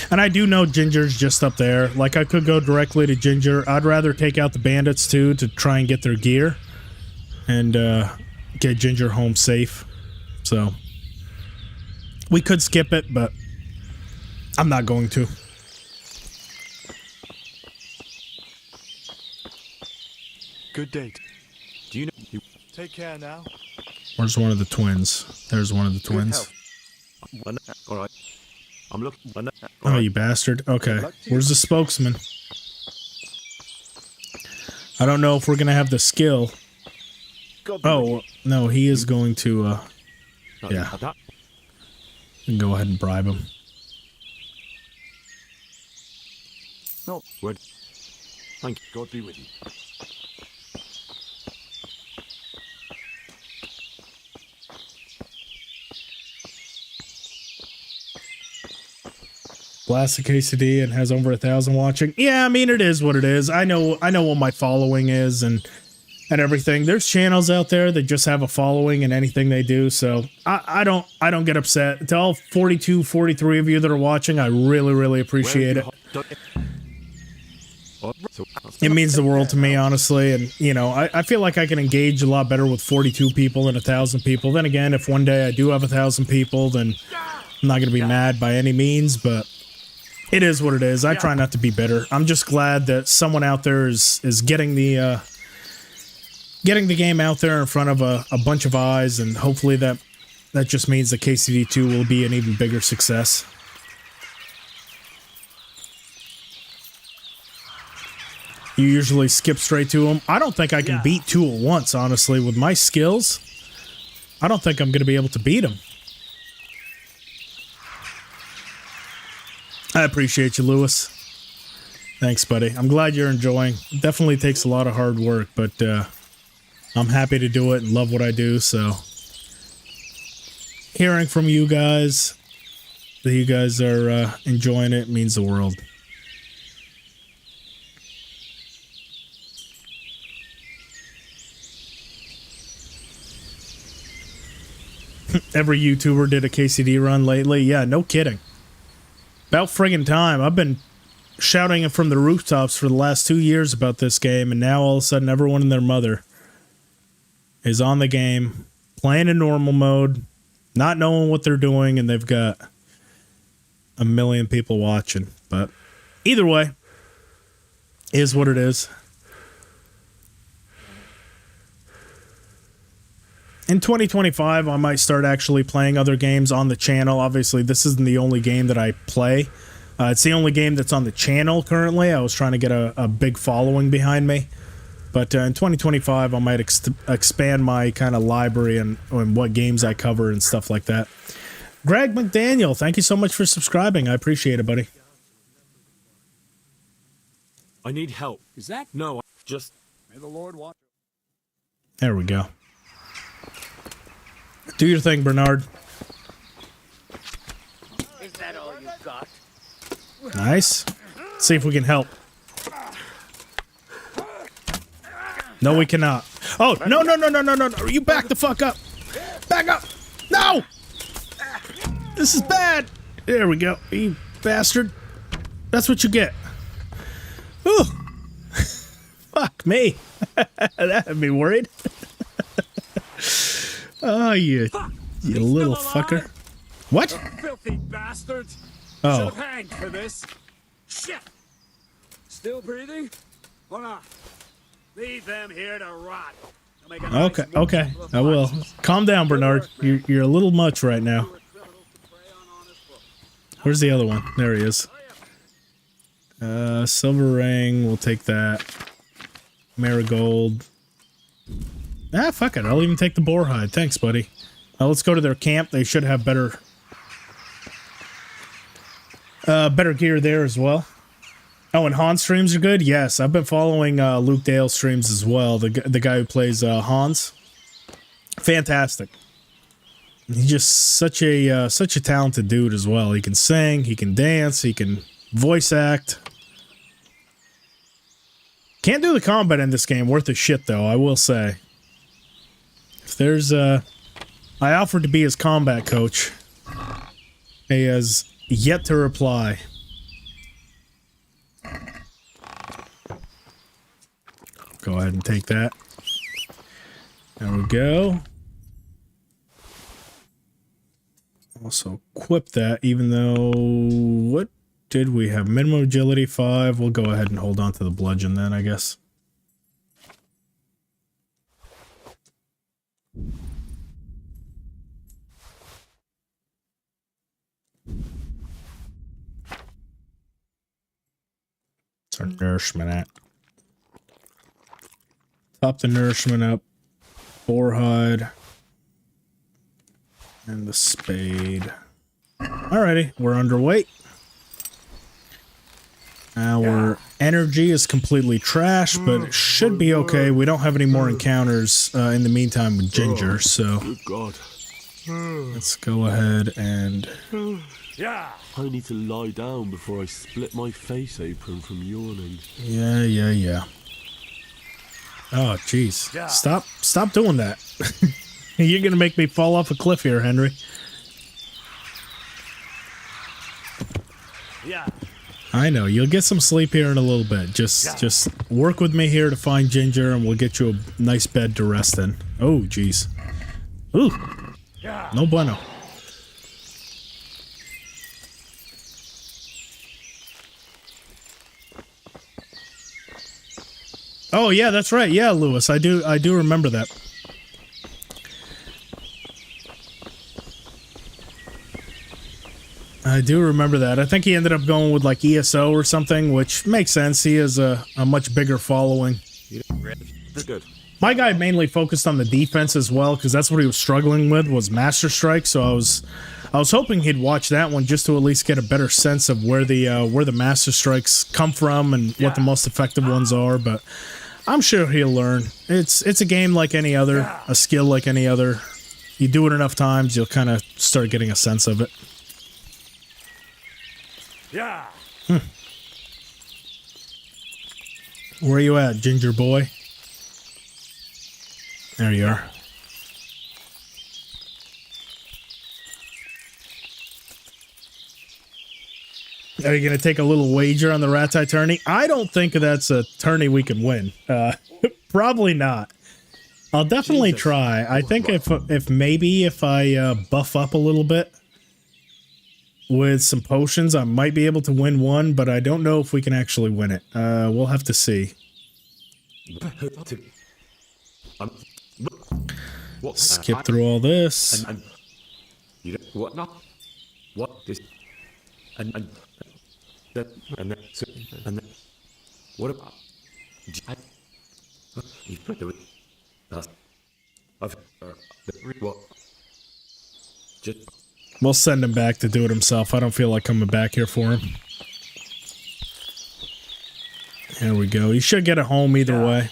And I do know Ginger's just up there. Like, I could go directly to Ginger. I'd rather take out the bandits, too, to try and get their gear. And get Ginger home safe. So, we could skip it, but I'm not going to. Good date. Do you know you take care now? Where's one of the twins? There's one of the twins. All right. I'm looking. Oh, you bastard. Okay. Where's the spokesman? I don't know if we're going to have the skill. Oh, no, he is going to, yeah. We can go ahead and bribe him. No. Word. Thank you. God be with you. Blast the KCD and has over 1,000 watching. Yeah, I mean, it is what it is. I know what my following is and everything. There's channels out there that just have a following in anything they do, so I don't get upset. To all 42, 43 of you that are watching, I really appreciate it. It means the world to me, honestly, and you know, I feel like I can engage a lot better with 42 people than 1,000 people. Then again, if one day I do have 1,000 people, then I'm not going to be mad by any means, but it is what it is. I try not to be bitter. I'm just glad that someone out there is getting the game out there in front of a bunch of eyes, and hopefully that just means that KCD 2 will be an even bigger success. You usually skip straight to him. I don't think I can beat 2 at once, honestly. With my skills, I don't think I'm going to be able to beat him. I appreciate you, Lewis. Thanks, buddy. I'm glad you're enjoying. It definitely takes a lot of hard work, but I'm happy to do it and love what I do, so hearing from you guys that you guys are enjoying it means the world. Every YouTuber did a KCD run lately. Yeah, no kidding. About friggin' time. I've been shouting it from the rooftops for the last 2 years about this game, and now all of a sudden everyone and their mother is on the game, playing in normal mode, not knowing what they're doing, and they've got 1 million people watching. But either way, is what it is. In 2025, I might start actually playing other games on the channel. Obviously, this isn't the only game that I play. It's the only game that's on the channel currently. I was trying to get a big following behind me. But in 2025, I might expand my kind of library and what games I cover and stuff like that. Greg McDaniel, thank you so much for subscribing. I appreciate it, buddy. I need help. Is that? No, just... May the Lord watch. There we go. Do your thing, Bernard. Is that all you got? Nice. Let's see if we can help. No, we cannot. Oh, no. You back the fuck up. Back up. No! This is bad. There we go. You bastard. That's what you get. Ooh. Fuck me. That had me worried. Oh, you little fucker. What? Filthy bastards. Oh. Should have hanged for this. Shit. Still breathing? Or not? Leave them here to rot. Okay. I will. Calm down, Bernard. You're a little much right now. Where's the other one? There he is. Silver ring. We'll take that. Marigold. Ah, fuck it. I'll even take the boar hide. Thanks, buddy. Let's go to their camp. They should have better gear there as well. Oh, and Hans streams are good? Yes, I've been following Luke Dale streams as well. The guy who plays Hans. Fantastic. He's just such a talented dude as well. He can sing, he can dance, he can voice act. Can't do the combat in this game worth a shit though, I will say. If there's I offered to be his combat coach. He has yet to reply. Go ahead and take that. There we go. Also equip that, even though... What did we have? Minimum agility 5. We'll go ahead and hold on to the bludgeon then, I guess. Where's our nourishment at? Top the nourishment up. Boar hide. And the spade. Alrighty, we're underweight. Our energy is completely trash, but it should be okay. We don't have any more encounters in the meantime with Ginger, so Good God. let's go ahead and... I need to lie down before I split my face open from yawning. Yeah. Oh, jeez. Stop doing that. You're gonna make me fall off a cliff here, Henry. I know. You'll get some sleep here in a little bit. Just work with me here to find Ginger, and we'll get you a nice bed to rest in. Oh, jeez. Ooh. No bueno. Oh yeah, that's right. Yeah, Lewis, I do remember that. I do remember that. I think he ended up going with like ESO or something, which makes sense. He has a much bigger following. Good. My guy mainly focused on the defense as well, because that's what he was struggling with, was Master Strike. So I was hoping he'd watch that one just to at least get a better sense of where the Master Strikes come from and what the most effective ones are. But I'm sure he'll learn. It's a game like any other, a skill like any other. You do it enough times, you'll kind of start getting a sense of it. Where you at, Ginger boy? There you are. Are you going to take a little wager on the Ratai tourney? I don't think that's a tourney we can win. Probably not. I'll definitely try. I think if I buff up a little bit with some potions, I might be able to win one, but I don't know if we can actually win it. We'll have to see. Skip through all this. What not? What is and what about you put the what? We'll send him back to do it himself. I don't feel like coming back here for him. There we go. He should get it home either way.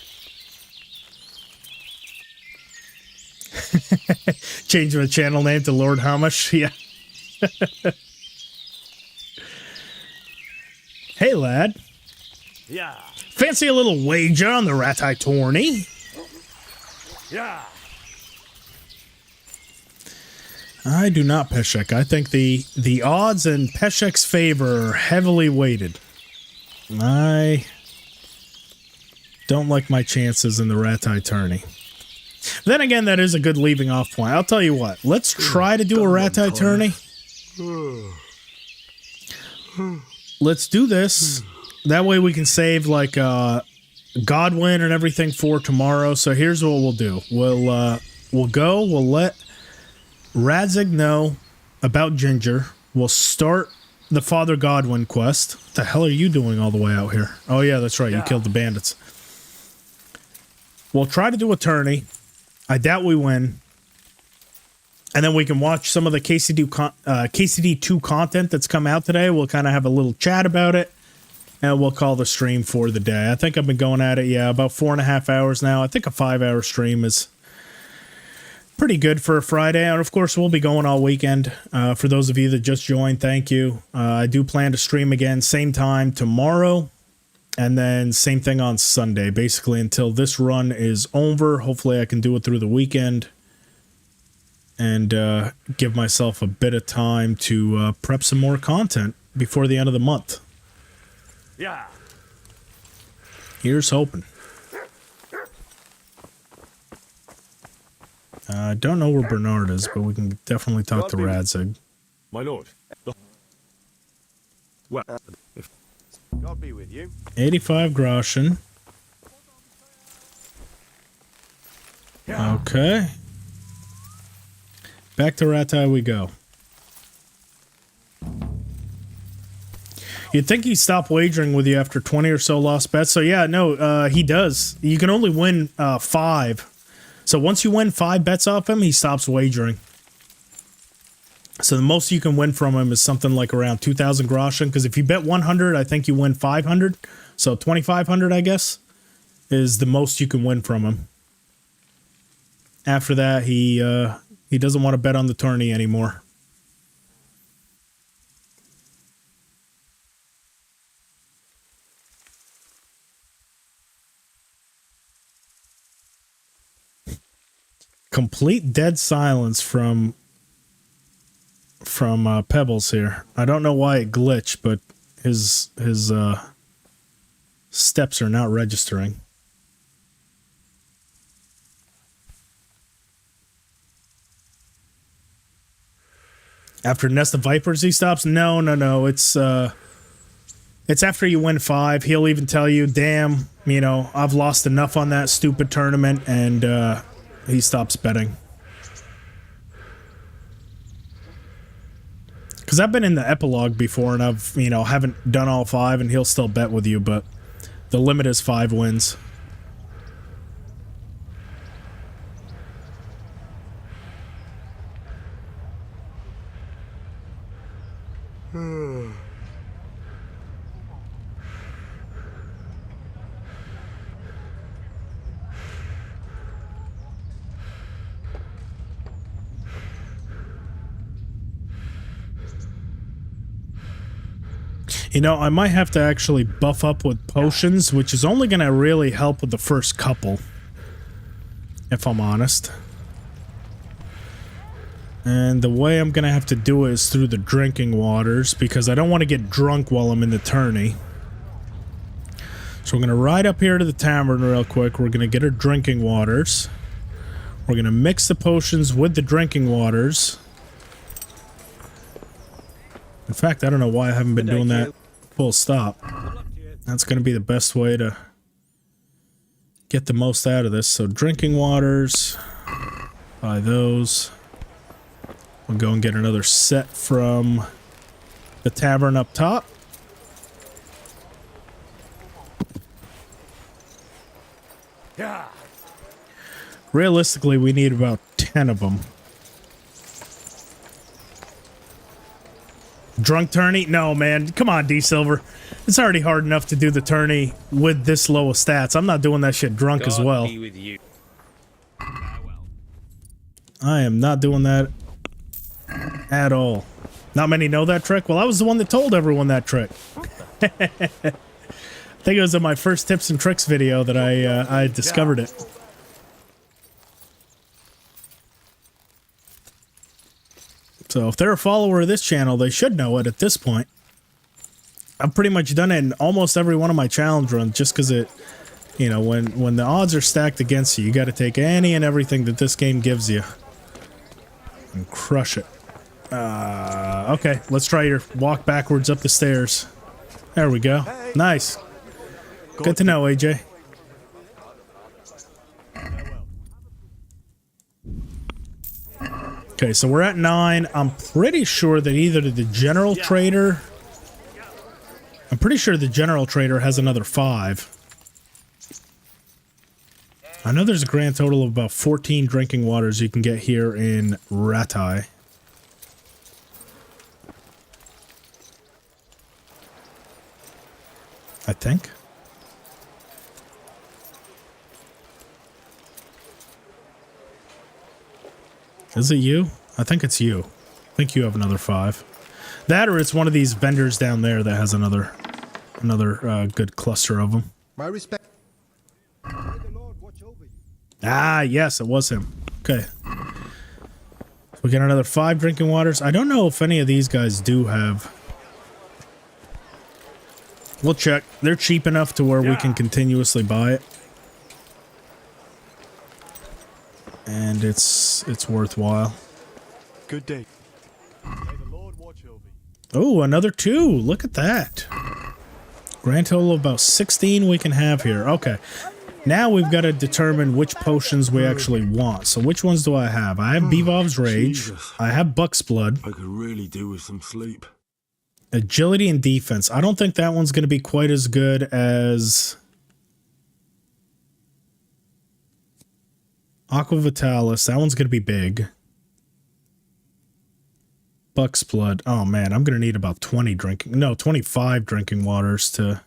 Change the channel name to Lord Hamish. Yeah. Hey, lad. Yeah. Fancy a little wager on the Ratai tourney? Yeah. I do not, Peshek. I think the odds in Peshek's favor are heavily weighted. I don't like my chances in the Ratai tourney. Then again, that is a good leaving off point. I'll tell you what. Let's try to do a Ratai tourney. Let's do this. That way we can save like Godwin and everything for tomorrow. So here's what we'll do. We'll go. We'll let Radzig know about Ginger. We'll start the Father Godwin quest. What the hell are you doing all the way out here? Oh yeah, that's right. You killed the bandits. We'll try to do a tourney. I doubt we win. And then we can watch some of the KCD 2 content that's come out today. We'll kind of have a little chat about it. And we'll call the stream for the day. I think I've been going at it, about 4.5 hours now. I think a 5-hour stream is pretty good for a Friday. And of course, we'll be going all weekend. For those of you that just joined, thank you. I do plan to stream again, same time tomorrow. And then same thing on Sunday, basically until this run is over. Hopefully I can do it through the weekend and give myself a bit of time to prep some more content before the end of the month. Yeah. Here's hoping. I don't know where Bernard is, but we can definitely talk to Radzig. My lord. Well, if God be with you. 85 groschen. Okay. Back to Ratai we go. You'd think he'd stop wagering with you after 20 or so lost bets. So yeah, no, he does. You can only win 5. So once you win 5 bets off him, he stops wagering. So the most you can win from him is something like around 2,000 groschen. Because if you bet 100, I think you win 500. So 2,500, I guess, is the most you can win from him. After that, he doesn't want to bet on the tourney anymore. Complete dead silence from Pebbles here. I don't know why it glitched, but his steps are not registering. After Nest of Vipers, he stops? No. It's after you win 5. He'll even tell you, damn, you know, I've lost enough on that stupid tournament, and he stops betting. Because I've been in the epilogue before, and I've, you know, haven't done all 5, and he'll still bet with you, but the limit is 5 wins. You know, I might have to actually buff up with potions, which is only going to really help with the first couple, if I'm honest. And the way I'm going to have to do it is through the drinking waters, because I don't want to get drunk while I'm in the tourney. So we're going to ride up here to the tavern real quick. We're going to get our drinking waters. We're going to mix the potions with the drinking waters. In fact, I don't know why I haven't been doing that full stop. That's going to be the best way to get the most out of this. So drinking waters, buy those. We'll go and get another set from the tavern up top. Yeah. Realistically, we need about 10 of them. Drunk tourney? No, man. Come on, D Silver. It's already hard enough to do the tourney with this low of stats. I'm not doing that shit drunk as well. Be with you. I am not doing that at all. Not many know that trick. Well, I was the one that told everyone that trick. I think it was in my first tips and tricks video that I discovered it. So if they're a follower of this channel, they should know it at this point. I've pretty much done it in almost every one of my challenge runs, just because it, you know, when the odds are stacked against you, you got to take any and everything that this game gives you and crush it. Okay, let's try your walk backwards up the stairs. There we go. Nice. Good to know, AJ. Okay, so we're at 9. I'm pretty sure that either the general trader... I'm pretty sure the general trader has another 5. I know there's a grand total of about 14 drinking waters you can get here in Ratai. I think. Is it you? I think it's you. I think you have another 5. That or it's one of these vendors down there that has another good cluster of them. My respect. Ah, yes, it was him. Okay. We got another 5 drinking waters. I don't know if any of these guys do have. We'll check. They're cheap enough to where we can continuously buy it. And it's worthwhile. Good day. Oh, another 2. Look at that. Grand total of about 16 we can have here. Okay. Now we've got to determine which potions we actually want. So which ones do I have? I have Bevov's Rage. Jesus. I have Buck's Blood. I could really do with some sleep. Agility and defense. I don't think that one's going to be quite as good as Aqua Vitalis. That one's going to be big. Buck's Blood. Oh man, I'm going to need about 25 drinking waters to...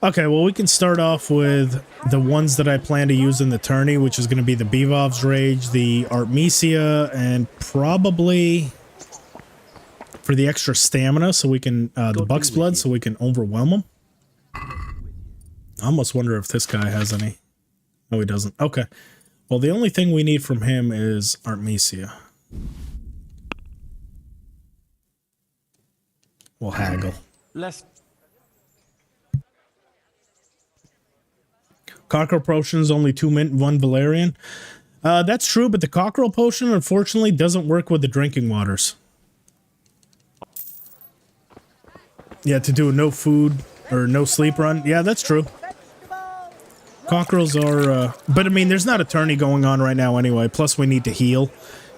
Okay, well, we can start off with the ones that I plan to use in the tourney, which is going to be the Bevov's Rage, the Artemisia, and probably for the extra stamina, so we can, the Buck's Blood, so we can overwhelm them. I almost wonder if this guy has any. No, he doesn't. Okay. Well, the only thing we need from him is Artemisia. We'll haggle. Cockerel potion is only 2 mint, 1 Valerian. That's true, but the cockerel potion, unfortunately, doesn't work with the drinking waters. Yeah, to do a no food or no sleep run. Yeah, that's true. Cockerels are... but, I mean, there's not a tourney going on right now anyway. Plus, we need to heal.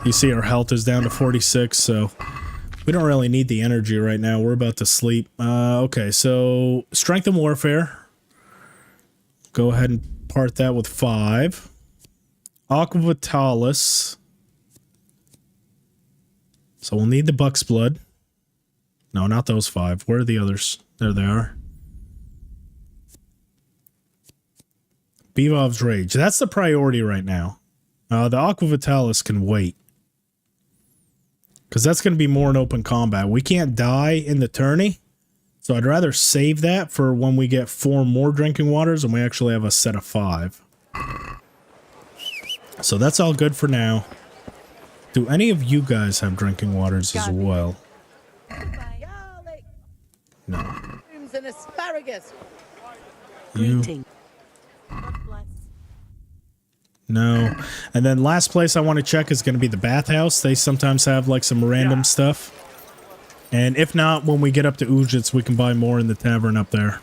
You see our health is down to 46, so... we don't really need the energy right now. We're about to sleep. Okay, so... Strength and Warfare. Go ahead and part that with 5. Aqua Vitalis. So we'll need the Buck's Blood. No, not those 5. Where are the others? There they are. Bevov's Rage. That's the priority right now. The Aqua Vitalis can wait. Because that's going to be more in open combat. We can't die in the tourney. So I'd rather save that for when we get 4 more drinking waters and we actually have a set of 5. So that's all good for now. Do any of you guys have drinking waters as well? No. And asparagus. You. No. And then last place I want to check is going to be the bathhouse. They sometimes have like some random stuff. And if not, when we get up to Ujits, we can buy more in the tavern up there.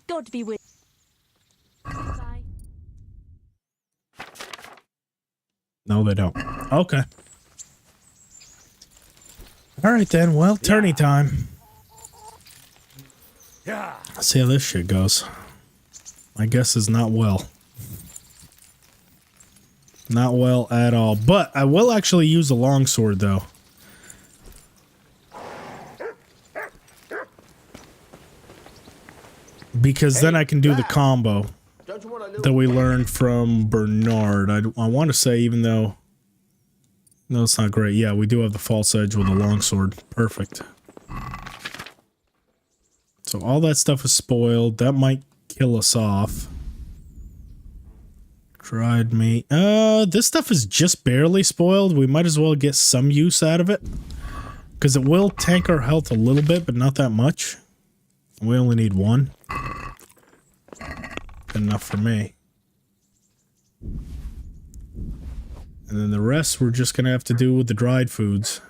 God be with. No, they don't. Okay. All right, then. Well, tourney time. Let's see how this shit goes. My guess is not well. Not well at all. But I will actually use a longsword, though. Because then I can do the combo that we learned from Bernard. I want to say, even though... No, it's not great. Yeah, we do have the false edge with a longsword. Perfect. So all that stuff is spoiled. That might kill us off. Dried meat. This stuff is just barely spoiled. We might as well get some use out of it. Because it will tank our health a little bit, but not that much. We only need 1. Enough for me. And then the rest we're just gonna have to do with the dried foods.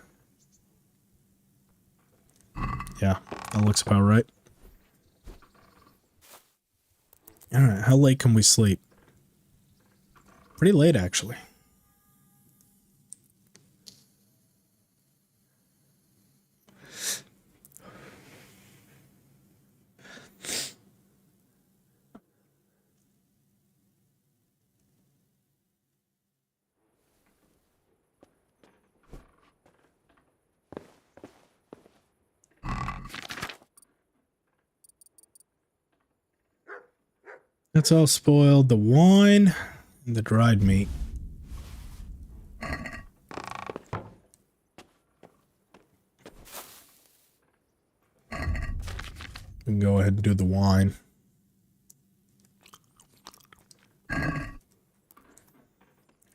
Yeah, that looks about right. Alright, how late can we sleep? Pretty late, actually. That's all spoiled. The wine and the dried meat. We can go ahead and do the wine.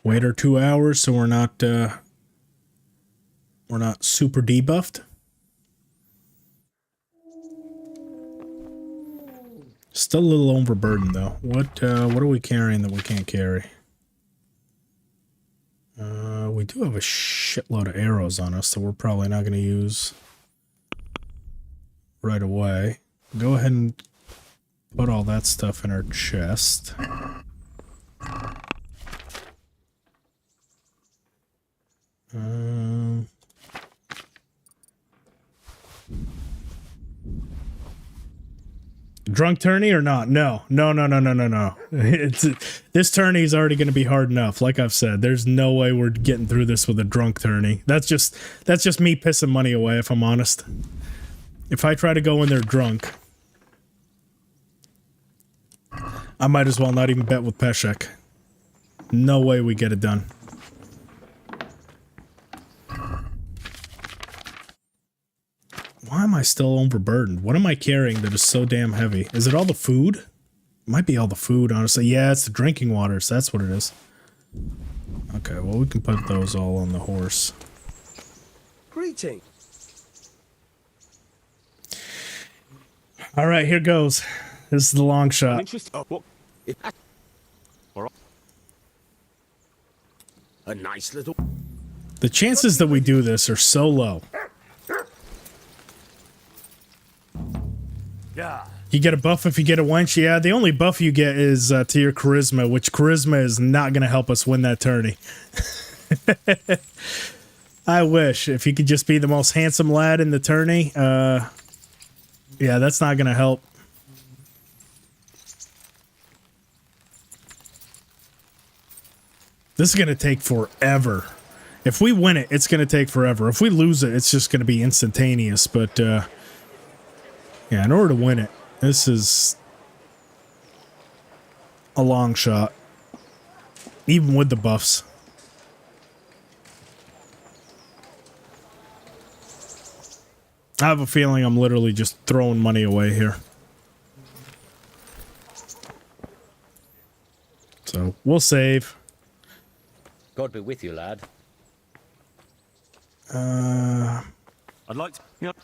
Wait our 2 hours so we're not super debuffed. Still a little overburdened though. What are we carrying that we can't carry? We do have a shitload of arrows on us that we're probably not going to use right away. Go ahead and put all that stuff in our chest. Drunk tourney or not? No. This tourney is already going to be hard enough. Like I've said, there's no way we're getting through this with a drunk tourney. That's just me pissing money away, if I'm honest. If I try to go in there drunk, I might as well not even bet with Peshek. No way we get it done. Why am I still overburdened? What am I carrying that is so damn heavy? Is it all the food? It might be all the food, honestly. Yeah, it's the drinking waters. That's what it is. Okay, well, we can put those all on the horse. Greeting. All right, here goes. This is the long shot. A nice little... The chances that we do this are so low. Yeah. You get a buff if you get a wench. Yeah, the only buff you get is to your charisma, which charisma is not going to help us win that tourney. I wish. If you could just be the most handsome lad in the tourney. Yeah, that's not going to help. This is going to take forever. If we win it, it's going to take forever. If we lose it, it's just going to be instantaneous. But, yeah, in order to win it, this is a long shot. Even with the buffs. I have a feeling I'm literally just throwing money away here. So, we'll save. God be with you, lad. I'd like to... Yep.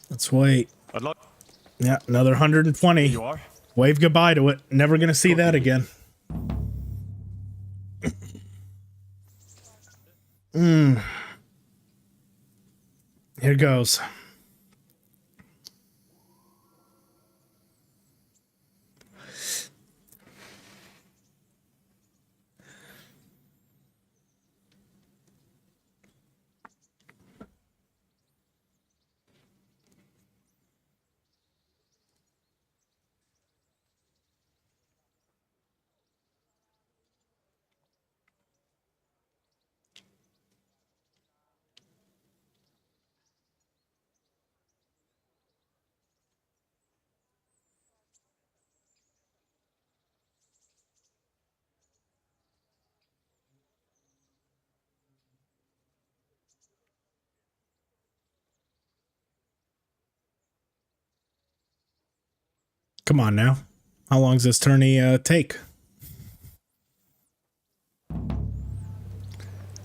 Let's wait. I'd like... Yeah, another 120. You are? Wave goodbye to it. Never gonna see that again. Here goes. Come on now. How long does this tourney take?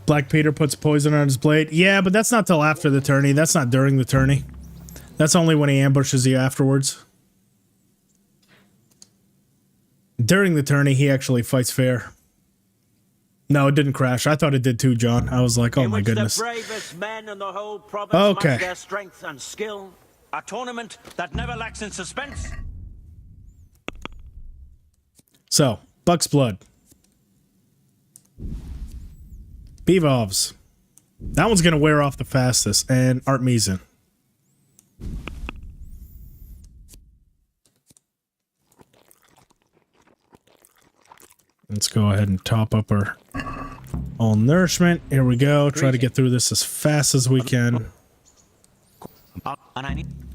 Black Peter puts poison on his blade. Yeah, but that's not till after the tourney. That's not during the tourney. That's only when he ambushes you afterwards. During the tourney, he actually fights fair. No, it didn't crash. I thought it did too, John. I was like, oh my goodness. The bravest men in the whole province match their strength and skill. A tournament that never lacks in suspense. So, Buck's Blood. Bevolves. That one's going to wear off the fastest. And Artemisin. Let's go ahead and top up our all nourishment. Here we go. Try to get through this as fast as we can.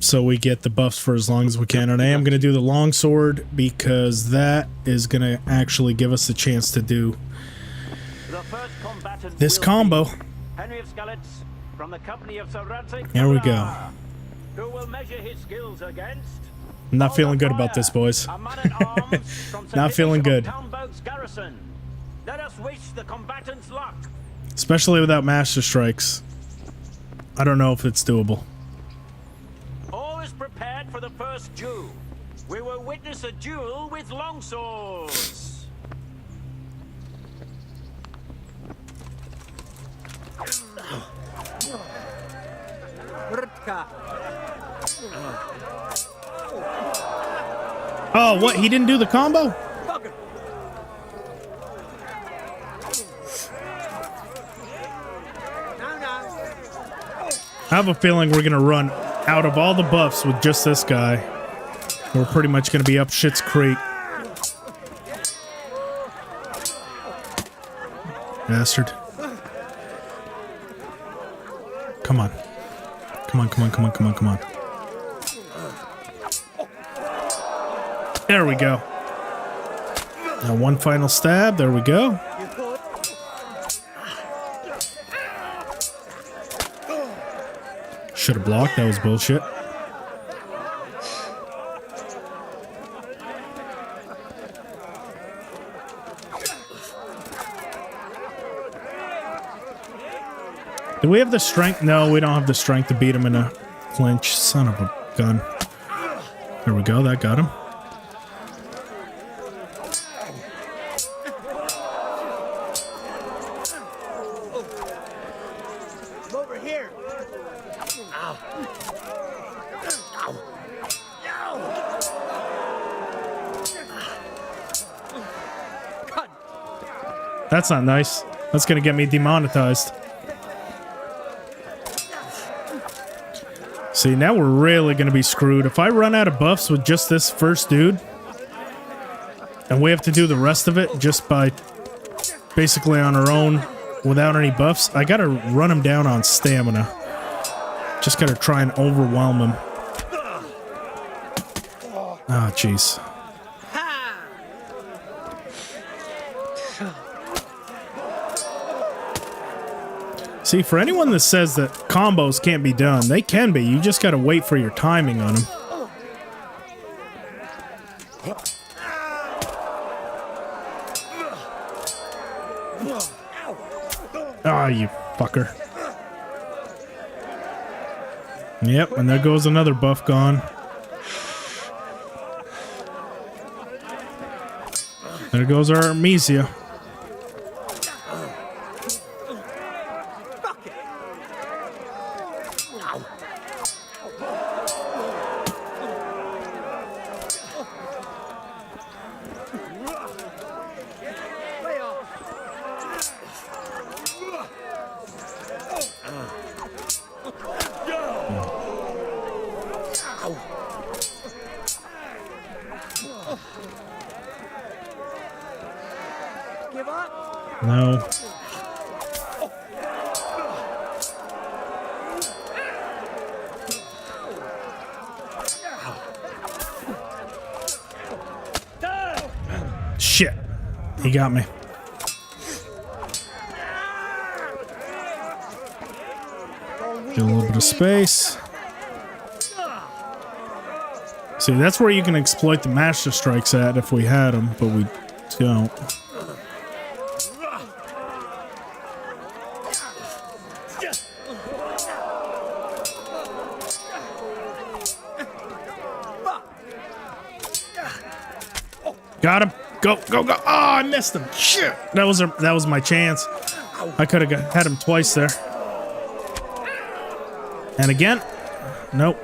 So we get the buffs for as long as we can. And I am going to do the longsword because that is going to actually give us a chance to do this combo. Henry of Skalitz from the company of Here we go. Who will measure his skills against? I'm not feeling good about this, boys. Not feeling good. Let us wish the combatants luck. Especially without master strikes. I don't know if it's doable. All is prepared for the first duel. We will witness a duel with longswords. sucker. Oh, what? He didn't do the combo? I have a feeling we're gonna run out of all the buffs with just this guy. We're pretty much gonna be up shit's creek. Bastard. Come on. Come on, come on, come on, come on, come on. There we go. Now one final stab. There we go. Should have blocked. That was bullshit. Do we have the strength? No, we don't have the strength to beat him in a clinch. Son of a gun. There we go. That got him. Over here. That's not nice. That's gonna get me demonetized. See, now we're really gonna be screwed. If I run out of buffs with just this first dude, and we have to do the rest of it just by basically on our own without any buffs, I gotta run him down on stamina. Just gotta try and overwhelm him. Ah, jeez. See, for anyone that says that combos can't be done, they can be. You just gotta wait for your timing on them. Ah, you fucker. Yep, and there goes another buff gone. There goes our Armesia. No. Shit. He got me. Get a little bit of space. See, that's where you can exploit the master strikes at if we had them, but we don't. Got him. Go, go, go. Oh, I missed him. Shit. That was my chance. I could have had him twice there. And again. Nope.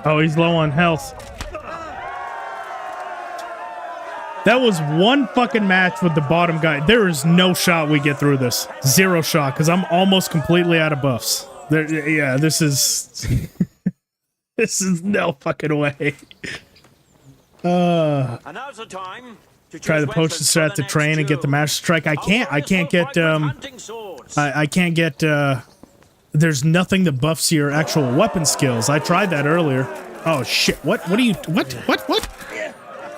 Oh, he's low on health. That was one fucking match with the bottom guy. There is no shot we get through this. Zero shot, because I'm almost completely out of buffs. Yeah, this is... this is no fucking way. And now's the time to try the potion strat to train and get the master strike. I can't get, I can't get, there's nothing that buffs your actual weapon skills. I tried that earlier. Oh shit, what are you, what?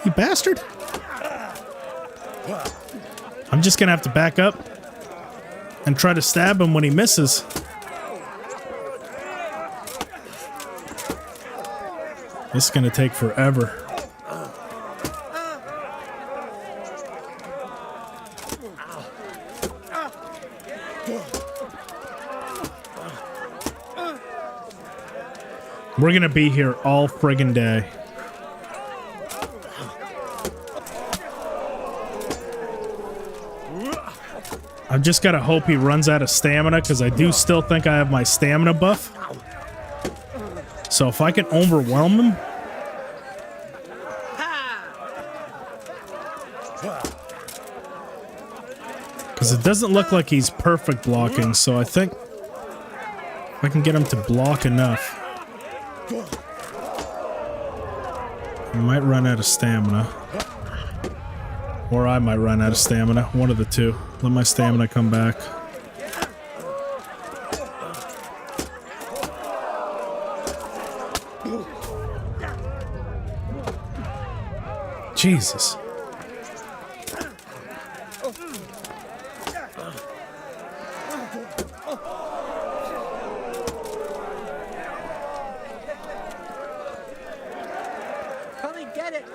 You bastard. I'm just gonna have to back up and try to stab him when he misses. This is gonna take forever. We're gonna be here all friggin' day. I've just gotta hope he runs out of stamina, because I do still think I have my stamina buff. So if I can overwhelm him... Because it doesn't look like he's perfect blocking, so I think I can get him to block enough. He might run out of stamina. Or I might run out of stamina. One of the two. Let my stamina come back. Jesus. Come and get it.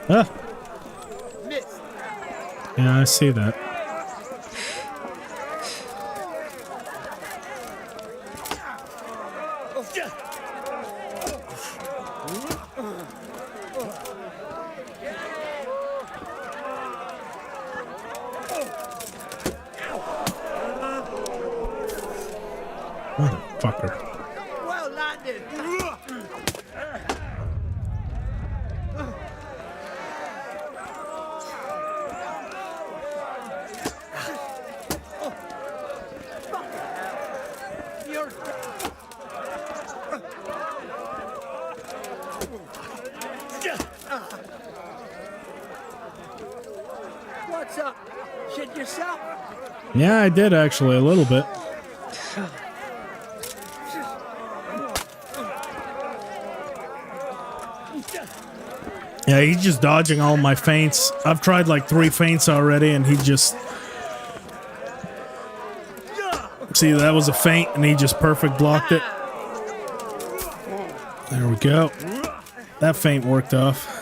Ah. Miss. Yeah, I see that. Motherfucker. Well landed. What's up? Shit yourself? Yeah, I did actually, a little bit. Yeah, he's just dodging all my feints. I've tried like 3 feints already, and he just... See, that was a feint, and he just perfect blocked it. There we go. That feint worked off.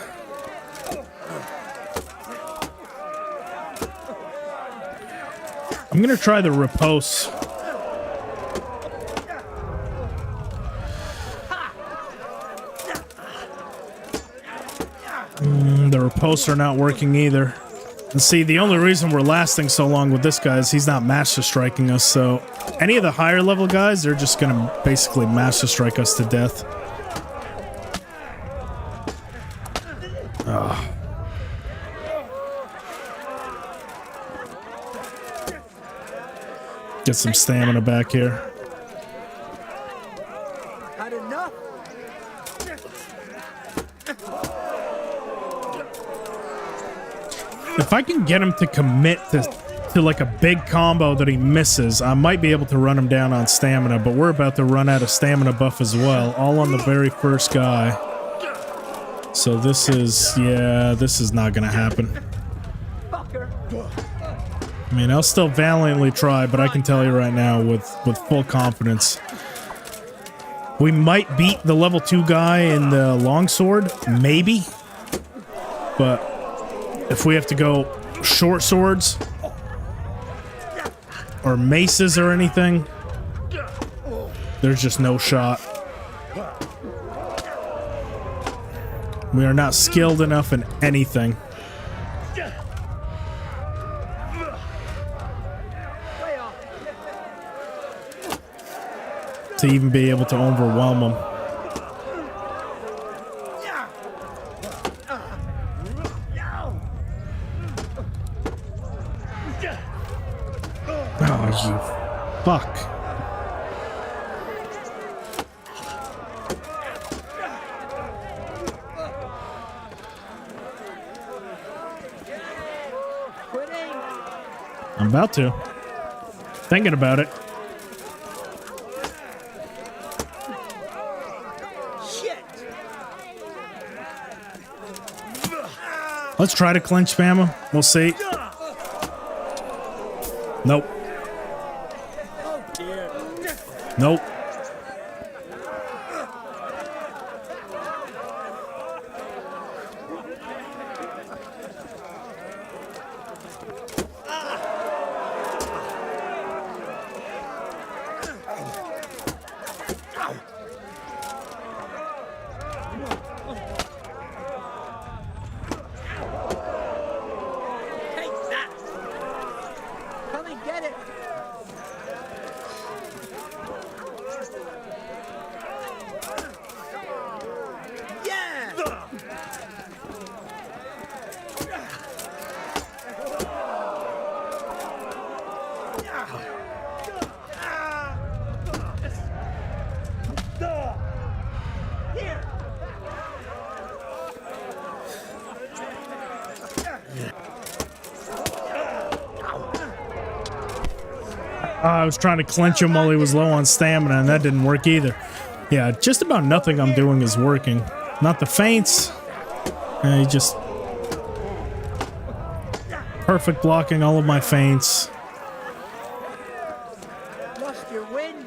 I'm gonna try the riposte. The riposts are not working either. And see, the only reason we're lasting so long with this guy is he's not master striking us, so any of the higher level guys, they're just gonna basically master strike us to death. Ugh. Get some stamina back here. Had enough. If I can get him to commit to like a big combo that he misses, I might be able to run him down on stamina, but we're about to run out of stamina buff as well, all on the very first guy. So this is, yeah, this is not gonna happen. I mean, I'll still valiantly try, but I can tell you right now with full confidence, we might beat the level 2 guy in the longsword, maybe, but if we have to go short swords or maces or anything, there's just no shot. We are not skilled enough in anything. To even be able to overwhelm them. Oh, you fuck. I'm about to. Thinking about it. Let's try to clinch spam him. We'll see. Nope. Nope. I was trying to clinch him while he was low on stamina, and that didn't work either. Yeah, just about nothing I'm doing is working. Not the feints. He just... perfect blocking all of my feints. Lost your wind.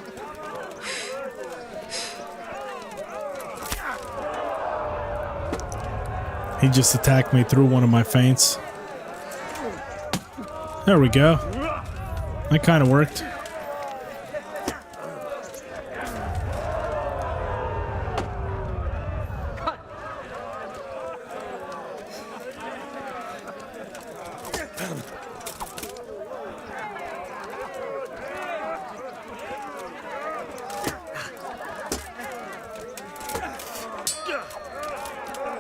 He just attacked me through one of my feints. There we go. That kind of worked.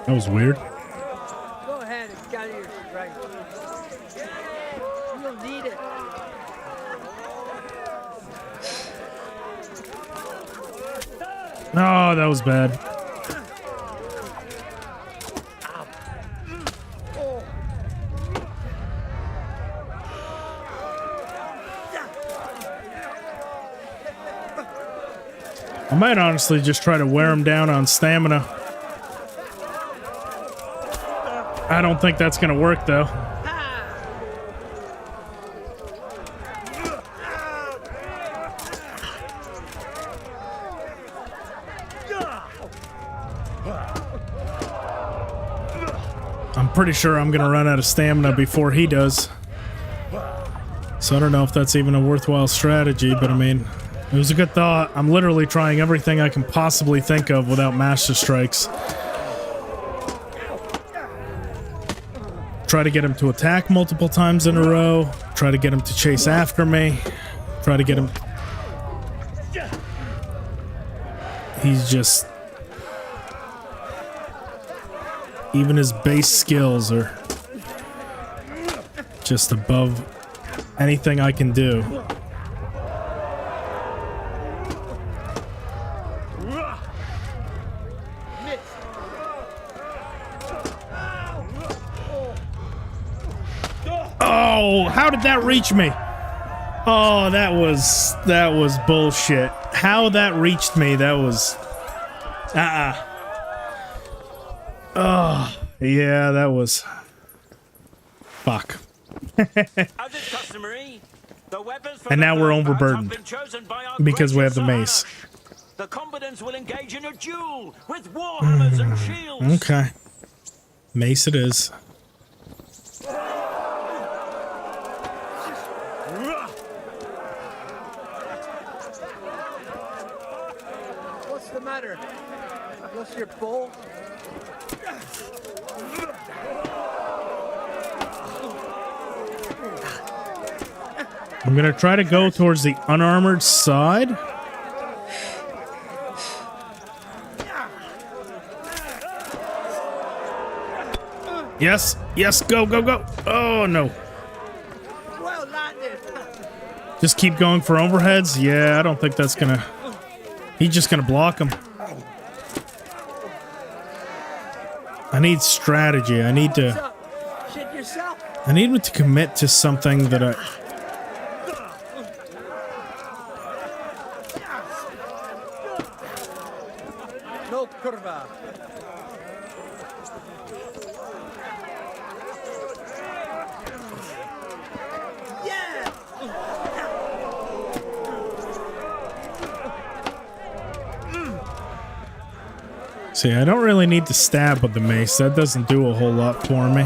That was weird. Go ahead and gather your strength. You'll need it. Oh, that was bad. I might honestly just try to wear him down on stamina. I don't think that's gonna work though. I'm pretty sure I'm gonna run out of stamina before he does. So I don't know if that's even a worthwhile strategy, but I mean, it was a good thought. I'm literally trying everything I can possibly think of without master strikes. Try to get him to attack multiple times in a row. Try to get him to chase after me. Try to get him... He's just... Even his base skills are just above anything I can do. Oh, how did that reach me? Oh, that was bullshit. How that reached me, that was... Oh, yeah, that was... Fuck. And now we're overburdened because we have the mace. The combatants will engage in a duel with warhammers and shields. Okay. Mace it is. What's the matter? Lost your bow? I'm gonna try to go towards the unarmored side. Yes, yes, go, go, go. Oh, no. Well landed. Just keep going for overheads? Yeah, I don't think that's gonna... He's just gonna block him. I need strategy. I need to... Shit yourself. I need him to commit to something that I... No curva. See, I don't really need to stab with the mace. That doesn't do a whole lot for me.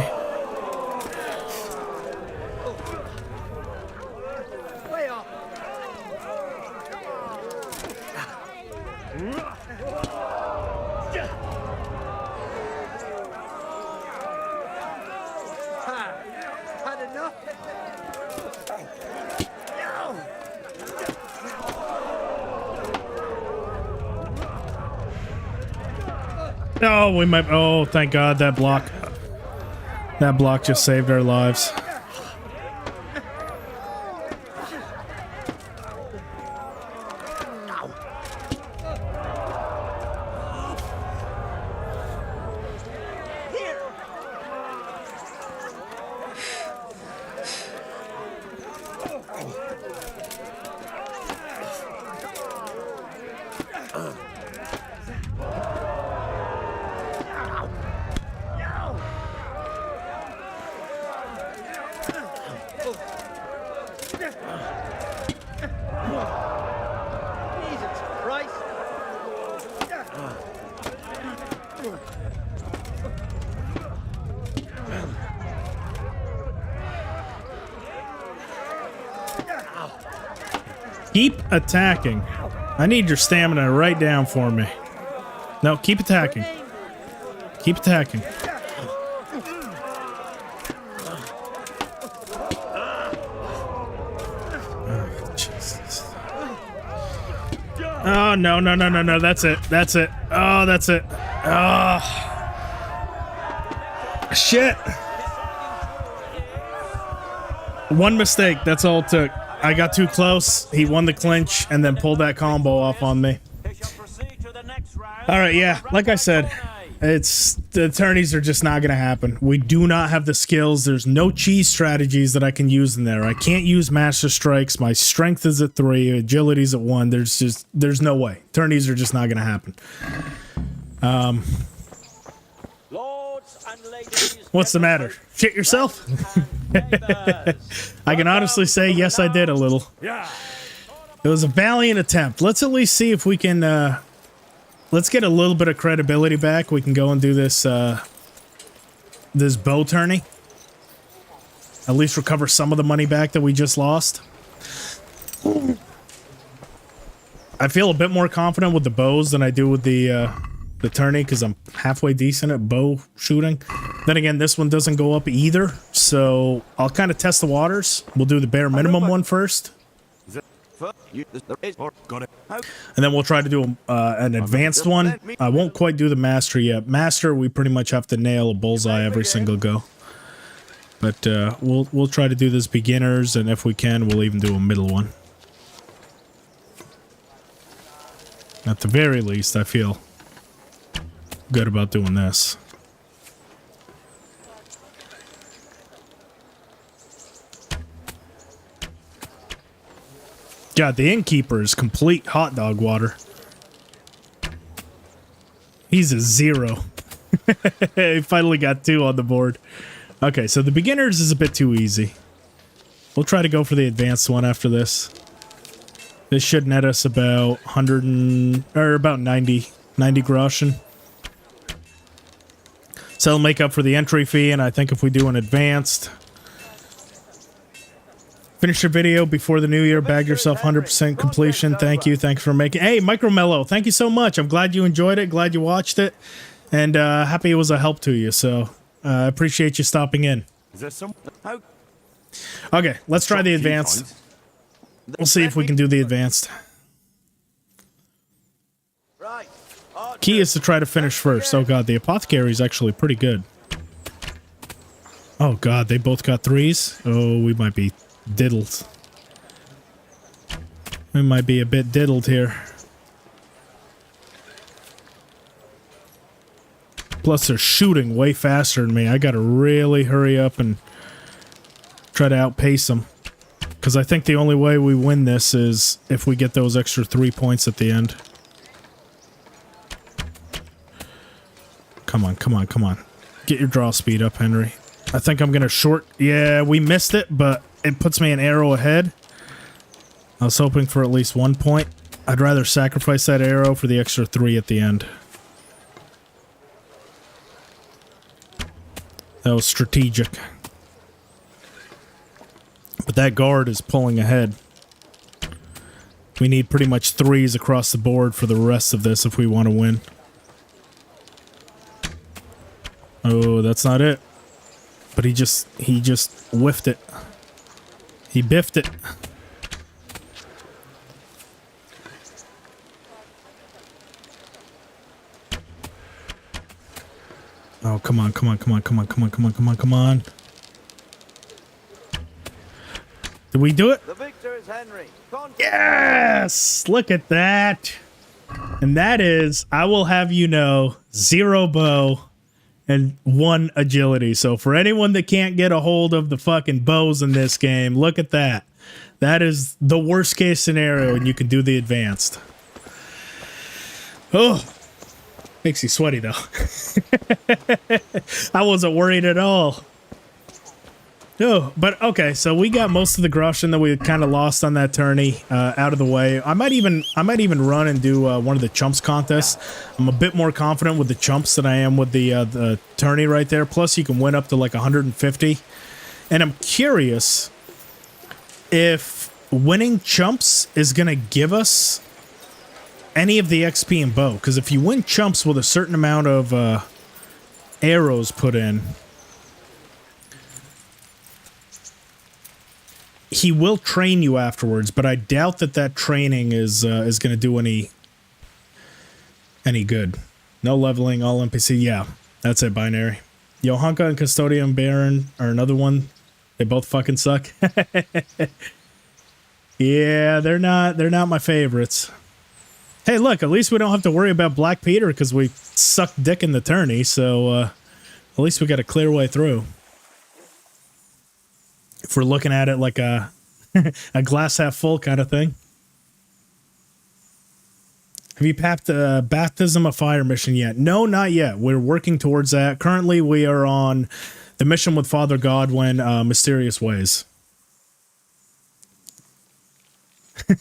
Oh, we might. Oh, thank God that block. That block just saved our lives. Keep attacking. I need your stamina right down for me. No, keep attacking. Keep attacking. Oh, Jesus. Oh, no, no, no, no, no. That's it. That's it. Oh, that's it. Oh. Shit. One mistake. That's all it took. I got too close. He won the clinch and then pulled that combo off on me. All right, yeah. Like I said, the attorneys are just not going to happen. We do not have the skills. There's no cheese strategies that I can use in there. I can't use master strikes. My strength is at 3, agility's at 1. There's no way. Attorneys are just not going to happen. What's the matter? Shit yourself? I can honestly say, yes, I did a little. It was a valiant attempt. Let's at least see if we can, let's get a little bit of credibility back. We can go and do this, this bow tourney. At least recover some of the money back that we just lost. I feel a bit more confident with the bows than I do with the tourney because I'm halfway decent at bow shooting. Then again, this one doesn't go up either, so I'll kind of test the waters. We'll do the bare minimum one first. And then we'll try to do an advanced one. I won't quite do the master yet. Master, we pretty much have to nail a bullseye every single go. But we'll try to do this beginners, and if we can, we'll even do a middle one. At the very least, I feel good about doing this. God, the innkeeper is complete hot dog water. He's a 0. He finally got 2 on the board. Okay, so the beginners is a bit too easy. We'll try to go for the advanced one after this. This should net us about 100 or about 90 groschen. So it'll make up for the entry fee, and I think if we do an advanced, finish your video before the new year, bag yourself 100% completion. Thank you. Thanks for making. Hey, Micro Mellow, thank you so much. I'm glad you enjoyed it. Glad you watched it, and happy it was a help to you. So I appreciate you stopping in. Is there some? Okay, let's try the advanced. We'll see if we can do the advanced. Key is to try to finish first. Oh god, the apothecary is actually pretty good. Oh god, they both got 3s. Oh, we might be diddled. We might be a bit diddled here. Plus, they're shooting way faster than me. I gotta really hurry up and try to outpace them. Because I think the only way we win this is if we get those extra 3 points at the end. Come on, come on, come on. Get your draw speed up, Henry. I think I'm going to short. Yeah, we missed it, but it puts me an arrow ahead. I was hoping for at least 1 point. I'd rather sacrifice that arrow for the extra 3 at the end. That was strategic. But that guard is pulling ahead. We need pretty much 3s across the board for the rest of this if we want to win. Oh, that's not it. But he just whiffed it. He biffed it. Oh, come on, come on, come on, come on, come on, come on, come on, come on. Did we do it? The victor is Henry. Yes! Look at that. And that is, I will have you know, 0 bow and 1 agility. So for anyone that can't get a hold of the fucking bows in this game, look at that. That is the worst case scenario, and you can do the advanced. Oh, makes you sweaty though. I wasn't worried at all. No, but okay, so we got most of the Grushin that we kind of lost on that tourney out of the way. I might even run and do one of the chumps contests. I'm a bit more confident with the chumps than I am with the tourney right there. Plus, you can win up to like 150. And I'm curious if winning chumps is gonna give us any of the XP and bow. Because if you win chumps with a certain amount of arrows put in, he will train you afterwards, but I doubt that training is going to do any good. No leveling, all NPC. Yeah, that's it. Binary. Johanka and Custodian Baron are another one. They both fucking suck. Yeah, they're not my favorites. Hey, look, at least we don't have to worry about Black Peter because we sucked dick in the tourney. So at least we got a clear way through. If we're looking at it like a glass half full kind of thing. Have you papped the Baptism of Fire mission yet? No, not yet. We're working towards that. Currently, we are on the mission with Father Godwin, Mysterious Ways.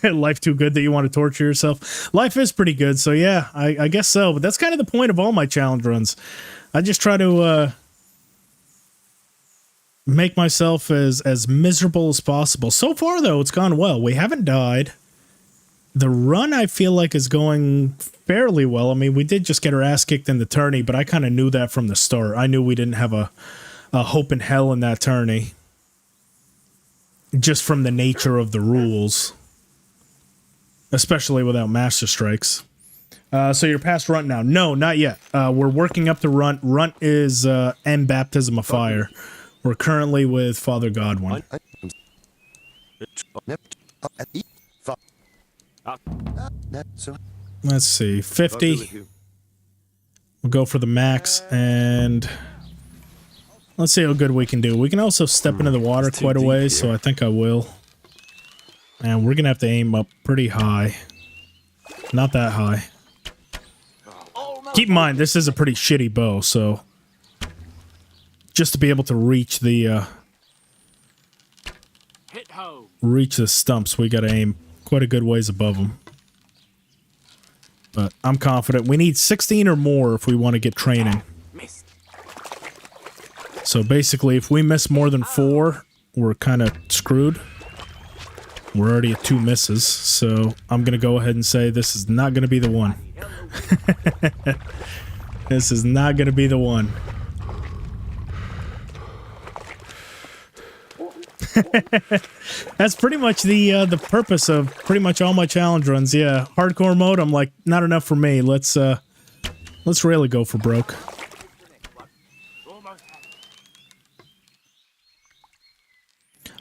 Life too good that you want to torture yourself? Life is pretty good, so yeah, I guess so. But that's kind of the point of all my challenge runs. I just try to make myself as miserable as possible. So far, though, it's gone well. We haven't died. The run, I feel like, is going fairly well. I mean, we did just get our ass kicked in the tourney, but I kind of knew that from the start. I knew we didn't have a hope in hell in that tourney. Just from the nature of the rules. Especially without Master Strikes. So you're past Runt now? No, not yet. We're working up to Runt. Runt is M Baptism of Fire. We're currently with Father Godwin. Let's see, 50. We'll go for the max, and let's see how good we can do. We can also step into the water quite a ways, so I think I will. And we're gonna have to aim up pretty high. Not that high. Keep in mind, this is a pretty shitty bow, so just to be able to reach the stumps, we gotta aim quite a good ways above them. But I'm confident. We need 16 or more if we want to get training. So basically, if we miss more than 4, we're kind of screwed. We're already at 2 misses, so I'm going to go ahead and say this is not going to be the one. This is not going to be the one. That's pretty much the purpose of pretty much all my challenge runs. Yeah, hardcore mode, I'm like, not enough for me. Let's really go for broke.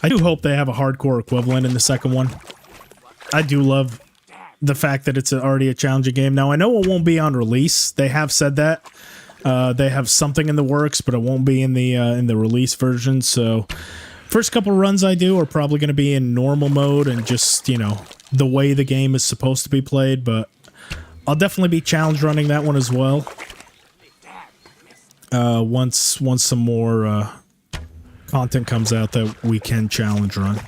I do hope they have a hardcore equivalent in the second one. I do love the fact that it's already a challenging game. Now, I know it won't be on release. They have said that. They have something in the works, but it won't be in the release version, so first couple runs I do are probably going to be in normal mode and just, you know, the way the game is supposed to be played, but I'll definitely be challenge running that one as well. Once some more content comes out that we can challenge run.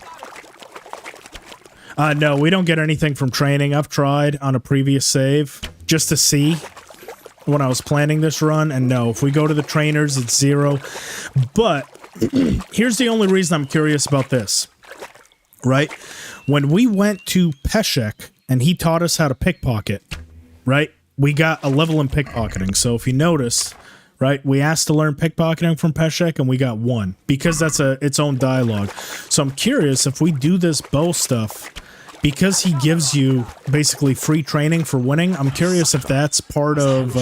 No, we don't get anything from training. I've tried on a previous save just to see when I was planning this run, and no, if we go to the trainers, it's 0. But here's the only reason I'm curious about this, right? When we went to Peshek and he taught us how to pickpocket, right? We got a level in pickpocketing. So if you notice, right, we asked to learn pickpocketing from Peshek and we got 1 because that's its own dialogue. So I'm curious if we do this bow stuff, because he gives you basically free training for winning. I'm curious if that's part of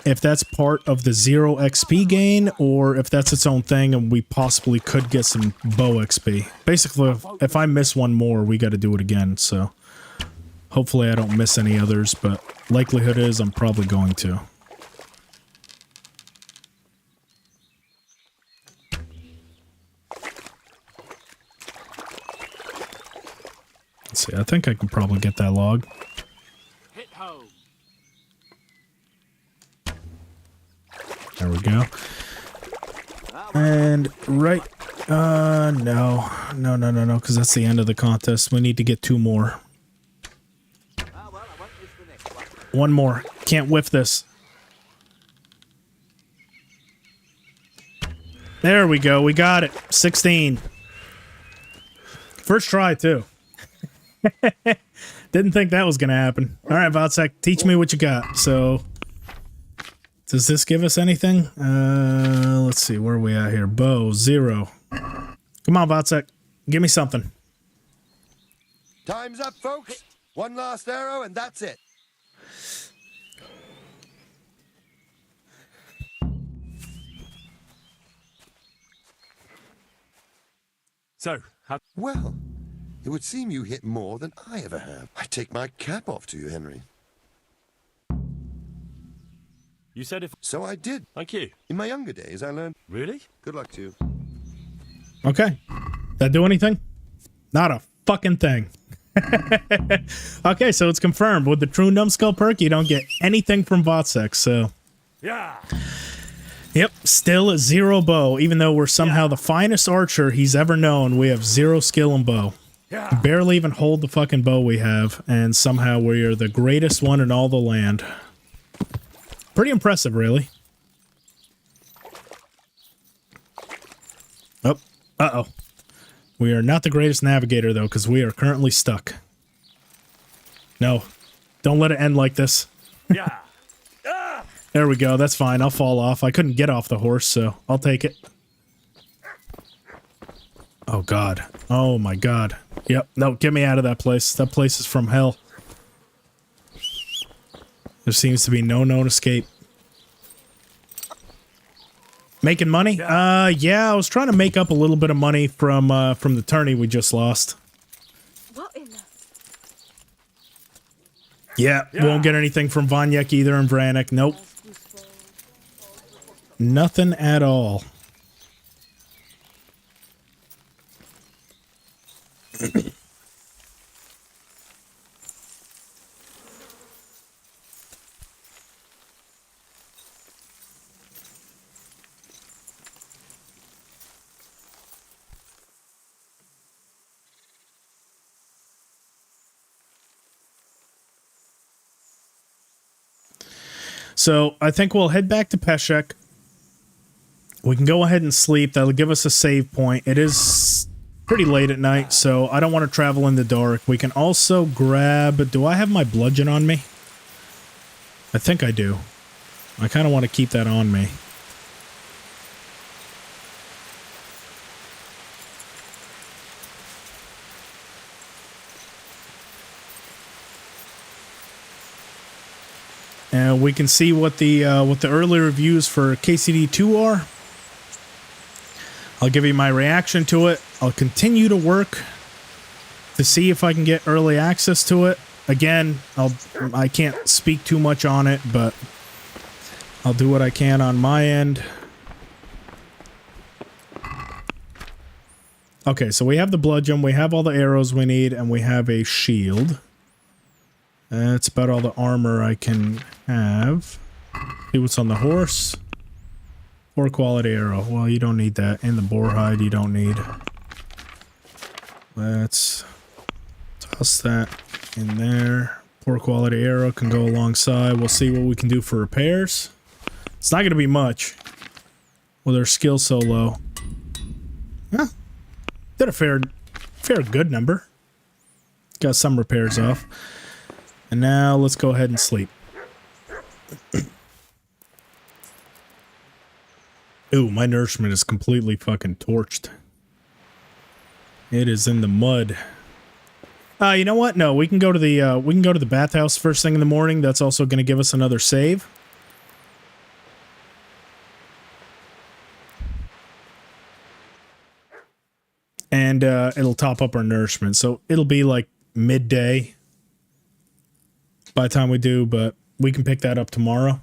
if that's part of the 0 XP gain, or if that's its own thing and we possibly could get some bow XP. Basically, if I miss one more, we got to do it again. So hopefully I don't miss any others, but likelihood is I'm probably going to. Let's see, I think I can probably get that log. Hit home. There we go. And right, no, because that's the end of the contest. We need to get 2 more. 1 more. Can't whiff this. There we go. We got it. 16. First try, too. Didn't think that was going to happen. All right, Vodsec, teach me what you got. So, does this give us anything? Let's see. Where are we at here? Bow, 0. Come on, Vodsec. Give me something. Time's up, folks. 1 last arrow, and that's it. So, well, it would seem you hit more than I ever have. I take my cap off to you, Henry. You said if... So I did. Thank you. In my younger days, I learned... Really? Good luck to you. Okay. That do anything? Not a fucking thing. Okay, so it's confirmed. With the true numbskull perk, you don't get anything from Vodsec, so... Yeah. Yep, still a 0 bow. Even though we're somehow the finest archer he's ever known, we have 0 skill in bow. Yeah. Barely even hold the fucking bow we have, and somehow we are the greatest one in all the land. Pretty impressive, really. Oh, uh-oh. We are not the greatest navigator, though, because we are currently stuck. No, don't let it end like this. Yeah. There we go, that's fine. I'll fall off. I couldn't get off the horse, so I'll take it. Oh, God. Oh, my God. Yep, no, get me out of that place. That place is from hell. There seems to be no known escape. Making money? Yeah, I was trying to make up a little bit of money from the tourney we just lost. What in the... Yeah, won't get anything from Vonyek either and Vranek. Nope. Nothing at all. So I think we'll head back to Peshek. We can go ahead and sleep. That'll give us a save point. It is pretty late at night, so I don't want to travel in the dark. We can also grab... Do I have my bludgeon on me? I think I do. I kind of want to keep that on me. And we can see what the early reviews for KCD 2 are. I'll give you my reaction to it. I'll continue to work to see if I can get early access to it. Again, I can't speak too much on it, but I'll do what I can on my end. Okay, so we have the bludgeon, we have all the arrows we need, and we have a shield. That's about all the armor I can have. See what's on the horse. 4 quality arrow. Well, you don't need that. And the boar hide you don't need. Let's toss that in there. Poor quality arrow can go alongside. We'll see what we can do for repairs. It's not going to be much with our skill so low. Huh. Did a fair good number. Got some repairs off. And now let's go ahead and sleep. Ooh, my nourishment is completely fucking torched. It is in the mud. You know what? No, we can go to the bathhouse first thing in the morning. That's also going to give us another save. And it'll top up our nourishment. So it'll be like midday by the time we do, but we can pick that up tomorrow.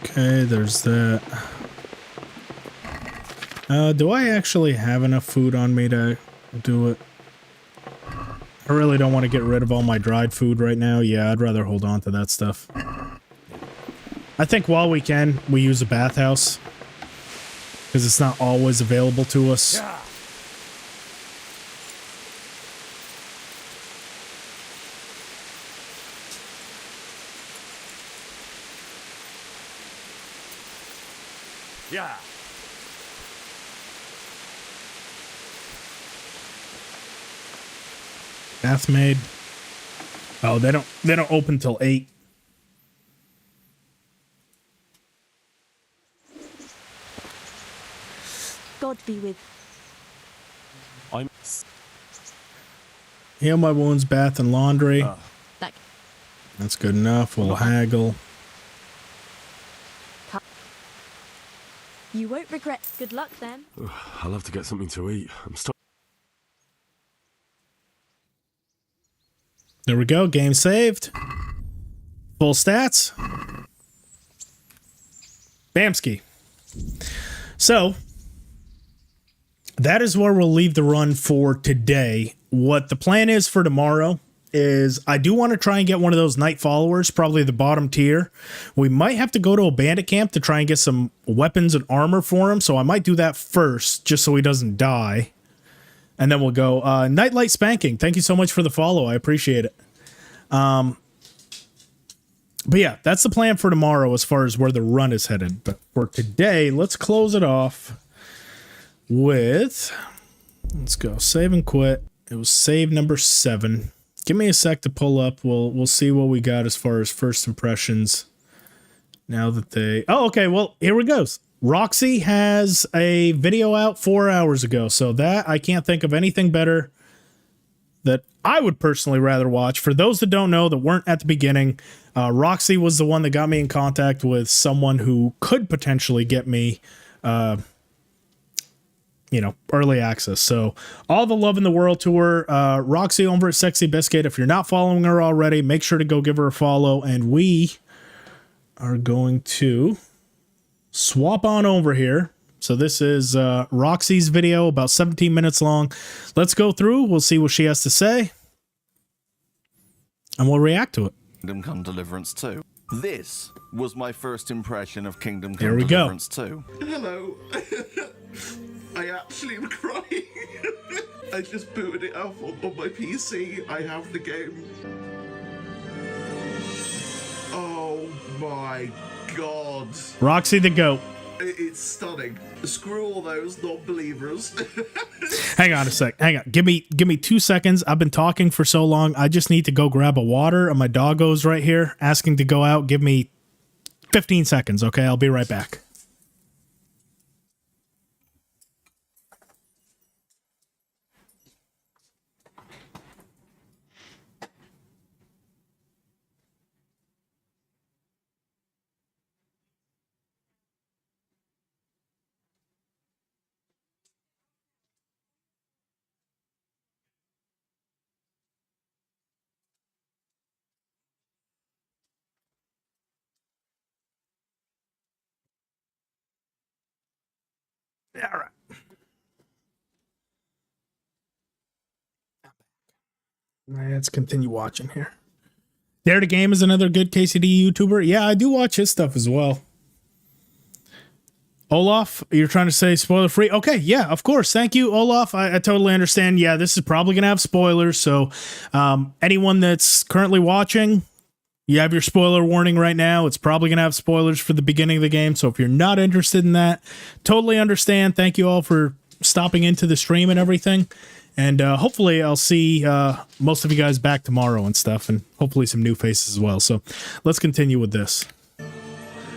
Okay, there's that. Do I actually have enough food on me to do it? I really don't want to get rid of all my dried food right now. Yeah, I'd rather hold on to that stuff. I think while we can, we use a bathhouse. Because it's not always available to us. Yeah. Bath maid. Oh, they don't open till 8. God be with. Heal my wounds, bath and laundry. That. That's good enough. We'll haggle. You won't regret. Good luck then. I'll have to get something to eat. I'm stuck. There we go. Game saved. Full stats. Bamski. So, that is where we'll leave the run for today. What the plan is for tomorrow is I do want to try and get one of those night followers, probably the bottom tier. We might have to go to a bandit camp to try and get some weapons and armor for him, so I might do that first, just so he doesn't die. And then we'll go. Nightlight Spanking, thank you so much for the follow. I appreciate it. But yeah, that's the plan for tomorrow as far as where the run is headed. But for today, let's close it off with... Let's go. Save and quit. It was save number 7. Give me a sec to pull up. We'll see what we got as far as first impressions. Now that they... Oh, okay. Well, here we go. Roxy has a video out 4 hours ago. So that, I can't think of anything better that I would personally rather watch. For those that don't know, that weren't at the beginning, Roxy was the one that got me in contact with someone who could potentially get me... early access. So all the love in the world to her. Roxy over at Sexy Biscuit. If you're not following her already, make sure to go give her a follow. And we are going to swap on over here. So this is Roxy's video, about 17 minutes long. Let's go through. We'll see what she has to say. And we'll react to it. Kingdom Come Deliverance 2. This was my first impression of Kingdom Come Here we go. Deliverance 2. Hello. I actually am crying. I just booted it up on my PC. I have the game. Oh my god. Roxy the GOAT. It's stunning. Screw all those non-believers. Hang on a sec. Hang on. Give me 2 seconds. I've been talking for so long. I just need to go grab a water. And my doggo's right here asking to go out. Give me 15 seconds, okay? I'll be right back. All right. Let's continue watching here. Dare to Game is another good KCD YouTuber. Yeah, I do watch his stuff as well. Olaf, you're trying to say spoiler free? Okay, yeah, of course. Thank you, Olaf. I totally understand. Yeah, this is probably going to have spoilers. So anyone that's currently watching, you have your spoiler warning right now. It's probably going to have spoilers for the beginning of the game. So if you're not interested in that, totally understand. Thank you all for stopping into the stream and everything. And hopefully I'll see most of you guys back tomorrow and stuff. And hopefully some new faces as well. So let's continue with this.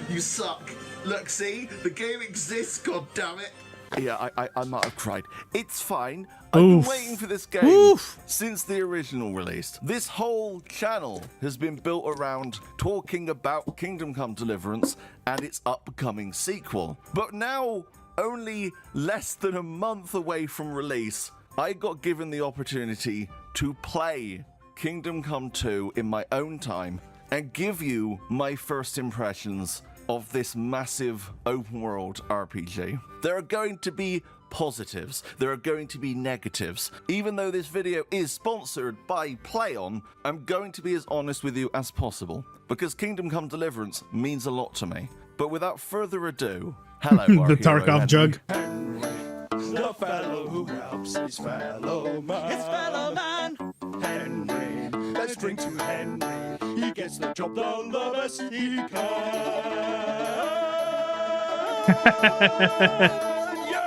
You suck. Look, see? The game exists, goddammit. Yeah, I might have cried. It's fine. I've been waiting for this game since the original release. This whole channel has been built around talking about Kingdom Come Deliverance and its upcoming sequel. But now, only less than a month away from release, I got given the opportunity to play Kingdom Come 2 in my own time and give you my first impressions of this massive open world RPG. There are going to be positives, there are going to be negatives. Even though this video is sponsored by PlayOn, I'm going to be as honest with you as possible, because Kingdom Come Deliverance means a lot to me. But without further ado, hello, the Tarkov jug. The fellow who helps his fellow man. His fellow man. Henry, let's drink to Henry. He gets the job done the best he can.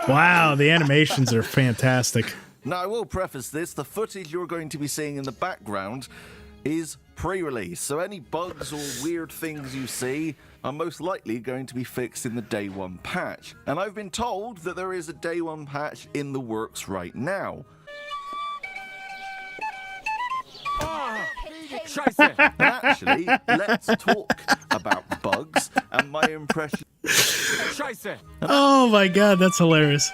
Wow, the animations are fantastic. Now, I will preface this. The footage you're going to be seeing in the background is pre-release, so any bugs or weird things you see are most likely going to be fixed in the Day 1 patch. And I've been told that there is a Day 1 patch in the works right now. Actually, let's talk about bugs and my impression. Oh my god, that's hilarious.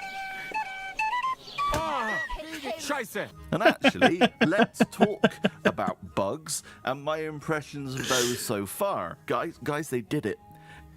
And actually, let's talk about bugs and my impressions of those so far. Guys, they did it.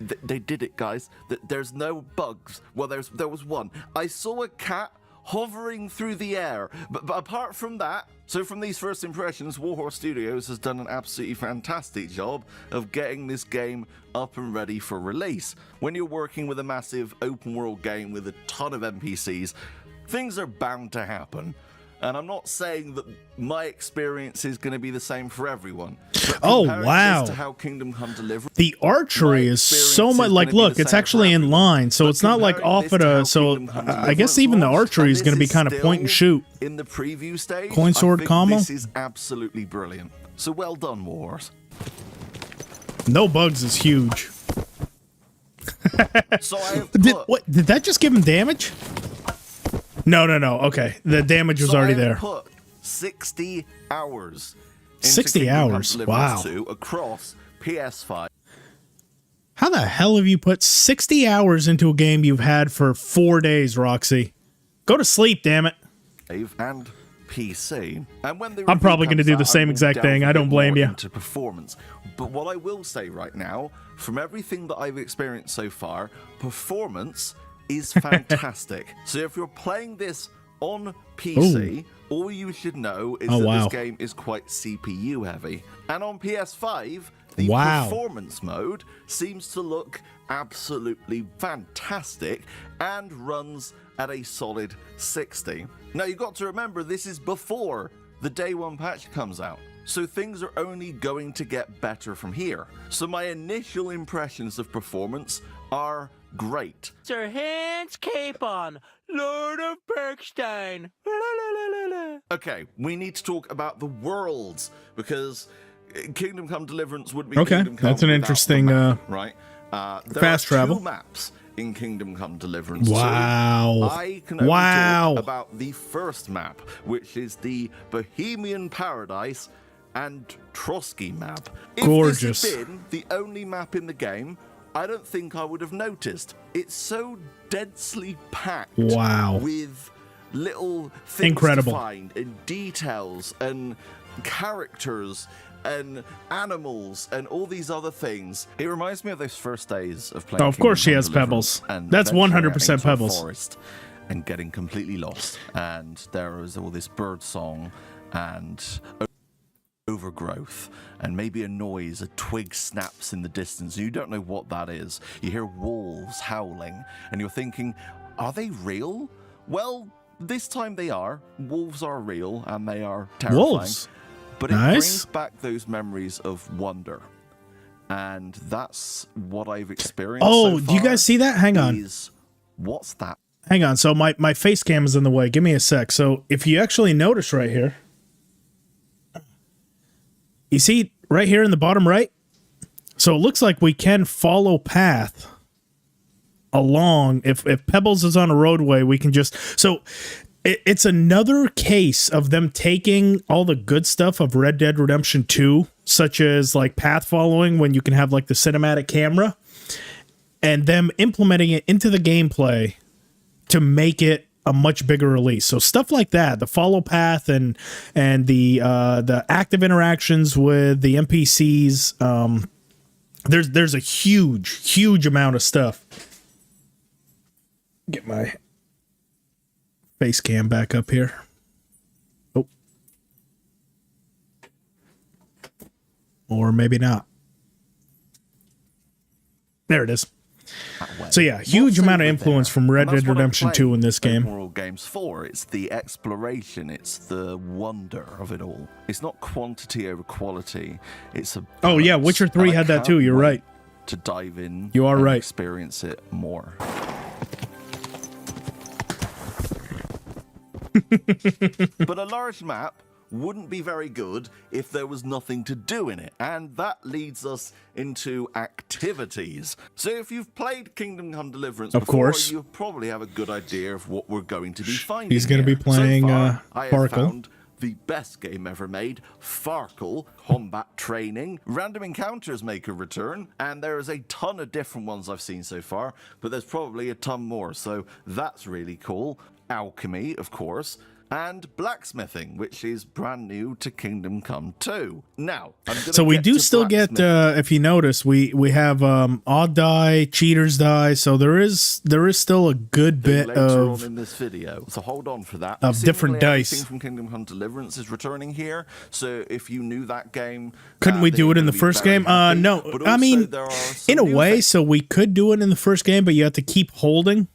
They did it, guys. There's no bugs. Well, there was one. I saw a cat hovering through the air. But apart from that, so from these first impressions, Warhorse Studios has done an absolutely fantastic job of getting this game up and ready for release. When you're working with a massive open world game with a ton of NPCs, things are bound to happen. And I'm not saying that my experience is going to be the same for everyone. Oh, wow. To how Kingdom Come Deliverance, the archery is so much like, look, it's actually in line, so it's not like off at a, so I guess even the archery is going to be kind of point and shoot. In the preview stage, coin sword combo. This is absolutely brilliant. So well done, Wars. No bugs is huge. So I did that just give him damage? No. Okay, the damage was already there. Put 60 hours. 60 hours. Wow. 2 across PS5. How the hell have you put 60 hours into a game you've had for 4 days, Roxy? Go to sleep, damn it. And PC. And when the I'm probably going to do the same exact thing. I don't blame you. Into performance. But what I will say right now, from everything that I've experienced so far, performance is fantastic. So if you're playing this on PC, all you should know is that this game is quite CPU heavy. And on PS5, the performance mode seems to look absolutely fantastic and runs at a solid 60. Now you've got to remember, this is before the Day 1 patch comes out. So things are only going to get better from here. So my initial impressions of performance are great. Sir Hans Capon, Lord of Bergstein. Okay, we need to talk about the worlds, because Kingdom Come Deliverance would be Kingdom Come that's an interesting right? Fast travel. 2 maps in Kingdom Come Deliverance. Wow. So I can only talk about the first map, which is the Bohemian Paradise and Trotsky map. Gorgeous. If this had been the only map in the game, I don't think I would have noticed. It's so densely packed with little things to find and details and characters and animals and all these other things. It reminds me of those first days of playing. Oh, of course she has Pebbles. That's 100% Pebbles. Forest and getting completely lost. And there was all this bird song and over overgrowth and maybe a noise, a twig snaps in the distance. You don't know what that is. You hear wolves howling and you're thinking, are they real? Well, this time they are. Wolves are real and they are terrifying. Wolves. But it Nice. brings back those memories of wonder. And that's what I've experienced. Oh, so do you far guys see that? Hang on. is, what's that? Hang on. So my face cam is in the way. Give me a sec. So if you actually notice right here, you see right here in the bottom right? So it looks like we can follow path along. If Pebbles is on a roadway, we can just... So it's another case of them taking all the good stuff of Red Dead Redemption 2, such as like path following when you can have like the cinematic camera, and them implementing it into the gameplay to make it a much bigger release. So stuff like that, the follow path and the active interactions with the NPCs, there's a huge amount of stuff. Get my face cam back up here. Oh. Or maybe not. There it is. So yeah, huge amount of influence from Red Dead Redemption 2 in this game. World games for it's the exploration, it's the wonder of it all. It's not quantity over quality. It's a Oh yeah, Witcher 3 had that too. You're right. To dive in, you are and right. Experience it more. But a large map wouldn't be very good if there was nothing to do in it, and that leads us into activities. So if you've played Kingdom Come Deliverance of before, course, you probably have a good idea of what we're going to be finding. He's going to be playing so far, I have Farkle. found the best game ever made, Farkle, combat training, random encounters make a return, and there is a ton of different ones I've seen so far, but there's probably a ton more, so that's really cool. Alchemy, of course, and blacksmithing, which is brand new to Kingdom Come 2. Now, so we do still get, if you notice, we have odd die, cheaters die, so there is still a good bit later of on in this video. So hold on for that. of different Seemingly dice. everything from Kingdom Come Deliverance is returning here. So if you knew that game, Couldn't we then do you're it in gonna the be first very game? happy. No. But I also mean, there are some in a new way, things. so we could do it in the first game, but you have to keep holding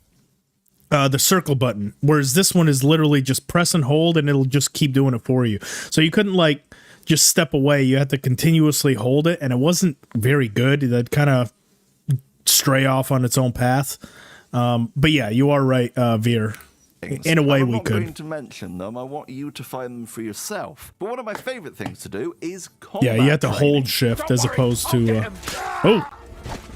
the circle button, whereas this one is literally just press and hold and it'll just keep doing it for you. So you couldn't like just step away. You had to continuously hold it, and it wasn't very good. That'd kind of stray off on its own path. But yeah, you are right, Veer. In a way, I'm we not could. going to mention them. I want you to find them for yourself. But one of my favorite things to do is combat Yeah, you have to training. hold shift as opposed to. Oh.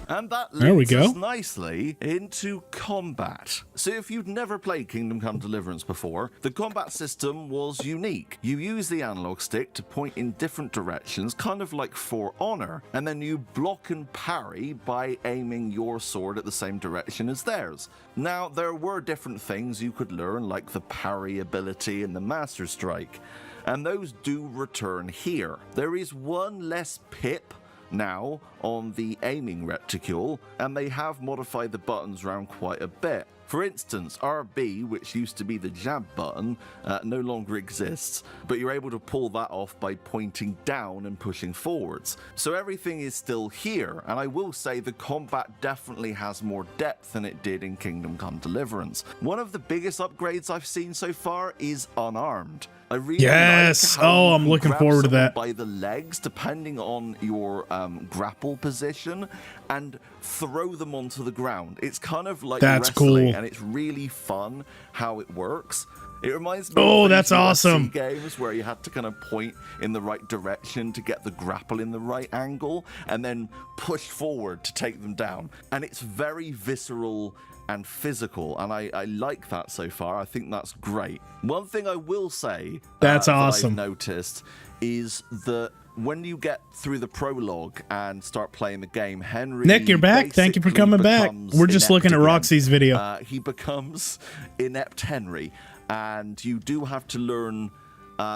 And that There we leads go. us nicely into combat. So if you'd never played Kingdom Come Deliverance before, the combat system was unique. You use the analog stick to point in different directions, kind of like For Honor, and then you block and parry by aiming your sword at the same direction as theirs. Now, there were different things you could learn, like the parry ability and the Master Strike, and those do return here. There is one less pip now on the aiming reticule, and they have modified the buttons around quite a bit. For instance, RB, which used to be the jab button, no longer exists, but you're able to pull that off by pointing down and pushing forwards. So everything is still here, and I will say the combat definitely has more depth than it did in Kingdom Come Deliverance. One of the biggest upgrades I've seen so far is unarmed. I really Yes! like how Oh, you I'm can looking grab forward to someone that. by the legs, depending on your grapple position, and throw them onto the ground. It's kind of like That's wrestling, cool. and it's really fun how it works. It reminds me Oh, of that's those UFC awesome. games where you had to kind of point in the right direction to get the grapple in the right angle, and then push forward to take them down. And it's very visceral and physical, and I like that so far. I think that's great. One thing I will say That's that awesome. I've noticed is that when you get through the prologue and start playing the game, Henry Nick, you're back. Thank you for basically coming back. becomes We're just inept looking at again. Roxy's video. He becomes inept Henry, and you do have to learn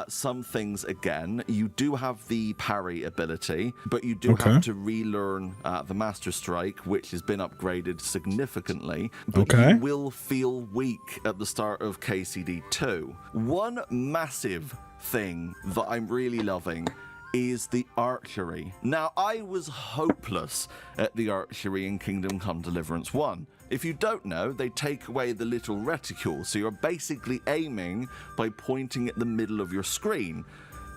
some things again. You do have the parry ability, but you do Okay. have to relearn the Master Strike, which has been upgraded significantly. But Okay. you will feel weak at the start of KCD 2. One massive thing that I'm really loving is the archery. Now, I was hopeless at the archery in Kingdom Come Deliverance 1. If you don't know, they take away the little reticule, so you're basically aiming by pointing at the middle of your screen.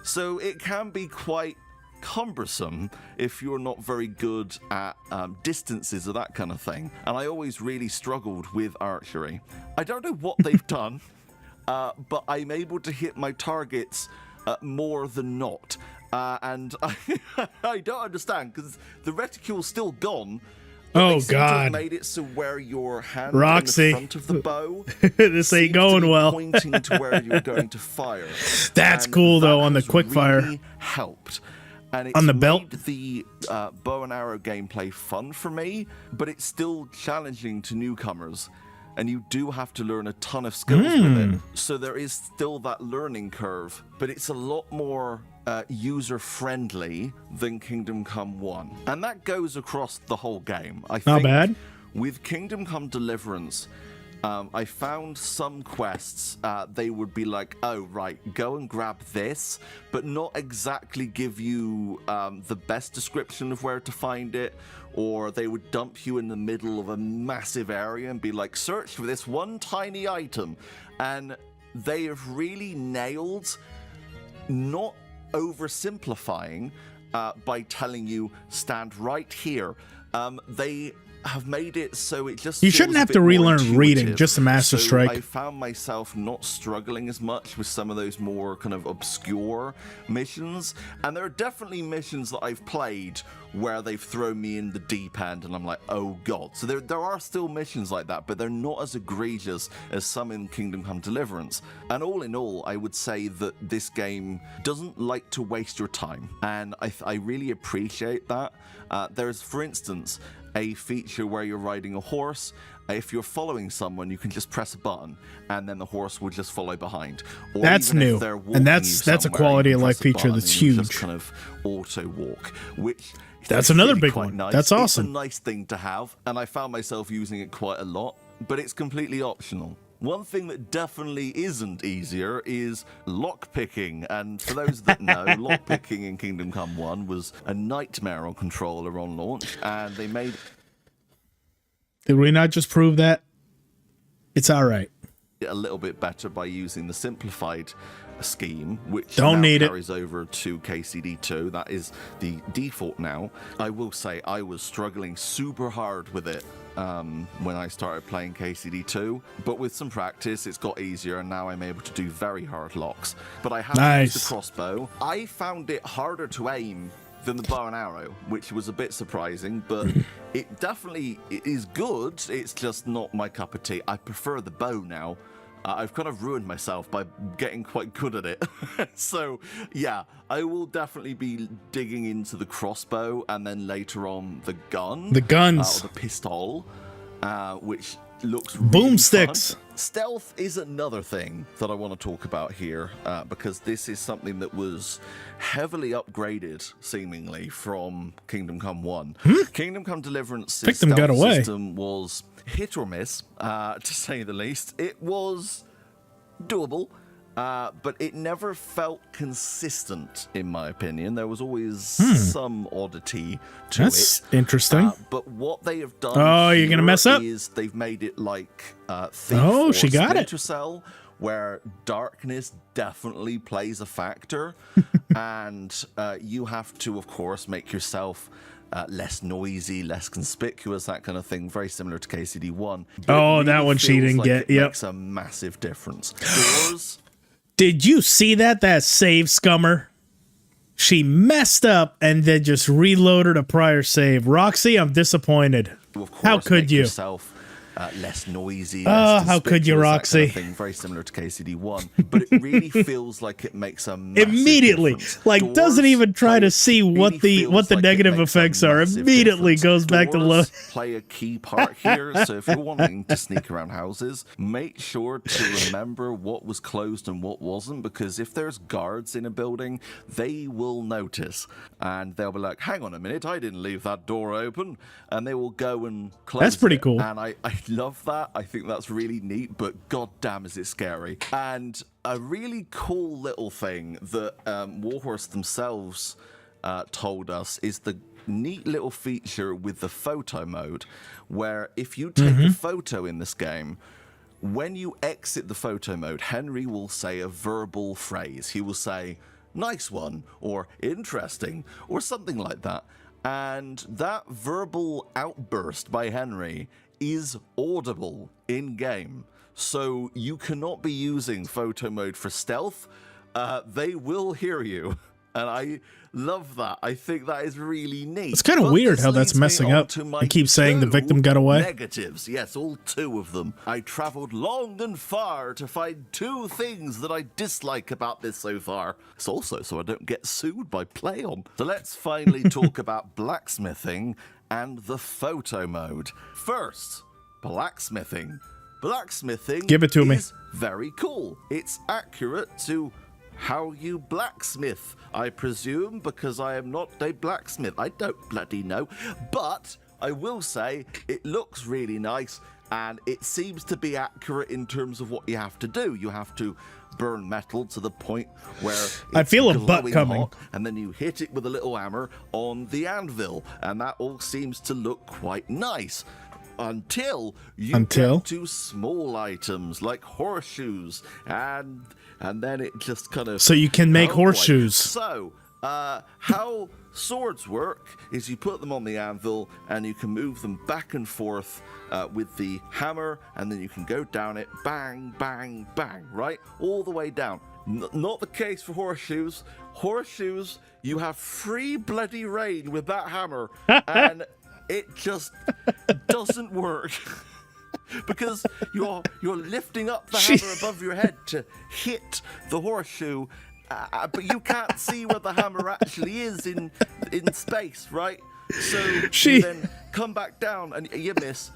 So it can be quite cumbersome if you're not very good at distances or that kind of thing. And I always really struggled with archery. I don't know what they've done, but I'm able to hit my targets more than not. And I don't understand, because the reticule's still gone. Oh, they seem to have made it so where your hand Roxy. in the front of the bow this ain't going well. pointing to where you're going to fire. That's And cool, though, that on the has quick fire. really helped. And it's On the belt? made the bow and arrow gameplay fun for me, but it's still challenging to newcomers. And you do have to learn a ton of skills with it. So there is still that learning curve, but it's a lot more user-friendly than Kingdom Come 1. And that goes across the whole game. I think Not bad. With Kingdom Come Deliverance, I found some quests, they would be like, oh, right, go and grab this, but not exactly give you the best description of where to find it, or they would dump you in the middle of a massive area and be like, search for this one tiny item. And they have really nailed not oversimplifying by telling you, stand right here. They have made it so it just You feels shouldn't a have bit to more relearn reading intuitive. just to master So strike. I found myself not struggling as much with some of those more kind of obscure missions, and there are definitely missions that I've played where they've thrown me in the deep end and I'm like, oh god. So there are still missions like that, but they're not as egregious as some in Kingdom Come Deliverance. And all in all, I would say that this game doesn't like to waste your time, and I really appreciate that. There's, for instance, a feature where you're riding a horse. If you're following someone, you can just press a button, and then the horse will just follow behind. Or That's even if new, they're and walking that's you a somewhere, quality you of can life press a feature button that's and you huge. just kind of auto walk, which That's is another really big quite one. Nice. That's awesome. It's a nice thing to have, and I found myself using it quite a lot. But it's completely optional. One thing that definitely isn't easier is lockpicking, and for those that know, lockpicking in Kingdom Come 1 was a nightmare on controller on launch, and they made... Did we not just prove that? It's all right. a little bit better by using the simplified scheme, which Don't now need it. carries over to KCD 2. That is the default now. I will say I was struggling super hard with it when I started playing KCD 2, but with some practice it's got easier, and now I'm able to do very hard locks. But I have used the crossbow. I found it harder to aim than the bow and arrow, which was a bit surprising, but it definitely is good. It's just not my cup of tea. I prefer the bow now. I've kind of ruined myself by getting quite good at it. So, yeah, I will definitely be digging into the crossbow, and then later on the gun. The guns. Or the pistol, which looks Boomsticks. Fun. Stealth is another thing that I want to talk about here, because this is something that was heavily upgraded, seemingly, from Kingdom Come 1. Kingdom Come Deliverance's stealth system was hit or miss, to say the least. It was doable, but it never felt consistent, in my opinion. There was always some oddity to That's it. interesting. But what they have done you're gonna mess up? is they've made it like Thief Oh, or she got it. Splinter Cell, where darkness definitely plays a factor. And you have to, of course, make yourself less noisy, less conspicuous, that kind of thing. Very similar to KCD 1. Oh, that one she didn't get. It Yep. makes a massive difference. Doors. Did you see that save scummer? She messed up and then just reloaded a prior save. Roxy, I'm disappointed. Of course, How could make you? Yourself less noisy. How could you, conspicuous, Roxy? That kind of thing, very similar to KCD 1, but it really feels like it makes a massive Immediately, difference. like Doors doesn't even try to see what the feels like it negative makes a effects are. massive Immediately difference. goes back to load. Doors play a key part here, so if you're wanting to sneak around houses, make sure to remember what was closed and what wasn't, because if there's guards in a building, they will notice, and they'll be like, hang on a minute, I didn't leave that door open, and they will go and close That's pretty it. cool. And I love that. I think that's really neat, but goddamn is it scary. And a really cool little thing that Warhorse themselves told us is the neat little feature with the photo mode, where if you take a photo in this game, when you exit the photo mode, Henry will say a verbal phrase. He will say, "Nice one," or "interesting," or something like that. And that verbal outburst by Henry is audible in-game. So you cannot be using photo mode for stealth. They will hear you. And I love that. I think that is really neat. It's kind of weird how that's messing up. He keeps saying the victim got away. Negatives, yes, all 2 of them. I traveled long and far to find 2 things that I dislike about this so far. It's also so I don't get sued by PlayOn. So let's finally talk about blacksmithing and the photo mode. First, blacksmithing. Blacksmithing Give it to me. is very cool. It's accurate to how you blacksmith, I presume, because I am not a blacksmith. I don't bloody know. But I will say it looks really nice, and it seems to be accurate in terms of what you have to do. You have to burn metal to the point where it's I feel a butt glowing coming. hot, and then you hit it with a little hammer on the anvil, and that all seems to look quite nice. Until you get to small items like horseshoes, and then it just kind of... So you can make horseshoes. So, how swords work is you put them on the anvil, and you can move them back and forth with the hammer, and then you can go down it, bang, bang, bang, right? All the way down. Not the case for horseshoes. Horseshoes, you have free bloody reign with that hammer, and... it just doesn't work because you're lifting up the hammer above your head to hit the horseshoe, but you can't see where the hammer actually is in space, right? So you then come back down and you miss.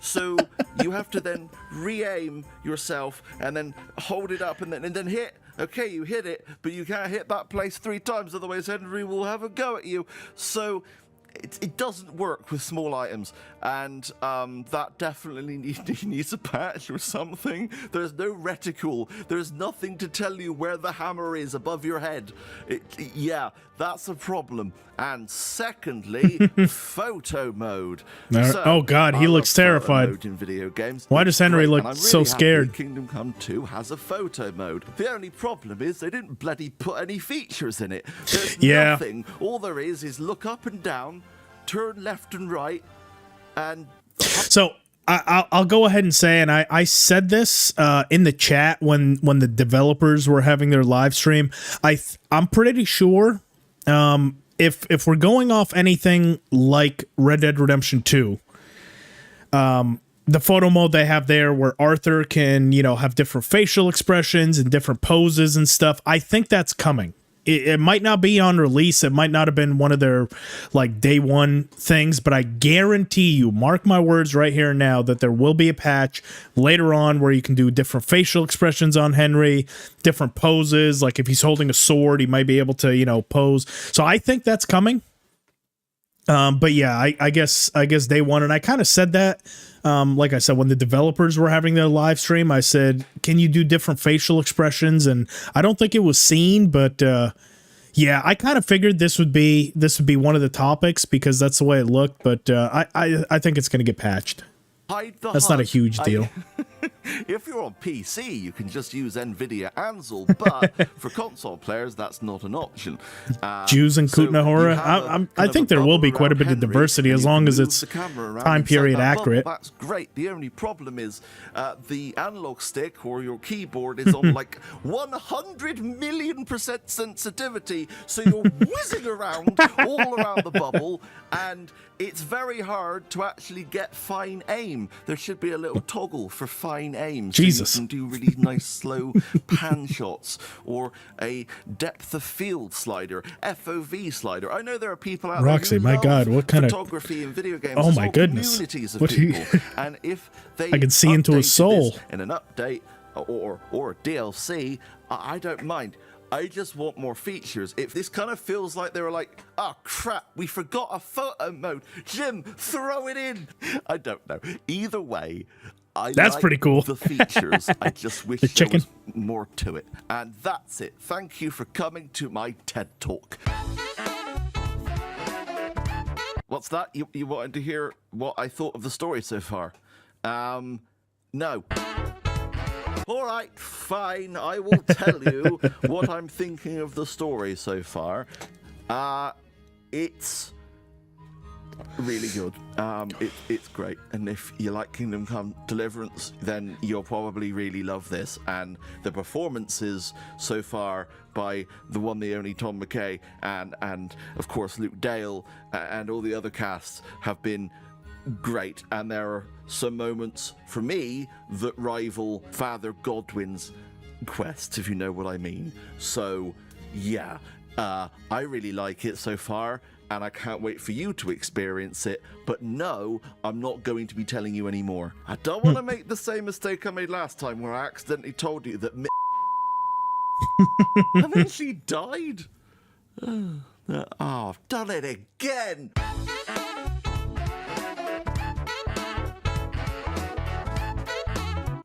So you have to then re-aim yourself and then hold it up and then hit. Okay, you hit it, but you can't hit that place 3 times, otherwise Henry will have a go at you. So it doesn't work with small items, and that definitely needs a patch or something. There's no reticle. There's nothing to tell you where the hammer is above your head. Yeah, that's a problem. And secondly, photo mode. So, oh God, he looks terrified. Mode in video games. Why does Henry look really so scared? Kingdom Come 2 has a photo mode. The only problem is they didn't bloody put any features in it. There's nothing. All there is look up and down, turn left and right, and... So I'll go ahead and say, and I said this in the chat when the developers were having their live stream. I'm pretty sure if we're going off anything like Red Dead Redemption 2, the photo mode they have there where Arthur can, have different facial expressions and different poses and stuff, I think that's coming. It might not be on release. It might not have been one of their day one things, but I guarantee you, mark my words right here and now, that there will be a patch later on where you can do different facial expressions on Henry, different poses. Like if he's holding a sword, he might be able to, pose. So I think that's coming. But yeah, I guess day one, and I kind of said that. Like I said, when the developers were having their live stream, I said, can you do different facial expressions? And I don't think it was seen, but yeah, I kind of figured this would be one of the topics because that's the way it looked. But I think it's going to get patched. That's not a huge deal. If you're on PC, you can just use NVIDIA Ansel, but for console players, that's not an option. Jews and Kutna Hora, I think there will be quite a bit of diversity as long as it's time period accurate. That's great. The only problem is the analog stick or your keyboard is on 100 million% sensitivity, so you're whizzing around all around the bubble, and it's very hard to actually get fine aim. There should be a little toggle for fine aim. Jesus. So you can do really nice slow pan shots or a depth of field slider, FOV slider. I know there are people out Roxy, there who my love God, what kind of photography in video games. Oh my goodness. Communities of What people. And if they I can see into his soul in an update or a DLC, I don't mind. I just want more features. If this kind of feels like they were like, oh crap, we forgot a photo mode. Jim, throw it in. I don't know. Either way, That's pretty cool. The features. I just wish there was more to it. And that's it. Thank you for coming to my TED Talk. What's that? You wanted to hear what I thought of the story so far? No. All right, fine. I will tell you what I'm thinking of the story so far. It's really good. It's great. And if you like Kingdom Come Deliverance, then you'll probably really love this. And the performances so far by the one, the only Tom McKay, and of course Luke Dale and all the other casts have been great. And there are some moments for me that rival Father Godwin's quest, if you know what I mean. So yeah, I really like it so far, and I can't wait for you to experience it. But no, I'm not going to be telling you anymore. I don't want to make the same mistake I made last time, where I accidentally told you that and then she died. Oh, I've done it again.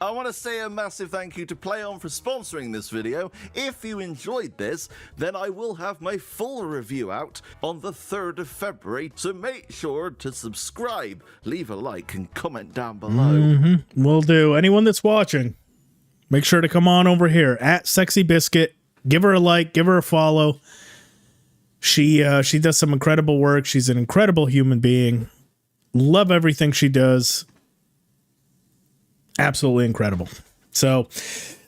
I want to say a massive thank you to PlayOn for sponsoring this video. If you enjoyed this, then I will have my full review out on the 3rd of February, so make sure to subscribe, leave a like, and comment down below. Will do. Anyone that's watching, make sure to come on over here at Sexy Biscuit. Give her a like, give her a follow. She does some incredible work. She's an incredible human being. Love everything she does. Absolutely incredible. So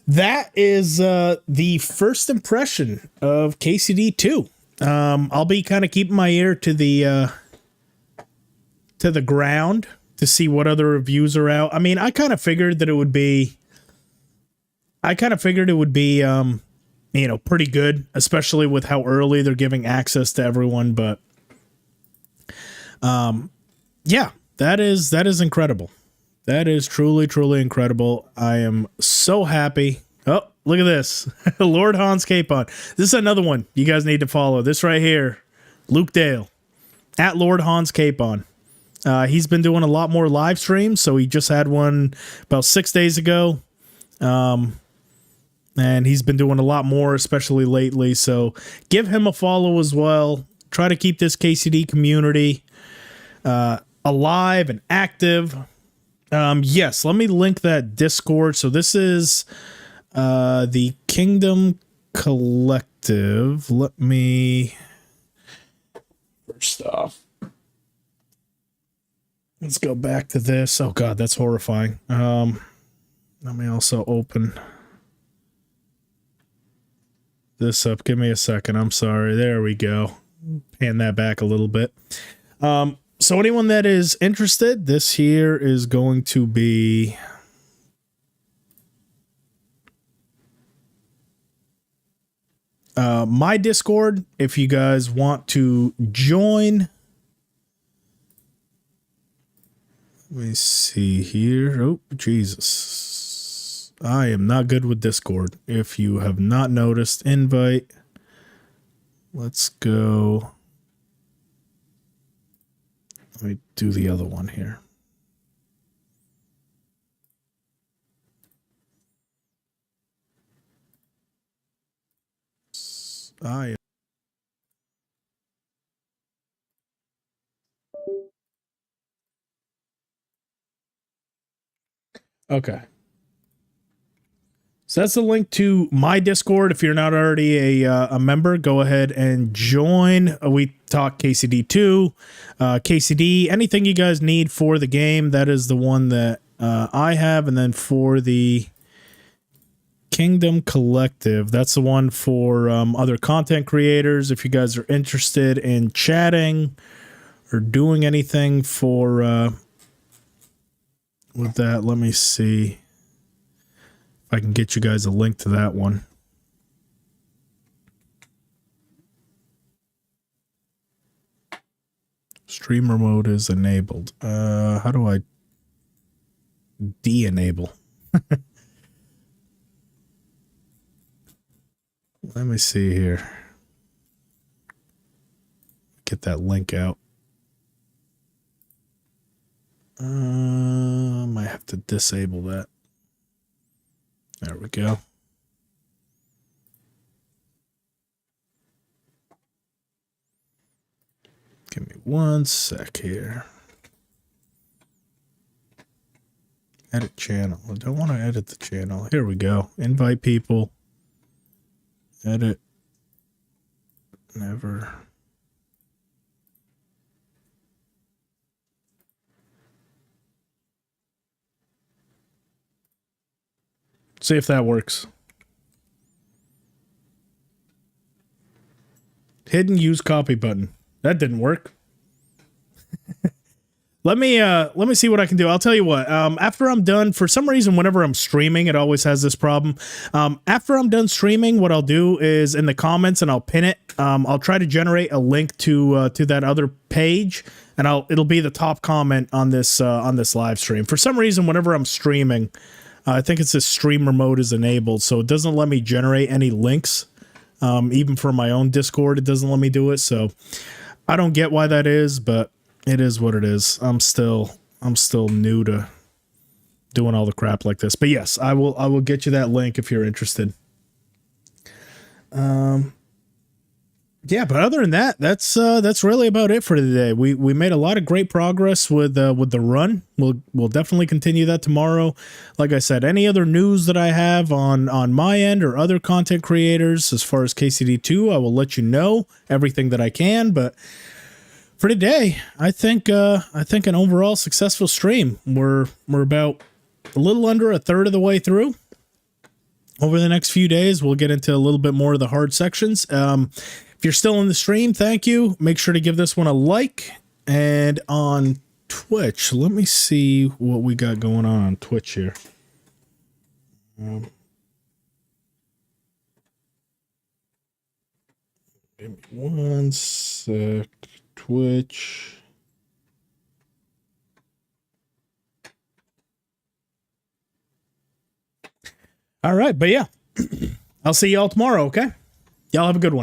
that is the first impression of KCD 2. I'll be kind of keeping my ear to the ground to see what other reviews are out. I mean, I kind of figured that it would be you know, pretty good, especially with how early they're giving access to everyone. But yeah, that is incredible. That is truly, truly incredible. I am so happy. Oh, look at this. Lord Hans Capon. This is another one you guys need to follow. This right here. Luke Dale. At Lord Hans Capon. He's been doing a lot more live streams, so he just had one about 6 days ago. And he's been doing a lot more, especially lately. So give him a follow as well. Try to keep this KCD community alive and active. Yes, let me link that Discord. So this is the Kingdom Collective. Let me first off, let's go back to this. Oh god, that's horrifying. Let me also open this up. Give me a second. I'm sorry. There we go. Pan that back a little bit. So anyone that is interested, this here is going to be my Discord. If you guys want to join, let me see here. Oh, Jesus. I am not good with Discord. If you have not noticed, invite. Let's go. Let me do the other one here. Okay. So that's the link to my Discord. If you're not already a member, go ahead and join. We talk KCD 2, KCD, anything you guys need for the game. That is the one that I have. And then for the Kingdom Collective, that's the one for other content creators. If you guys are interested in chatting or doing anything for with that, let me see. I can get you guys a link to that one. Streamer mode is enabled. How do I de-enable? Let me see here. Get that link out. Might have to disable that. There we go. Give me 1 sec here. Edit channel. I don't want to edit the channel. Here we go. Invite people. Edit. Never. See if that works. Hidden use copy button. That didn't work. Let me see what I can do. I'll tell you what. After I'm done, for some reason, whenever I'm streaming, it always has this problem. After I'm done streaming, what I'll do is in the comments, and I'll pin it. I'll try to generate a link to that other page, and it'll be the top comment on this live stream. For some reason, whenever I'm streaming, I think it's this streamer mode is enabled, so it doesn't let me generate any links. Even for my own Discord, it doesn't let me do it. So I don't get why that is, but it is what it is. I'm still new to doing all the crap like this. But yes, I will get you that link if you're interested. Yeah, but other than that, that's really about it for today. We made a lot of great progress with the run. We'll definitely continue that tomorrow. Like I said, any other news that I have on my end or other content creators as far as KCD2, I will let you know everything that I can. But for today, I think an overall successful stream. We're about a little under a third of the way through. Over the next few days, we'll get into a little bit more of the hard sections. If you're still in the stream, thank you. Make sure to give this one a like. And on Twitch, let me see what we got going on Twitch here. Give me 1 sec. Twitch. All right, but yeah, I'll see y'all tomorrow, okay? Y'all have a good one.